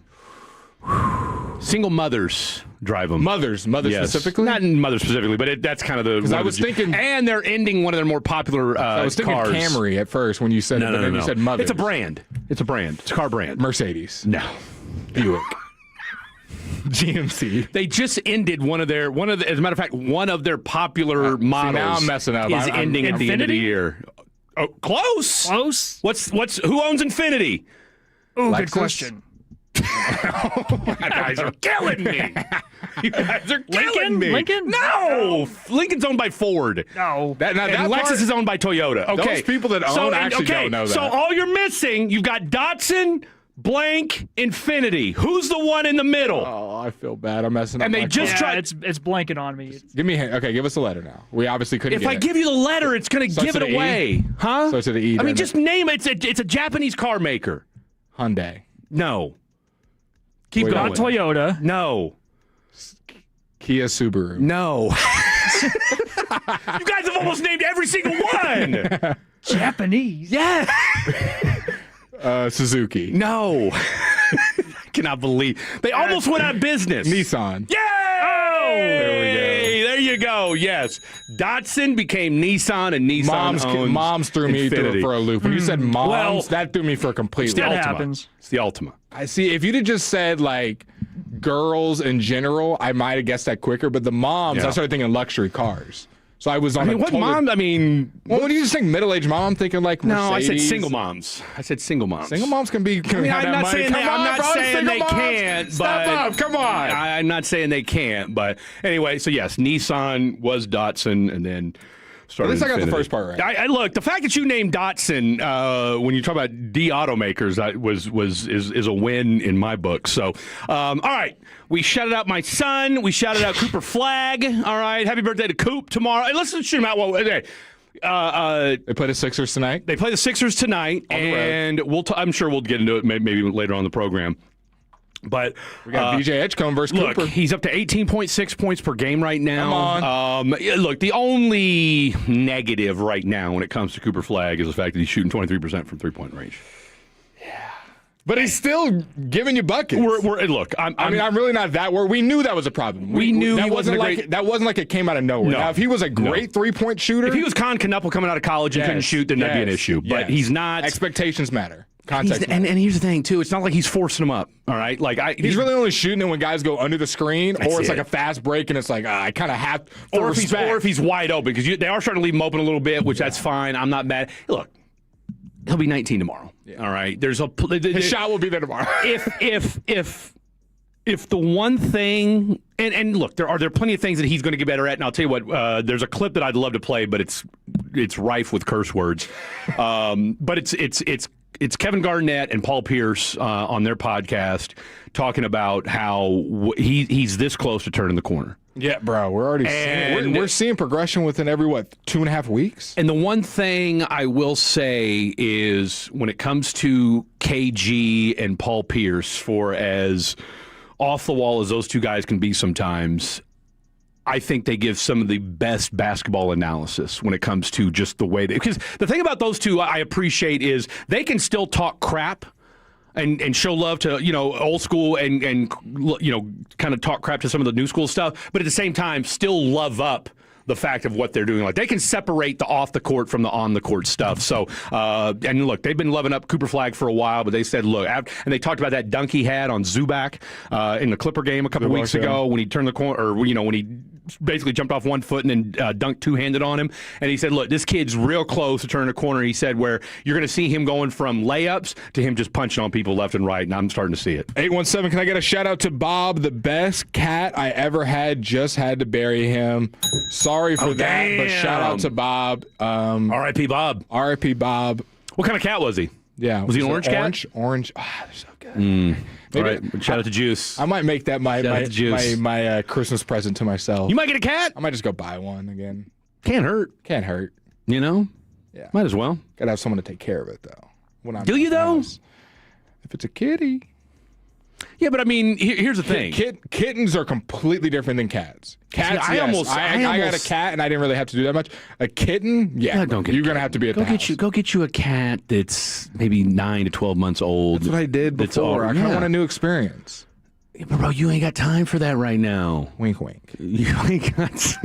Single mothers drive them. Mothers Yes. specifically. Not mothers specifically, but that's kind of the. Because I was thinking, and they're ending one of their more popular I was thinking cars. Camry at first when you said it, but then you said mothers. It's a brand. It's a brand. It's a car brand. Mercedes. No. Buick. GMC. They just ended one of their as a matter of fact, one of their popular models. now I'm messing up. Is ending at the end of the Infinity? year. Oh, close. Close? What's who owns Infinity? Oh, Lexus? good question. You guys are killing me. You guys are killing me. Lincoln? No, Lincoln's owned by Ford. No. And Lexus part- is owned by Toyota. Okay, Those people that own actually don't know that. So all you're missing, you've got Datsun, blank, Infinity. Who's the one in the middle? Oh, I feel bad. I'm messing up. And they my just car. Yeah, tried. it's blanking on me. Give me a hint. Okay, give us a letter now. We obviously couldn't. If get I it. give you the letter, it's going to Starts give it with an E? away, huh? Starts with an E, I mean, doesn't just name it. It's a Japanese car maker. Hyundai. No. Keep Wait, going. Not Toyota. No. Kia Subaru. No. You guys have almost named every single one. Japanese. Yeah. Suzuki. No. I cannot believe they almost went out of business. Nissan. Yay! There you go. Yes. Datsun became Nissan, and Nissan owns Moms threw me Infinity. for a loop. When you said moms, Well, that threw me for a complete It's the loop. That Ultima. happens. It's the Ultima. I see. If you'd have just said like girls in general, I might have guessed that quicker. But the moms, Yeah. I started thinking luxury cars. So I was on. I mean, a what totally, mom? I mean, Well, when you just think middle-aged mom, I'm thinking like no, I Mercedes. said single moms. I said single moms. Single moms can be. Can I mean, have I'm that not money. saying Come they, on, I'm not bro, saying single they moms. can't. Step but up, come on. I'm not saying they can't, but anyway. So yes, Nissan was Datsun, and then started. At least I got the Infinity. first part right. I look, the fact that you named Datsun when you talk about D automakers, that is a win in my book. So, all right, we shouted out my son. We shouted out Cooper Flagg. All right, happy birthday to Coop tomorrow. Hey, let's shoot him out. Okay. They play the Sixers tonight. They play the Sixers tonight, and I'm sure we'll get into it maybe later on in the program. But We got BJ Edgecombe versus look, Cooper. he's up to 18.6 points per game right now. Come on. Look, the only negative right now when it comes to Cooper Flagg is the fact that he's shooting 23% from three-point range. But he's still giving you buckets. Look, I'm really not that worried. We knew that was a problem. We knew that he wasn't a like great- that wasn't like it came out of nowhere. No. Now, if he was a great three-point shooter, if he was Con Knuppel coming out of college and couldn't shoot, then that'd be an issue. But he's not. Expectations matter. Context. And here's the thing, too. It's not like he's forcing them up, all right? He's really only shooting it when guys go under the screen, or it's like a fast break, and it's like, I kind of have to or if he's wide open, because they are starting to leave him open a little bit, which that's fine. I'm not mad. Look, he'll be 19 tomorrow, all right? His shot will be there tomorrow. If the one thing, and look, there are plenty of things that he's going to get better at, and I'll tell you what, there's a clip that I'd love to play, but it's rife with curse words. But it's Kevin Garnett and Paul Pierce on their podcast talking about how he's this close to turning the corner. Yeah, bro, we're already we're seeing progression within every 2.5 weeks. And the one thing I will say is when it comes to KG and Paul Pierce, for as off the wall as those two guys can be sometimes, I think they give some of the best basketball analysis when it comes to just the way because the thing about those two I appreciate is they can still talk crap and show love to, old school and kind of talk crap to some of the new school stuff, but at the same time still love up the fact of what they're doing. Like, they can separate the off the court from the on the court stuff. So, and look, they've been loving up Cooper Flag for a while, but they said, look, and they talked about that dunk he had on Zubac in the Clipper game a couple weeks ago when he turned the corner, or, when he basically jumped off one foot and then dunked two-handed on him. And he said, look, this kid's real close to turning a corner. He said, where you're going to see him going from layups to him just punching on people left and right, and I'm starting to see it. 817, can I get a shout-out to Bob, the best cat I ever had, just had to bury him. Sorry for that, but shout-out to Bob. R.I.P. Bob. R.I.P. Bob. What kind of cat was he? Yeah. Was he an orange cat? Orange. Oh, they're so good. All right, shout out to Juice. I might make that my Christmas present to myself. You might get a cat? I might just go buy one again. Can't hurt. Can't hurt. Yeah. Might as well. Gotta have someone to take care of it, though. Do you, though? If it's a kitty. Yeah, but I mean, here's the thing. Kittens are completely different than cats. Cats, I got a cat, and I didn't really have to do that much. A kitten, you're going to have to be at the house. Go get you a cat that's maybe 9 to 12 months old. That's what I did before. I kind of want a new experience. Yeah, bro, you ain't got time for that right now. Wink, wink. You ain't got.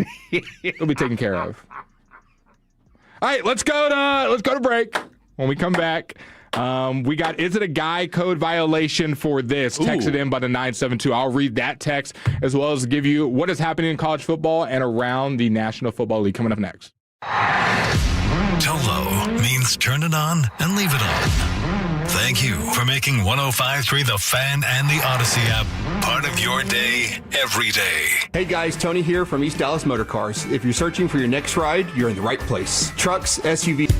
It'll be taken care of. All right, let's go to break. When we come back, we got, is it a guy code violation for this? Text it in by the 972. I'll read that text, as well as give you what is happening in college football and around the National Football League coming up next. Tolo means turn it on and leave it on. Thank you for making 105.3 The Fan and the Odyssey app part of your day every day. Hey guys, Tony here from East Dallas Motor Cars. If you're searching for your next ride, you're in the right place. Trucks, SUV.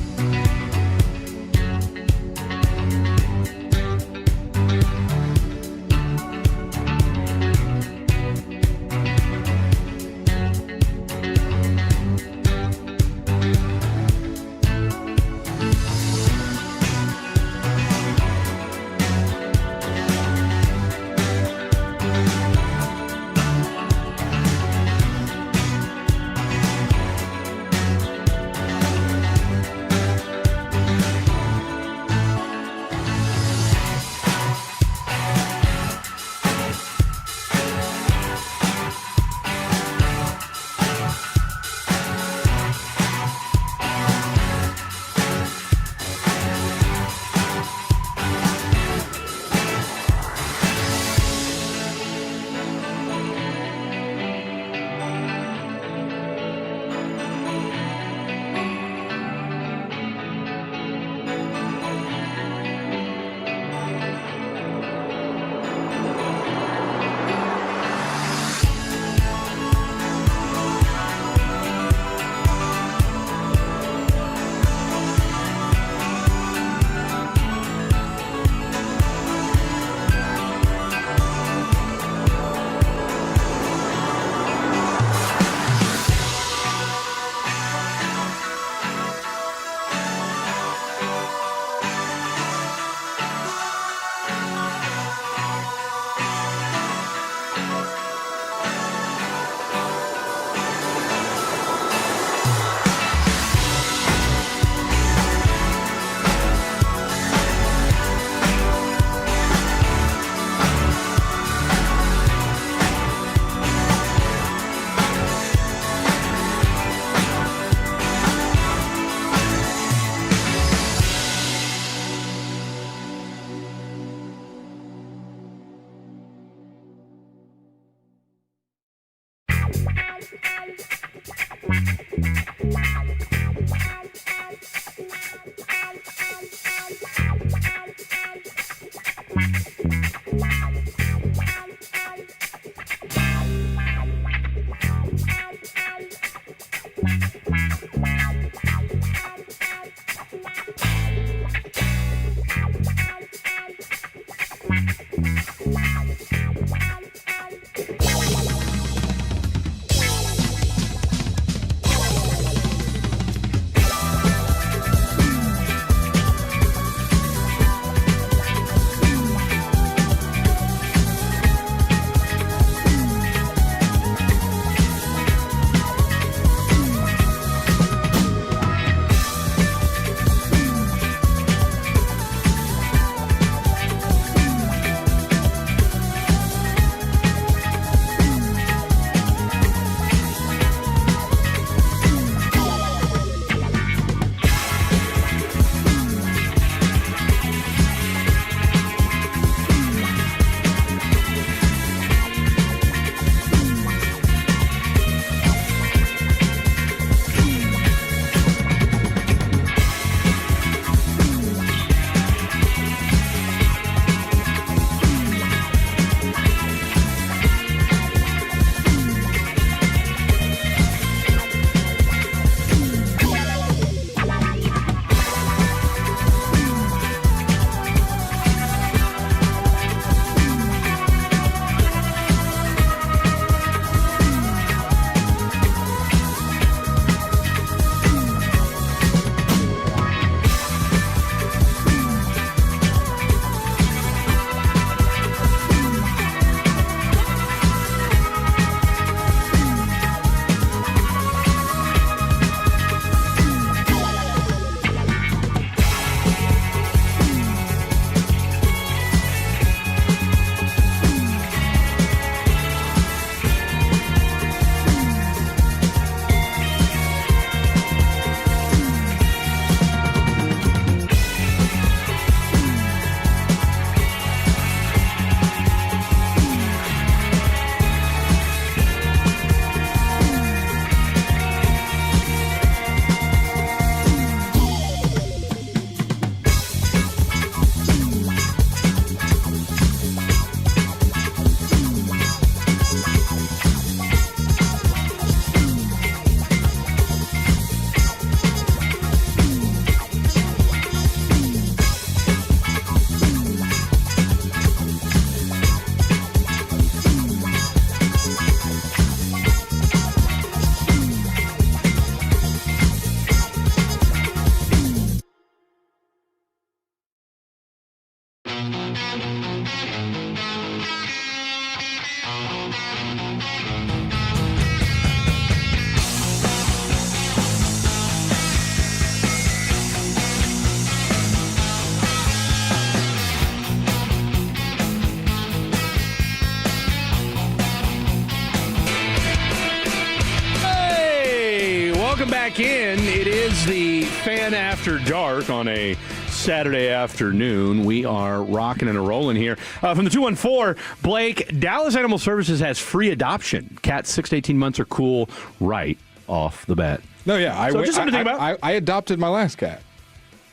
back in. It is the Fan After Dark on a Saturday afternoon. We are rocking and rolling here. From the 214, Blake, Dallas Animal Services has free adoption. Cats 6 to 18 months are cool right off the bat. No, yeah. Just something to think about. I adopted my last cat.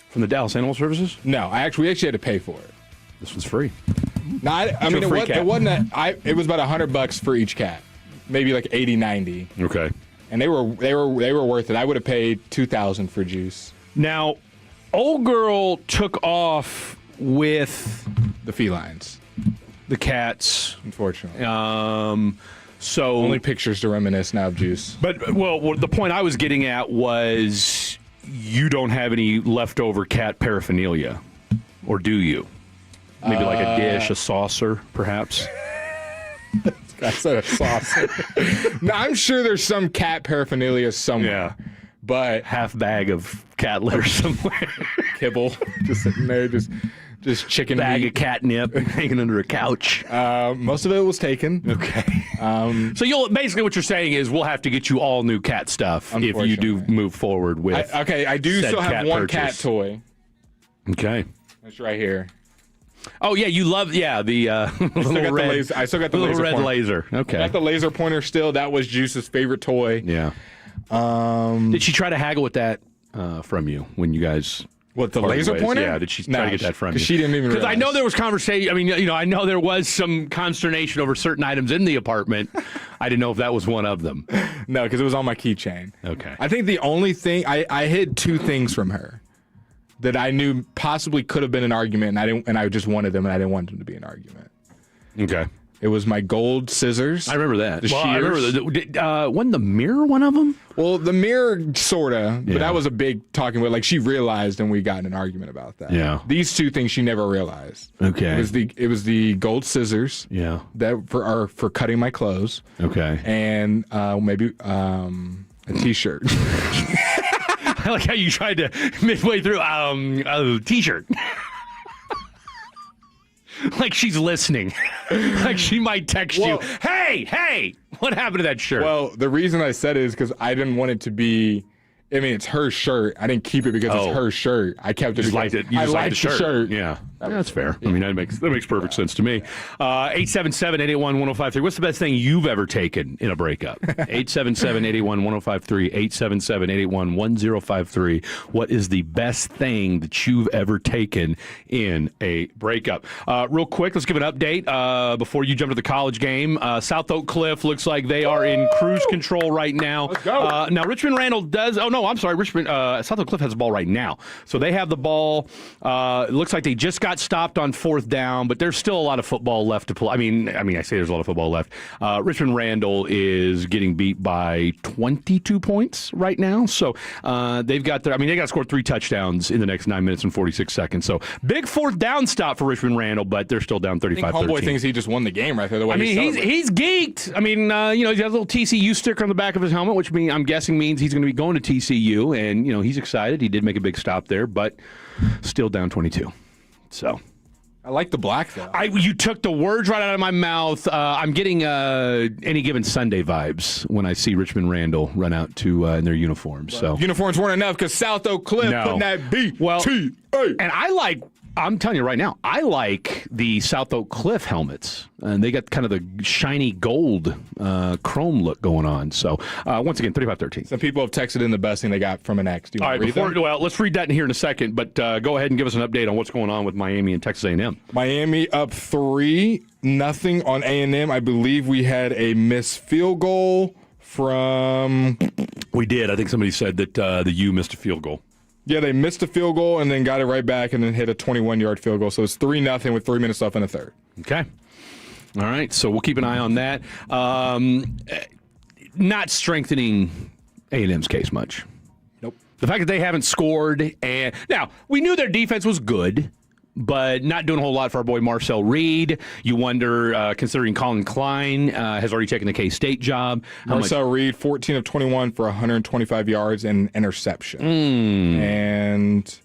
From the Dallas Animal Services? No, we actually had to pay for it. This one's free. No, I mean, it wasn't that. It was about $100 for each cat. Maybe like 80, 90. Okay. And they were worth it. I would have paid $2,000 for Juice. Now, old girl took off with the felines, the cats. Unfortunately, so only pictures to reminisce now of Juice. But the point I was getting at was you don't have any leftover cat paraphernalia, or do you? Maybe like a dish, a saucer, perhaps. I said a saucer. No, I'm sure there's some cat paraphernalia somewhere. Yeah. But half bag of cat litter somewhere. Kibble. Just sitting there, just chicken bag meat. of catnip hanging under a couch. Most of it was taken. Okay. So basically what you're saying is we'll have to get you all new cat stuff if you do move forward with. I do still have one cat toy. Okay. It's right here. Oh yeah, you love the little red. I still got the little laser red pointer. laser. Okay, I got the laser pointer still. That was Juice's favorite toy. Yeah. Did she try to haggle with that from you when you guys? What, the parted laser ways? pointer? Yeah, did she try to get that from you? Because she didn't even realize. Because I know there was conversation. I mean, I know there was some consternation over certain items in the apartment. I didn't know if that was one of them. No, because it was on my keychain. Okay. I think the only thing I hid 2 things from her that I knew possibly could have been an argument, and I just wanted them, and I didn't want them to be an argument. Okay. It was my gold scissors. I remember that. The shears. I remember wasn't the mirror one of them? Well, the mirror, sorta, Yeah. but that was a big talking point. Like, she realized, and we got in an argument about that. Yeah. These 2 things she never realized. Okay. It was the gold scissors. Yeah. That for cutting my clothes. Okay. And maybe a T-shirt. I like how you tried to midway through a T-shirt. Like she's listening. Like she might text you, hey, what happened to that shirt? Well, the reason I said it is because I didn't want it to be. I mean, it's her shirt. I didn't keep it because it's her shirt. I kept it because liked it. You I just liked liked the the shirt. shirt. Yeah, that's fair. I mean, that makes perfect sense to me. 877-881-1053. What's the best thing you've ever taken in a breakup? 877-881-1053. 877-881-1053. What is the best thing that you've ever taken in a breakup? Real quick, let's give an update before you jump to the college game. South Oak Cliff looks like they are in cruise control right now. Let's go. Now Richmond Randall does. Oh no, I'm sorry. Richmond South Oak Cliff has the ball right now, so they have the ball. It looks like they just got stopped on 4th down, but there's still a lot of football left to play. I mean, I say there's a lot of football left. Richmond Randall is getting beat by 22 points right now, so they've got they got to score 3 touchdowns in the next 9 minutes and 46 seconds. So big 4th down stop for Richmond Randall, but they're still down 35-13. Homeboy thinks he just won the game right there. The way he's geeked. I mean, he's got a little TCU sticker on the back of his helmet, which I'm guessing means he's going to be going to TCU, and he's excited. He did make a big stop there, but still down 22. So I like the black though. You took the words right out of my mouth. I'm getting Any Given Sunday vibes when I see Richmond Randall run out to in their uniforms. So uniforms weren't enough because South Oak Cliff putting that BTA. And I'm telling you right now, I like the South Oak Cliff helmets. And they got kind of the shiny gold chrome look going on. So, once again, 35-13. Some people have texted in the best thing they got from an ex. Do you All want right, to read them? well, let's read that in here in a second. But go ahead and give us an update on what's going on with Miami and Texas A&M. Miami up 3-0 on A&M. I believe we had a missed field goal from... We did. I think somebody said that the U missed a field goal. Yeah, they missed a field goal and then got it right back and then hit a 21-yard field goal. So it's 3-0 with 3 minutes left in the third. Okay. All right, so we'll keep an eye on that. Not strengthening A&M's case much. Nope. The fact that they haven't scored, and now we knew their defense was good, but not doing a whole lot for our boy Marcel Reed. You wonder, considering Colin Klein has already taken the K-State job. Marcel Reed, 14 of 21 for 125 yards and interception. And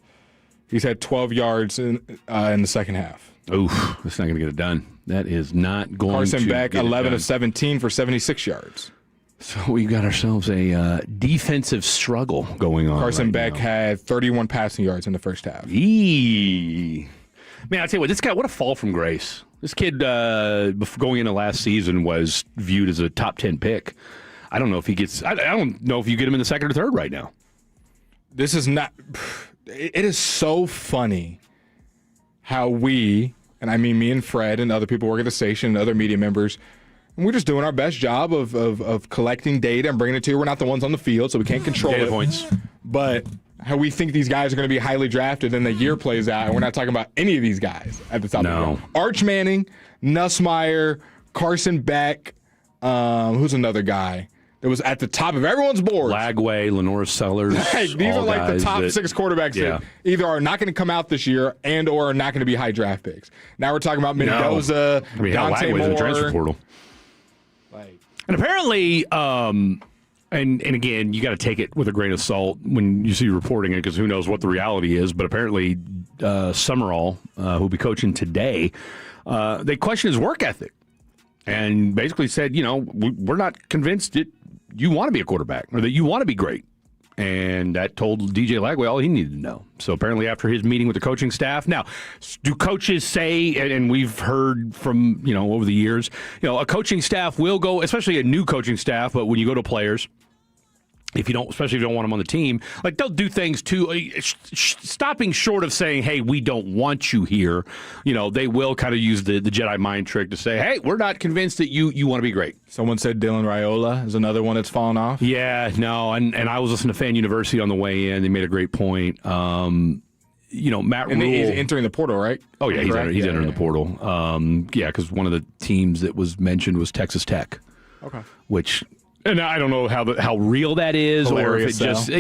he's had 12 yards in the second half. Oof, that's not going to get it done. That is not going Carson to Beck, get 11 it of 17 for 76 yards. So we've got ourselves a defensive struggle going on. Carson Beck had 31 passing yards in the first half. Man, I'll tell you what, this guy, what a fall from grace. This kid, going into last season, was viewed as a top 10 pick. I don't know if he gets, I don't know if you get him in the second or third right now. This is not, it is so funny how we, and I mean me and Fred and other people work at the station and other media members, and we're just doing our best job of collecting data and bringing it to you. We're not the ones on the field, so we can't control data it. Points. But how we think these guys are going to be highly drafted, and the year plays out, and we're not talking about any of these guys at the top of the field. Arch Manning, Nussmeier, Carson Beck, who's another guy that was at the top of everyone's board? Lagway, Lenore Sellers. Hey, these are like the top 6 quarterbacks that either are not going to come out this year and or are not going to be high draft picks. Now we're talking about Mendoza, Dante Moore. In the transfer portal. And apparently, and again, you got to take it with a grain of salt when you see reporting it, because who knows what the reality is. But apparently, Summerall, who'll be coaching today, they questioned his work ethic and basically said, we're not convinced that you want to be a quarterback or that you want to be great. And that told DJ Lagway all he needed to know. So apparently after his meeting with the coaching staff, now, do coaches say, and we've heard from, over the years, a coaching staff will go, especially a new coaching staff, but when you go to players, especially if you don't want them on the team, like they'll do things too, stopping short of saying, hey, we don't want you here. They will kind of use the Jedi mind trick to say, hey, we're not convinced that you want to be great. Someone said Dylan Raiola is another one that's fallen off. Yeah, no, and I was listening to Fan University on the way in. They made a great point. Matt Rule. He's entering the portal, right? Oh, yeah, he's entering the portal. Because one of the teams that was mentioned was Texas Tech. Okay. Which... And I don't know how real that is, hilarious, or if it just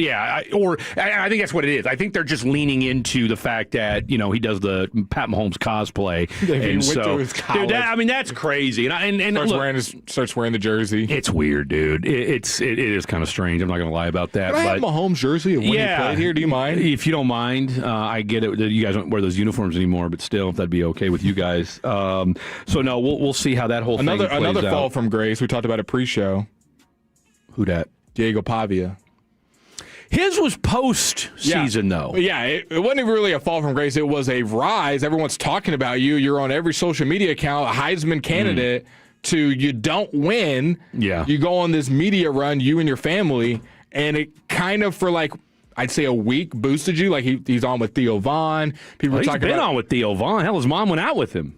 I think that's what it is. I think they're just leaning into the fact that he does the Pat Mahomes cosplay, and so dude, that's crazy. And starts wearing the jersey. It's weird, dude. It is kind of strange. I'm not going to lie about that. Can I have Mahomes jersey when he played here? Do you mind? If you don't mind, I get it that you guys don't wear those uniforms anymore, but still, if that'd be okay with you guys. So no, we'll see how that whole thing plays another fall out. from grace. We talked about it pre-show. Who dat? Diego Pavia. His was post-season, though. Yeah, it wasn't even really a fall from grace. It was a rise. Everyone's talking about you. You're on every social media account, a Heisman candidate, to you don't win. Yeah. You go on this media run, you and your family, and it kind of, for I'd say a week, boosted you. Like he's on with Theo Vaughn. People were talking he's been about, on with Theo Vaughn. Hell, his mom went out with him.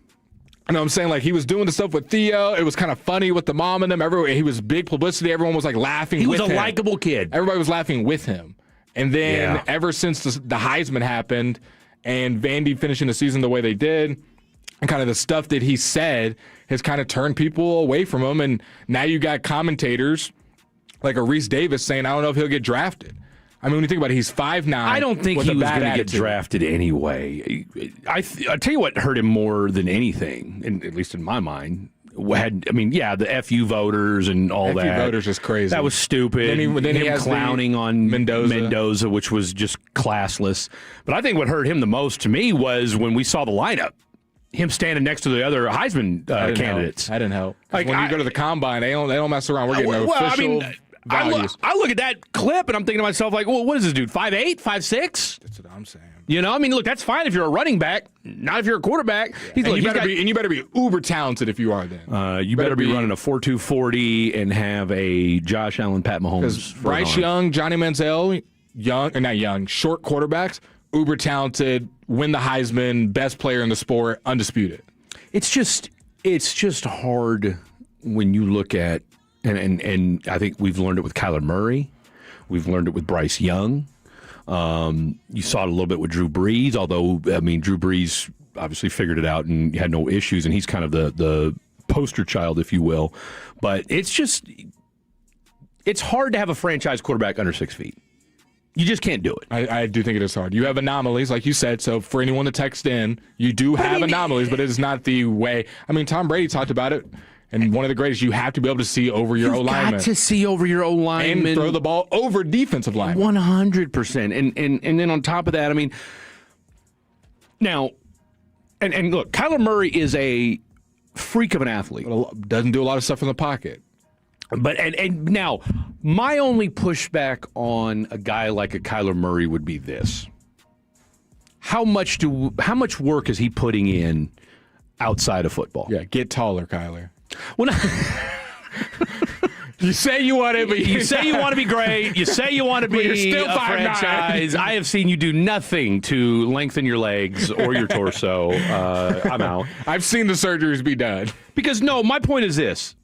I know what I'm saying, he was doing the stuff with Theo. It was kind of funny with the mom and them. He was big publicity. Everyone was laughing with him. He was a likable kid. Everybody was laughing with him. And then ever since the Heisman happened and Vandy finishing the season the way they did, and kind of the stuff that he said has kind of turned people away from him. And now you got commentators like a Reese Davis saying, I don't know if he'll get drafted. I mean, when you think about it, he's 5'9". I don't think he was going to get drafted anyway. I tell you what hurt him more than anything, at least in my mind. The FU voters and all that. FU voters is crazy. That was stupid. Then he has clowning on Mendoza, which was just classless. But I think what hurt him the most to me was when we saw the lineup. Him standing next to the other Heisman candidates. That didn't help. When you go to the combine, they don't mess around. We're getting official. I look at that clip and I'm thinking to myself, what is this dude, 5'8", 5'6"? That's what I'm saying. Look, that's fine if you're a running back, not if you're a quarterback. Yeah. You better be uber talented if you are then. You better be running a 4.240 and have a Josh Allen, Pat Mahomes. Because Bryce Young, Johnny Manziel, short quarterbacks, uber talented, win the Heisman, best player in the sport, undisputed. It's just hard when you look at. And I think we've learned it with Kyler Murray. We've learned it with Bryce Young. You saw it a little bit with Drew Brees, although, Drew Brees obviously figured it out and had no issues, and he's kind of the poster child, if you will. But it's hard to have a franchise quarterback under 6 feet. You just can't do it. I do think it is hard. You have anomalies, like you said, so for anyone to text in, you do have anomalies, but it is not the way. Tom Brady talked about it. And one of the greatest, you have to be able to see over your O-lineman. You've got to see over your O-lineman. And throw the ball over defensive linemen. 100%. And then on top of that, now, and look, Kyler Murray is a freak of an athlete. Doesn't do a lot of stuff in the pocket. But and now, my only pushback on a guy like a Kyler Murray would be this. How much work is he putting in outside of football? Yeah, get taller, Kyler. Well, you say you want to be. You say you want to be great. You say you want to be still a franchise. I have seen you do nothing to lengthen your legs or your torso. I'm out. I've seen the surgeries be done. Because my point is this.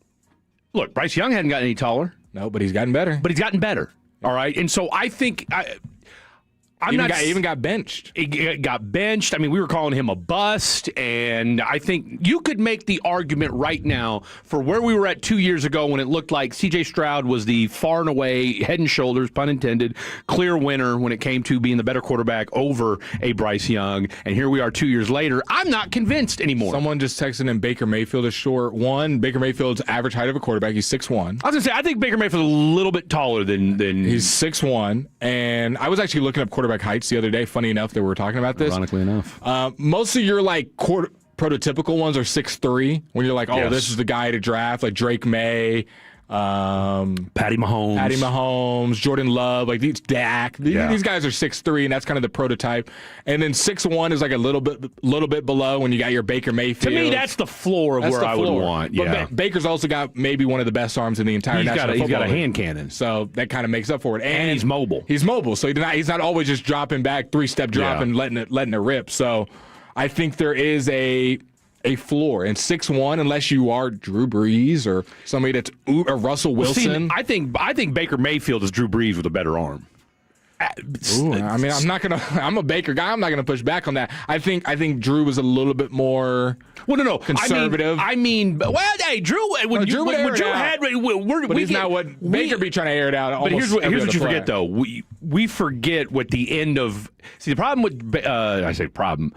Look, Bryce Young hadn't gotten any taller. No, but he's gotten better. All right, and so I think. Even got benched. He got benched. We were calling him a bust, and I think you could make the argument right now for where we were at 2 years ago when it looked like C.J. Stroud was the far and away, head and shoulders, pun intended, clear winner when it came to being the better quarterback over a Bryce Young, and here we are 2 years later. I'm not convinced anymore. Someone just texted in Baker Mayfield is short. Baker Mayfield's average height of a quarterback, he's 6'1". I was going to say, I think Baker Mayfield's a little bit taller than... He's 6'1", and I was actually looking up quarterback heights the other day. Funny enough that we were talking about this. Ironically enough. Most of your prototypical ones are 6'3", when you're like, this is the guy to draft, like Drake May, Patty Mahomes, Jordan Love, like these Dak. These guys are 6'3", and that's kind of the prototype. And then 6'1" is like a little bit below when you got your Baker Mayfield. To me, that's the floor of where I would want. Yeah. But Baker's also got maybe one of the best arms in the entire National Football League. He's got a hand cannon, so that kind of makes up for it. And he's mobile. He's mobile, so he's not always just dropping back, 3-step drop and letting it rip. So I think there is a floor, and 6'1", unless you are Drew Brees or somebody that's or Russell Wilson. I think Baker Mayfield is Drew Brees with a better arm. Ooh, I mean, I'm a Baker guy. I'm not gonna push back on that. I think Drew was a little bit more conservative. I mean, hey, Drew. When Drew had, he's not what Baker be trying to air it out. But here's what you forget, though. We forget what the end of. See, the problem with I say problem.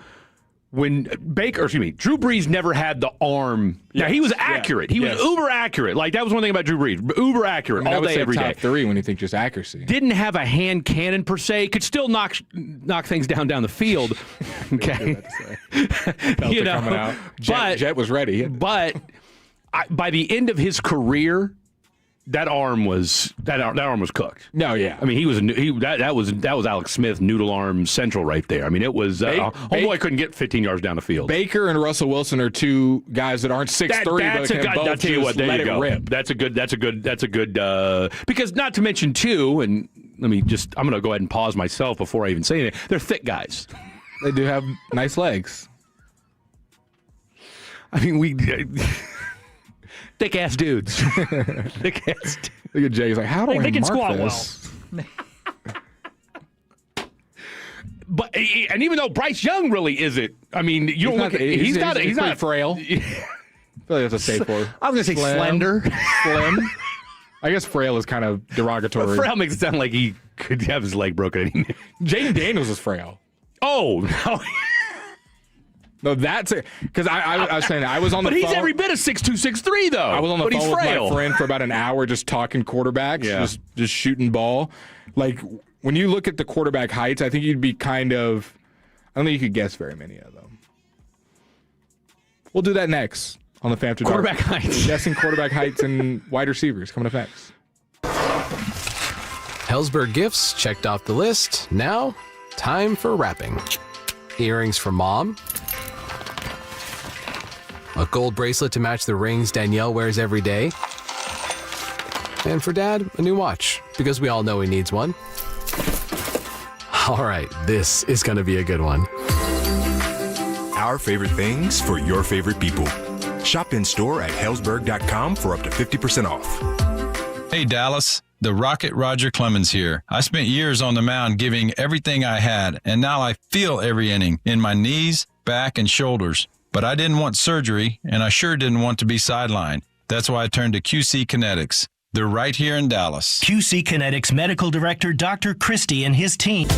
When Drew Brees never had the arm. Yeah, he was accurate. He was uber accurate. Like, that was one thing about Drew Brees. Uber accurate all day, every day. Top 3 when you think just accuracy. Didn't have a hand cannon per se. Could still knock things down the field. Okay. You know, coming out. Jet was ready. But by the end of his career, that arm was cooked. No, yeah. I mean, that was Alex Smith noodle arm central right there. I mean, it was homeboy couldn't get 15 yards down the field. Baker and Russell Wilson are two guys that aren't 6'3", but can both just let it rip. That's a good because not to mention too, and I'm going to go ahead and pause myself before I even say anything. They're thick guys. They do have nice legs. I mean, thick ass dudes. Thick ass dudes. Look at Jay. He's like, how do I they can mark squat this? well. But and even though Bryce Young really isn't, I mean, you don't look at he's not frail. I feel like that's a safe word. I was gonna say slender, slim. I guess frail is kind of derogatory. But frail makes it sound like he could have his leg broken. Jaden Daniels is frail. Oh no. No, that's it. Because I was saying that. I was on the phone. But he's every bit of 6'2", 6'3", though. I was on the phone with my friend for about an hour just talking quarterbacks, just shooting ball. Like, when you look at the quarterback heights, I think you'd be I don't think you could guess very many of them. We'll do that next on the Fam to Dark. Quarterback heights. Guessing quarterback heights and wide receivers coming up next. Hellsberg gifts checked off the list. Now, time for wrapping. Earrings for mom. A gold bracelet to match the rings Danielle wears every day. And for Dad, a new watch, because we all know he needs one. All right, this is going to be a good one. Our favorite things for your favorite people. Shop in store at hellsberg.com for up to 50% off. Hey, Dallas. The Rocket Roger Clemens here. I spent years on the mound giving everything I had, and now I feel every inning in my knees, back, and shoulders. But I didn't want surgery, and I sure didn't want to be sidelined. That's why I turned to QC Kinetics. They're right here in Dallas. QC Kinetics Medical Director Dr. Christie and his team.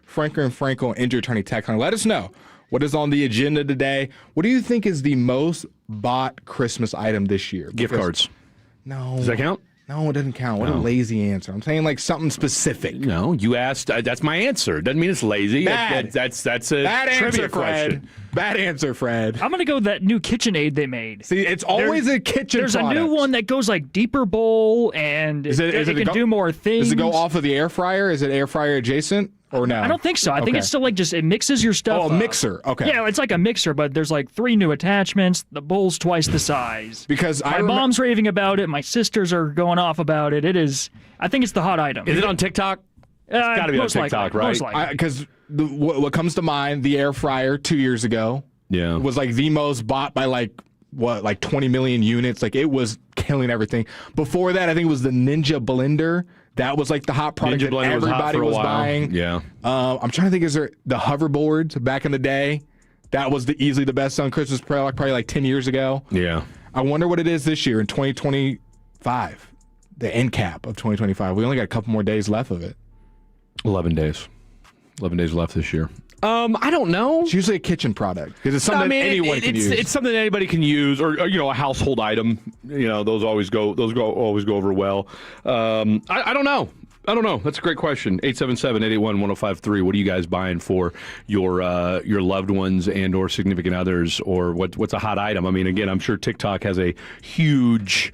Franklin injury attorney text line. Let us know what is on the agenda today. What do you think is the most bought Christmas item this year? Gift cards. No. Does that count? No, it doesn't count. What a lazy answer. I'm saying like something specific. No, you asked. That's my answer. Doesn't mean it's lazy. Bad. That's a Bad trivia answer, question. Fred. Bad answer, Fred. I'm going to go with that new KitchenAid they made. See, it's always a kitchen There's product. a new one that goes like deeper bowl, and it can do more things. Does it go off of the air fryer? Is it air fryer adjacent or no? I don't think so. I think it's still like it mixes your stuff. Oh, a mixer. Okay. Yeah, it's like a mixer, but there's like 3 new attachments. The bowl's twice the size. Because my mom's raving about it. My sisters are going off about it. It is. I think it's the hot item. Is it on TikTok? It's got to be on TikTok, right? Most likely. Because what comes to mind, the air fryer 2 years ago was like the most bought by like 20 million units. Like it was killing everything. Before that, I think it was the Ninja blender. That was like the hot product that everybody was buying. Yeah. I'm trying to think, is there the hoverboards back in the day? That was easily the best selling Christmas product probably like 10 years ago. Yeah. I wonder what it is this year in 2025. The end cap of 2025. We only got a couple more days left of it. 11 days. 11 days left this year. I don't know. It's usually a kitchen product because it's something anyone can use. It's something that anybody can use, or a household item. Those always go over well. I don't know. I don't know. That's a great question. 877-881-1053. What are you guys buying for your loved ones and or significant others, or what's a hot item? I mean, again, I'm sure TikTok has a huge.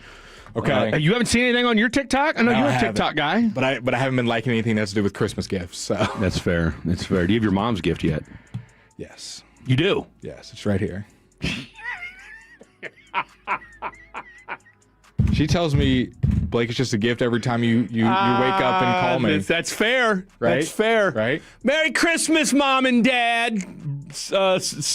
Okay. You haven't seen anything on your TikTok? I know you're a TikTok guy. But I haven't been liking anything that's to do with Christmas gifts. So That's fair. That's fair. Do you have your mom's gift yet? Yes. You do? Yes, it's right here. She tells me, Blake, it's just a gift every time you wake up and call me. That's fair. Right? That's fair. Right? Merry Christmas, Mom and Dad,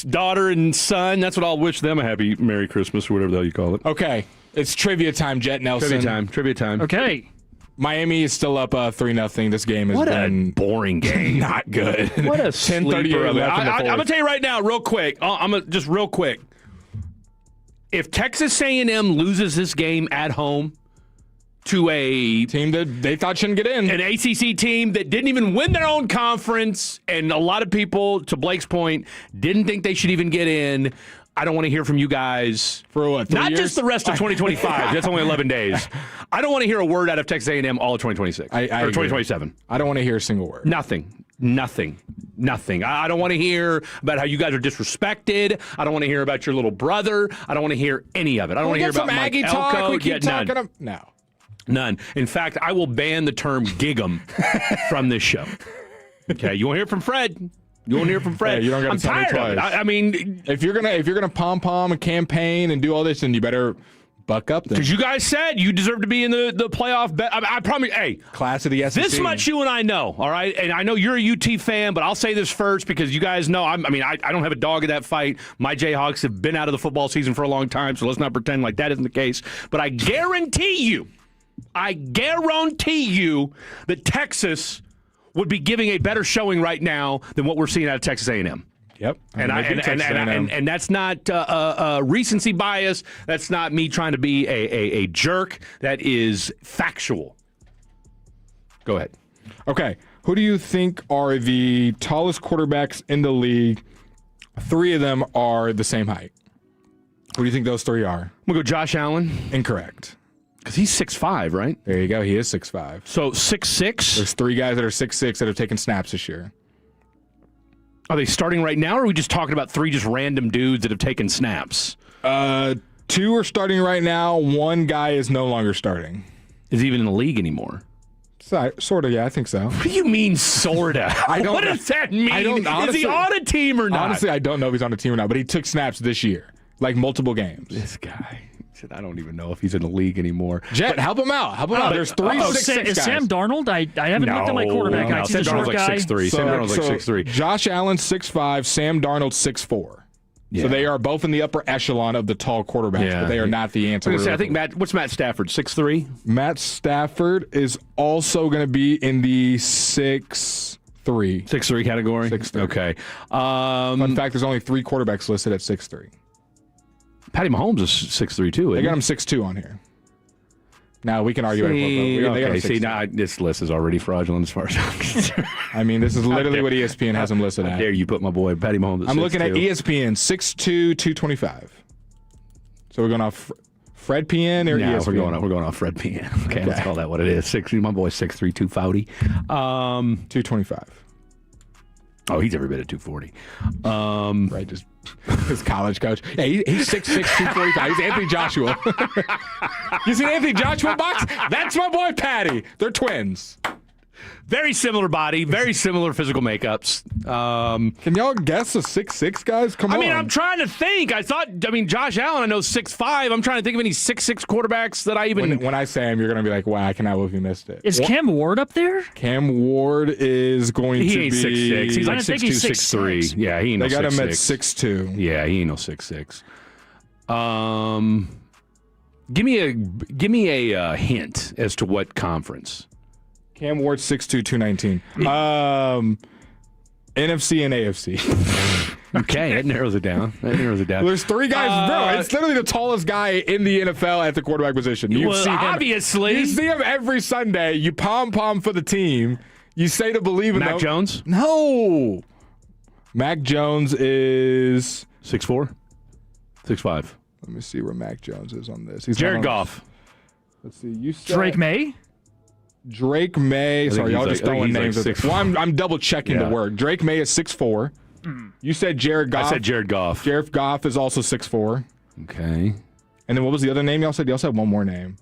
daughter and son. That's what I'll wish them, a happy Merry Christmas or whatever the hell you call it. Okay. It's trivia time, Jet Nelson. Trivia time. Okay. Miami is still up 3-0. This game has been a boring game. Not good. What a 10:38 left in the I'm fourth. going to tell you right now, real quick. Just real quick. If Texas A&M loses this game at home to a team that they thought shouldn't get in, an ACC team that didn't even win their own conference, and a lot of people, to Blake's point, didn't think they should even get in, I don't want to hear from you guys for what? 3 Not years? just the rest of 2025. That's only 11 days. I don't want to hear a word out of Texas A&M all of 2026 or 2027. I don't want to hear a single word. Nothing. I don't want to hear about how you guys are disrespected. I don't want to hear about your little brother. I don't want to hear any of it. I don't want to hear about Mike Aggie talk. Elko. We keep talking. No. None. In fact, I will ban the term gig'em from this show. Okay, you won't hear from Fred. You won't hear from Fred. Hey, you don't got I'm to tell me tired of it. twice. I mean, if you're gonna pom a campaign and do all this, then you better buck up. Because you guys said you deserve to be in the playoff. I promise. Hey, class of the SEC. This much you and I know. All right, and I know you're a UT fan, but I'll say this first because you guys know. I don't have a dog in that fight. My Jayhawks have been out of the football season for a long time, so let's not pretend like that isn't the case. But I guarantee you that Texas would be giving a better showing right now than what we're seeing out of Texas A&M. Yep. And that's not recency bias. That's not me trying to be a jerk. That is factual. Go ahead. Okay. Who do you think are the tallest quarterbacks in the league? 3 of them are the same height. Who do you think those 3 are? I'm going to go Josh Allen. Incorrect. Because he's 6'5", right? There you go. He is 6'5". So 6'6"? There's 3 guys that are 6'6" that have taken snaps this year. Are they starting right now, or are we just talking about 3 just random dudes that have taken snaps? 2 are starting right now. 1 guy is no longer starting. Is he even in the league anymore? Sort of, yeah, I think so. What do you mean, sorta? What does that mean? Is he on a team or not? Honestly, I don't know if he's on a team or not, but he took snaps this year, like multiple games. This guy. I don't even know if he's in the league anymore. Jet, help him out. There's 3 6'6" guys. Is Sam Darnold? I haven't looked at my quarterback. No, Sam Darnold's like 6'3". Sam Darnold's like 6'3". Josh Allen 6'5", Sam Darnold 6'4". Yeah. So they are both in the upper echelon of the tall quarterbacks, but they are not the answer. I think what's Matt Stafford, 6'3"? Matt Stafford is also going to be in the 6'3". 6'3" category? 6'3". Okay. Fun fact, there's only 3 quarterbacks listed at 6'3". Patty Mahomes is 6'3", too. They got him 6'2" on here. Now we can argue. Now this list is already fraudulent as far as I'm concerned. I mean, this is literally what ESPN has him listed at. How dare you put my boy Patty Mahomes at 6'2". I'm looking at ESPN 6'2", 225. So we're going off Fred PN or ESPN? We're going off Fred PN. Okay, let's call that what it is. My boy's 6'3", 240. 225. Oh, he's every bit at 240. Right, just his college coach. Yeah, he's 6'6", 245. He's Anthony Joshua. You see Anthony Joshua box? That's my boy Patty. They're twins. Very similar body, very similar physical makeups. Can y'all guess the 6'6" guys? Come on. I mean, I'm trying to think. Josh Allen, I know 6'5". I'm trying to think of any 6'6" quarterbacks that I even... When I say him, you're going to be like, wow, I cannot believe you missed it. Is Cam Ward up there? Cam Ward is going to be... He ain't 6'6". He's like 6'2", 6'3". Yeah, he ain't no 6'6". They got him at 6'2". Yeah, he ain't no 6'6". Give me a hint as to what conference. Cam Ward 6'2", 219. NFC and AFC. Okay, that narrows it down. There's three guys. Bro, it's literally the tallest guy in the NFL at the quarterback position. You see him, obviously. You see him every Sunday. You pom-pom for the team. You say to believe in Mac Jones? No. Mac Jones is... 6'4"? 6'5". Let me see where Mac Jones is on this. He's Jared Goff. Let's see. You said Drake May? Drake May. Sorry, y'all just throwing names. Well, I'm double checking the word. Drake May is 6'4". You said Jared Goff. I said Jared Goff. Jared Goff is also 6'4". Okay. And then what was the other name y'all said? You also had one more name.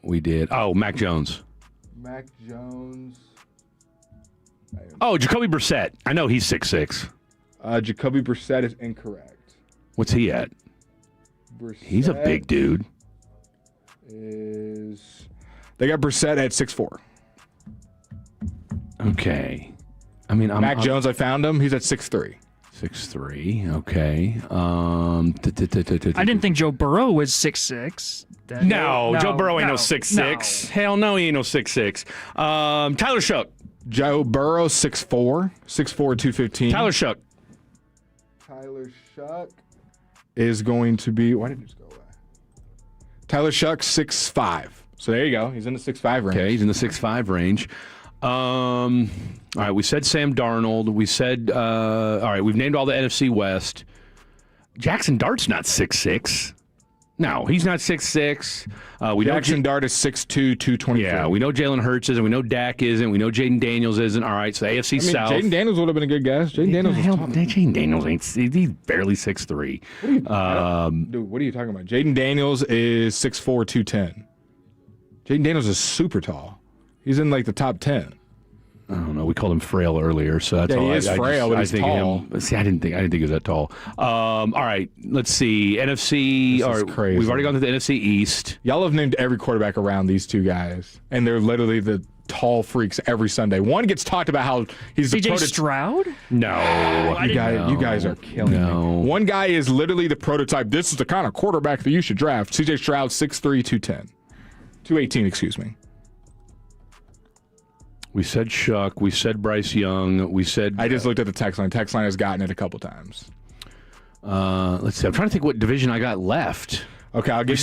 We did. Oh, Mac Jones. Mac Jones. Oh, Jacoby Brissett. I know he's 6'6". Jacoby Brissett is incorrect. What's he at? He's a big dude. They got Brissett at 6'4". Okay. I mean, Mac Jones, I found him. He's at 6'3". 6'3". Okay. I didn't think Joe Burrow was 6'6". No, Joe Burrow ain't no 6'6". Hell no, he ain't no 6'6". Tyler Shook. Joe Burrow, 6'4". 6'4", 215. Tyler Shook. Tyler Shook is going to be... Why did it just go away? Tyler Shook, 6'5". So there you go. He's in the 6'5" range. Okay, he's in the 6'5" range. All right, we said Sam Darnold. We said, all right, we've named all the NFC West. Jackson Dart's not 6'6". No, he's not 6'6". Jackson Dart is 6'2", 223. Yeah, we know Jalen Hurts isn't. We know Dak isn't. We know Jaden Daniels isn't. All right, so AFC South. Jaden Daniels would have been a good guess. Jaden Daniels is tall. Jaden Daniels ain't. He's barely 6'3". Dude, what are you talking about? Jaden Daniels is 6'4", 210. Jaden Daniels is super tall. He's in like the top 10. I don't know. We called him frail earlier, so that's all. He is frail, but he's tall. See, I didn't think he was that tall. All right, let's see. NFC. This is crazy. We've already gone to the NFC East. Y'all have named every quarterback around these two guys, and they're literally the tall freaks every Sunday. One gets talked about how he's CJ Stroud. No, you guys are killing me. One guy is literally the prototype. This is the kind of quarterback that you should draft. CJ Stroud, 6'3", 210, 218. Excuse me. We said Shuck. We said Bryce Young. We said... I just looked at the text line. Text line has gotten it a couple times. Let's see. I'm trying to think what division I got left. Okay, I'll give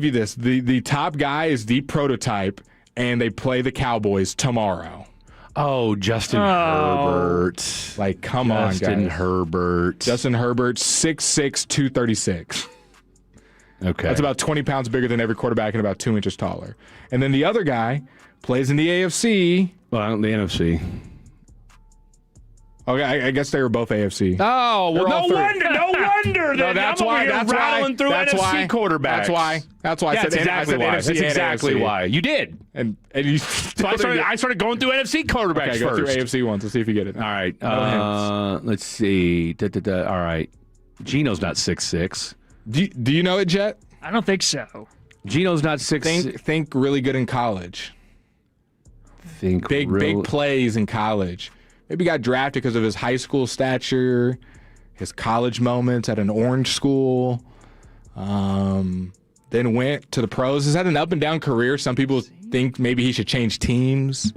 you this. The top guy is the prototype, and they play the Cowboys tomorrow. Oh, Justin Herbert. Like, come on, guys. Justin Herbert, 6'6", 236. Okay. That's about 20 pounds bigger than every quarterback and about 2 inches taller. And then the other guy... plays in the AFC. Well, the NFC. Okay, I guess they were both AFC. Oh, well, no wonder. No, that's why. That's rattling through NFC quarterbacks. That's why. That's exactly why. That's exactly why. You did. And you. So I started going through NFC quarterbacks first. Go through AFC ones. Let's see if you get it. All right. Let's see. All right. Gino's not 6'6". Do you know it, Jet? I don't think so. Gino's not 6'6". Think really good in college. Big plays in college. Maybe got drafted because of his high school stature, his college moments at an orange school. Then went to the pros. Has had an up and down career. Some people think maybe he should change teams.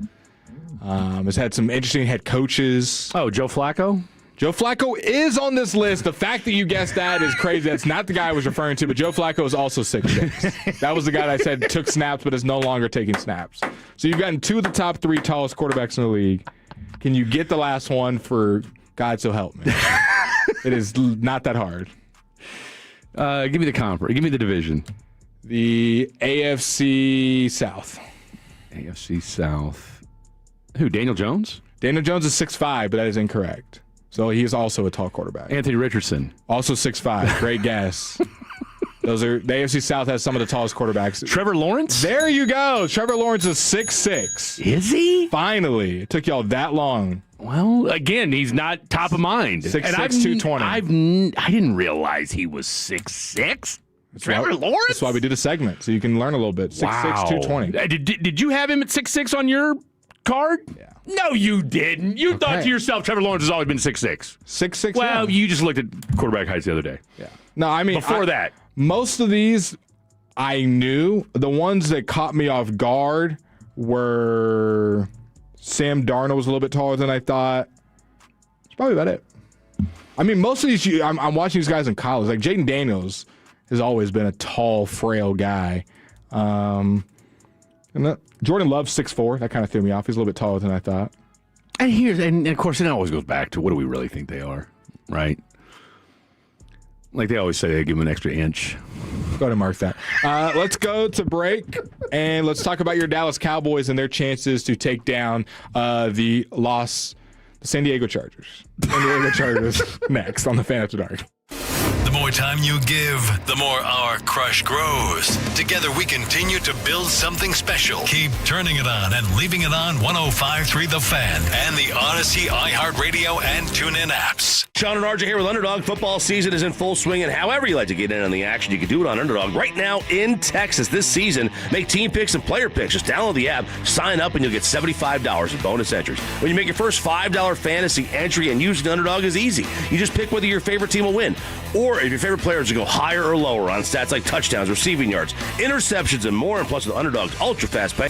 Has had some interesting head coaches. Oh, Joe Flacco? Joe Flacco is on this list. The fact that you guessed that is crazy. That's not the guy I was referring to, but Joe Flacco is also 6'6". That was the guy that I said took snaps but is no longer taking snaps. So you've gotten 2 of the top 3 tallest quarterbacks in the league. Can you get the last one for God so help me? It is not that hard. Give me the conference. Give me the division. The AFC South. AFC South. Who, Daniel Jones? Daniel Jones is 6'5", but that is incorrect. So he is also a tall quarterback. Anthony Richardson. Also 6'5". Great guess. The AFC South has some of the tallest quarterbacks. Trevor Lawrence? There you go. Trevor Lawrence is 6'6". Is he? Finally. It took y'all that long. Well, again, he's not top of mind. 6'6", 220. I didn't realize he was 6'6". Trevor Lawrence? That's why we did a segment, so you can learn a little bit. 6'6", 220. Did you have him at 6'6" on your card? Yeah. No, you didn't. You thought to yourself, Trevor Lawrence has always been 6'6". 6'6", Well, you just looked at quarterback heights the other day. Yeah. No, I mean... Before that. Most of these I knew. The ones that caught me off guard were... Sam Darnold was a little bit taller than I thought. That's probably about it. I mean, most of these... I'm watching these guys in college. Like, Jaden Daniels has always been a tall, frail guy. Jordan Love's 6'4". That kind of threw me off. He's a little bit taller than I thought. And of course, it always goes back to what do we really think they are, right? Like they always say, they give them an extra inch. Go ahead and mark that. Let's go to break, and let's talk about your Dallas Cowboys and their chances to take down the San Diego Chargers. San Diego Chargers next on the Fan After Dark. The more time you give, the more our crush grows. Together we continue to build something special. Keep turning it on and leaving it on 105.3 The Fan and the Odyssey, iHeartRadio, and TuneIn apps. Sean and RJ here with Underdog. Football season is in full swing, and however you like to get in on the action, you can do it on Underdog right now in Texas. This season, make team picks and player picks. Just download the app, sign up, and you'll get $75 in bonus entries. When you make your first $5 fantasy entry and using Underdog is easy. You just pick whether your favorite team will win, or if your favorite players to go higher or lower on stats like touchdowns, receiving yards, interceptions, and more, and plus with Underdog's ultra fast pay.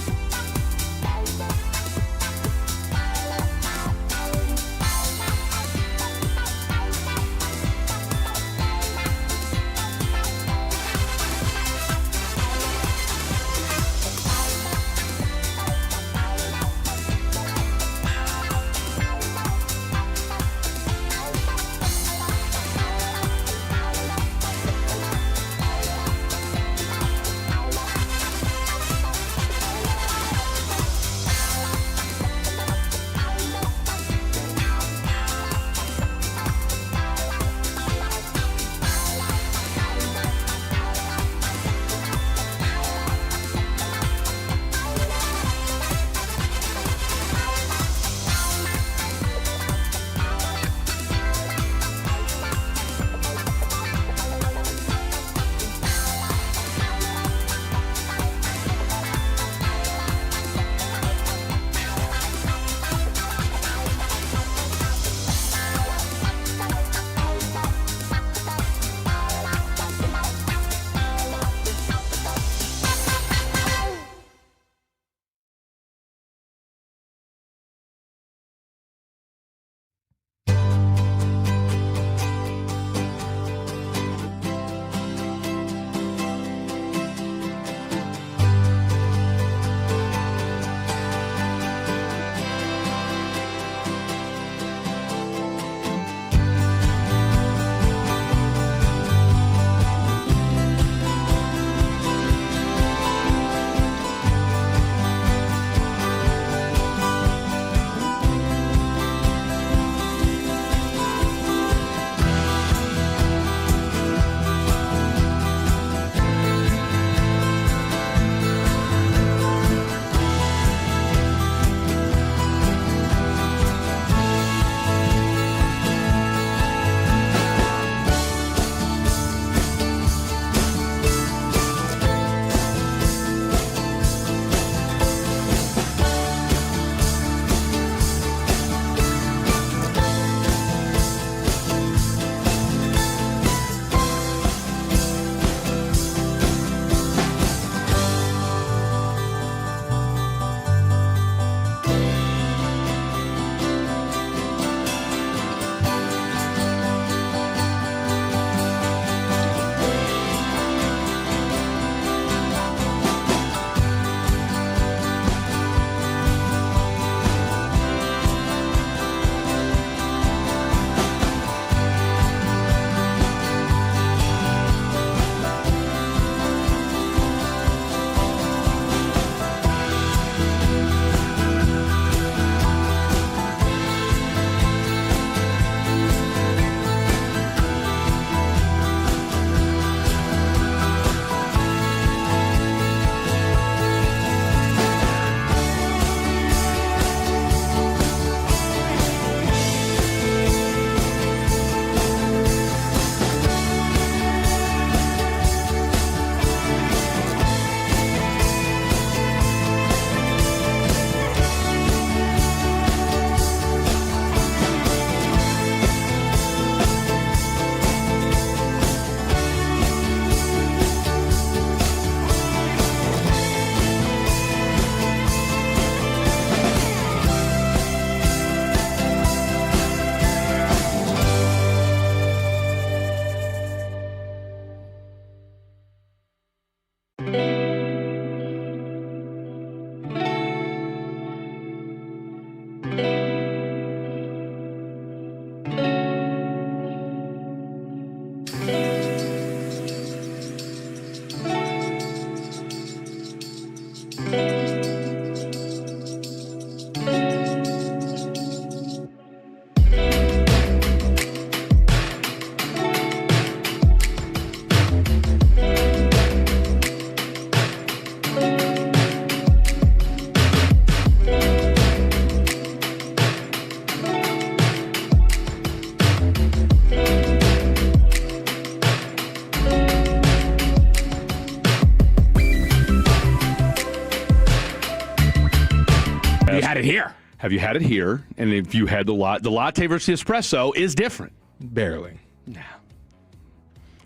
Have you had it here? Have you had it here? And if you had the latte versus espresso is different. Barely. Nah.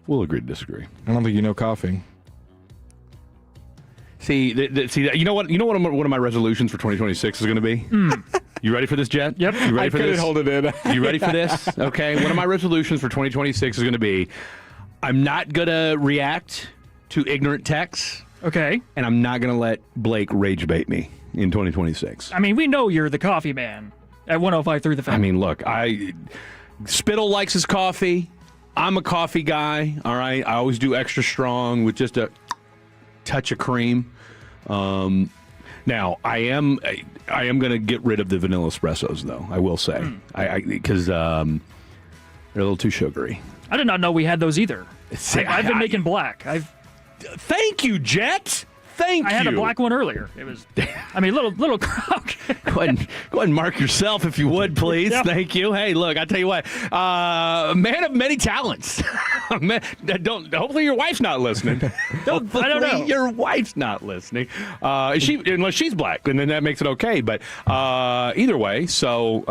We'll agree to disagree. I don't think you know coffee. See, you know what? You know what? One of my resolutions for 2026 is going to be. You ready for this, Jet? Yep. You ready for this? Hold it in. You ready for this? Okay. One of my resolutions for 2026 is going to be, I'm not going to react to ignorant texts. Okay. And I'm not going to let Blake rage bait me in 2026. I mean, we know you're the coffee man at 105.3 The Fan. I mean, look, Spittle likes his coffee. I'm a coffee guy. All right. I always do extra strong with just a touch of cream. Now, I am going to get rid of the vanilla espressos, though. I will say, because they're a little too sugary. I did not know we had those either. I've been making black. Thank you, Jet. Thank you. I had a black one earlier. It was, I mean, little. Go ahead and mark yourself if you would, please. Yep. Thank you. Hey, look, I tell you what, man of many talents. Hopefully your wife's not listening. I don't know. Your wife's not listening. Unless she's black, and then that makes it okay. But either way, so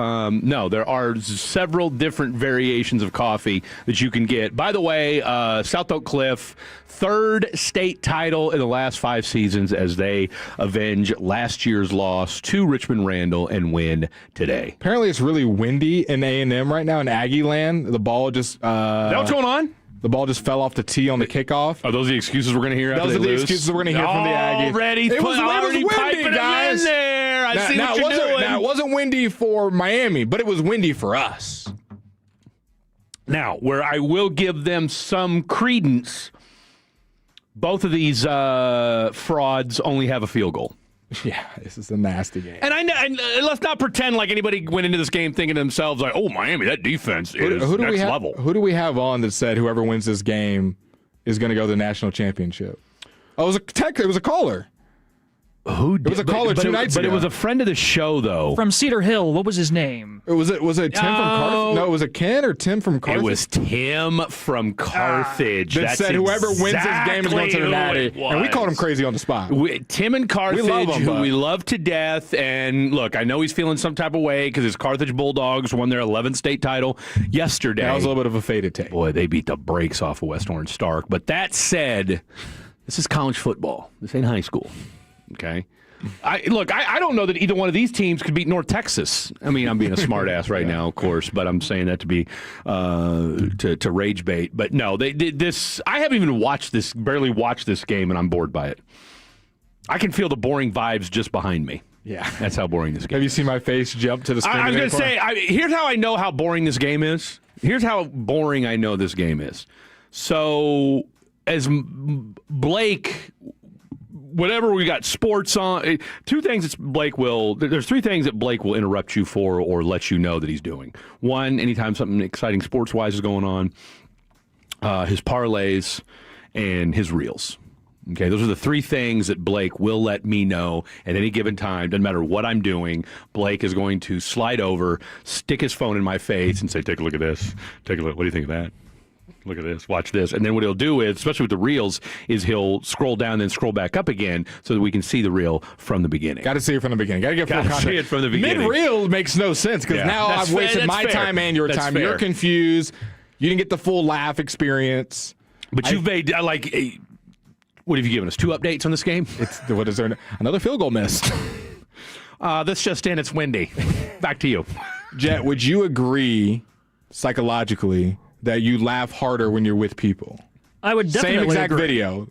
no, there are several different variations of coffee that you can get. By the way, South Oak Cliff, third state title in the last 5 seasons as they avenge last year's loss to Richmond Randall and win today. Apparently, it's really windy in A&M right now in Aggie land. The ball just Is that what's going on? The ball just fell off the tee on the kickoff. Are those the excuses we're going to hear after Those they are the lose? excuses we're going to hear from the Aggies. Already It was windy, guys. In there. I see what you're doing. Now, it wasn't windy for Miami, but it was windy for us. Now, where I will give them some credence, both of these frauds only have a field goal. Yeah, this is a nasty game. And let's not pretend like anybody went into this game thinking to themselves like, "Oh, Miami, that defense is next level." Who do we have on that said whoever wins this game is going to go to the national championship? Oh, it was a caller. It was a caller 2 nights ago. But it was a friend of the show, though. From Cedar Hill. What was his name? Was it Tim from Carthage? No, was it Ken or Tim from Carthage? It was Tim from Carthage. That said whoever wins this game is going to the Natty. And we called him crazy on the spot. Tim and Carthage, we love to death. And look, I know he's feeling some type of way because his Carthage Bulldogs won their 11th state title yesterday. That was a little bit of a faded take. Boy, they beat the brakes off of West Orange Stark. But that said, this is college football. This ain't high school. Okay? I don't know that either one of these teams could beat North Texas. I mean, I'm being a smart ass right now, of course, but I'm saying that to be to rage bait. But no, they did this. I haven't even barely watched this game, and I'm bored by it. I can feel the boring vibes just behind me. Yeah, that's how boring this game. Have you seen my face jump to the screen? I was going to say, here's how I know how boring this game is. Here's how boring I know this game is. So, as Blake. Whatever we got sports on, there's 3 things that Blake will interrupt you for or let you know that he's doing. One, anytime something exciting sports-wise is going on, his parlays and his reels. Okay, those are the 3 things that Blake will let me know at any given time. Doesn't matter what I'm doing, Blake is going to slide over, stick his phone in my face and say, take a look at this. Take a look. What do you think of that? Look at this. Watch this. And then what he'll do is, especially with the reels, is he'll scroll down and then scroll back up again so that we can see the reel from the beginning. Got to see it from the beginning. Got to get full context. See it from the beginning. Mid-reel makes no sense because now I've wasted my time and your time. You're confused. You didn't get the full laugh experience. But you've made, what have you given us? 2 updates on this game? What is there? Another field goal missed. This just in. It's windy. Back to you. Jet, would you agree psychologically that you laugh harder when you're with people? I would definitely Same exact agree. video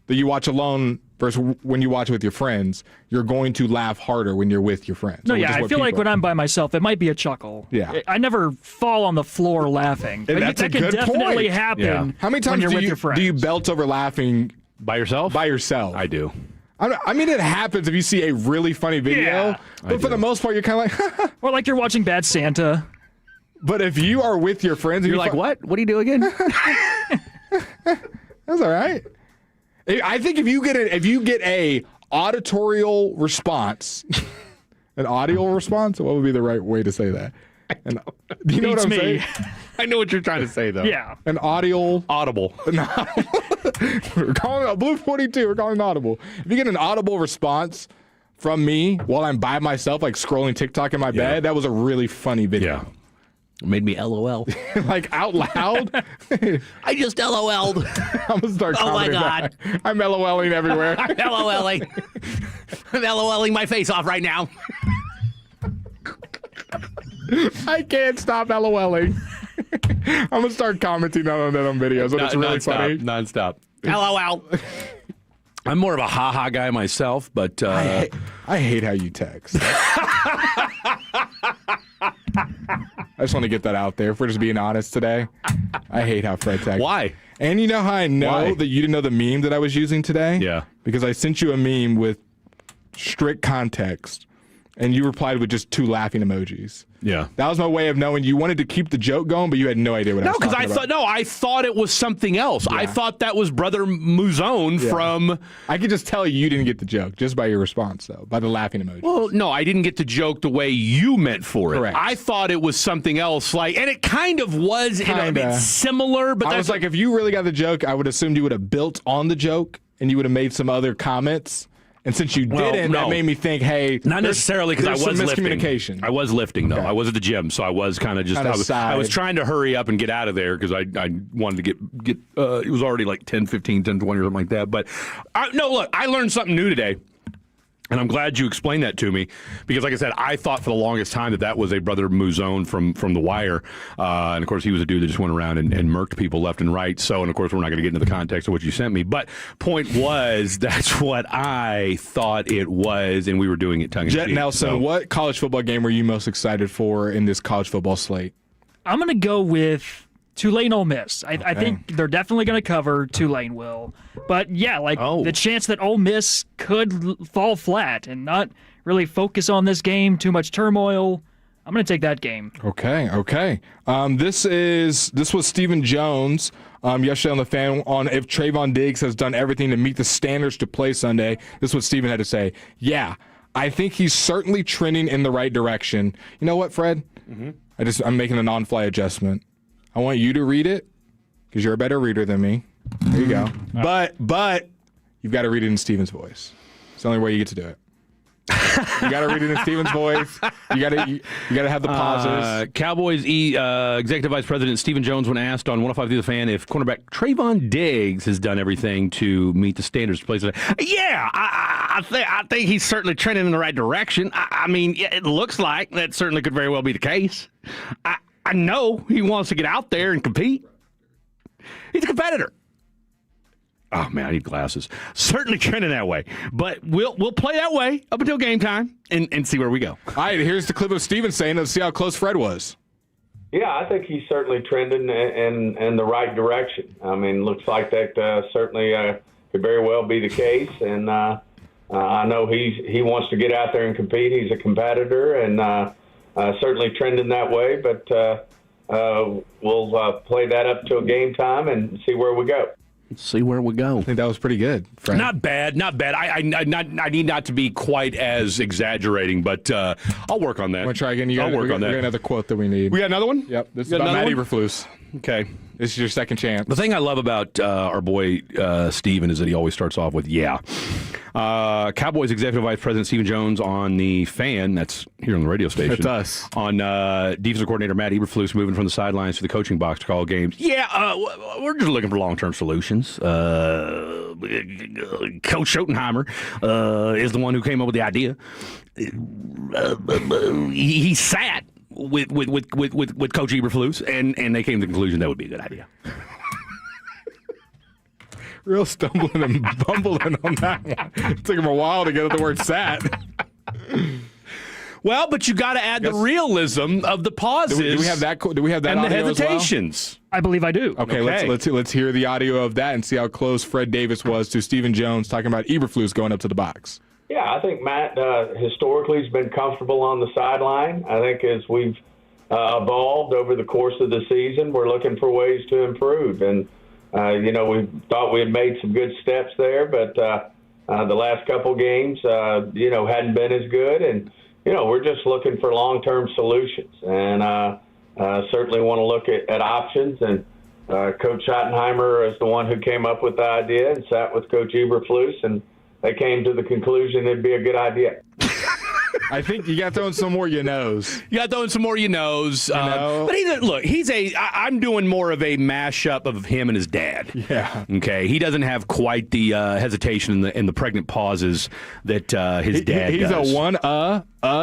that you watch alone versus when you watch with your friends, you're going to laugh harder when you're with your friends. No, yeah, I feel like when I'm by myself, it might be a chuckle. Yeah. I never fall on the floor laughing. And that's that a good can definitely point. happen. How many times when you're with your friends. do you belt over laughing by yourself? By yourself. I do. I mean, it happens if you see a really funny video, but for the most part, you're kind of like... Or like you're watching Bad Santa. But if you are with your friends... You're like, what? What do you do again? That's all right. I think if you get a auditorial response, an audio response, what would be the right way to say that? Do you know what I'm saying? I know what you're trying to say, though. Yeah. An audible. We're calling it a Blue 42. We're calling it audible. If you get an audible response from me while I'm by myself, like scrolling TikTok in my bed. That was a really funny video. Yeah. It made me LOL. Like out loud. I just LOL'd. I'm gonna start. Oh my commenting God. back. I'm LOLing everywhere. I'm LOLing. I'm LOLing my face off right now. I can't stop LOLing. I'm gonna start commenting on it on videos. And it's really funny. Nonstop. LOL. I'm more of a haha guy myself, but I hate how you text. I just want to get that out there. If we're just being honest today, I hate how Fred texts. Why? And you know how I know that you didn't know the meme that I was using today? Yeah. Because I sent you a meme with strict context, and you replied with just 2 laughing emojis. Yeah. That was my way of knowing you wanted to keep the joke going, but you had no idea what I was talking about. I thought it was something else. Yeah. I thought that was Brother Muzone from. I could just tell you didn't get the joke just by your response, though, by the laughing emoji. Well, no, I didn't get the joke the way you meant for it. Correct. I thought it was something else, and it kind of was. It's similar, but I was like, if you really got the joke, I would assume you would have built on the joke and you would have made some other comments. And since you didn't, that made me think, hey, not necessarily because I was miscommunication. I was lifting though. Okay. I was at the gym, so I was kind of just. I was trying to hurry up and get out of there because I wanted to get. It was already like 10, 15, 10, 20 or something like that. But look, I learned something new today. And I'm glad you explained that to me because, like I said, I thought for the longest time that was a Brother Muzone from The Wire. And, of course, he was a dude that just went around and murked people left and right. So, and, of course, we're not going to get into the context of what you sent me. But point was, that's what I thought it was, and we were doing it tongue-in-cheek. Jet Nelson, what college football game were you most excited for in this college football slate? I'm going to go with Tulane Ole Miss. I think they're definitely going to cover. Tulane will. But, yeah, the chance that Ole Miss could fall flat and not really focus on this game, too much turmoil, I'm going to take that game. Okay. This was Stephen Jones yesterday on the fan on if Trayvon Diggs has done everything to meet the standards to play Sunday. This is what Stephen had to say. Yeah, I think he's certainly trending in the right direction. You know what, Fred? Mm-hmm. I'm making an on-fly adjustment. I want you to read it because you're a better reader than me. There you go. But you've got to read it in Steven's voice. It's the only way you get to do it. You got to read it in Steven's voice. You got to have the pauses. Cowboys Executive Vice President Stephen Jones, when asked on 105 through the Fan if cornerback Trayvon Diggs has done everything to meet the standards to play today. Yeah, I think he's certainly trending in the right direction. I mean, it looks like that certainly could very well be the case. I know he wants to get out there and compete. He's a competitor. Oh, man, I need glasses. Certainly trending that way. But we'll play that way up until game time and see where we go. All right, here's the clip of Steven saying, let's see how close Fred was. Yeah, I think he's certainly trending in the right direction. I mean, looks like that certainly could very well be the case. And I know he wants to get out there and compete. He's a competitor and certainly trending that way. But we'll play that up till game time and see where we go. Let's see where we go. I think that was pretty good, Fred. Not bad. I need not to be quite as exaggerating, but I'll work on that. Want to try again? I'll work on that. We got another quote that we need. We got another one? Yep. This is about Matt Eberflus. Okay. This is your second chance. The thing I love about our boy Steven is that he always starts off with, yeah. Cowboys Executive Vice President Stephen Jones on the Fan, that's here on the radio station. That's us. On defensive coordinator Matt Eberflus moving from the sidelines to the coaching box to call games. Yeah, we're just looking for long-term solutions. Coach Schottenheimer is the one who came up with the idea. He sat with Coach Eberflus, and they came to the conclusion that would be a good idea. Real stumbling and bumbling on that one. It took him a while to get at the word sat. Well, but you got to add the realism of the pauses. Do we have that? Do we have that? And audio the hesitations. I believe I do. Okay, let's hear the audio of that and see how close Fred Davis was to Stephen Jones talking about Eberflus going up to the box. Yeah, I think Matt historically has been comfortable on the sideline. I think as we've evolved over the course of the season, we're looking for ways to improve. And, we thought we had made some good steps there, but the last couple games, hadn't been as good. And, we're just looking for long-term solutions and certainly want to look at options. And Coach Schottenheimer is the one who came up with the idea and sat with Coach Eberflus and they came to the conclusion it'd be a good idea. I think you got to throw in some more you knows. You got to throw in some more you knows. But I'm doing more of a mashup of him and his dad. Yeah. Okay. He doesn't have quite the hesitation and the pregnant pauses that his dad He's does. a one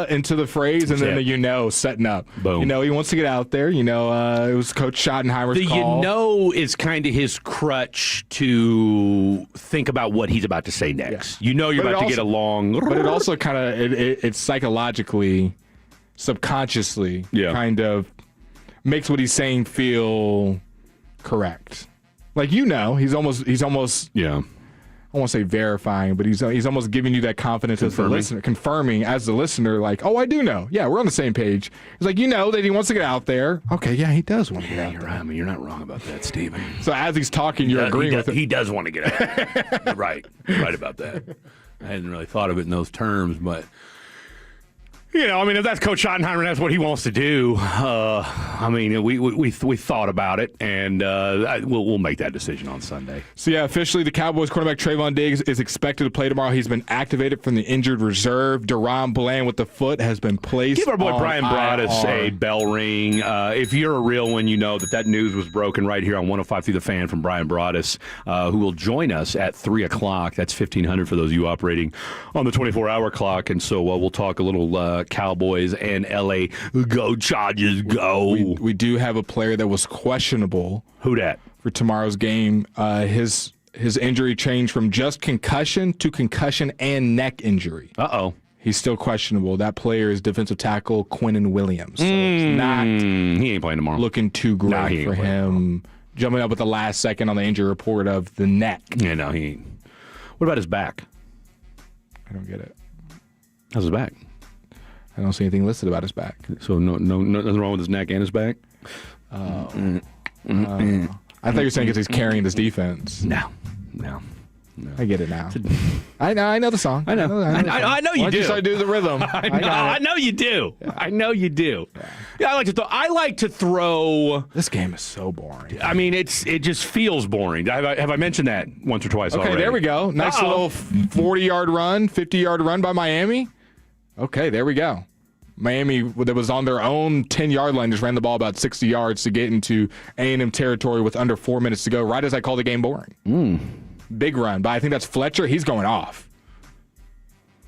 into the phrase, and then the setting up. Boom. He wants to get out there. It was Coach Schottenheimer's call. Is kind of his crutch to think about what he's about to say next. Yeah. You're about to get along. But it also kind of it's psychologically, subconsciously, kind of makes what he's saying feel correct. Like he's almost I won't say verifying, but he's almost giving you that confidence as the listener, confirming as the listener, like, oh, I do know. Yeah, we're on the same page. He's like, that he wants to get out there. Okay, yeah, he does want to get out there. Right. I mean, you're not wrong about that, Steven. So as he's talking, you're agreeing with him. He does want to get out. You're right. You're right about that. I hadn't really thought of it in those terms, but if that's Coach Schottenheimer and that's what he wants to do, we thought about it, and we'll make that decision on Sunday. So, officially the Cowboys quarterback Trayvon Diggs is expected to play tomorrow. He's been activated from the injured reserve. Deron Bland with the foot has been placed. Give our boy Brian Broaddus IR. a bell ring. If you're a real one, you know that news was broken right here on 105 through the Fan from Brian Broaddus, who will join us at 3 o'clock. That's 1500 for those of you operating on the 24-hour clock. And so we'll talk a little Cowboys and LA. Go Chargers, go. We do have a player that was questionable. Who dat? For tomorrow's game. His injury changed from just concussion to concussion and neck injury. Uh-oh. He's still questionable. That player is defensive tackle Quinnen Williams. So it's not he ain't playing tomorrow. Looking too great for him. Jumping up at the last second on the injury report of the neck. Yeah, no, he ain't. What about his back? I don't get it. How's his back? I don't see anything listed about his back. So no nothing wrong with his neck and his back? I thought you were saying because he's carrying this defense. No. I get it now. I know the song. I know you Why do. don't you start doing the rhythm? I know you do. Yeah. I know you do. Yeah, I like to throw. This game is so boring. I mean, it just feels boring. Have I mentioned that once or twice already? Okay, there we go. Nice little 40-yard run, 50-yard run by Miami. Okay, there we go. Miami, that was on their own 10-yard line, just ran the ball about 60 yards to get into A&M territory with under 4 minutes to go, right as I call the game boring. Big run, but I think that's Fletcher. He's going off.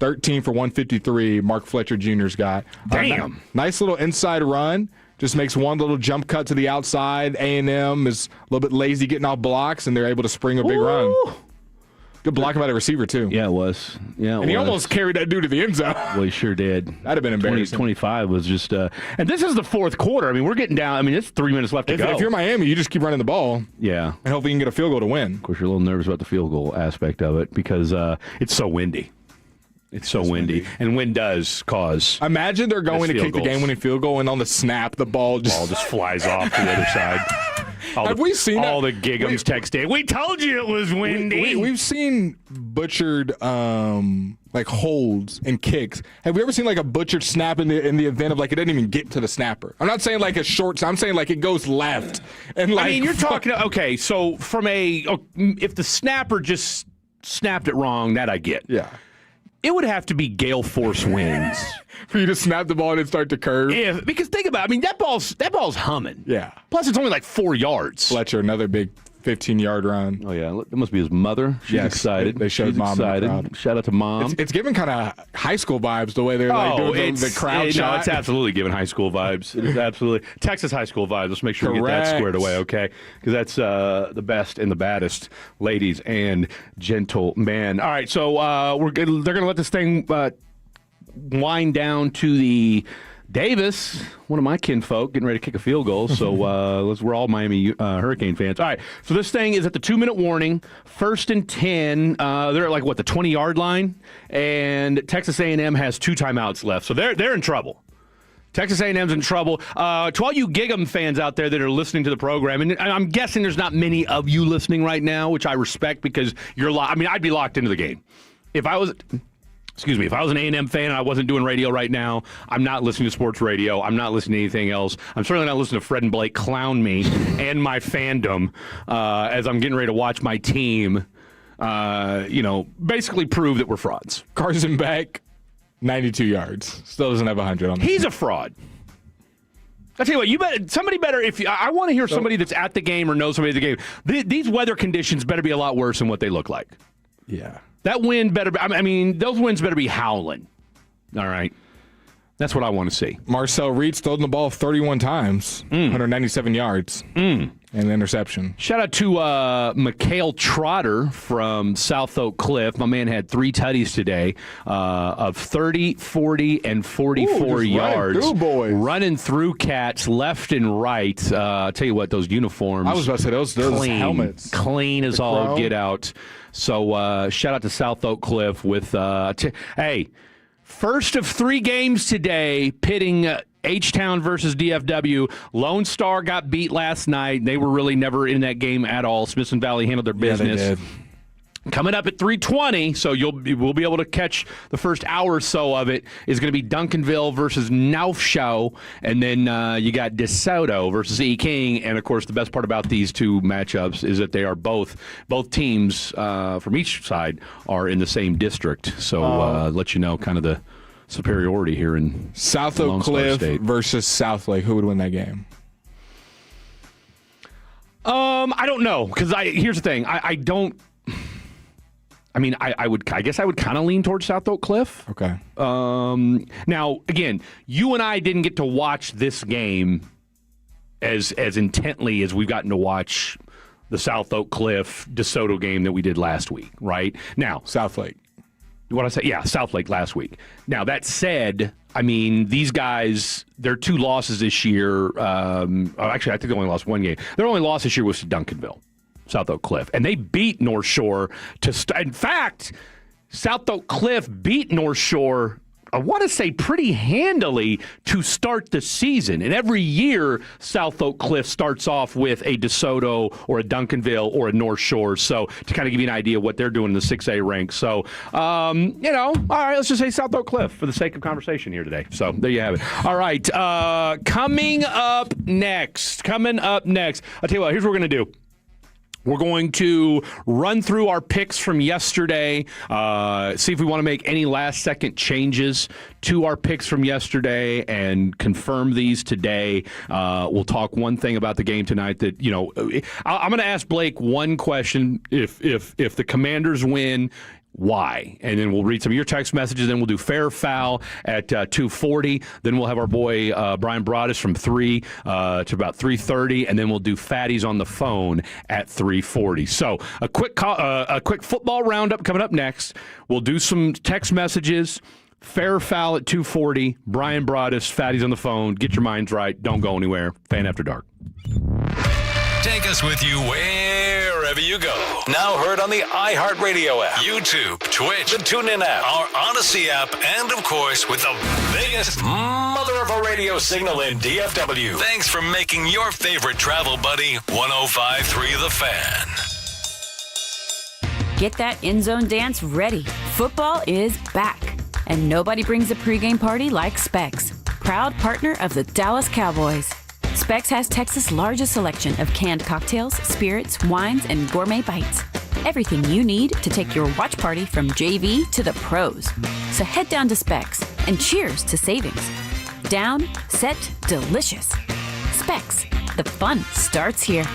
13 for 153, Mark Fletcher Jr.'s got. Damn. Nice little inside run. Just makes one little jump cut to the outside. A&M is a little bit lazy getting off blocks, and they're able to spring a big run. Good blocking by the receiver, too. Yeah, it was. And he almost carried that dude to the end zone. Well, he sure did. That'd have been embarrassing. 25 was just and this is the fourth quarter. I mean, we're getting down. I mean, it's 3 minutes left to go. If you're Miami, you just keep running the ball. Yeah. And hopefully you can get a field goal to win. Of course, you're a little nervous about the field goal aspect of it because it's so windy. It's so windy. And wind does cause. Imagine they're going to kick the game-winning field goal, and on the snap, the ball just flies off to the other side. Have we seen all the Gigums texting? We told you it was windy. We've seen butchered holds and kicks. Have we ever seen like a butchered snap in the event of like it didn't even get to the snapper? I'm not saying like a short. I'm saying like it goes left. And like, I mean, you're talking. Okay, so if the snapper just snapped it wrong, that I get. Yeah. It would have to be gale force winds for you to snap the ball and it start to curve. Because think about it. I mean, that ball's humming. Yeah. Plus, it's only like 4 yards. Fletcher, another big 15-yard run. Oh, yeah. It must be his mother. She's excited. They showed She's mom excited. in the crowd. Shout out to mom. It's giving kind of high school vibes the way they're doing the crowd shot. No, it's absolutely giving high school vibes. It is absolutely Texas high school vibes. Let's make sure we get that squared away, okay? Because that's the best and the baddest, ladies and gentlemen. All right, so they're going to let this thing wind down to the Davis, one of my kinfolk, getting ready to kick a field goal. So we're all Miami Hurricane fans. All right, so this thing is at the 2-minute warning. 1st and 10. They're at the 20-yard line, and Texas A&M has 2 timeouts left. So they're in trouble. Texas A&M's in trouble. To all you Gig'em fans out there that are listening to the program, and I'm guessing there's not many of you listening right now, which I respect because you're I'd be locked into the game. If I was an A&M fan and I wasn't doing radio right now, I'm not listening to sports radio. I'm not listening to anything else. I'm certainly not listening to Fred and Blake clown me and my fandom as I'm getting ready to watch my team basically prove that we're frauds. Carson Beck, 92 yards. Still doesn't have 100 on him. He's a fraud. I tell you what, somebody better. I want to hear somebody that's at the game or knows somebody at the game. These weather conditions better be a lot worse than what they look like. Yeah. That wind better. Those winds better be howling. All right. That's what I want to see. Marcel Reed's thrown the ball 31 times, 197 yards, and an interception. Shout out to Mikhail Trotter from South Oak Cliff. My man had 3 tutties today of 30, 40, and 44 yards. Running through cats left and right. I'll tell you what, those uniforms. I was about to say, those clean, helmets. Clean as all get out. So shout out to South Oak Cliff with, hey, first of 3 games today, pitting H-Town versus DFW. Lone Star got beat last night. They were really never in that game at all. Smithson Valley handled their business. Yeah, they did. Coming up at 3:20, so we'll be able to catch the first hour or so of it, is going to be Duncanville versus Naufschau, and then you got DeSoto versus E. King, and of course the best part about these 2 matchups is that they are both teams from each side are in the same district, so let you know kind of the superiority here in South Oak Cliff versus South Lake. Who would win that game? I don't know, because here's the thing, I don't. I guess I would kind of lean towards South Oak Cliff. Okay. Now, again, you and I didn't get to watch this game as intently as we've gotten to watch the South Oak Cliff DeSoto game that we did last week, right? Now, South Lake. What I say? Yeah, South Lake last week. Now, that said, these guys, their 2 losses this year, actually, I think they only lost 1 game. Their only loss this year was to Duncanville. South Oak Cliff. And they beat North Shore in fact, South Oak Cliff beat North Shore, I want to say pretty handily to start the season. And every year, South Oak Cliff starts off with a DeSoto or a Duncanville or a North Shore. So to kind of give you an idea of what they're doing in the 6A ranks. So, all right, let's just say South Oak Cliff for the sake of conversation here today. So there you have it. All right, coming up next. I'll tell you what, here's what we're going to do. We're going to run through our picks from yesterday, see if we want to make any last-second changes to our picks from yesterday and confirm these today. We'll talk one thing about the game tonight that, I'm going to ask Blake one question. If the Commanders win, why? And then we'll read some of your text messages. Then we'll do fair foul at 2:40. Then we'll have our boy Brian Broadus from 3 to about 3:30, and then we'll do Fatties on the phone at 3:40. So a quick football roundup coming up next. We'll do some text messages. Fair foul at 2:40. Brian Broadus, Fatties on the phone. Get your minds right. Don't go anywhere. Fan After Dark. Take us with you wherever you go. Now heard on the iHeartRadio app, YouTube, Twitch, the TuneIn app, our Odyssey app, and of course with the biggest mother of a radio signal in DFW. Thanks for making your favorite travel buddy 105.3 The Fan. Get that end zone dance ready. Football is back. And nobody brings a pregame party like Specs, proud partner of the Dallas Cowboys. Specs has Texas' largest selection of canned cocktails, spirits, wines, and gourmet bites. Everything you need to take your watch party from JV to the pros. So head down to Specs and cheers to savings. Down, set, delicious. Specs, the fun starts here.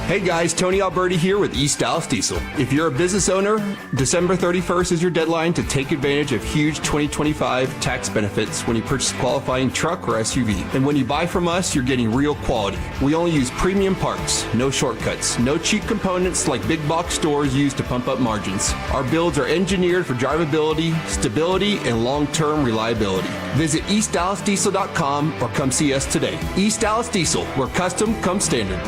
Hey guys, Tony Alberti here with East Dallas Diesel. If you're a business owner, December 31st is your deadline to take advantage of huge 2025 tax benefits when you purchase a qualifying truck or SUV. And when you buy from us, you're getting real quality. We only use premium parts, no shortcuts, no cheap components like big box stores use to pump up margins. Our builds are engineered for drivability, stability, and long-term reliability. Visit EastDallasDiesel.com or come see us today. East Dallas Diesel, where custom comes standard.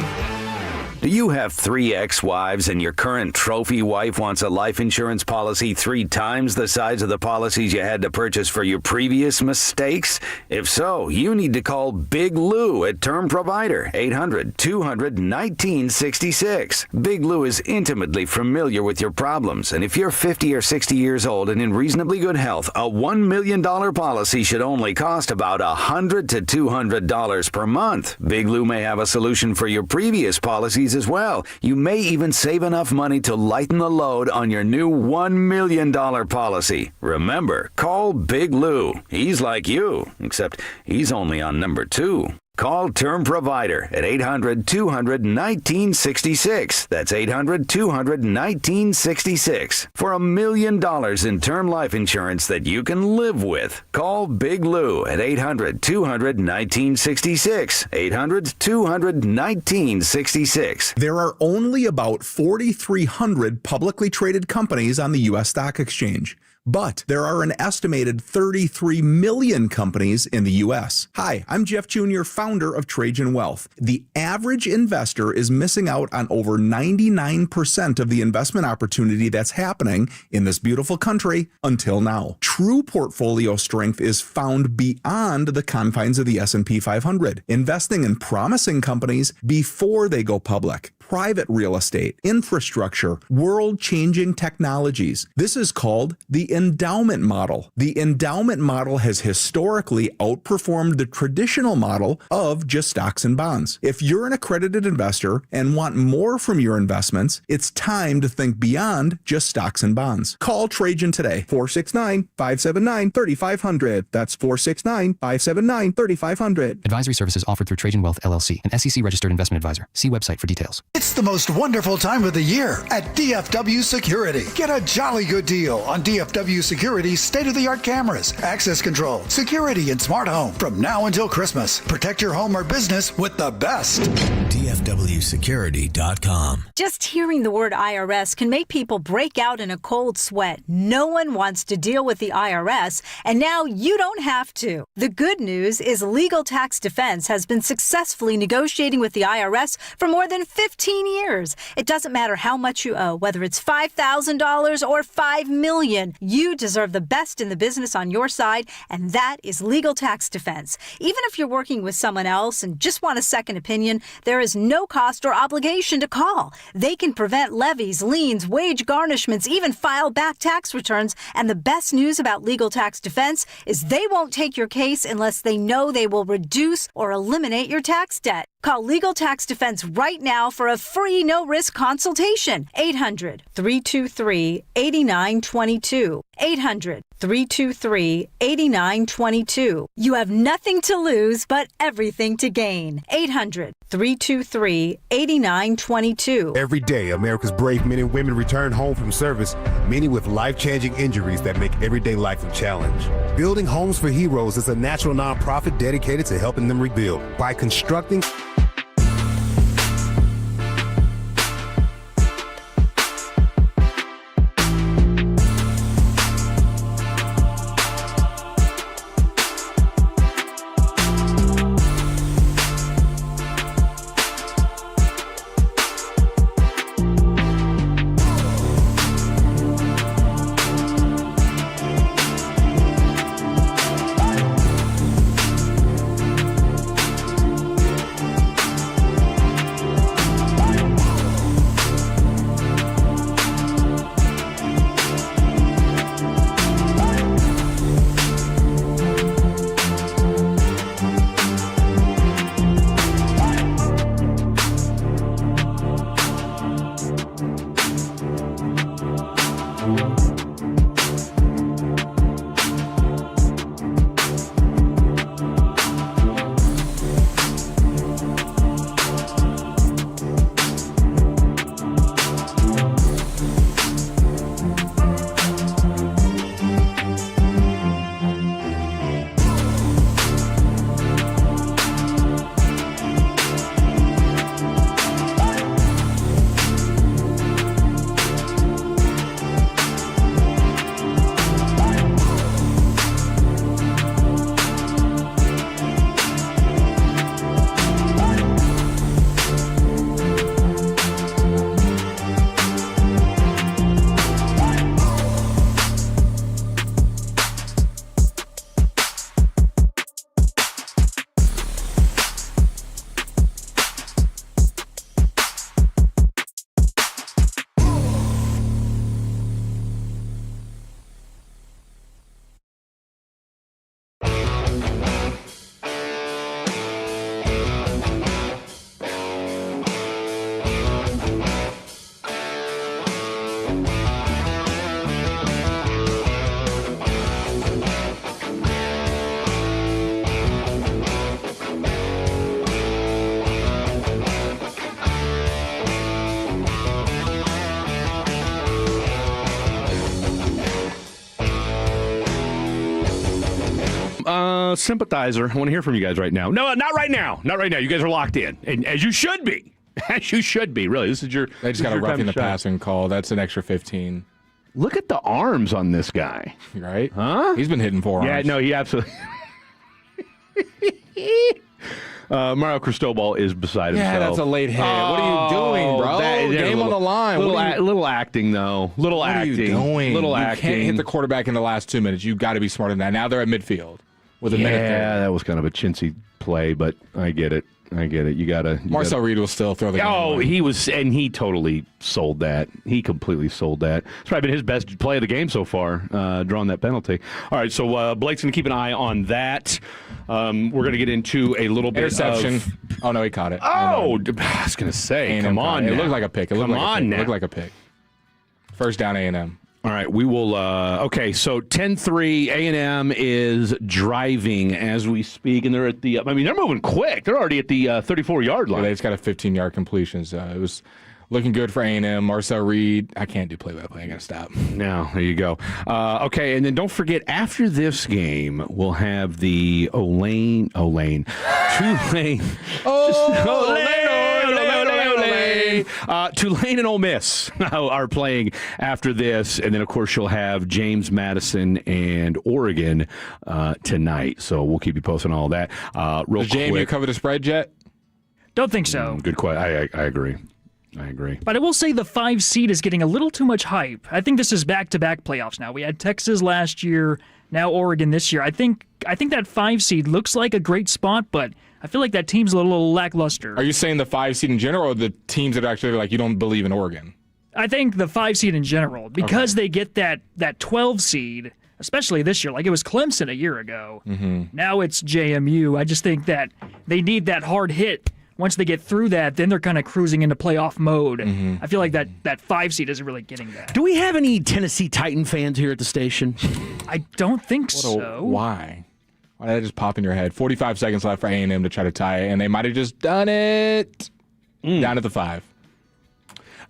Do you have 3 ex-wives and your current trophy wife wants a life insurance policy 3 times the size of the policies you had to purchase for your previous mistakes? If so, you need to call Big Lou at Term Provider, 800-200-1966. Big Lou is intimately familiar with your problems, and if you're 50 or 60 years old and in reasonably good health, a $1 million policy should only cost about $100 to $200 per month. Big Lou may have a solution for your previous policies companies as well. You may even save enough money to lighten the load on your new $1 million policy. Remember, call Big Lou. He's like you, except he's only on number 2. Call Term Provider at 800-200-1966. That's 800-200-1966 for $1 million in term life insurance that you can live with. Call Big Lou at 800-200-1966. 800-200-1966. There are only about 4,300 publicly traded companies on the U.S. Stock Exchange. But there are an estimated 33 million companies in the U.S. Hi, I'm Jeff Jr., founder of Trajan Wealth. The average investor is missing out on over 99% of the investment opportunity that's happening in this beautiful country until now. True portfolio strength is found beyond the confines of the S&P 500, investing in promising companies before they go public. Private real estate, infrastructure, world-changing technologies. This is called the endowment model. The endowment model has historically outperformed the traditional model of just stocks and bonds. If you're an accredited investor and want more from your investments, it's time to think beyond just stocks and bonds. Call Trajan today, 469-579-3500. That's 469-579-3500. Advisory services offered through Trajan Wealth, LLC, an SEC-registered investment advisor. See website for details. It's the most wonderful time of the year at DFW Security. Get a jolly good deal on DFW Security's state-of-the-art cameras, access control, security, and smart home. From now until Christmas, protect your home or business with the best. DFWsecurity.com. Just hearing the word IRS can make people break out in a cold sweat. No one wants to deal with the IRS, and now you don't have to. The good news is Legal Tax Defense has been successfully negotiating with the IRS for more than 15 years. It doesn't matter how much you owe, whether it's $5,000 or $5 million. You deserve the best in the business on your side, and that is Legal Tax Defense. Even if you're working with someone else and just want a second opinion, there is no cost or obligation to call. They can prevent levies, liens, wage garnishments, even file back tax returns. And the best news about Legal Tax Defense is they won't take your case unless they know they will reduce or eliminate your tax debt. Call Legal Tax Defense right now for a free no-risk consultation. 800-323-8922. 800-323-8922. You have nothing to lose but everything to gain. 800-323-8922. Every day, America's brave men and women return home from service, many with life-changing injuries that make everyday life a challenge. Building Homes for Heroes is a national nonprofit dedicated to helping them rebuild by constructing sympathizer. I want to hear from you guys right now. No, not right now. Not right now. You guys are locked in, and as you should be. As you should be. Really, this is your. They just got a roughing the passing call. That's an extra 15. Look at the arms on this guy. Right? Huh? He's been hitting forearms. Yeah, no, he absolutely. Mario Cristobal is beside himself. Yeah, that's a late hit. What are you doing, bro? Game on the line. Little acting, though. Little acting. What are you doing? Little you acting. Can't hit the quarterback in the last 2 minutes. You got to be smarter than that. Now they're at midfield with a minute. Yeah, that was kind of a chintzy play, but I get it. You gotta. Marcel Reed will still throw the game. Oh, he was, and he totally sold that. He completely sold that. It's probably been his best play of the game so far, drawing that penalty. All right, so Blake's gonna keep an eye on that. We're gonna get into a little bit interception. Of, oh no, he caught it. Oh, I was gonna say, come on, it looked like a pick. It looked like a pick. First down, A&M. All right, we will. Okay, so 10-3, A&M is driving as we speak, and they're at the. I mean, they're moving quick. They're already at the 34-yard line. Yeah, they just got a 15-yard completion. So it was looking good for A&M. Marcel Reed. I can't do play-by-play. I got to stop. No, there you go. Okay, and then don't forget, after this game, we'll have the Tulane. Tulane and Ole Miss are playing after this, and then of course you'll have James Madison and Oregon tonight. So we'll keep you posted on all that. Real Does JMU cover the spread yet? Don't think so. Good question. I agree. But I will say the 5 seed is getting a little too much hype. I think this is back-to-back playoffs now. We had Texas last year, now Oregon this year. I think that 5 seed looks like a great spot, but I feel like that team's a little lackluster. Are you saying the 5 seed in general, or the teams that are actually like you don't believe in Oregon? I think the 5 seed in general, because they get that 12 seed, especially this year. Like it was Clemson a year ago. Mm-hmm. Now it's JMU. I just think that they need that hard hit. Once they get through that, then they're kind of cruising into playoff mode. Mm-hmm. I feel like that 5 seed isn't really getting that. Do we have any Tennessee Titan fans here at the station? I don't think so. Why? Why did that just pop in your head? 45 seconds left for A&M to try to tie it, and they might have just done it. Down at the 5.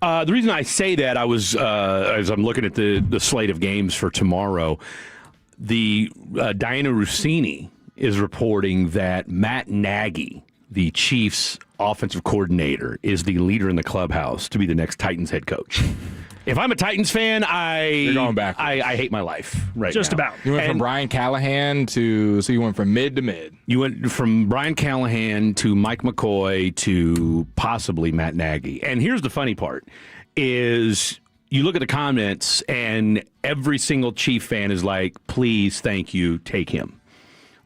The reason I say that, I was as I'm looking at the slate of games for tomorrow, the Diana Rossini is reporting that Matt Nagy, the Chiefs' offensive coordinator, is the leader in the clubhouse to be the next Titans head coach. If I'm a Titans fan, You're going back. I hate my life right Just now. about. You went from Brian Callahan so you went from mid to mid. You went from Brian Callahan to Mike McCoy to possibly Matt Nagy. And here's the funny part, is you look at the comments and every single Chief fan is like, please, thank you, take him.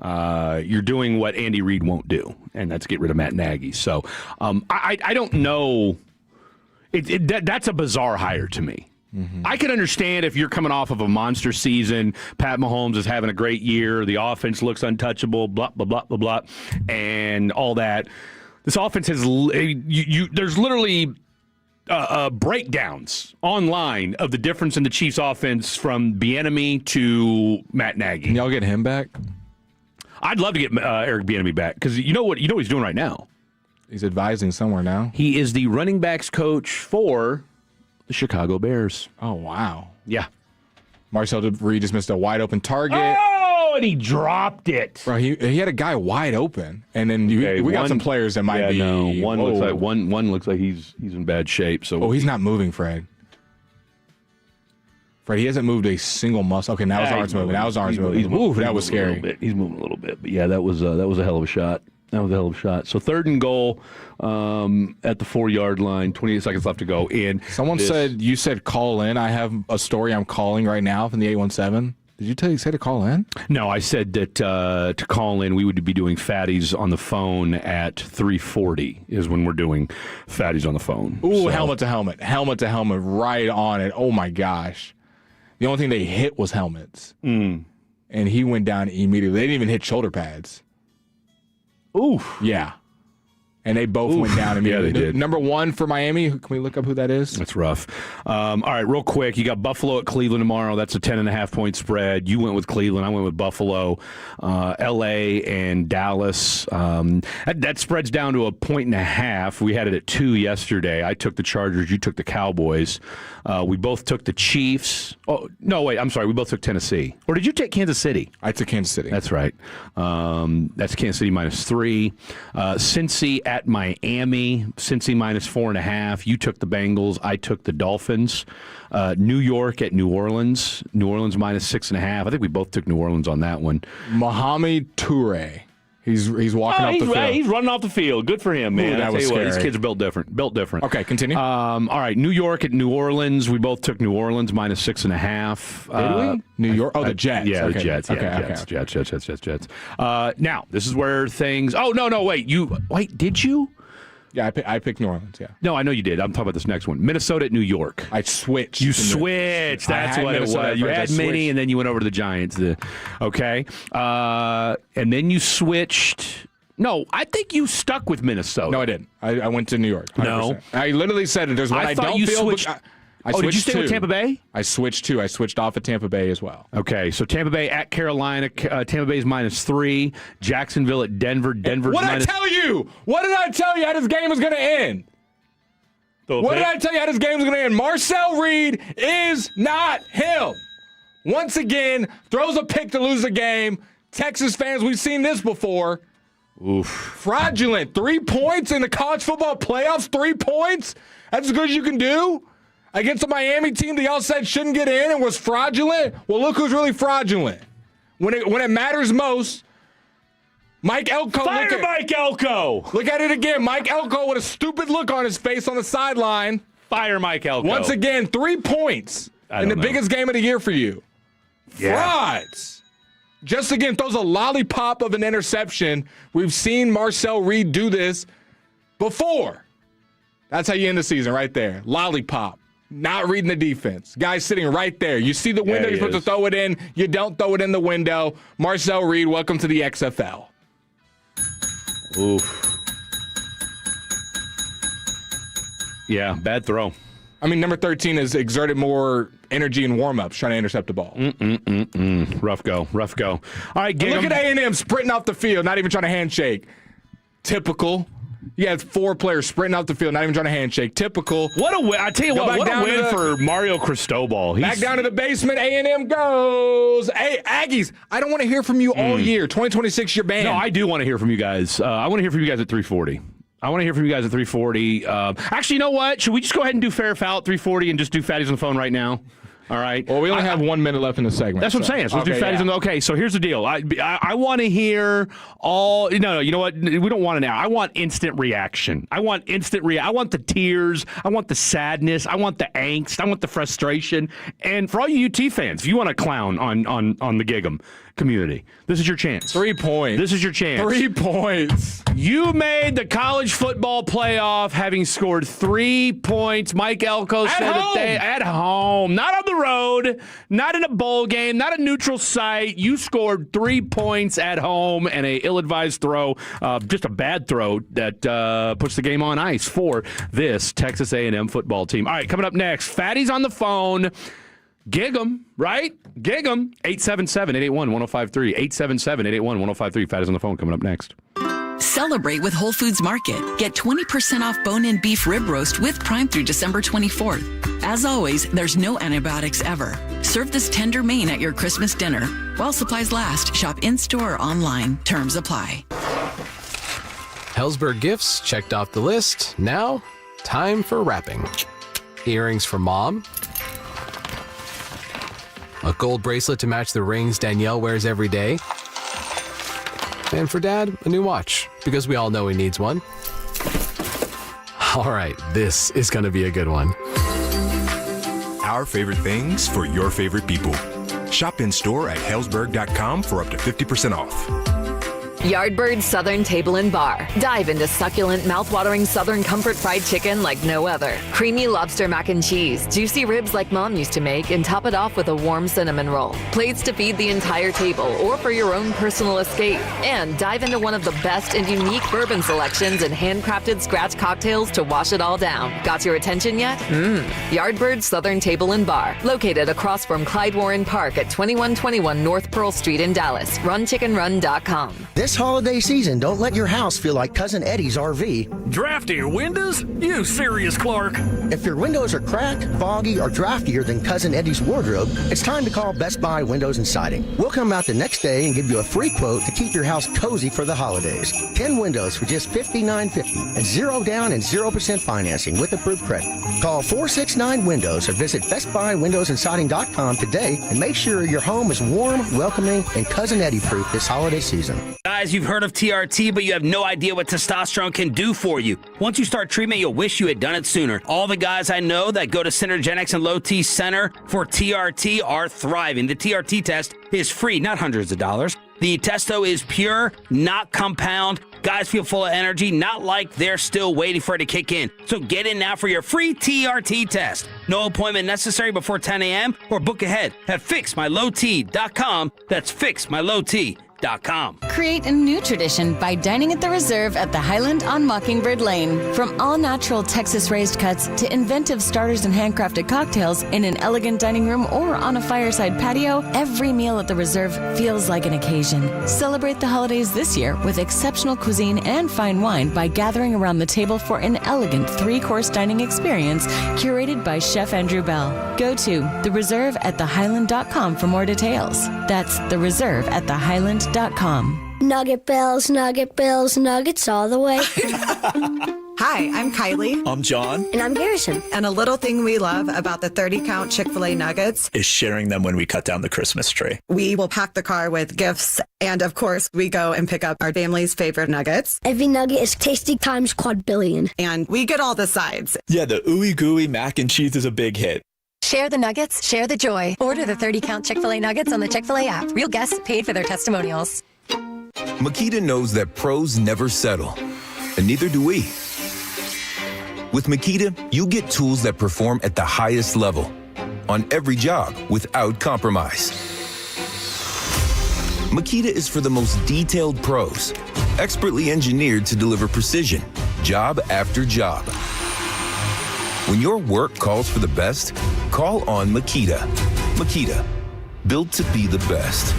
You're doing what Andy Reid won't do, and that's get rid of Matt Nagy. So I don't know. That's a bizarre hire to me. Mm-hmm. I can understand if you're coming off of a monster season, Pat Mahomes is having a great year, the offense looks untouchable, blah, blah, blah, blah, blah, and all that. This offense has there's literally breakdowns online of the difference in the Chiefs' offense from Bieniemy to Matt Nagy. Can y'all get him back? I'd love to get Eric Bieniemy back because you know what he's doing right now. He's advising somewhere now. He is the running backs coach for the Chicago Bears. Oh wow! Yeah, Marcel Reed just missed a wide open target. Oh, and he dropped it. Bro, he had a guy wide open, and then we got some players that might be. No, one looks like he's in bad shape. So he's not moving, Fred. Fred, he hasn't moved a single muscle. Okay, now his arm's moving. Now his arm's moving. That was scary. He's moving a little bit, but yeah, that was a hell of a shot. So 3rd and goal at the 4-yard line. 28 seconds left to go. In someone said you said call in. I have a story I'm calling right now from the 817. Did you say to call in? No, I said that to call in, we would be doing Fatties on the phone at 3:40 is when we're doing Fatties on the phone. Ooh, so. Helmet to helmet, right on it. Oh my gosh. The only thing they hit was helmets. And he went down immediately. They didn't even hit shoulder pads. Oof. Yeah. and they both went down immediately. Yeah, they did. Number 1 for Miami. Can we look up who that is? That's rough. All right, real quick. You got Buffalo at Cleveland tomorrow. That's a 10.5-point spread. You went with Cleveland. I went with Buffalo. L.A. and Dallas. That spreads down to 1.5. We had it at 2 yesterday. I took the Chargers. You took the Cowboys. We both took the Chiefs. Oh, no, wait. I'm sorry. We both took Tennessee. Or did you take Kansas City? I took Kansas City. That's right. That's Kansas City -3. Cincy at Miami. Cincy -4.5. You took the Bengals. I took the Dolphins. New York at New Orleans. New Orleans -6.5. I think we both took New Orleans on that one. Mohamed Toure. He's walking off the field. He's running off the field. Good for him, man. Ooh, that was scary. These kids are built different. Okay, continue. All right, New York at New Orleans. We both took New Orleans Did -6.5. we? New York? The Jets. Yeah, okay. the Jets. Okay. Jets. Now, this is where things... Oh, no, wait. Did you? Yeah, I picked New Orleans, yeah. No, I know you did. I'm talking about this next one. Minnesota at New York. I switched. You switched. That's what Minnesota it was. You had Minnie, and then you went over to the Giants. Okay. And then you switched... No, I think you stuck with Minnesota. No, I didn't. I went to New York. 100%. No. I literally said there's one I thought don't you feel... switched... did you stay with Tampa Bay? I switched too. I switched off at Tampa Bay as well. Okay, so Tampa Bay at Carolina. Tampa Bay's -3. Jacksonville at Denver. Denver's What did I tell you? What did I tell you how this game was going to end? What did I tell you how this game was going to end? Marcel Reed is not him. Once again, throws a pick to lose a game. Texas fans, we've seen this before. Oof. Fraudulent. 3 points in the college football playoffs. 3 points? That's as good as you can do? Against a Miami team that y'all said shouldn't get in and was fraudulent? Well, look who's really fraudulent. When it matters most, Mike Elko. Fire Mike Elko! Look at it again. Mike Elko with a stupid look on his face on the sideline. Fire Mike Elko. Once again, 3 points in the biggest game of the year for you. Yeah. Frauds. Just again throws a lollipop of an interception. We've seen Marcel Reed do this before. That's how you end the season right there. Lollipop. Not reading the defense. Guy's sitting right there. You see the window, you're supposed to throw it in. You don't throw it in the window. Marcel Reed, welcome to the XFL. Oof. Yeah, bad throw. I mean, number 13 has exerted more energy in warm-ups trying to intercept the ball. Rough go. All right, look at A&M sprinting off the field, not even trying to handshake. Typical. You had 4 players sprinting off the field, not even trying to handshake. Typical. What a win. I tell you what a win for Mario Cristobal. Back down to the basement, A&M goes. Hey, Aggies, I don't want to hear from you all year. 2026, you're banned. No, I do want to hear from you guys. I want to hear from you guys at 3:40. I want to hear from you guys at 3:40. Actually, you know what? Should we just go ahead and do fair or foul at 3:40 and just do Fatties on the phone right now? All right. Well, we only have 1 minute left in the segment. That's what I'm saying. So let's do Fatties on the... Okay, so here's the deal. I want to hear all... No, you know what? We don't want an hour. I want instant reaction. I want the tears. I want the sadness. I want the angst. I want the frustration. And for all you UT fans, if you want to clown on the Gig'em community, this is your chance. 3 points. This is your chance. 3 points. You made the college football playoff having scored 3 points. Mike Elko said at home, not on the road, not in a bowl game, not a neutral site. You scored 3 points at home and a ill-advised throw, just a bad throw that puts the game on ice for this Texas A&M football team. All right, coming up next, Fatty's on the phone. Gig'em, right? Gig'em. 877-881-1053. 877-881-1053. Fatty's on the phone coming up next. Celebrate with Whole Foods Market. Get 20% off bone-in beef rib roast with Prime through December 24th. As always, there's no antibiotics ever. Serve this tender Maine at your Christmas dinner. While supplies last, shop in-store or online. Terms apply. Hellsberg gifts checked off the list. Now, time for wrapping. Earrings for mom. A gold bracelet to match the rings Danielle wears every day. And for Dad, a new watch, because we all know he needs one. All right, this is going to be a good one. Our favorite things for your favorite people. Shop in store at Hellsberg.com for up to 50% off. Yardbird Southern Table and Bar. Dive into succulent, mouthwatering Southern comfort fried chicken like no other. Creamy lobster mac and cheese, juicy ribs like Mom used to make, and top it off with a warm cinnamon roll. Plates to feed the entire table or for your own personal escape. And dive into one of the best and unique bourbon selections and handcrafted scratch cocktails to wash it all down. Got your attention yet? Yardbird Southern Table and Bar. Located across from Clyde Warren Park at 2121 North Pearl Street in Dallas. RunChickenRun.com. This holiday season, don't let your house feel like Cousin Eddie's RV. Drafty your windows? You serious, Clark? If your windows are cracked, foggy, or draftier than Cousin Eddie's wardrobe, it's time to call Best Buy Windows and Siding. We'll come out the next day and give you a free quote to keep your house cozy for the holidays. 10 windows for just $59.50 and 0 down and 0% financing with approved credit. Call 469-WINDOWS or visit BestBuyWindowsAndSiding.com today and make sure your home is warm, welcoming, and Cousin Eddie-proof this holiday season. Guys, you've heard of TRT, but you have no idea what testosterone can do for you. Once you start treatment, you'll wish you had done it sooner. All the guys I know that go to Synergenics and Low T Center for TRT are thriving. The TRT test is free, not hundreds of dollars. The testo is pure, not compound. Guys feel full of energy, not like they're still waiting for it to kick in. So get in now for your free TRT test. No appointment necessary before 10 a.m. or book ahead at fixmylowt.com. That's fixmylowt.com. Create a new tradition by dining at the Reserve at the Highland on Mockingbird Lane. From all-natural Texas-raised cuts to inventive starters and handcrafted cocktails in an elegant dining room or on a fireside patio, every meal at the Reserve feels like an occasion. Celebrate the holidays this year with exceptional cuisine and fine wine by gathering around the table for an elegant three-course dining experience curated by Chef Andrew Bell. Go to theresearve@thehighland.com for more details. That's theresearve@thehighland.com. Nugget bells, nuggets all the way. Hi, I'm Kylie. I'm John. And I'm Garrison. And a little thing we love about the 30-count Chick-fil-A nuggets is sharing them when we cut down the Christmas tree. We will pack the car with gifts. And of course, we go and pick up our family's favorite nuggets. Every nugget is tasty times quadrillion. And we get all the sides. Yeah, the ooey gooey mac and cheese is a big hit. Share the nuggets, share the joy. Order the 30-count Chick-fil-A nuggets on the Chick-fil-A app. Real guests paid for their testimonials. Makita knows that pros never settle, and neither do we. With Makita, you get tools that perform at the highest level on every job without compromise. Makita is for the most detailed pros, expertly engineered to deliver precision, job after job. When your work calls for the best, call on Makita. Makita, built to be the best.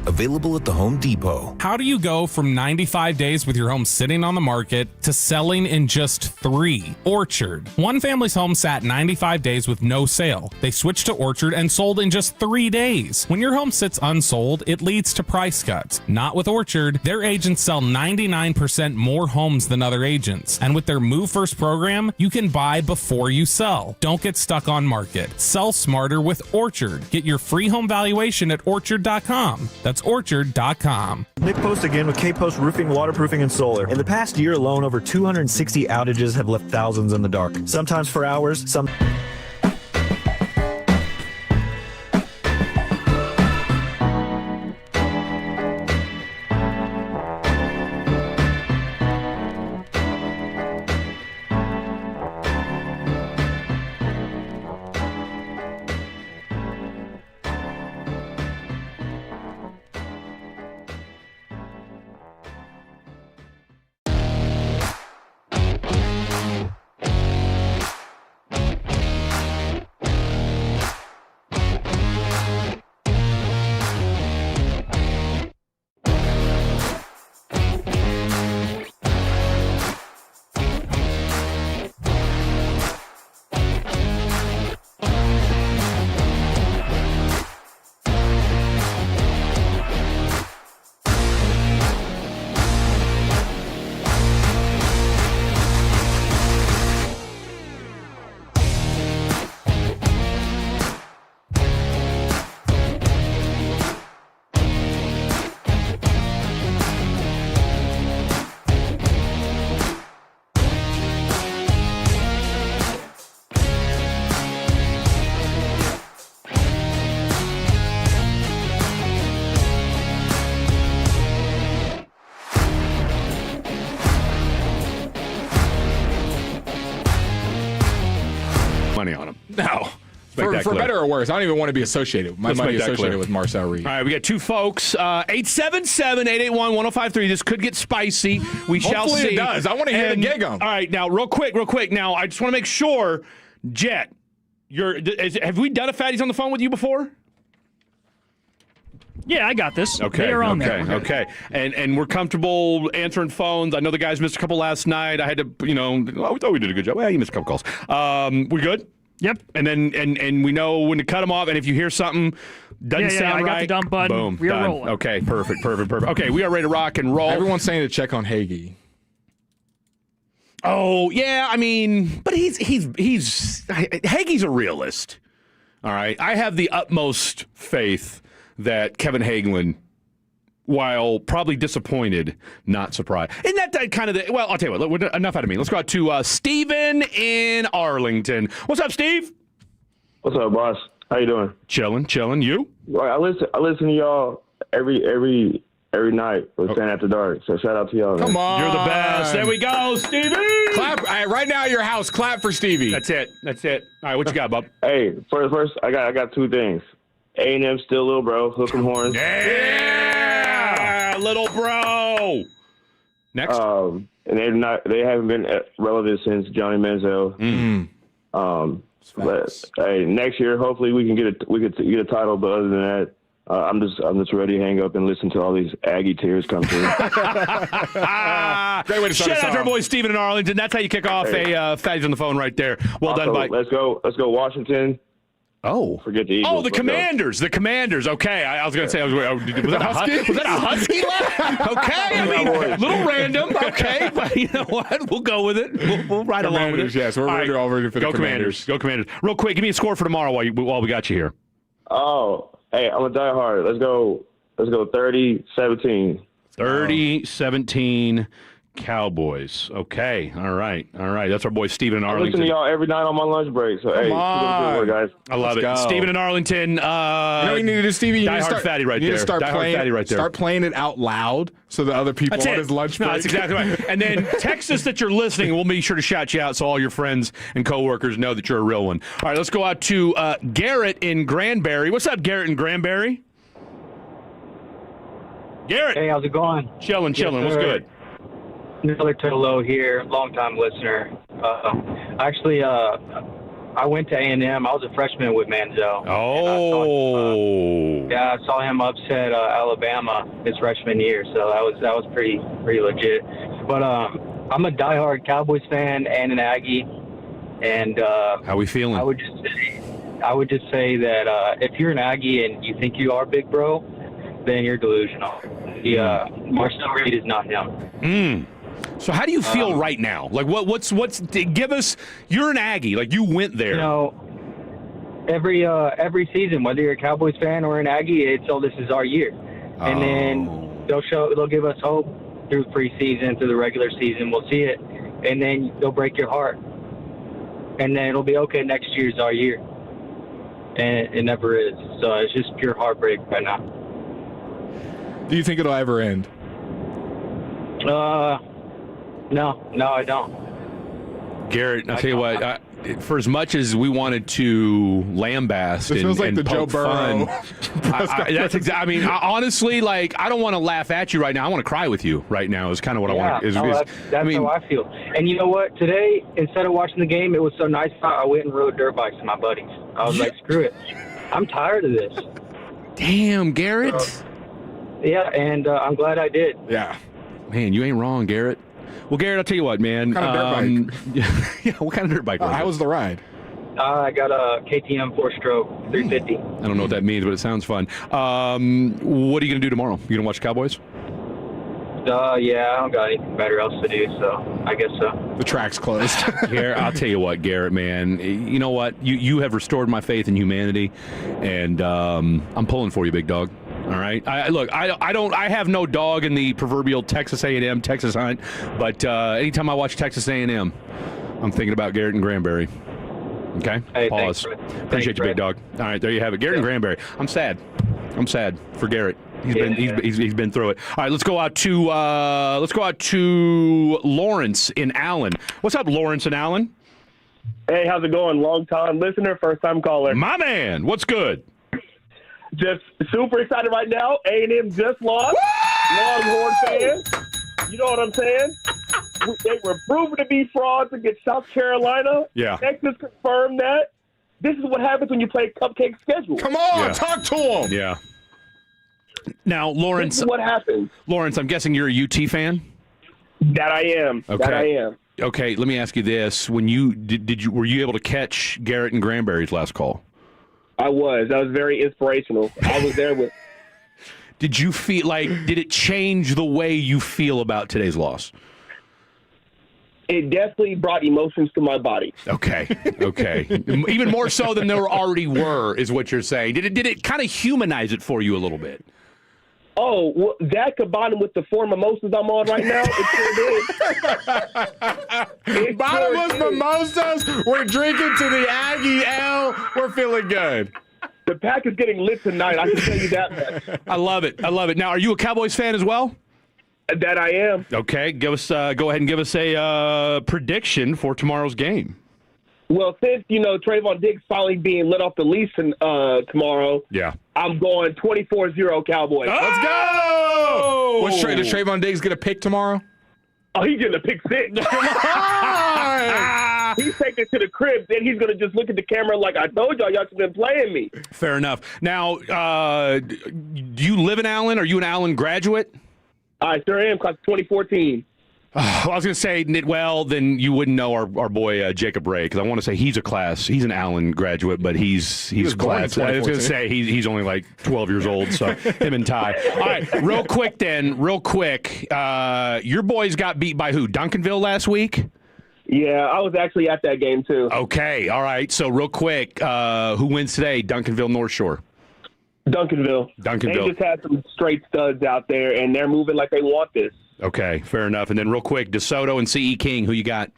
Available at the Home Depot. How do you go from 95 days with your home sitting on the market to selling in just 3? Orchard. One family's home sat 95 days with no sale. They switched to Orchard and sold in just 3 days. When your home sits unsold, it leads to price cuts. Not with Orchard. Their agents sell 99% more homes than other agents. And with their Move First program, you can buy before you sell. Don't get stuck on market. Sell smarter with Orchard. Get your free home valuation at orchard.com. That's orchard.com. Nick Post again with K-Post Roofing, Waterproofing, and Solar. In the past year alone, over 260 outages have left thousands in the dark. Sometimes for hours, some... money on him. No. For better or worse, I don't even want to be associated. My money associated with Marcel Reed. All right, we got two folks. 877-881-1053. This could get spicy. We shall see. Hopefully it does. I want to hear the gig 'em. All right, now, real quick. Now, I just want to make sure, Jet, have we done a Fatties on the phone with you before? Yeah, I got this. Okay. They're on there. Okay. And we're comfortable answering phones. I know the guys missed a couple last night. I had to, we thought we did a good job. Well, you missed a couple calls. We good? Yep. And then and we know when to cut them off. And if you hear something doesn't sound right, I got the dump button. Boom. We are done. rolling. Okay. Perfect. Okay, we are ready to rock and roll. Everyone's saying to check on Hagee. Oh yeah, I mean, but he's Hagee's a realist. All right, I have the utmost faith that Kevin Hagelin, while probably disappointed, not surprised. Isn't that kind of the... Well, I'll tell you what, enough out of me. Let's go out to Steven in Arlington. What's up, Steve? What's up, boss? How you doing? Chilling. You? Well, I listen to y'all every night with Fan After Dark, so shout out to y'all. Come on. You're the best. There we go, Stevie. Clap. Right now at your house, clap for Stevie. That's it. All right, what you got, bub? Hey, first, I got two things. A&M still little bro, hook 'em horns. Yeah, little bro. Next. And they haven't been relevant since Johnny Manziel. But hey, next year hopefully we can get a title. But other than that, I'm just ready to hang up and listen to all these Aggie tears come through. Great way to start. Shout out to our boy Steven in Arlington. That's how you kick off a Fatties on the phone right there. Well done, Mike. Let's go Washington. Oh, forget the Eagles. Oh, the Commanders. The Commanders. Okay, I was going to say, was that a Husky? Was that a Husky laugh? Okay, I mean, a little random. Okay, but you know what? We'll go with it. We'll ride along with it. Yes, we're ready for the Commanders. Go Commanders. Real quick, give me a score for tomorrow while we got you here. Oh, hey, I'm a diehard. Let's go 30-17. 30-17. Cowboys. Okay. All right. That's our boy Steven in I Arlington. listen to y'all every night on my lunch break. So, hey, keep up the good work, guys. I love it. Steven in Arlington. You know what you need to do, Stevie? You need to start fatty right there. Start playing it out loud so the other people on his lunch break. No, that's exactly right. And then text us that you're listening. We'll be sure to shout you out so all your friends and coworkers know that you're a real one. All right, let's go out to Garrett in Granbury. What's up, Garrett in Granbury? Garrett. Hey, how's it going? Chilling. What's good? Another Tolo here, long-time listener. Actually, I went to A&M. I was a freshman with Manziel. Oh. I saw him upset Alabama his freshman year, so that was pretty legit. But I'm a diehard Cowboys fan and an Aggie, and how we feeling? I would just say that if you're an Aggie and you think you are big bro, then you're delusional. Marcel Reed is not him. So how do you feel right now? Like what's give us, you're an Aggie, like you went there. You know, every season, whether you're a Cowboys fan or an Aggie, it's this is our year. And then they'll give us hope through preseason, through the regular season. We'll see it. And then they'll break your heart. And then it'll be okay, next year's our year. And it never is. So it's just pure heartbreak right now. Do you think it'll ever end? No, I don't. Garrett, I'll tell you what, for as much as we wanted to lambast and feels like the poke Joe Burrow. That's exactly. I mean, honestly, like I don't want to laugh at you right now. I want to cry with you right now. Is kind of what I want. That's how I feel. And you know what? Today, instead of watching the game, it was so nice. I went and rode dirt bikes with my buddies. I was like, screw it. I'm tired of this. Damn, Garrett. Yeah, and I'm glad I did. Yeah. Man, you ain't wrong, Garrett. Well, Garrett, I'll tell you what, man. What kind of dirt bike? Yeah, what kind of dirt bike? How was the ride? I got a KTM 4-stroke 350. I don't know what that means, but it sounds fun. What are you going to do tomorrow? You going to watch Cowboys? Yeah, I don't got anything better else to do, so I guess so. The track's closed. Garrett, I'll tell you what, Garrett, man. You know what? You have restored my faith in humanity, and I'm pulling for you, big dog. All right. I have no dog in the proverbial Texas A&M Texas hunt, but anytime I watch Texas A&M, I'm thinking about Garrett and Granbury. Okay. Hey, pause. Appreciate you, big dog. All right, there you have it, Garrett and Granbury. I'm sad for Garrett. He's been through it. All right, let's go out to Lawrence in Allen. What's up, Lawrence in Allen? Hey, how's it going? Long time listener, first time caller. My man, what's good? Just super excited right now. A&M just lost. Longhorn fans. You know what I'm saying? They were proven to be frauds against South Carolina. Yeah. Texas confirmed that. This is what happens when you play cupcake schedule. Come on, talk to him. Yeah. Now, Lawrence. This is what happens. Lawrence, I'm guessing you're a UT fan? That I am. Okay. That I am. Okay, let me ask you this: when you were you able to catch Garrett and Granberry's last call? I was. That was very inspirational. I was there with. Did you feel like? Did it change the way you feel about today's loss? It definitely brought emotions to my body. Okay. Even more so than there already were, is what you're saying. Did it kind of humanize it for you a little bit? Oh, well, that combined with the four mimosas I'm on right now, it sure did. Bottomless mimosas. We're drinking to the Aggie L. We're feeling good. The pack is getting lit tonight. I can tell you that much. I love it. Now, are you a Cowboys fan as well? That I am. Okay, go ahead and give us a prediction for tomorrow's game. Well, since, Trayvon Diggs finally being let off the leash tomorrow, yeah, I'm going 24-0 Cowboys. Let's go! Does Trayvon Diggs get a pick tomorrow? Oh, he's getting a pick six. Come on! He's taking it to the crib, then he's going to just look at the camera like, I told y'all should have been playing me. Fair enough. Now, do you live in Allen? Are you an Allen graduate? I sure am, class of 2014. I was going to say, well, then you wouldn't know our boy Jacob Ray, because I want to say he's an Allen graduate, but he's class. I was going to say he's only like 12 years old, so him and Ty. All right, real quick. Your boys got beat by who? Duncanville last week? Yeah, I was actually at that game too. Okay, all right. So real quick, who wins today? Duncanville, North Shore. Duncanville. They just had some straight studs out there, and they're moving like they want this. Okay, fair enough. And then real quick, DeSoto and C.E. King, who you got?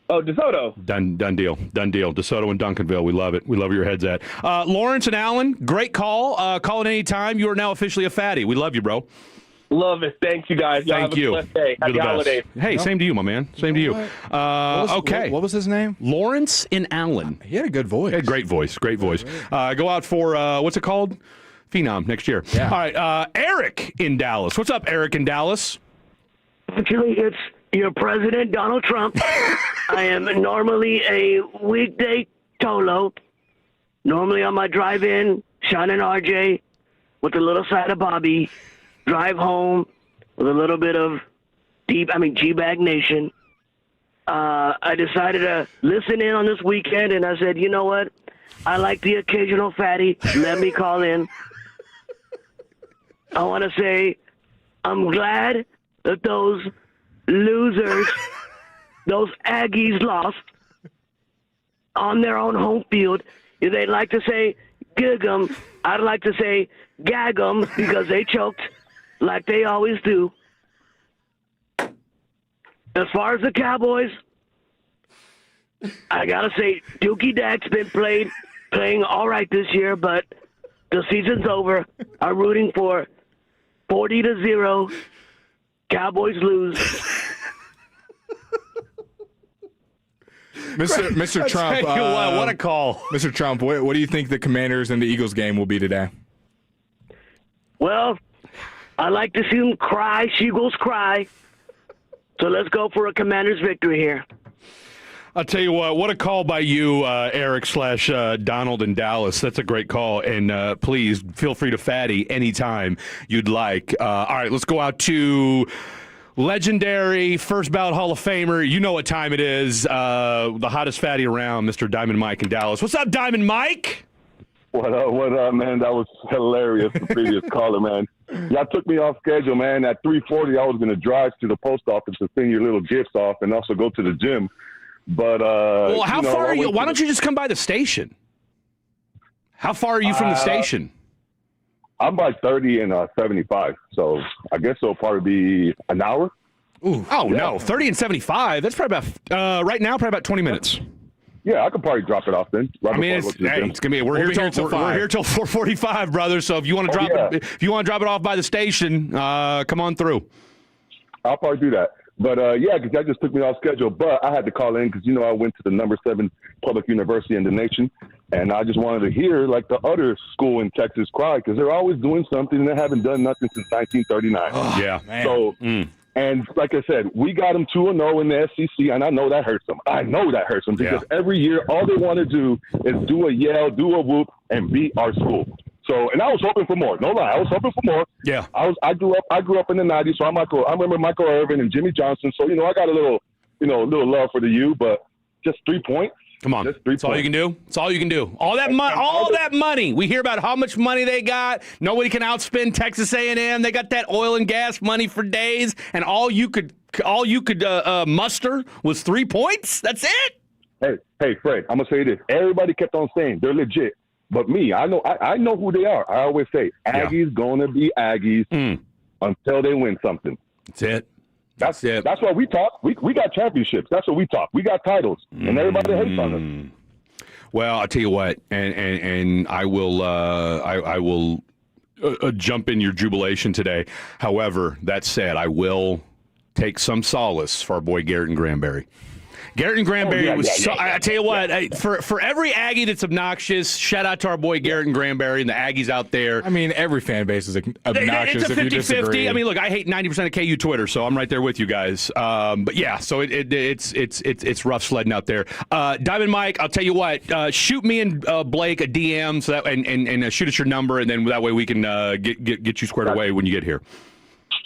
Oh, DeSoto. Done deal. DeSoto and Duncanville. We love it. We love where your head's at. Lawrence and Allen, great call. Call at any time. You are now officially a fatty. We love you, bro. Love it. Thank you, guys. Y'all Thank have a you. blessed day. Happy holidays. Hey, same to you, my man. Same to you. Okay. What was his name? Lawrence and Allen. He had a good voice. Great voice. Go out for, what's it called? Phenom next year. Yeah. All right. Eric in Dallas. What's up, Eric in Dallas? Actually, it's your president, Donald Trump. I am normally a weekday Tolo. Normally on my drive-in, Sean and RJ with a little side of Bobby. Drive home with a little bit of G-Bag Nation. I decided to listen in on this weekend, and I said, you know what? I like the occasional fatty. Let me call in. I want to say I'm glad that those losers, those Aggies lost on their own home field. If they'd like to say gig 'em, I'd like to say gag 'em because they choked like they always do. As far as the Cowboys, I got to say Dookie Dak's been playing all right this year, but the season's over. I'm rooting for 40-0. Cowboys lose. Mr. Trump, what a call. Mr. Trump, what do you think the Commanders and the Eagles game will be today? Well, I like to see them cry. She-Eagles cry. So let's go for a Commanders victory here. I'll tell you what a call by you, Eric / Donald in Dallas. That's a great call. And please feel free to fatty anytime you'd like. All right, let's go out to legendary first ballot Hall of Famer. You know what time it is. The hottest fatty around, Mr. Diamond Mike in Dallas. What's up, Diamond Mike? What up, man? That was hilarious, the previous caller, man. Y'all took me off schedule, man. At 3:40, I was going to drive to the post office to send your little gifts off and also go to the gym. But well, how far are you? Why don't you just come by the station? How far are you from the station? I'm by 30 and 75, so I guess it'll probably be an hour. Ooh. Oh, yeah. No, 30 and 75. That's probably about right now, probably about 20 minutes. Yeah, I could probably drop it off then. I mean, it's gonna be. We're here till 4:45, brother. So if you want to drop it off by the station, come on through. I'll probably do that. But, yeah, because that just took me off schedule. But I had to call in because, I went to the number 7 public university in the nation. And I just wanted to hear, like, the other school in Texas cry because they're always doing something and they haven't done nothing since 1939. Oh, yeah. Man. So, and like I said, we got them 2-0 in the SEC, and I know that hurts them. Because every year all they want to do is do a yell, do a whoop, and beat our school. So, and I was hoping for more. No lie, I was hoping for more. Yeah. I grew up in the '90s, so I remember Michael Irvin and Jimmy Johnson. So, I got a little love for the U, but just 3 points. Come on. That's all you can do. It's all you can do. All that money. We hear about how much money they got. Nobody can outspend Texas A&M. They got that oil and gas money for days, and all you could muster was 3 points. That's it. Hey, Fred. I'm gonna say this. Everybody kept on saying they're legit, but me, I know who they are. I always say Aggies gonna be Aggies until they win something. That's it. That's it. That's why we talk. We got championships. That's what we talk. We got titles, and everybody hates on us. Well, I'll tell you what, and I will jump in your jubilation today. However, that said, I will take some solace for our boy Garrett and Granberry. Garrett and Granberry I tell you what, for every Aggie that's obnoxious, shout out to our boy Garrett and Granberry and the Aggies out there. I mean, every fan base is obnoxious. It's a 50-50. If you disagree. I mean, look, I hate 90% of KU Twitter, so I'm right there with you guys. But yeah, so it's rough sledding out there. Diamond Mike, I'll tell you what, shoot me and Blake a DM so that and shoot us your number, and then that way we can get you squared away when you get here.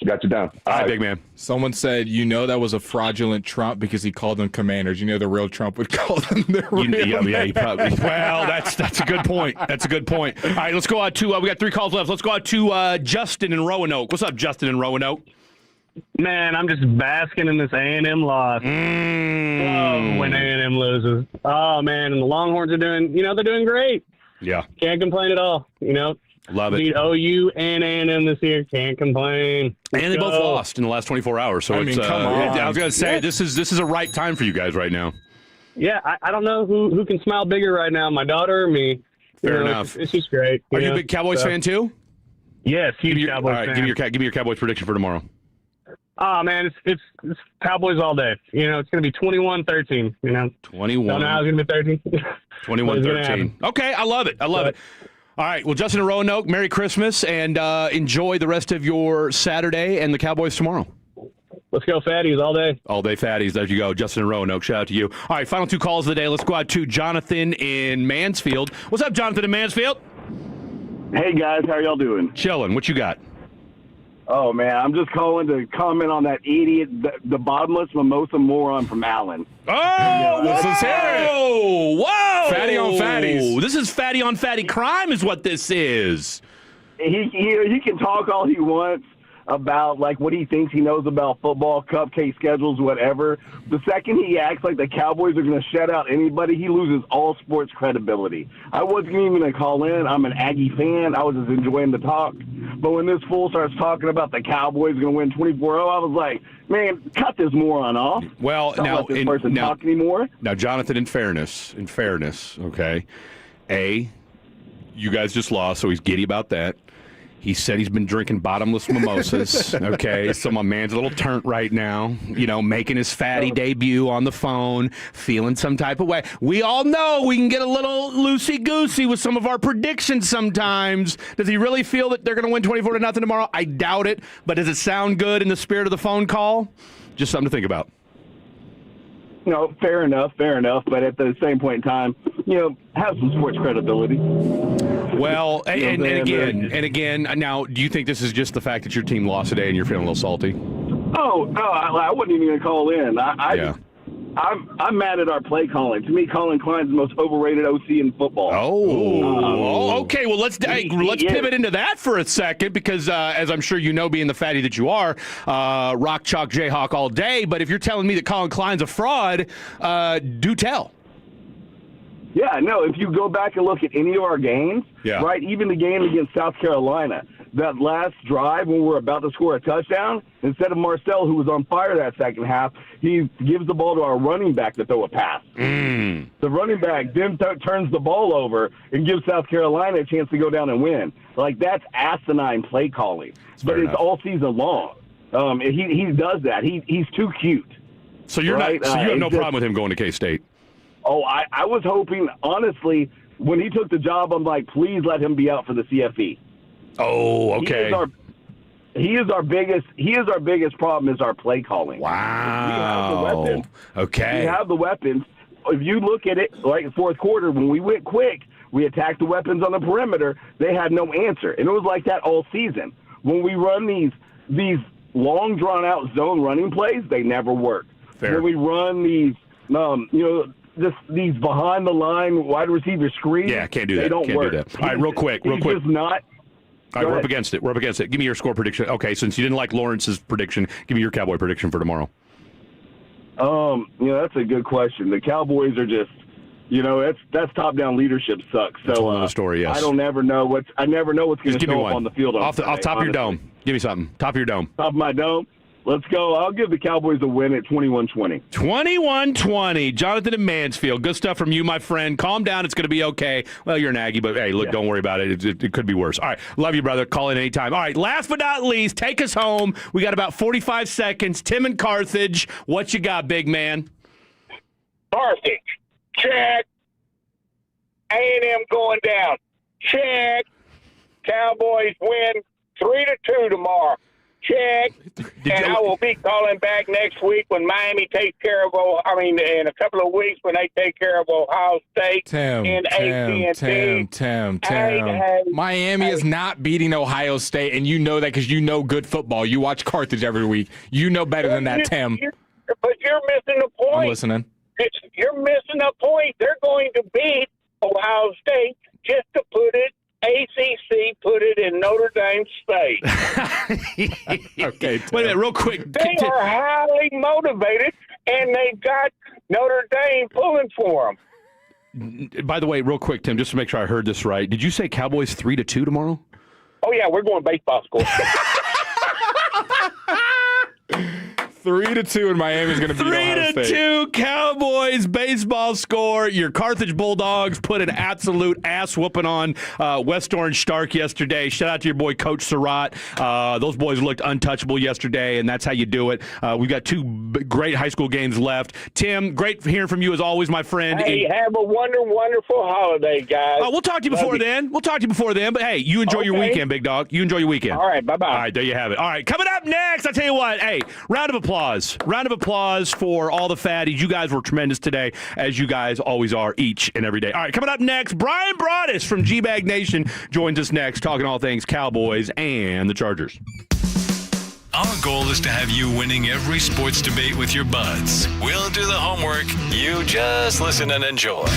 Got you down. All right, big man. Someone said, that was a fraudulent Trump because he called them commanders. The real Trump would call them their real he probably. Well, that's a good point. That's a good point. All right, let's go out to. We got 3 calls left. Let's go out to Justin in Roanoke. What's up, Justin in Roanoke? Man, I'm just basking in this A&M loss. Oh, when A&M loses. Oh man, and the Longhorns are doing. They're doing great. Yeah. Can't complain at all. Love it. Beat OU and A&M this year. Can't complain. And they both lost in the last 24 hours. So come on. I was going to say, this is a right time for you guys right now. Yeah, I don't know who can smile bigger right now, my daughter or me. Fair enough. It's just great. Are you a big Cowboys fan too? Yes, huge Cowboys fan. Give me your Cowboys prediction for tomorrow. Oh, man, it's Cowboys all day. It's going to be 21-13. 21. Don't know how it's going to be 13. 21-13. Okay, I love it. I love it. All right, well, Justin in Roanoke, Merry Christmas, and enjoy the rest of your Saturday and the Cowboys tomorrow. Let's go Fatties all day. All day Fatties. There you go. Justin in Roanoke, shout out to you. All right, final 2 calls of the day. Let's go out to Jonathan in Mansfield. What's up, Jonathan in Mansfield? Hey, guys. How are y'all doing? Chilling. What you got? Oh, man, I'm just calling to comment on that idiot, the bottomless mimosa moron from Allen. Oh, whoa! Fatty on fatties. This is fatty on fatty crime is what this is. He can talk all he wants about like what he thinks he knows about football, cupcake schedules, whatever. The second he acts like the Cowboys are going to shut out anybody, he loses all sports credibility. I wasn't even going to call in. I'm an Aggie fan. I was just enjoying the talk. But when this fool starts talking about the Cowboys going to win 24-0, I was like, man, cut this moron off. Well, don't let this person talk anymore. Now, Jonathan, in fairness, okay, you guys just lost, so he's giddy about that. He said he's been drinking bottomless mimosas. Okay, so my man's a little turnt right now, making his fatty debut on the phone, feeling some type of way. We all know we can get a little loosey-goosey with some of our predictions sometimes. Does he really feel that they're going to win 24-0 tomorrow? I doubt it, but does it sound good in the spirit of the phone call? Just something to think about. No, fair enough. But at the same point in time, have some sports credibility. Well, and again, now, do you think this is just the fact that your team lost today and you're feeling a little salty? Oh, no, I wasn't even going to call in. I'm mad at our play calling. To me, Colin Klein's the most overrated OC in football. Okay. Well, let's pivot into that for a second because, as I'm sure you know, being the fatty that you are, rock, chalk, Jayhawk all day. But if you're telling me that Colin Klein's a fraud, do tell. Yeah, no, if you go back and look at any of our games, right, even the game against South Carolina, that last drive when we're about to score a touchdown, instead of Marcel, who was on fire that second half, he gives the ball to our running back to throw a pass. The running back then turns the ball over and gives South Carolina a chance to go down and win. Like, that's asinine play calling. But it's all season long. He does that. He's too cute. So you're right? not. So you have no problem with him going to K-State? Oh, I was hoping, honestly, when he took the job, I'm like, please let him be out for the CFE. Oh, okay. He is our biggest problem is our play calling. Wow. We have the weapons. Okay. We have the weapons. If you look at it, like fourth quarter, when we went quick, we attacked the weapons on the perimeter. They had no answer, and it was like that all season. When we run these long, drawn-out zone running plays, they never work. Fair. When we run these, just these behind-the-line wide receiver screens, Yeah, can't do that. They don't Can't work. do that. All right, real quick. He's just not. All right, we're up against it. Give me your score prediction. Okay, since you didn't like Lawrence's prediction, give me your Cowboy prediction for tomorrow. That's a good question. The Cowboys are just, that's top-down leadership sucks. So That's another story. Yes. I never know what's going to show up on the field. Off top of your dome. Give me something. Top of your dome. Top of my dome. Let's go. I'll give the Cowboys a win at 21-20. 21-20. Jonathan in Mansfield. Good stuff from you, my friend. Calm down. It's going to be okay. Well, you're an Aggie, but hey, look, don't worry about it. It could be worse. All right. Love you, brother. Call in anytime. All right. Last but not least, take us home. We got about 45 seconds. Tim in Carthage. What you got, big man? Carthage. Check. A&M going down. Check. Cowboys win 3-2 tomorrow. Check. And I will be calling back next week when Miami takes care of, in a couple of weeks when they take care of Ohio State. Tim. Miami is not beating Ohio State, and you know that because you know good football. You watch Carthage every week. You know better than that, Tim. But you're missing the point. I'm listening. You're missing the point. They're going to beat Ohio State just to put it ACC put it in Notre Dame State. Okay. Wait a minute, real quick. They are highly motivated, and they've got Notre Dame pulling for them. By the way, real quick, Tim, just to make sure I heard this right, did you say Cowboys 3-2 tomorrow? Oh, yeah, we're going baseball score. 3-2, and Miami's going to beat Ohio State. 3-2 Cowboys baseball score. Your Carthage Bulldogs put an absolute ass whooping on West Orange Stark yesterday. Shout out to your boy Coach Surratt. Those boys looked untouchable yesterday, and that's how you do it. We've got two great high school games left. Tim, great hearing from you as always, my friend. Hey, have a wonderful holiday, guys. We'll talk to you before then. But hey, you enjoy your weekend, big dog. You enjoy your weekend. All right, bye-bye. All right, there you have it. All right, coming up next, I tell you what, hey, round of applause for all the fatties. You guys were tremendous today, as you guys always are each and every day. All right, coming up next, Brian Broaddus from G-Bag Nation joins us next, talking all things Cowboys and the Chargers. Our goal is to have you winning every sports debate with your buds. We'll do the homework. You just listen and enjoy.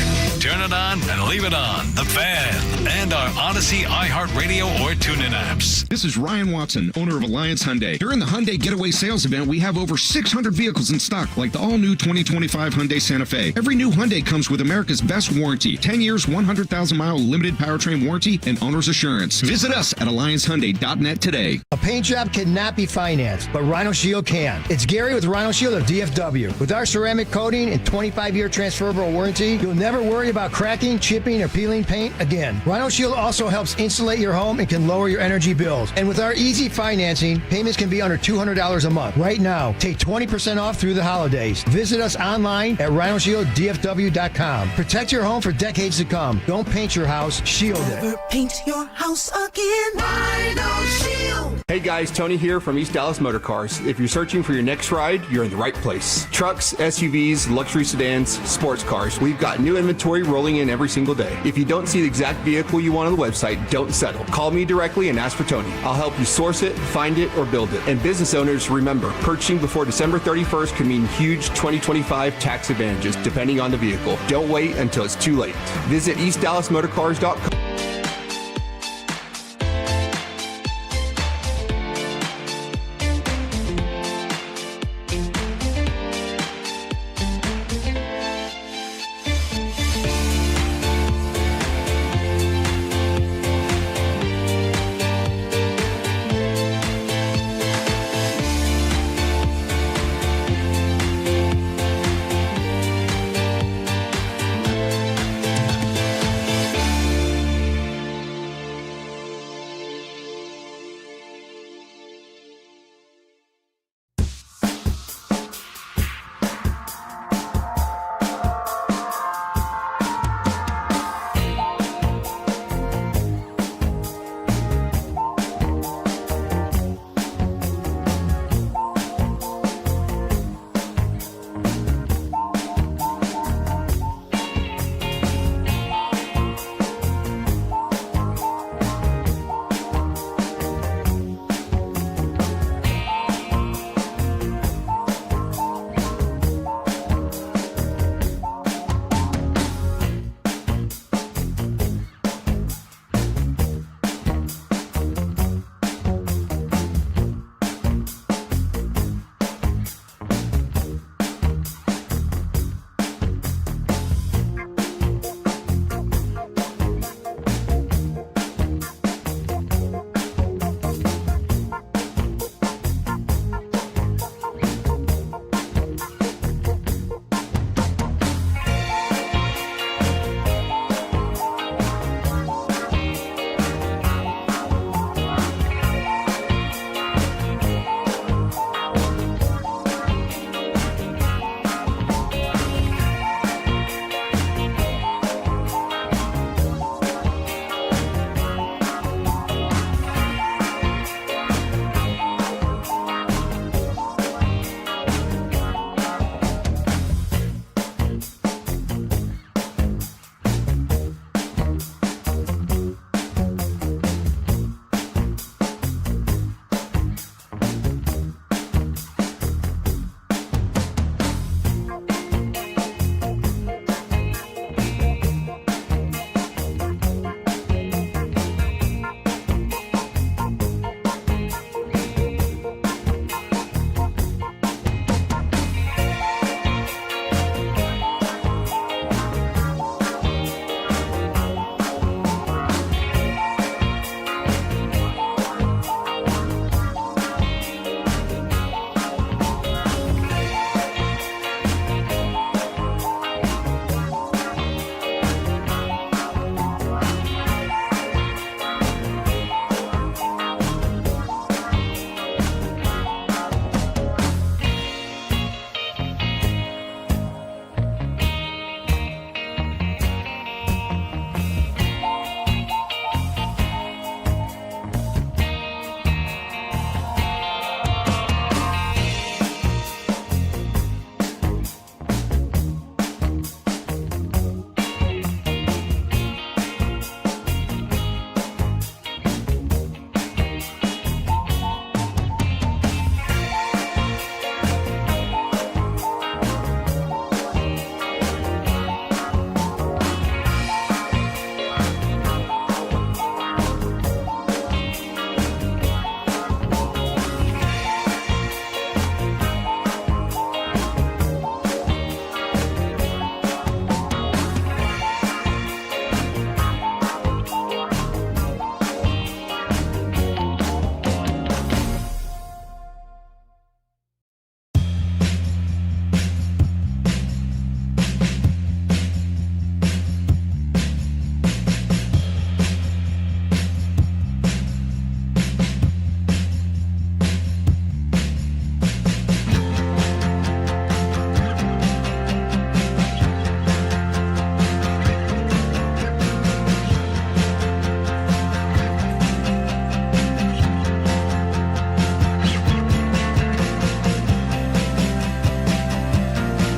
Turn it on and leave it on. The Fan and our Odyssey, iHeartRadio, or TuneIn apps. This is Ryan Watson, owner of Alliance Hyundai. During the Hyundai Getaway Sales Event, we have over 600 vehicles in stock, like the all-new 2025 Hyundai Santa Fe. Every new Hyundai comes with America's best warranty. 10 years, 100,000-mile limited powertrain warranty, and owner's assurance. Visit us at AllianceHyundai.net today. A paint job cannot be financed, but Rhino Shield can. It's Gary with Rhino Shield of DFW. With our ceramic coating and 25-year transferable warranty, you'll never worry about cracking, chipping, or peeling paint again. Rhino Shield also helps insulate your home and can lower your energy bills. And with our easy financing, payments can be under $200 a month. Right now, take 20% off through the holidays. Visit us online at rhinoshielddfw.com. Protect your home for decades to come. Don't paint your house, shield it. Never paint your house again. Rhino Shield. Hey guys, Tony here from East Dallas Motor Cars. If you're searching for your next ride, you're in the right place. Trucks, SUVs, luxury sedans, sports cars. We've got new inventory rolling in every single day. If you don't see the exact vehicle you want on the website, don't settle. Call me directly and ask for Tony. I'll help you source it, find it, or build it. And business owners, remember, purchasing before December 31st can mean huge 2025 tax advantages, depending on the vehicle. Don't wait until it's too late. Visit EastDallasMotorCars.com.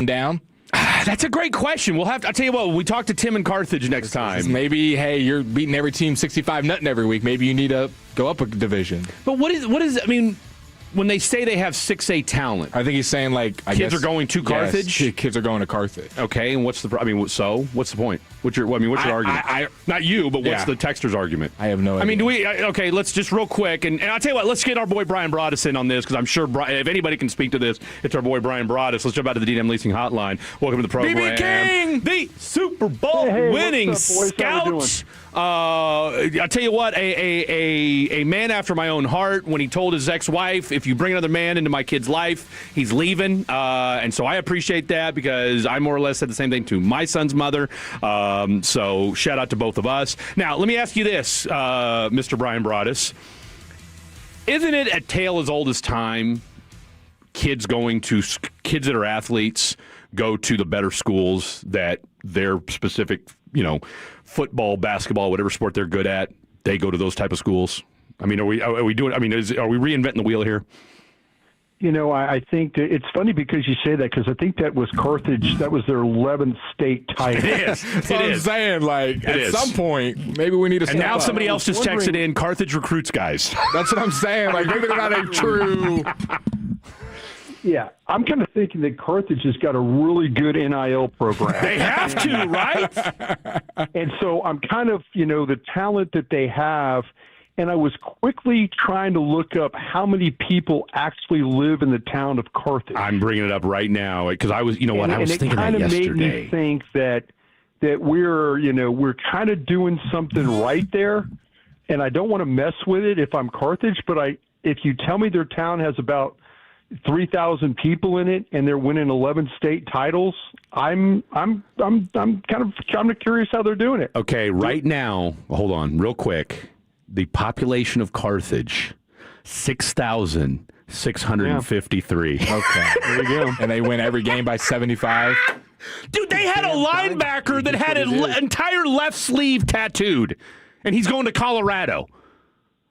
going down? That's a great question. I'll tell you what, when we talk to Tim in Carthage next time. Maybe, hey, you're beating every team 65-0 every week. Maybe you need to go up a division. But what is I mean, when they say they have 6A talent, I think he's saying kids are going to Carthage. Yes, kids are going to Carthage. Okay, and what's the point? What's your argument? Not you, but what's the texter's argument? I have no idea. I mean, okay, let's just real quick, and I'll tell you what, let's get our boy Brian Broaddus in on this, because I'm sure if anybody can speak to this, it's our boy Brian Broaddus. Let's jump out to the D&M Leasing Hotline. Welcome to the program. BB King! The Super Bowl winning Scouts. I'll tell you what, a man after my own heart, when he told his ex-wife, if you bring another man into my kid's life, he's leaving. And so I appreciate that, because I more or less said the same thing to my son's mother. So shout out to both of us. Now, let me ask you this, Mr. Brian Broaddus. Isn't it a tale as old as time, kids that are athletes go to the better schools that their specific, football, basketball, whatever sport they're good at, they go to those type of schools? I mean, are we reinventing the wheel here? I think that it's funny because you say that, because I think that was Carthage. That was their 11th state title. It is. That's what I'm saying. At some point, maybe we need to. And now somebody else just texted in, Carthage recruits guys. That's what I'm saying. Maybe they're not a true. Yeah, I'm kind of thinking that Carthage has got a really good NIL program. They have to, right? And so I'm kind of, the talent that they have. And I was quickly trying to look up how many people actually live in the town of Carthage. I'm bringing it up right now because I was, I was thinking that yesterday. And it kind of made me think that we're kind of doing something right there. And I don't want to mess with it if I'm Carthage, but if you tell me their town has about 3,000 people in it and they're winning 11 state titles, I'm kind of curious how they're doing it. Okay, right now, hold on, real quick. The population of Carthage, 6,653. Okay, there we go. And they win every game by 75. Dude, they had a linebacker that had an entire left sleeve tattooed, and he's going to Colorado.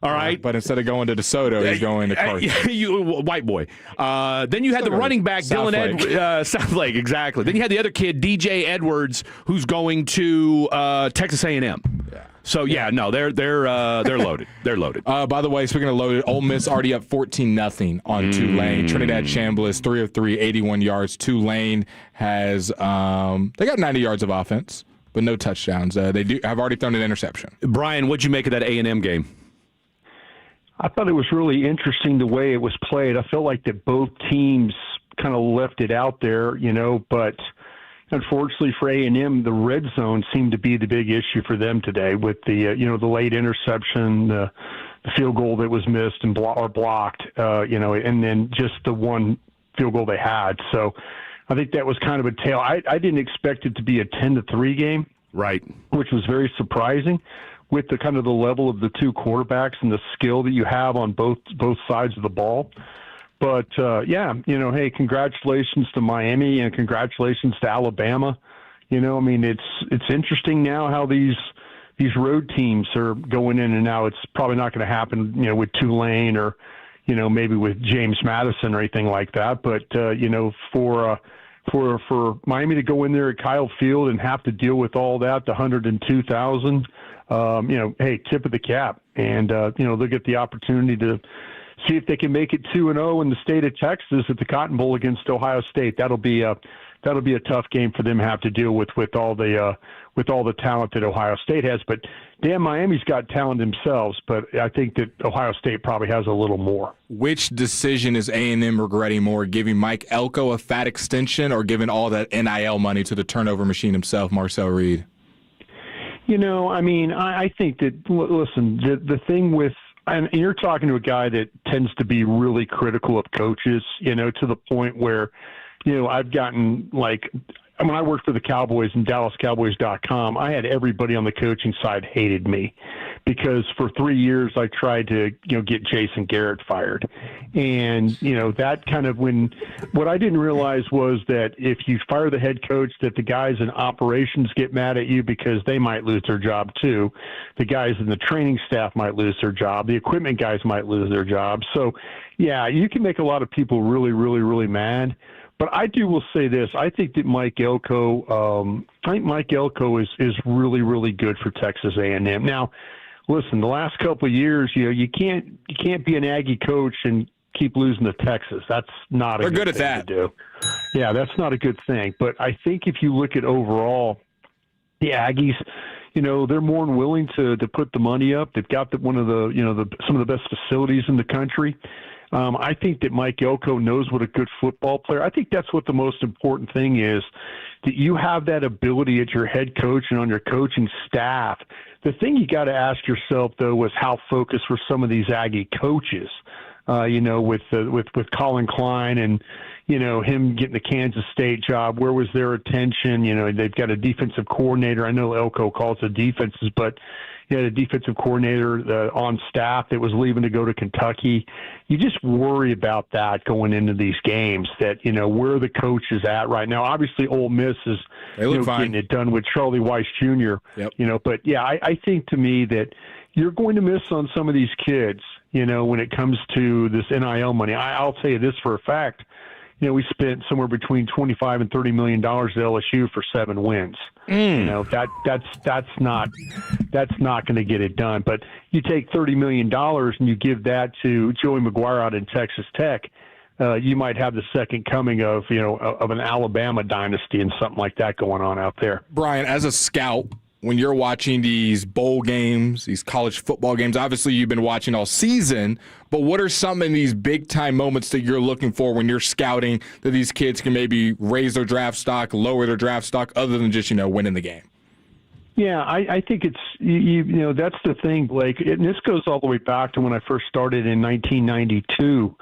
All right, but instead of going to DeSoto, he's going to Carthage. White boy. Then you had the running back, Dylan Edwards. South Lake, exactly. Then you had the other kid, DJ Edwards, who's going to Texas A&M. Yeah. So no, they're loaded. They're loaded. By the way, speaking of loaded, Ole Miss already up 14-0 on Tulane. Trinidad Chambliss 3 of 3, 81 yards. Tulane has they got 90 yards of offense, but no touchdowns. They have already thrown an interception. Brian, what'd you make of that A&M game? I thought it was really interesting the way it was played. I felt like that both teams kind of left it out there, but unfortunately for A&M, the red zone seemed to be the big issue for them today with the the late interception, the field goal that was missed and blocked, and then just the one field goal they had. So I think that was kind of a tale. I didn't expect it to be a 10-3 game, right? Which was very surprising with the kind of the level of the two quarterbacks and the skill that you have on both sides of the ball. But, hey, congratulations to Miami and congratulations to Alabama. It's interesting now how these road teams are going in and out. It's probably not going to happen, with Tulane or, maybe with James Madison or anything like that. But, for Miami to go in there at Kyle Field and have to deal with all that, the 102,000, hey, tip of the cap. And, they'll get the opportunity to see if they can make it 2-0 in the state of Texas at the Cotton Bowl against Ohio State. That'll be a tough game for them to have to deal with all the talent that Ohio State has. But damn, Miami's got talent themselves, but I think that Ohio State probably has a little more. Which decision is A&M regretting more, giving Mike Elko a fat extension or giving all that NIL money to the turnover machine himself, Marcel Reed? I think that, listen, the thing with, and you're talking to a guy that tends to be really critical of coaches, to the point where, I've gotten when I worked for the Cowboys and DallasCowboys.com, I had everybody on the coaching side hated me because for 3 years I tried to, get Jason Garrett fired. And, that kind of what I didn't realize was that if you fire the head coach, that the guys in operations get mad at you because they might lose their job too. The guys in the training staff might lose their job. The equipment guys might lose their job. So, yeah, you can make a lot of people really, really, really mad. But I will say this. I think that Mike Elko is really, really good for Texas A&M. Now, listen, the last couple of years, you can't be an Aggie coach and keep losing to Texas. That's not a good thing to do. Yeah, that's not a good thing. But I think if you look at overall, the Aggies, they're more than willing to put the money up. They've got some of the best facilities in the country. I think that Mike Elko knows what a good football player. I think that's what the most important thing is, that you have that ability at your head coach and on your coaching staff. The thing you got to ask yourself, though, was how focused were some of these Aggie coaches, with Colin Klein and, him getting the Kansas State job. Where was their attention? They've got a defensive coordinator. I know Elko calls it defenses, but he had a defensive coordinator on staff that was leaving to go to Kentucky. You just worry about that going into these games, that, where the coach is at right now. Obviously, Ole Miss is getting it done with Charlie Weiss Jr., but, yeah, I think to me that you're going to miss on some of these kids, when it comes to this NIL money. I'll tell you this for a fact. We spent somewhere between $25 and $30 million at LSU for 7 wins. That's not going to get it done. But you take $30 million and you give that to Joey McGuire out in Texas Tech, you might have the second coming of an Alabama dynasty and something like that going on out there. Brian, as a scout, when you're watching these bowl games, these college football games, obviously you've been watching all season, but what are some of these big-time moments that you're looking for when you're scouting that these kids can maybe raise their draft stock, lower their draft stock, other than just, winning the game? Yeah, I think it's, that's the thing, Blake, and this goes all the way back to when I first started in 1992,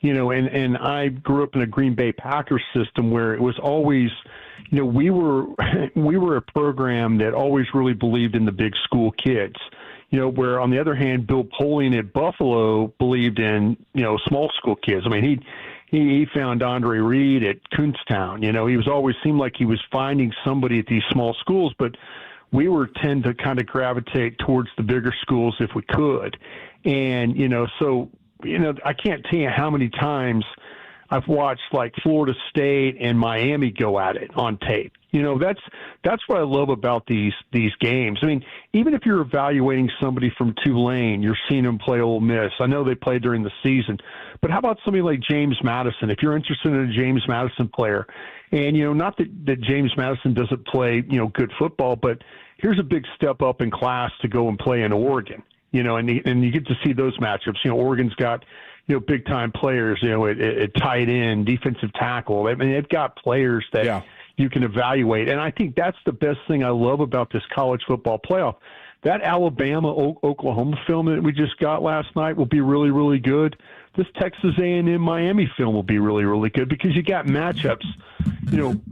and I grew up in a Green Bay Packers system where it was always – we were a program that always really believed in the big school kids, where on the other hand, Bill Polian at Buffalo believed in, small school kids. I mean, he found Andre Reed at Kutztown. He was always seemed like he was finding somebody at these small schools, but we tend to kind of gravitate towards the bigger schools if we could. And, I can't tell you how many times I've watched like Florida State and Miami go at it on tape. That's what I love about these games. I mean, even if you're evaluating somebody from Tulane, you're seeing them play Ole Miss. I know they play during the season, but how about somebody like James Madison? If you're interested in a James Madison player, and not that James Madison doesn't play good football, but here's a big step up in class to go and play in Oregon. And you get to see those matchups. Oregon's got big time players, at tight end, defensive tackle. I mean, they've got players that you can evaluate. And I think that's the best thing I love about this college football playoff. That Alabama-Oklahoma film that we just got last night will be really, really good. This Texas A&M Miami film will be really, really good because you got matchups,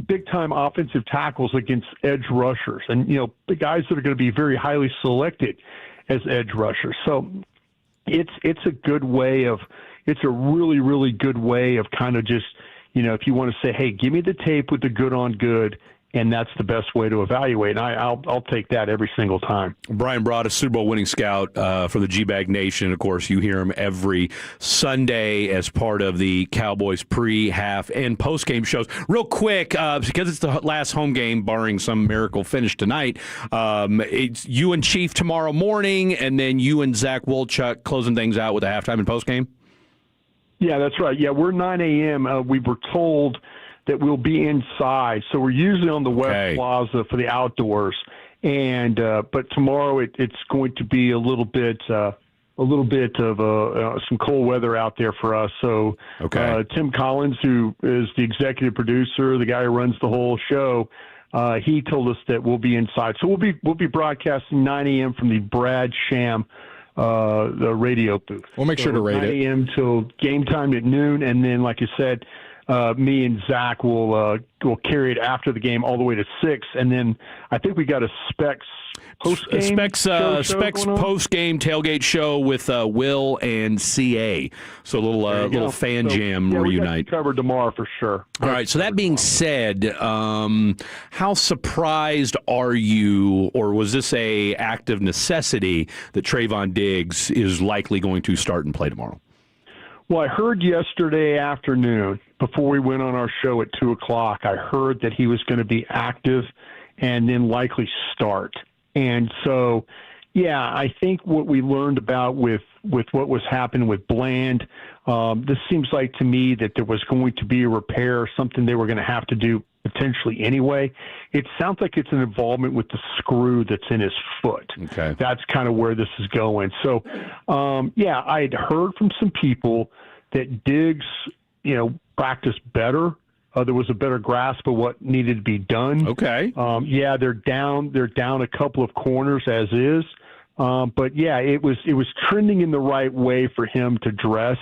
big time offensive tackles against edge rushers and, the guys that are going to be very highly selected as edge rushers. So it's a good way of, it's a really, really good way of kind of just, if you want to say, hey, give me the tape with the good on good, and that's the best way to evaluate. And I'll take that every single time. Brian Broad, a Super Bowl winning scout for the G-Bag Nation. Of course, you hear him every Sunday as part of the Cowboys pre, half, and post-game shows. Real quick, because it's the last home game, barring some miracle finish tonight, it's you and Chief tomorrow morning, and then you and Zach Wolchuk closing things out with a halftime and post-game? Yeah, that's right. Yeah, we're 9 a.m. We were told that we'll be inside. So we're usually on the West Plaza for the outdoors. And but tomorrow it's going to be a little bit of some cold weather out there for us. So Tim Collins, who is the executive producer, the guy who runs the whole show, he told us that we'll be inside. So we'll be broadcasting 9 a.m. from the Brad Sham the radio booth. We'll make sure to rate 9 a.m. till game time at noon, and then, like I said, me and Zach will carry it after the game all the way to 6, and then I think we got a Specs post-game post-game tailgate show with Will and CA. So a little fan jam reunite. We got covered tomorrow for sure. All right. So that being said, how surprised are you, or was this a act of necessity that Trayvon Diggs is likely going to start and play tomorrow? Well, I heard yesterday afternoon before we went on our show at 2:00. I heard that he was going to be active and then likely start. And so, yeah, I think what we learned about with what was happening with Bland, this seems like to me that there was going to be a repair, something they were going to have to do potentially anyway. It sounds like it's an involvement with the screw that's in his foot. Okay. That's kind of where this is going. So, yeah, I had heard from some people that Diggs, practiced better. There was a better grasp of what needed to be done. Okay. Yeah, they're down a couple of corners as is. But yeah, it was trending in the right way for him to dress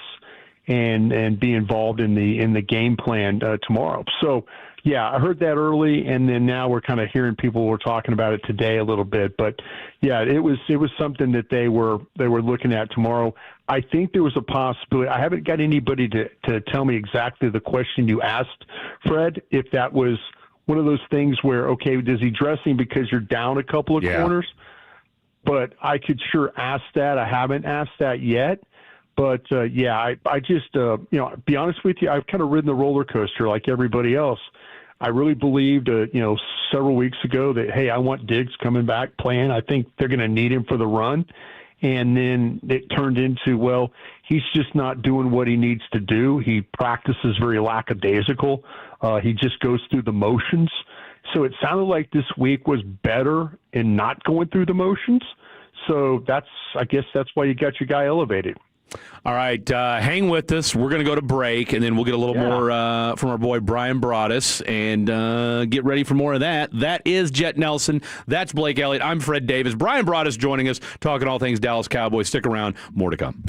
and be involved in the game plan tomorrow. So yeah, I heard that early, and then now we're kind of hearing people were talking about it today a little bit. But yeah, it was something that they were looking at tomorrow. I think there was a possibility. I haven't got anybody to tell me exactly the question you asked, Fred, if that was one of those things where, okay, does he dressing because you're down a couple of corners? But I could sure ask that. I haven't asked that yet. But, yeah, I just, be honest with you, I've kind of ridden the roller coaster like everybody else. I really believed, several weeks ago that, hey, I want Diggs coming back playing. I think they're going to need him for the run. And then it turned into, well, he's just not doing what he needs to do. He practices very lackadaisical. He just goes through the motions. So it sounded like this week was better in not going through the motions. So I guess that's why you got your guy elevated. All right, hang with us. We're going to go to break, and then we'll get a little more from our boy Brian Broaddus, and get ready for more of that. That is Jet Nelson. That's Blake Elliott. I'm Fred Davis. Brian Broaddus joining us, talking all things Dallas Cowboys. Stick around. More to come.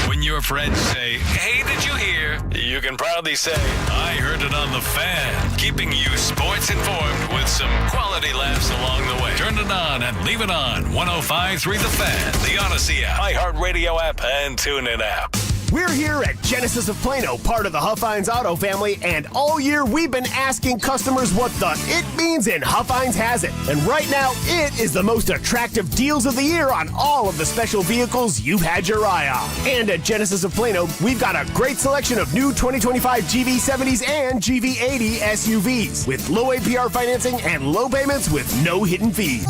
When your friends say, "Hey, did you hear?" you can proudly say, "I heard it on the Fan," keeping you sports informed with some quality laughs along the way. Turn it on and leave it on. 105.3 The Fan, the Odyssey app, iHeartRadio app, and TuneIn app. We're here at Genesis of Plano, part of the Huffines Auto family, and all year we've been asking customers what the it means, and Huffines has it. And right now, it is the most attractive deals of the year on all of the special vehicles you've had your eye on. And at Genesis of Plano, we've got a great selection of new 2025 GV70s and GV80 SUVs with low APR financing and low payments with no hidden fees.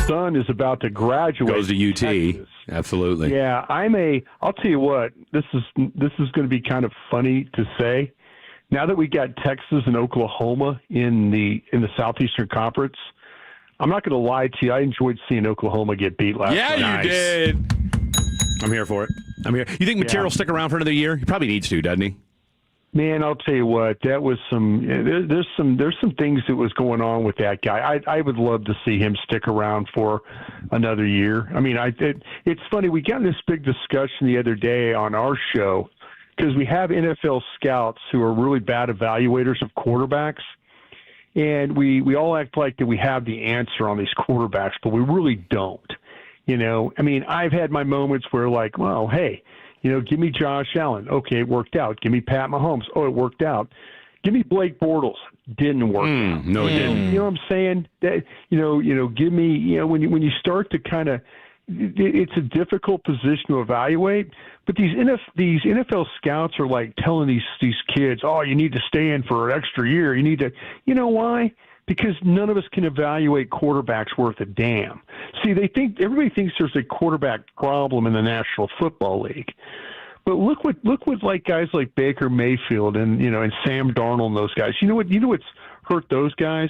son is about to graduate. Goes to UT. Texas. Absolutely. Yeah, I'll tell you what, this is going to be kind of funny to say. Now that we got Texas and Oklahoma in the Southeastern Conference, I'm not going to lie to you. I enjoyed seeing Oklahoma get beat last night. Yeah, you did. I'm here for it. I'm here. You think Material will stick around for another year? He probably needs to, doesn't he? Man, I'll tell you what. That was there's some things that was going on with that guy. I would love to see him stick around for another year. I mean, it's funny. We got in this big discussion the other day on our show because we have NFL scouts who are really bad evaluators of quarterbacks. And we all act like that we have the answer on these quarterbacks, but we really don't. You know, I mean, I've had my moments where like, well, hey, you know, give me Josh Allen. Okay, it worked out. Give me Pat Mahomes. Oh, it worked out. Give me Blake Bortles. Didn't work out. No, it didn't. You know what I'm saying? That you know, give me, you know, when you start to kind of, it's a difficult position to evaluate. But these NFL scouts are like telling these kids, oh, you need to stay in for an extra year. You need to, you know why? Because none of us can evaluate quarterbacks worth a damn. See, everybody thinks there's a quarterback problem in the National Football League. But look what like guys like Baker Mayfield and Sam Darnold and those guys. You know what's hurt those guys?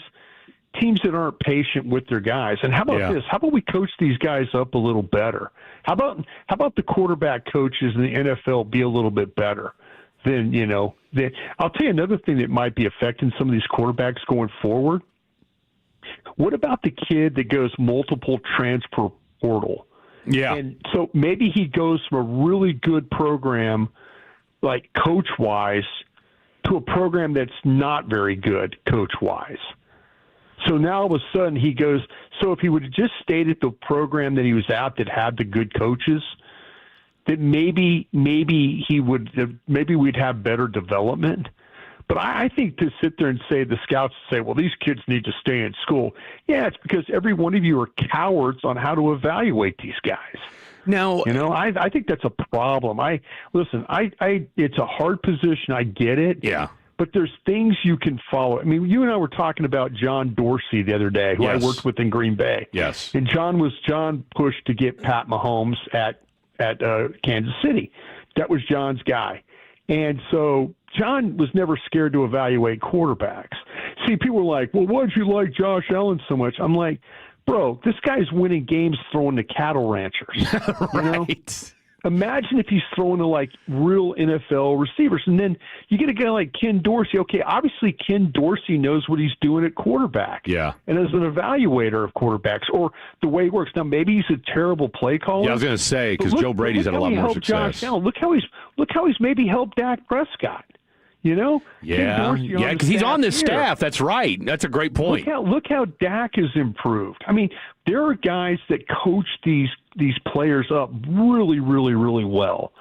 Teams that aren't patient with their guys. And how about this? How about we coach these guys up a little better? How about the quarterback coaches in the NFL be a little bit better? Then, I'll tell you another thing that might be affecting some of these quarterbacks going forward. What about the kid that goes multiple transfer portal? Yeah. And so maybe he goes from a really good program, like coach-wise, to a program that's not very good coach-wise. So now all of a sudden he goes, so if he would have just stayed at the program that he was at that had the good coaches, that maybe we'd have better development. But I think to sit there and say the scouts say, well, these kids need to stay in school. Yeah, it's because every one of you are cowards on how to evaluate these guys. Now, I think that's a problem. It's a hard position. I get it. Yeah. But there's things you can follow. I mean, you and I were talking about John Dorsey the other day, who I worked with in Green Bay. Yes. And John pushed to get Pat Mahomes at Kansas City. That was John's guy. And so John was never scared to evaluate quarterbacks. See, people were like, well, why'd you like Josh Allen so much? I'm like, bro, this guy's winning games throwing to cattle ranchers. Right. You know? Imagine if he's throwing to like real NFL receivers. And then you get a guy like Ken Dorsey. Okay, obviously Ken Dorsey knows what he's doing at quarterback. Yeah. And as an evaluator of quarterbacks or the way he works. Now, maybe he's a terrible play caller. Yeah, I was going to say, because Joe Brady's had a lot more success. Josh Allen. Look how he's maybe helped Dak Prescott. You know? Yeah, because he's on this staff. That's right. That's a great point. Look how Dak has improved. I mean, there are guys that coach these players up really, really, really well.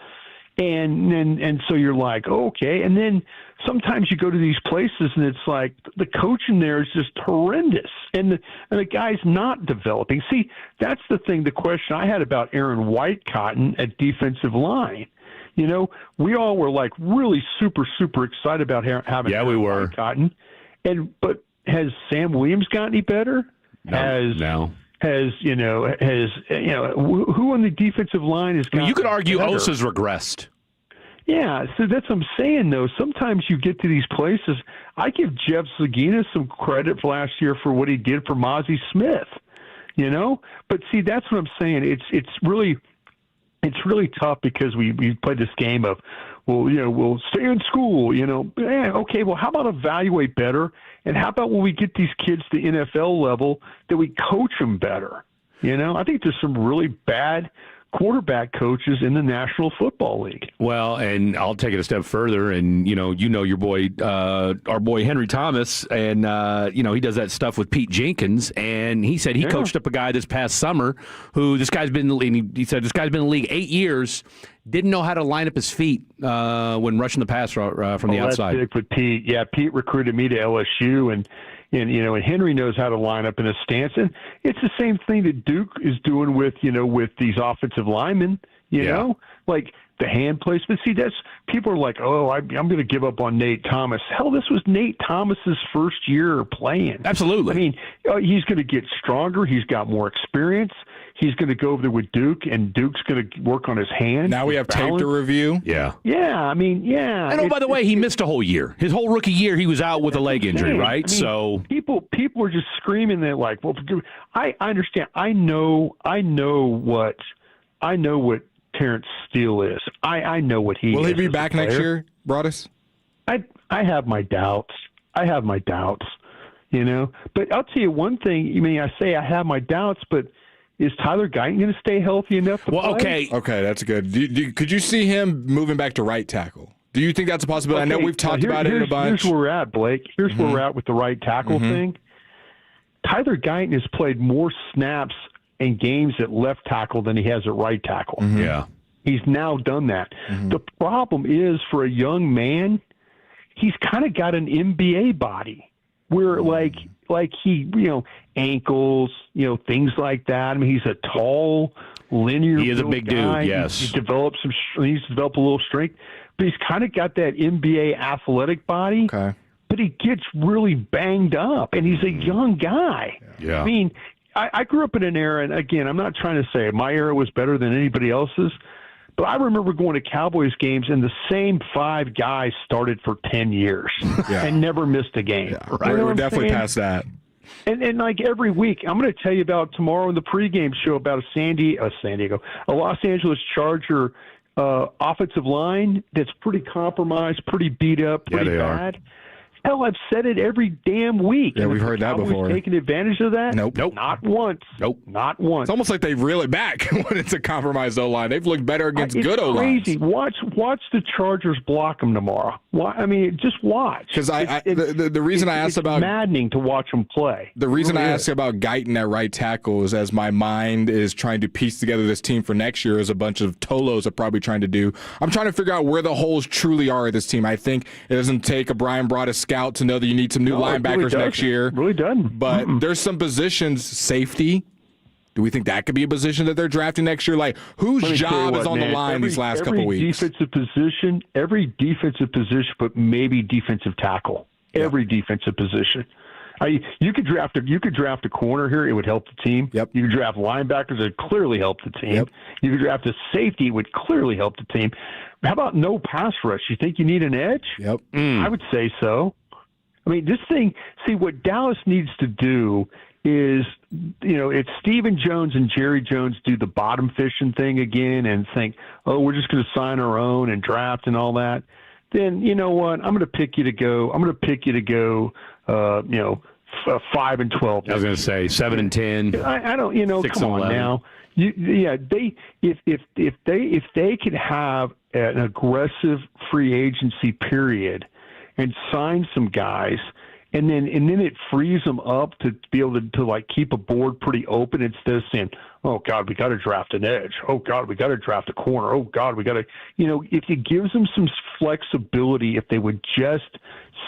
And so you're like, okay. And then sometimes you go to these places and it's like the coaching there is just horrendous. And the guy's not developing. See, that's the thing, the question I had about Aaron Whitecotton at defensive line. You know, we all were like really super, super excited about having Whitecotton. But has Sam Williams got any better? No. Who on the defensive line is? You could argue Osa's regressed. Yeah, so that's what I'm saying. Though sometimes you get to these places. I give Jeff Zagina some credit for last year for what he did for Mozzie Smith. You know, but see, that's what I'm saying. It's really tough because we played this game of, we'll stay in school, okay, well, how about evaluate better? And how about when we get these kids to the NFL level that we coach them better? I think there's some really bad quarterback coaches in the National Football League. Well, and I'll take it a step further, and your boy, our boy Henry Thomas, and he does that stuff with Pete Jenkins, and he said he coached up a guy this past summer who this guy's been in the league 8 years, didn't know how to line up his feet when rushing the pass from the outside. That's big with Pete. Yeah, Pete recruited me to LSU, and Henry knows how to line up in a stance, and it's the same thing that Duke is doing with these offensive linemen. You know, like the hand placement. See, that's people are like, oh, I'm going to give up on Nate Thomas. Hell, this was Nate Thomas's first year playing. Absolutely. I mean, he's going to get stronger. He's got more experience. He's going to go over there with Duke, and Duke's going to work on his hand. Now we have tape to review. Yeah. Yeah, I mean, yeah. And by the way, he missed a whole year. His whole rookie year, he was out with a leg injury, right? I mean, people are just screaming that, like, well, I understand. I know what Terrence Steele is. I know what he is. Will he be back next year, Broadus? I have my doubts. You know. But I'll tell you one thing. I mean, I say I have my doubts, but is Tyler Guyton going to stay healthy enough to play? Okay, that's good. Could you see him moving back to right tackle? Do you think that's a possibility? I know we've talked about it a bunch. Here's where we're at, Blake. Here's where we're at with the right tackle thing. Tyler Guyton has played more snaps and games at left tackle than he has at right tackle. Yeah. He's now done that. The problem is, for a young man, he's kind of got an NBA body where like he, ankles, things like that. I mean, he's a tall, linear. He is a big guy. dude, yes. He developed he's developed a little strength, but he's kind of got that NBA athletic body. Okay. But he gets really banged up, and he's a young guy. Yeah. I mean, I grew up in an era, and again, I'm not trying to say my era was better than anybody else's, but I remember going to Cowboys games, and the same 5 guys started for 10 years and never missed a game. Yeah. Right? We're definitely past that. And like every week, I'm going to tell you about tomorrow in the pregame show about a Los Angeles Charger offensive line that's pretty compromised, pretty beat up, pretty bad. Hell, I've said it every damn week. Yeah, we've heard that before. Taking advantage of that? Nope. Not once. Nope. Not once. It's almost like they reel it back when it's a compromised O-line. They've looked better against good O-lines. It's crazy. Watch the Chargers block them tomorrow. Just watch. Because the reason I asked about... It's maddening to watch them play. The reason I asked about Guyton at right tackle is as my mind is trying to piece together this team for next year, as a bunch of Tolos are probably trying to do. I'm trying to figure out where the holes truly are at this team. I think it doesn't take a Brian Broaddus scout to know that you need some new linebackers next year. Really doesn't. But there's some positions, safety. Do we think that could be a position that they're drafting next year? Like, whose job is on the line these last couple weeks? Every defensive position, but maybe defensive tackle. Every defensive position. You could draft a corner here; it would help the team. Yep. You could draft linebackers; it would clearly help the team. Yep. You could draft a safety; it would clearly help the team. How about no pass rush? You think you need an edge? Yep. I would say so. I mean, this thing. See, what Dallas needs to do is, if Stephen Jones and Jerry Jones do the bottom fishing thing again and think, oh, we're just going to sign our own and draft and all that, then you know what? I'm going to pick you to go. 5 and 12. I was going to say 7 and 10. I don't. 6 come and on 11. now. If they could have an aggressive free agency period and sign some guys, and then it frees them up to be able to like keep a board pretty open instead of saying, oh God, we got to draft an edge. Oh God, we got to draft a corner. Oh God, we got to, if it gives them some flexibility, if they would just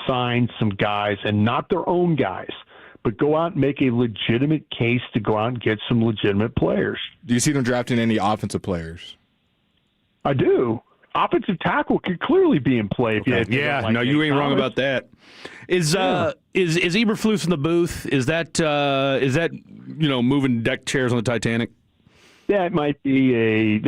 sign some guys and not their own guys, but go out and make a legitimate case to go out and get some legitimate players. Do you see them drafting any offensive players? I do. Offensive tackle could clearly be in play. If you ain't wrong about that. Is Eberflus in the booth? Is that moving deck chairs on the Titanic? That might be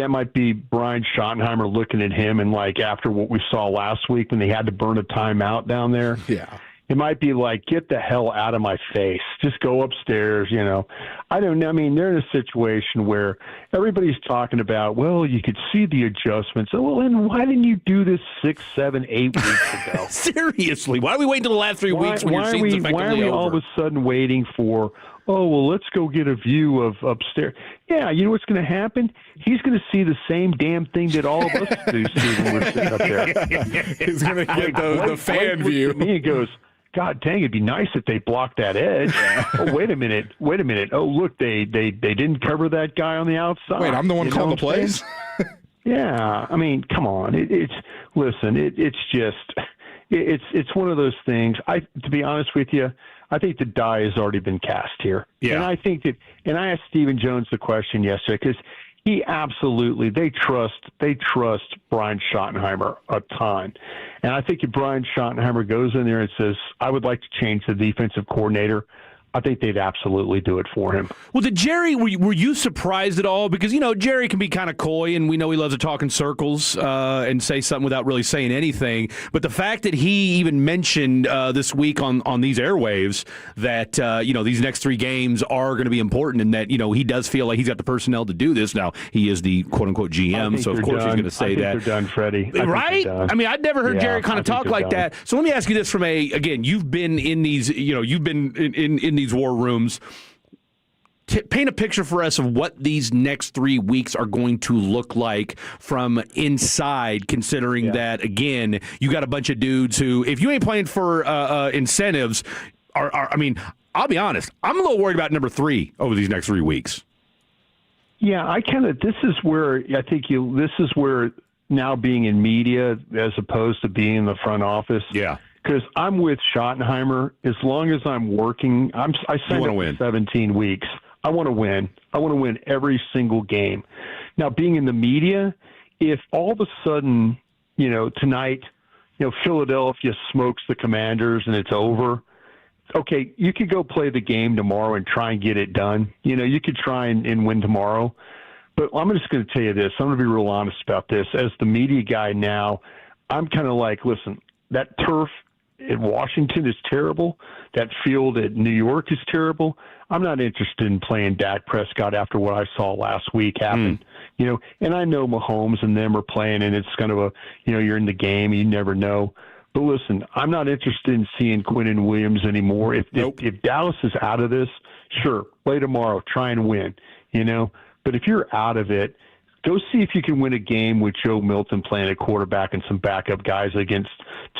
Brian Schottenheimer looking at him and like after what we saw last week when they had to burn a timeout down there. Yeah. It might be like, get the hell out of my face. Just go upstairs, I don't know. I mean, they're in a situation where everybody's talking about, well, you could see the adjustments. Oh, well, then why didn't you do this 6, 7, 8 weeks ago? Seriously, why are we waiting until the last 3 weeks when your season's effectively Why are we all of a sudden waiting for, oh, well, let's go get a view of upstairs? Yeah, you know what's going to happen? He's going to see the same damn thing that all of us do see when we're sitting up there. He's going to get the fan view. At me and goes, God dang, it'd be nice if they blocked that edge. Oh, wait a minute. Oh, look, they didn't cover that guy on the outside. Wait, I'm the one calling the plays? Yeah, I mean, come on. It's one of those things. To be honest with you, I think the die has already been cast here. Yeah. And I think that, and I asked Stephen Jones the question yesterday because They trust Brian Schottenheimer a ton. And I think if Brian Schottenheimer goes in there and says, I would like to change the defensive coordinator, I think they'd absolutely do it for him. Well, did Jerry, were you surprised at all? Because, Jerry can be kind of coy, and we know he loves to talk in circles and say something without really saying anything. But the fact that he even mentioned this week on these airwaves that, these next 3 games are going to be important and that, he does feel like he's got the personnel to do this. Now, he is the quote-unquote GM, so of course he's going to say that. They're done, Freddie. Right? I mean, I'd never heard Jerry kind of talk like that. So let me ask you this again, you've been in these, you've been in these war rooms. Paint a picture for us of what these next 3 weeks are going to look like from inside, considering that, again, you got a bunch of dudes who, if you ain't playing for incentives, I mean, I'll be honest, I'm a little worried about number 3 over these next 3 weeks. Yeah, this is where now being in media as opposed to being in the front office. Yeah. Because I'm with Schottenheimer. As long as I'm working, I signed up for 17 weeks. I want to win. I want to win every single game. Now, being in the media, if all of a sudden, tonight, Philadelphia smokes the Commanders and it's over, okay, you could go play the game tomorrow and try and get it done. You could try and win tomorrow. But I'm just going to tell you this. I'm going to be real honest about this. As the media guy now, I'm kind of like, listen, that turf at Washington is terrible. That field at New York is terrible. I'm not interested in playing Dak Prescott after what I saw last week happen. And I know Mahomes and them are playing, and it's kind of a, you're in the game, you never know. But listen, I'm not interested in seeing Quinnen Williams anymore. If Dallas is out of this, sure, play tomorrow, try and win, But if you're out of it, go see if you can win a game with Joe Milton playing a quarterback and some backup guys against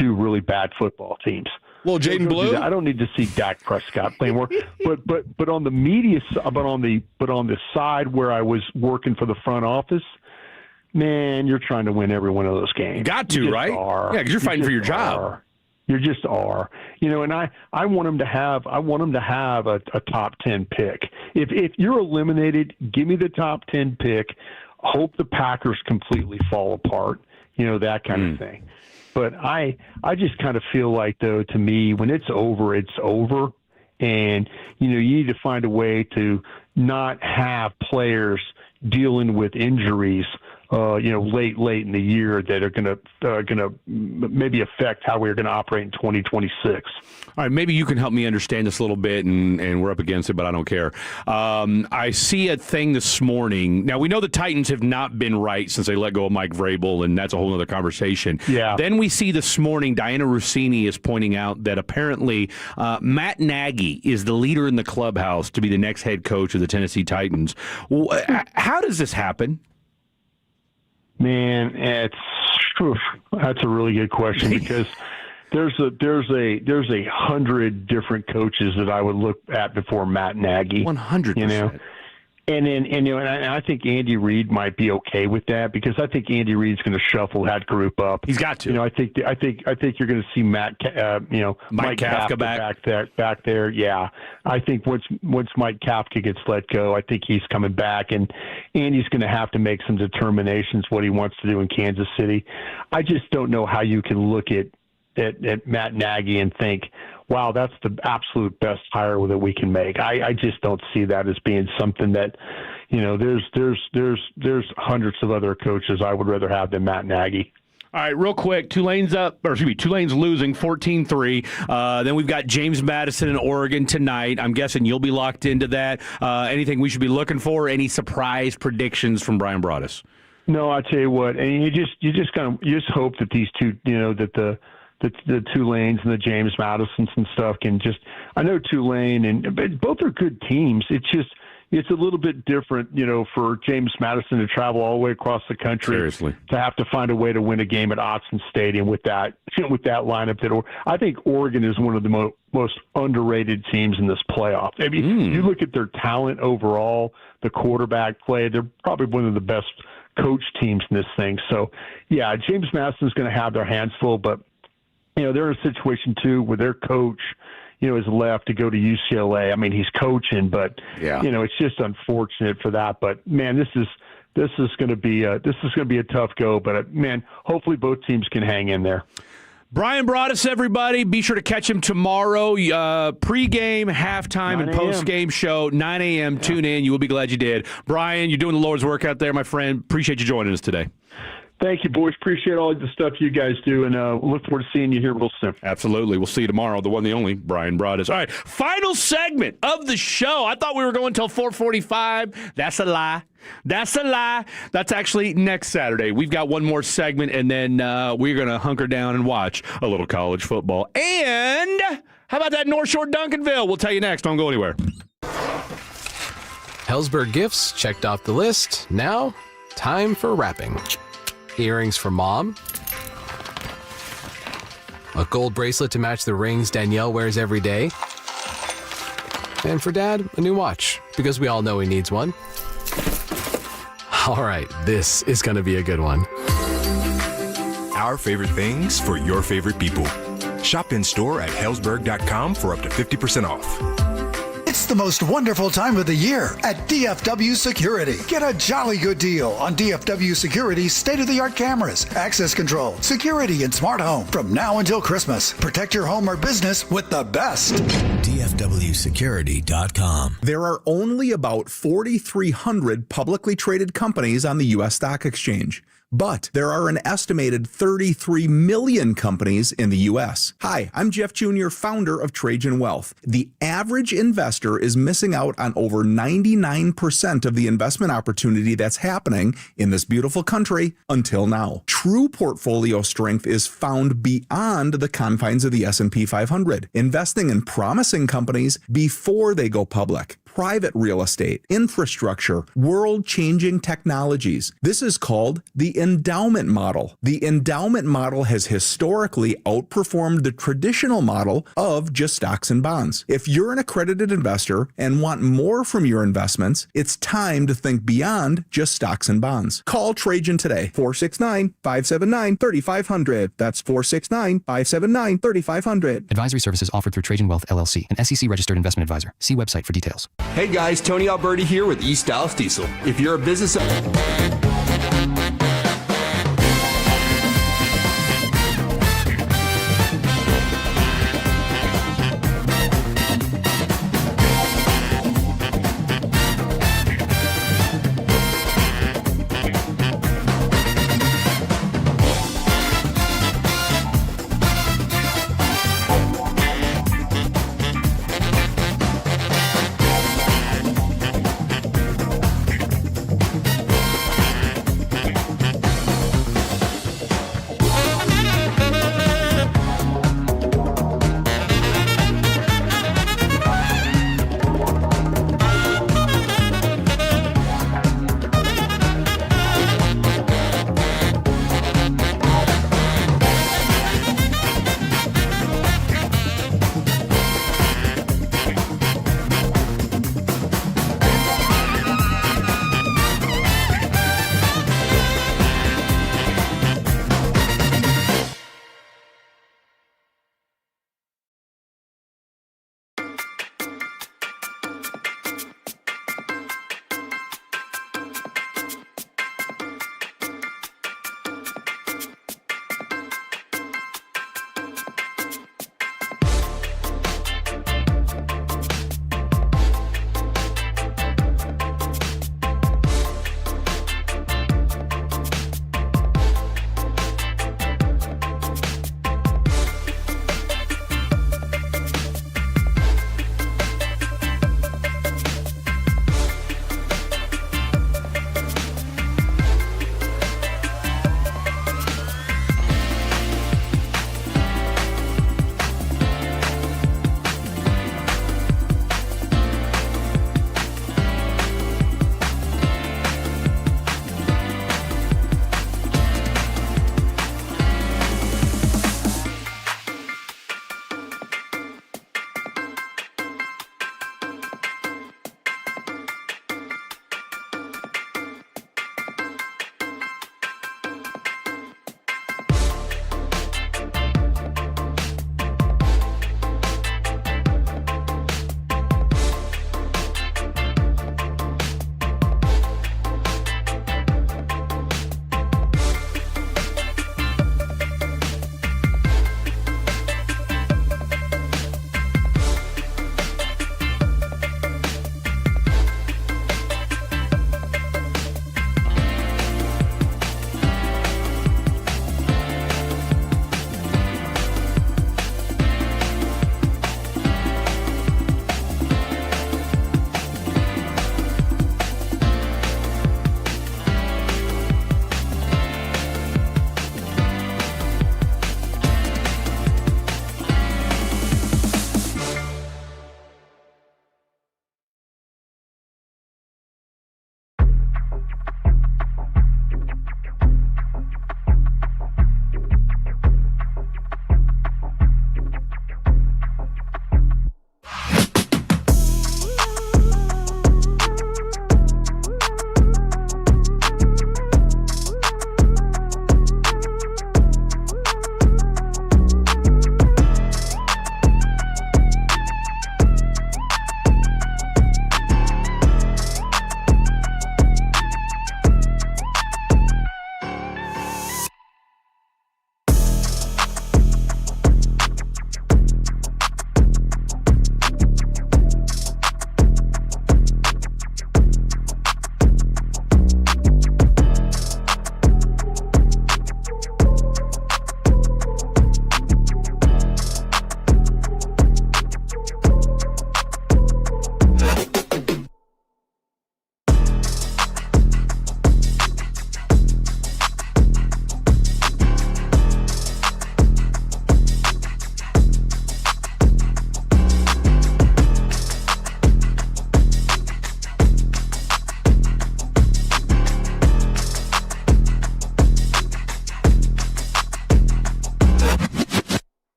2 really bad football teams. Well, Jaden Blue. I don't need to see Dak Prescott playing more. But on the media, but on the side where I was working for the front office, man, you're trying to win every one of those games. Got to, right? Yeah, because you're fighting for your job. You just are. And I want them to have a top 10 pick. If you're eliminated, give me the top 10 pick. Hope the Packers completely fall apart, that kind of thing. But I just kind of feel like, though, to me, when it's over, it's over. And, you need to find a way to not have players dealing with injuries, late in the year that are gonna maybe affect how we're gonna operate in 2026. All right, maybe you can help me understand this a little bit, and we're up against it, but I don't care. I see a thing this morning. Now, we know the Titans have not been right since they let go of Mike Vrabel, and that's a whole other conversation. Yeah. Then we see this morning, Diana Rossini is pointing out that apparently Matt Nagy is the leader in the clubhouse to be the next head coach of the Tennessee Titans. How does this happen? Man, that's a really good question because there's a 100 different coaches that I would look at before Matt Nagy. 100%. And I think Andy Reid might be okay with that because I think Andy Reid's going to shuffle that group up. He's got to. I think you're going to see Mike Kafka back there. Yeah, I think once Mike Kafka gets let go, I think he's coming back, and Andy's going to have to make some determinations what he wants to do in Kansas City. I just don't know how you can look at Matt Nagy and think, wow, that's the absolute best hire that we can make. I just don't see that as being something that, there's hundreds of other coaches I would rather have than Matt Nagy. All right, real quick, Tulane's losing 14-3. Then we've got James Madison in Oregon tonight. I'm guessing you'll be locked into that. Anything we should be looking for? Any surprise predictions from Brian Broaddus? No, I tell you what, and you just hope that these two, that the Tulanes and the James Madisons and stuff can just. I know Tulane but both are good teams. It's a little bit different, for James Madison to travel all the way across the country. Seriously. To have to find a way to win a game at Autzen Stadium with that lineup. I think Oregon is one of the most underrated teams in this playoff. I mean, you look at their talent overall, the quarterback play, they're probably one of the best coach teams in this thing. So, yeah, James Madison's going to have their hands full, but they're in a situation too where their coach, is left to go to UCLA. I mean, he's coaching, but it's just unfortunate for that. But man, this this is going to be a tough go. But man, hopefully both teams can hang in there. Brian Broaddus, everybody. Be sure to catch him tomorrow. Pre-game, halftime, and post-game show, 9 a.m. Yeah. Tune in. You will be glad you did. Brian, you're doing the Lord's work out there, my friend. Appreciate you joining us today. Thank you, boys. Appreciate all the stuff you guys do, and look forward to seeing you here real soon. Absolutely. We'll see you tomorrow. The one, the only, Brian Broaddus. All right, final segment of the show. I thought we were going until 4:45. That's a lie. That's a lie. That's actually next Saturday. We've got one more segment, and then we're going to hunker down and watch a little college football. And how about that North Shore Duncanville? We'll tell you next. Don't go anywhere. Hellsberg gifts checked off the list. Now, time for wrapping. Earrings for Mom. A gold bracelet to match the rings Danielle wears every day. And for Dad, a new watch, because we all know he needs one. All right, this is going to be a good one. Our favorite things for your favorite people. Shop in store at Hellsberg.com for up to 50% off. It's the most wonderful time of the year at DFW Security. Get a jolly good deal on DFW Security's state-of-the-art cameras, access control, security, and smart home. From now until Christmas, protect your home or business with the best. DFWsecurity.com. There are only about 4,300 publicly traded companies on the U.S. Stock Exchange. But there are an estimated 33 million companies in the U.S. Hi, I'm Jeff Jr., founder of Trajan Wealth. The average investor is missing out on over 99% of the investment opportunity that's happening in this beautiful country until now. True portfolio strength is found beyond the confines of the S&P 500, investing in promising companies before they go public. Private real estate, infrastructure, world-changing technologies. This is called the endowment model. The endowment model has historically outperformed the traditional model of just stocks and bonds. If you're an accredited investor and want more from your investments, it's time to think beyond just stocks and bonds. Call Trajan today, 469-579-3500. That's 469-579-3500. Advisory services offered through Trajan Wealth, LLC, an SEC-registered investment advisor. See website for details. Hey guys, Tony Alberti here with East Dallas Diesel. If you're a business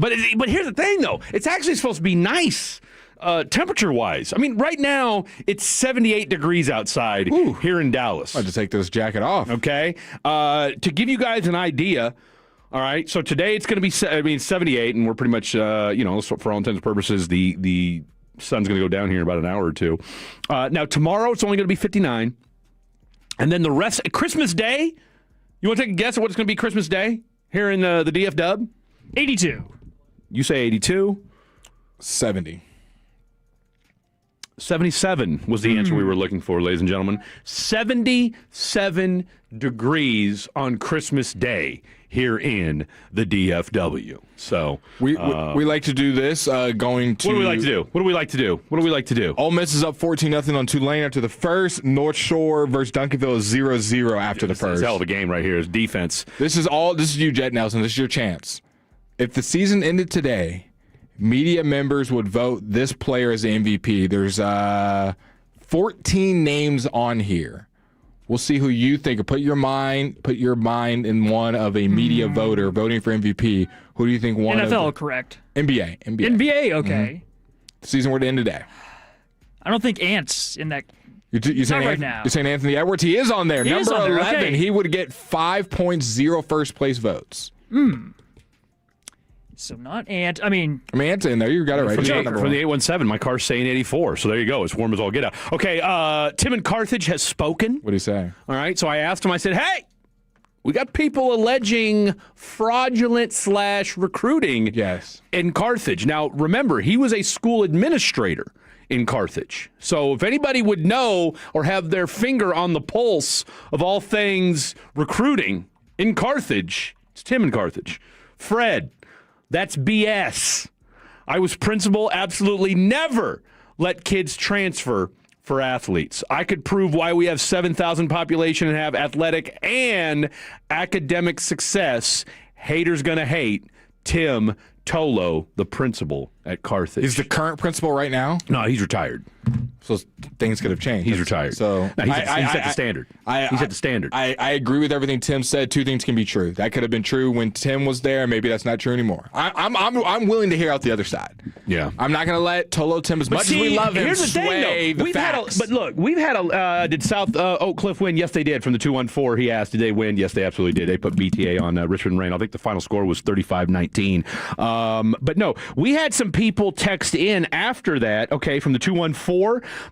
But here's the thing, though. It's actually supposed to be nice. Temperature-wise, I mean, right now it's 78 degrees outside here in Dallas. I had to take this jacket off. Okay, to give you guys an idea. All right, so today it's going to be 78, and we're pretty much so for all intents and purposes, the sun's going to go down here in about an hour or two. Now tomorrow it's only going to be 59, and then the rest Christmas Day. You want to take a guess at what it's going to be Christmas Day here in the DF Dub? 82. You say 82? 70. 77 was the answer we were looking for, ladies and gentlemen. 77 degrees on Christmas Day here in the DFW. So we like to do this. Going to what do we like to do? What do we like to do? What do we like to do? Ole Miss is up 14-0 on Tulane after the first. North Shore versus Duncanville is 0-0 after the first. It's a hell of a game right here. It's defense. This is you, Jet Nelson. This is your chance. If the season ended today, media members would vote this player as the MVP. There's 14 names on here. We'll see who you think. Put your mind in one of a media voter voting for MVP. Who do you think won? NFL, correct? NBA. NBA, okay. Mm-hmm. The season were to end today. I don't think Ant's in that. You're saying right now. You're saying Anthony Edwards? He is on there. He Number is on there, 11. okay. He would get 5.0 first place votes. So not Ant. I mean, Ant's in there. You got it right. From the 817, my car's saying 84. So there you go. It's warm as all get out. Okay, Tim in Carthage has spoken. What did he say? All right, so I asked him, I said, hey, we got people alleging fraudulent / recruiting in Carthage. Now, remember, he was a school administrator in Carthage. So if anybody would know or have their finger on the pulse of all things recruiting in Carthage, it's Tim in Carthage. Fred, that's BS. I was principal, absolutely never let kids transfer for athletes. I could prove why we have 7,000 population and have athletic and academic success. Haters gonna hate. Tim Tolo, the principal at Carthage. He's the current principal right now? No, he's retired. So things could have changed. He's retired. So no, he set the standard. He set the standard. I agree with everything Tim said. Two things can be true. That could have been true when Tim was there. Maybe that's not true anymore. I'm willing to hear out the other side. Yeah. I'm not going to let Tolo Tim, as much as we love him, here's the sway thing, though. the facts. We've had a. Did South Oak Cliff win? Yes, they did. From the 214, he asked, did they win? Yes, they absolutely did. They put BTA on Richmond Rain. I think the final score was 35-19. But no, we had some people text in after that. Okay, from the 214.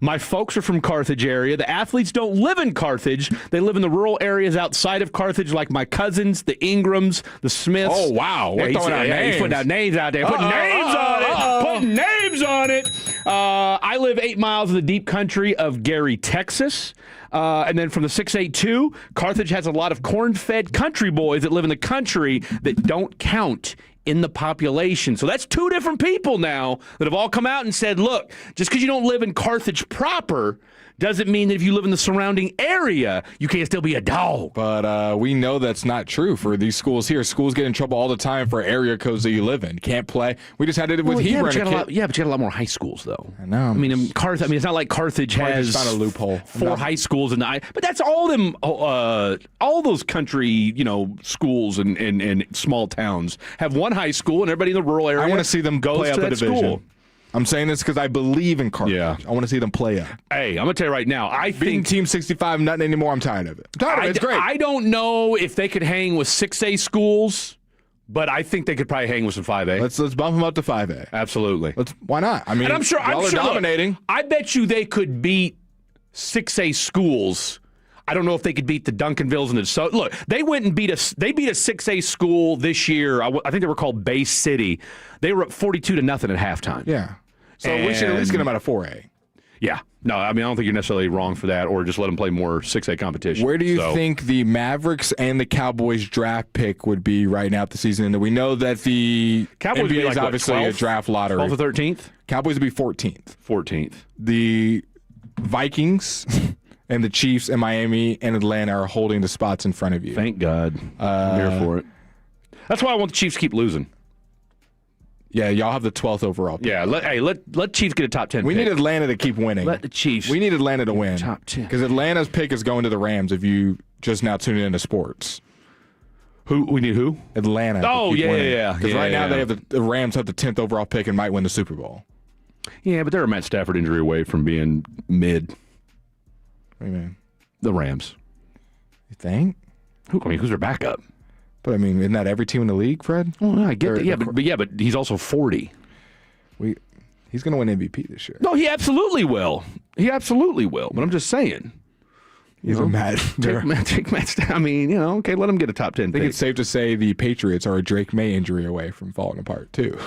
My folks are from Carthage area. The athletes don't live in Carthage. They live in the rural areas outside of Carthage, like my cousins, the Ingrams, the Smiths. Oh, wow. We're throwing out names. He's putting out names out there. Putting names on it. Putting names on it. I live 8 miles in the deep country of Gary, Texas. And then from the 682, Carthage has a lot of corn-fed country boys that live in the country that don't count in the population. So that's two different people now that have all come out and said, look, just because you don't live in Carthage proper doesn't mean that if you live in the surrounding area, you can't still be a dog. But we know that's not true for these schools here. Schools get in trouble all the time for area codes that you live in. Can't play. We just had it with Hebron. But you got a lot more high schools, though. I know. I mean, it's not like Carthage has found a loophole. 4 high schools in the. But that's all them. All those country, schools and small towns have one high school, and everybody in the rural area. I want to see them goes play up to a that division. School. I'm saying this because I believe in Carthage. Yeah. I want to see them play up. Hey, I'm going to tell you right now, I Beating think Team 65, nothing anymore. I'm tired of it. It's great. I don't know if they could hang with 6A schools, but I think they could probably hang with some 5A. Let's bump them up to 5A. Absolutely. Why not? I mean, and I'm sure dominating. Look, I bet you they could beat 6A schools. I don't know if they could beat the Duncanvilles and the so. Look, they went and beat a 6A school this year. I think they were called Bay City. They were up 42-0 at halftime. Yeah. So we should at least get them out of 4A. Yeah. No, I mean, I don't think you're necessarily wrong for that, or just let them play more 6A competition. Where do you think the Mavericks and the Cowboys draft pick would be right now at the season? And we know that the Cowboys NBA is like, obviously 12th? a draft lottery. 12th or 13th? Cowboys would be 14th. 14th. The Vikings and the Chiefs and Miami and Atlanta are holding the spots in front of you. Thank God. I'm here for it. That's why I want the Chiefs to keep losing. Yeah, y'all have the 12th overall pick. Yeah, let Chiefs get a top 10 We pick. need Atlanta to keep winning. Let the Chiefs. We need Atlanta to win. Top 10. Because Atlanta's pick is going to the Rams if you just now tuning into sports. We need who? Atlanta. Oh, yeah. Because right now they have the Rams have the 10th overall pick and might win the Super Bowl. Yeah, but they're a Matt Stafford injury away from being mid. What do you mean? The Rams. You think? Who's their backup? But, isn't that every team in the league, Fred? Well, I get that. But he's also 40. He's going to win MVP this year. No, he absolutely will. But I'm just saying. He's a mad. Take Matt Stafford. Okay, let him get a top 10 I think pick. it's safe to say the Patriots are a Drake May injury away from falling apart, too.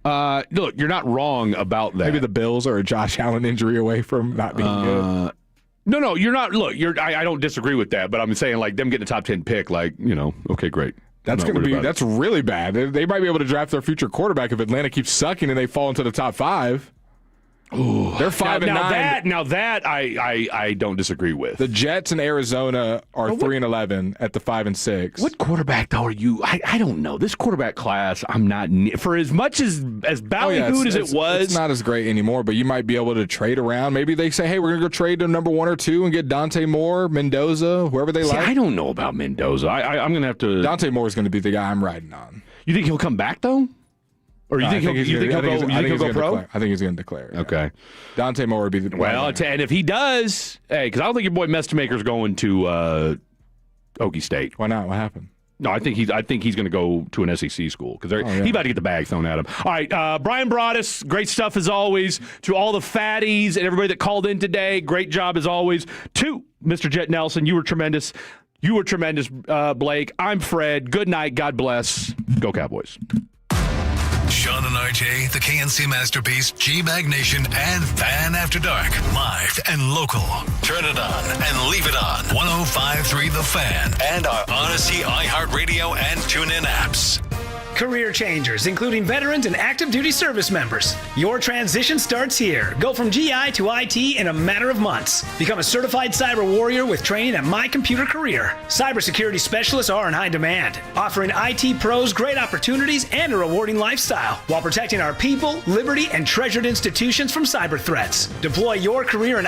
Look, you're not wrong about that. Maybe the Bills are a Josh Allen injury away from not being good. No, you're not. Look, I don't disagree with that, but I'm saying like them getting a top 10 pick, okay, great. That's that's really bad. They might be able to draft their future quarterback if Atlanta keeps sucking and they fall into the top 5. Ooh. They're 5-9. Now that I don't disagree with. The Jets and Arizona are 3-11 at the 5-6. What quarterback though are you? I don't know. This quarterback class, I'm not for as much as ballyhooed as it was. It's not as great anymore. But you might be able to trade around. Maybe they say, hey, we're gonna go trade to number 1 or 2 and get Dante Moore, Mendoza, whoever they like. I don't know about Mendoza. I'm gonna have to. Dante Moore is going to be the guy I'm riding on. You think he'll come back though? Or you think he'll go pro? I think he's going to declare. Yeah. Okay. Dante Moore would be the and if he does, because I don't think your boy Mestamaker's going to Okie State. Why not? What happened? No, I think he's going to go to an SEC school because he's about to get the bag thrown at him. All right, Brian Broaddus, great stuff as always. To all the fatties and everybody that called in today, great job as always. To Mr. Jet Nelson, you were tremendous. Blake. I'm Fred. Good night. God bless. Go Cowboys. Sean and RJ, the KNC Masterpiece, G-Bag Nation, and Fan After Dark. Live and local. Turn it on and leave it on. 105.3 The Fan and our Odyssey, iHeartRadio, and TuneIn apps. Career changers, including veterans and active duty service members. Your transition starts here. Go from GI to IT in a matter of months. Become a certified cyber warrior with training at My Computer Career. Cybersecurity specialists are in high demand, offering IT pros great opportunities and a rewarding lifestyle while protecting our people, liberty, and treasured institutions from cyber threats. Deploy your career in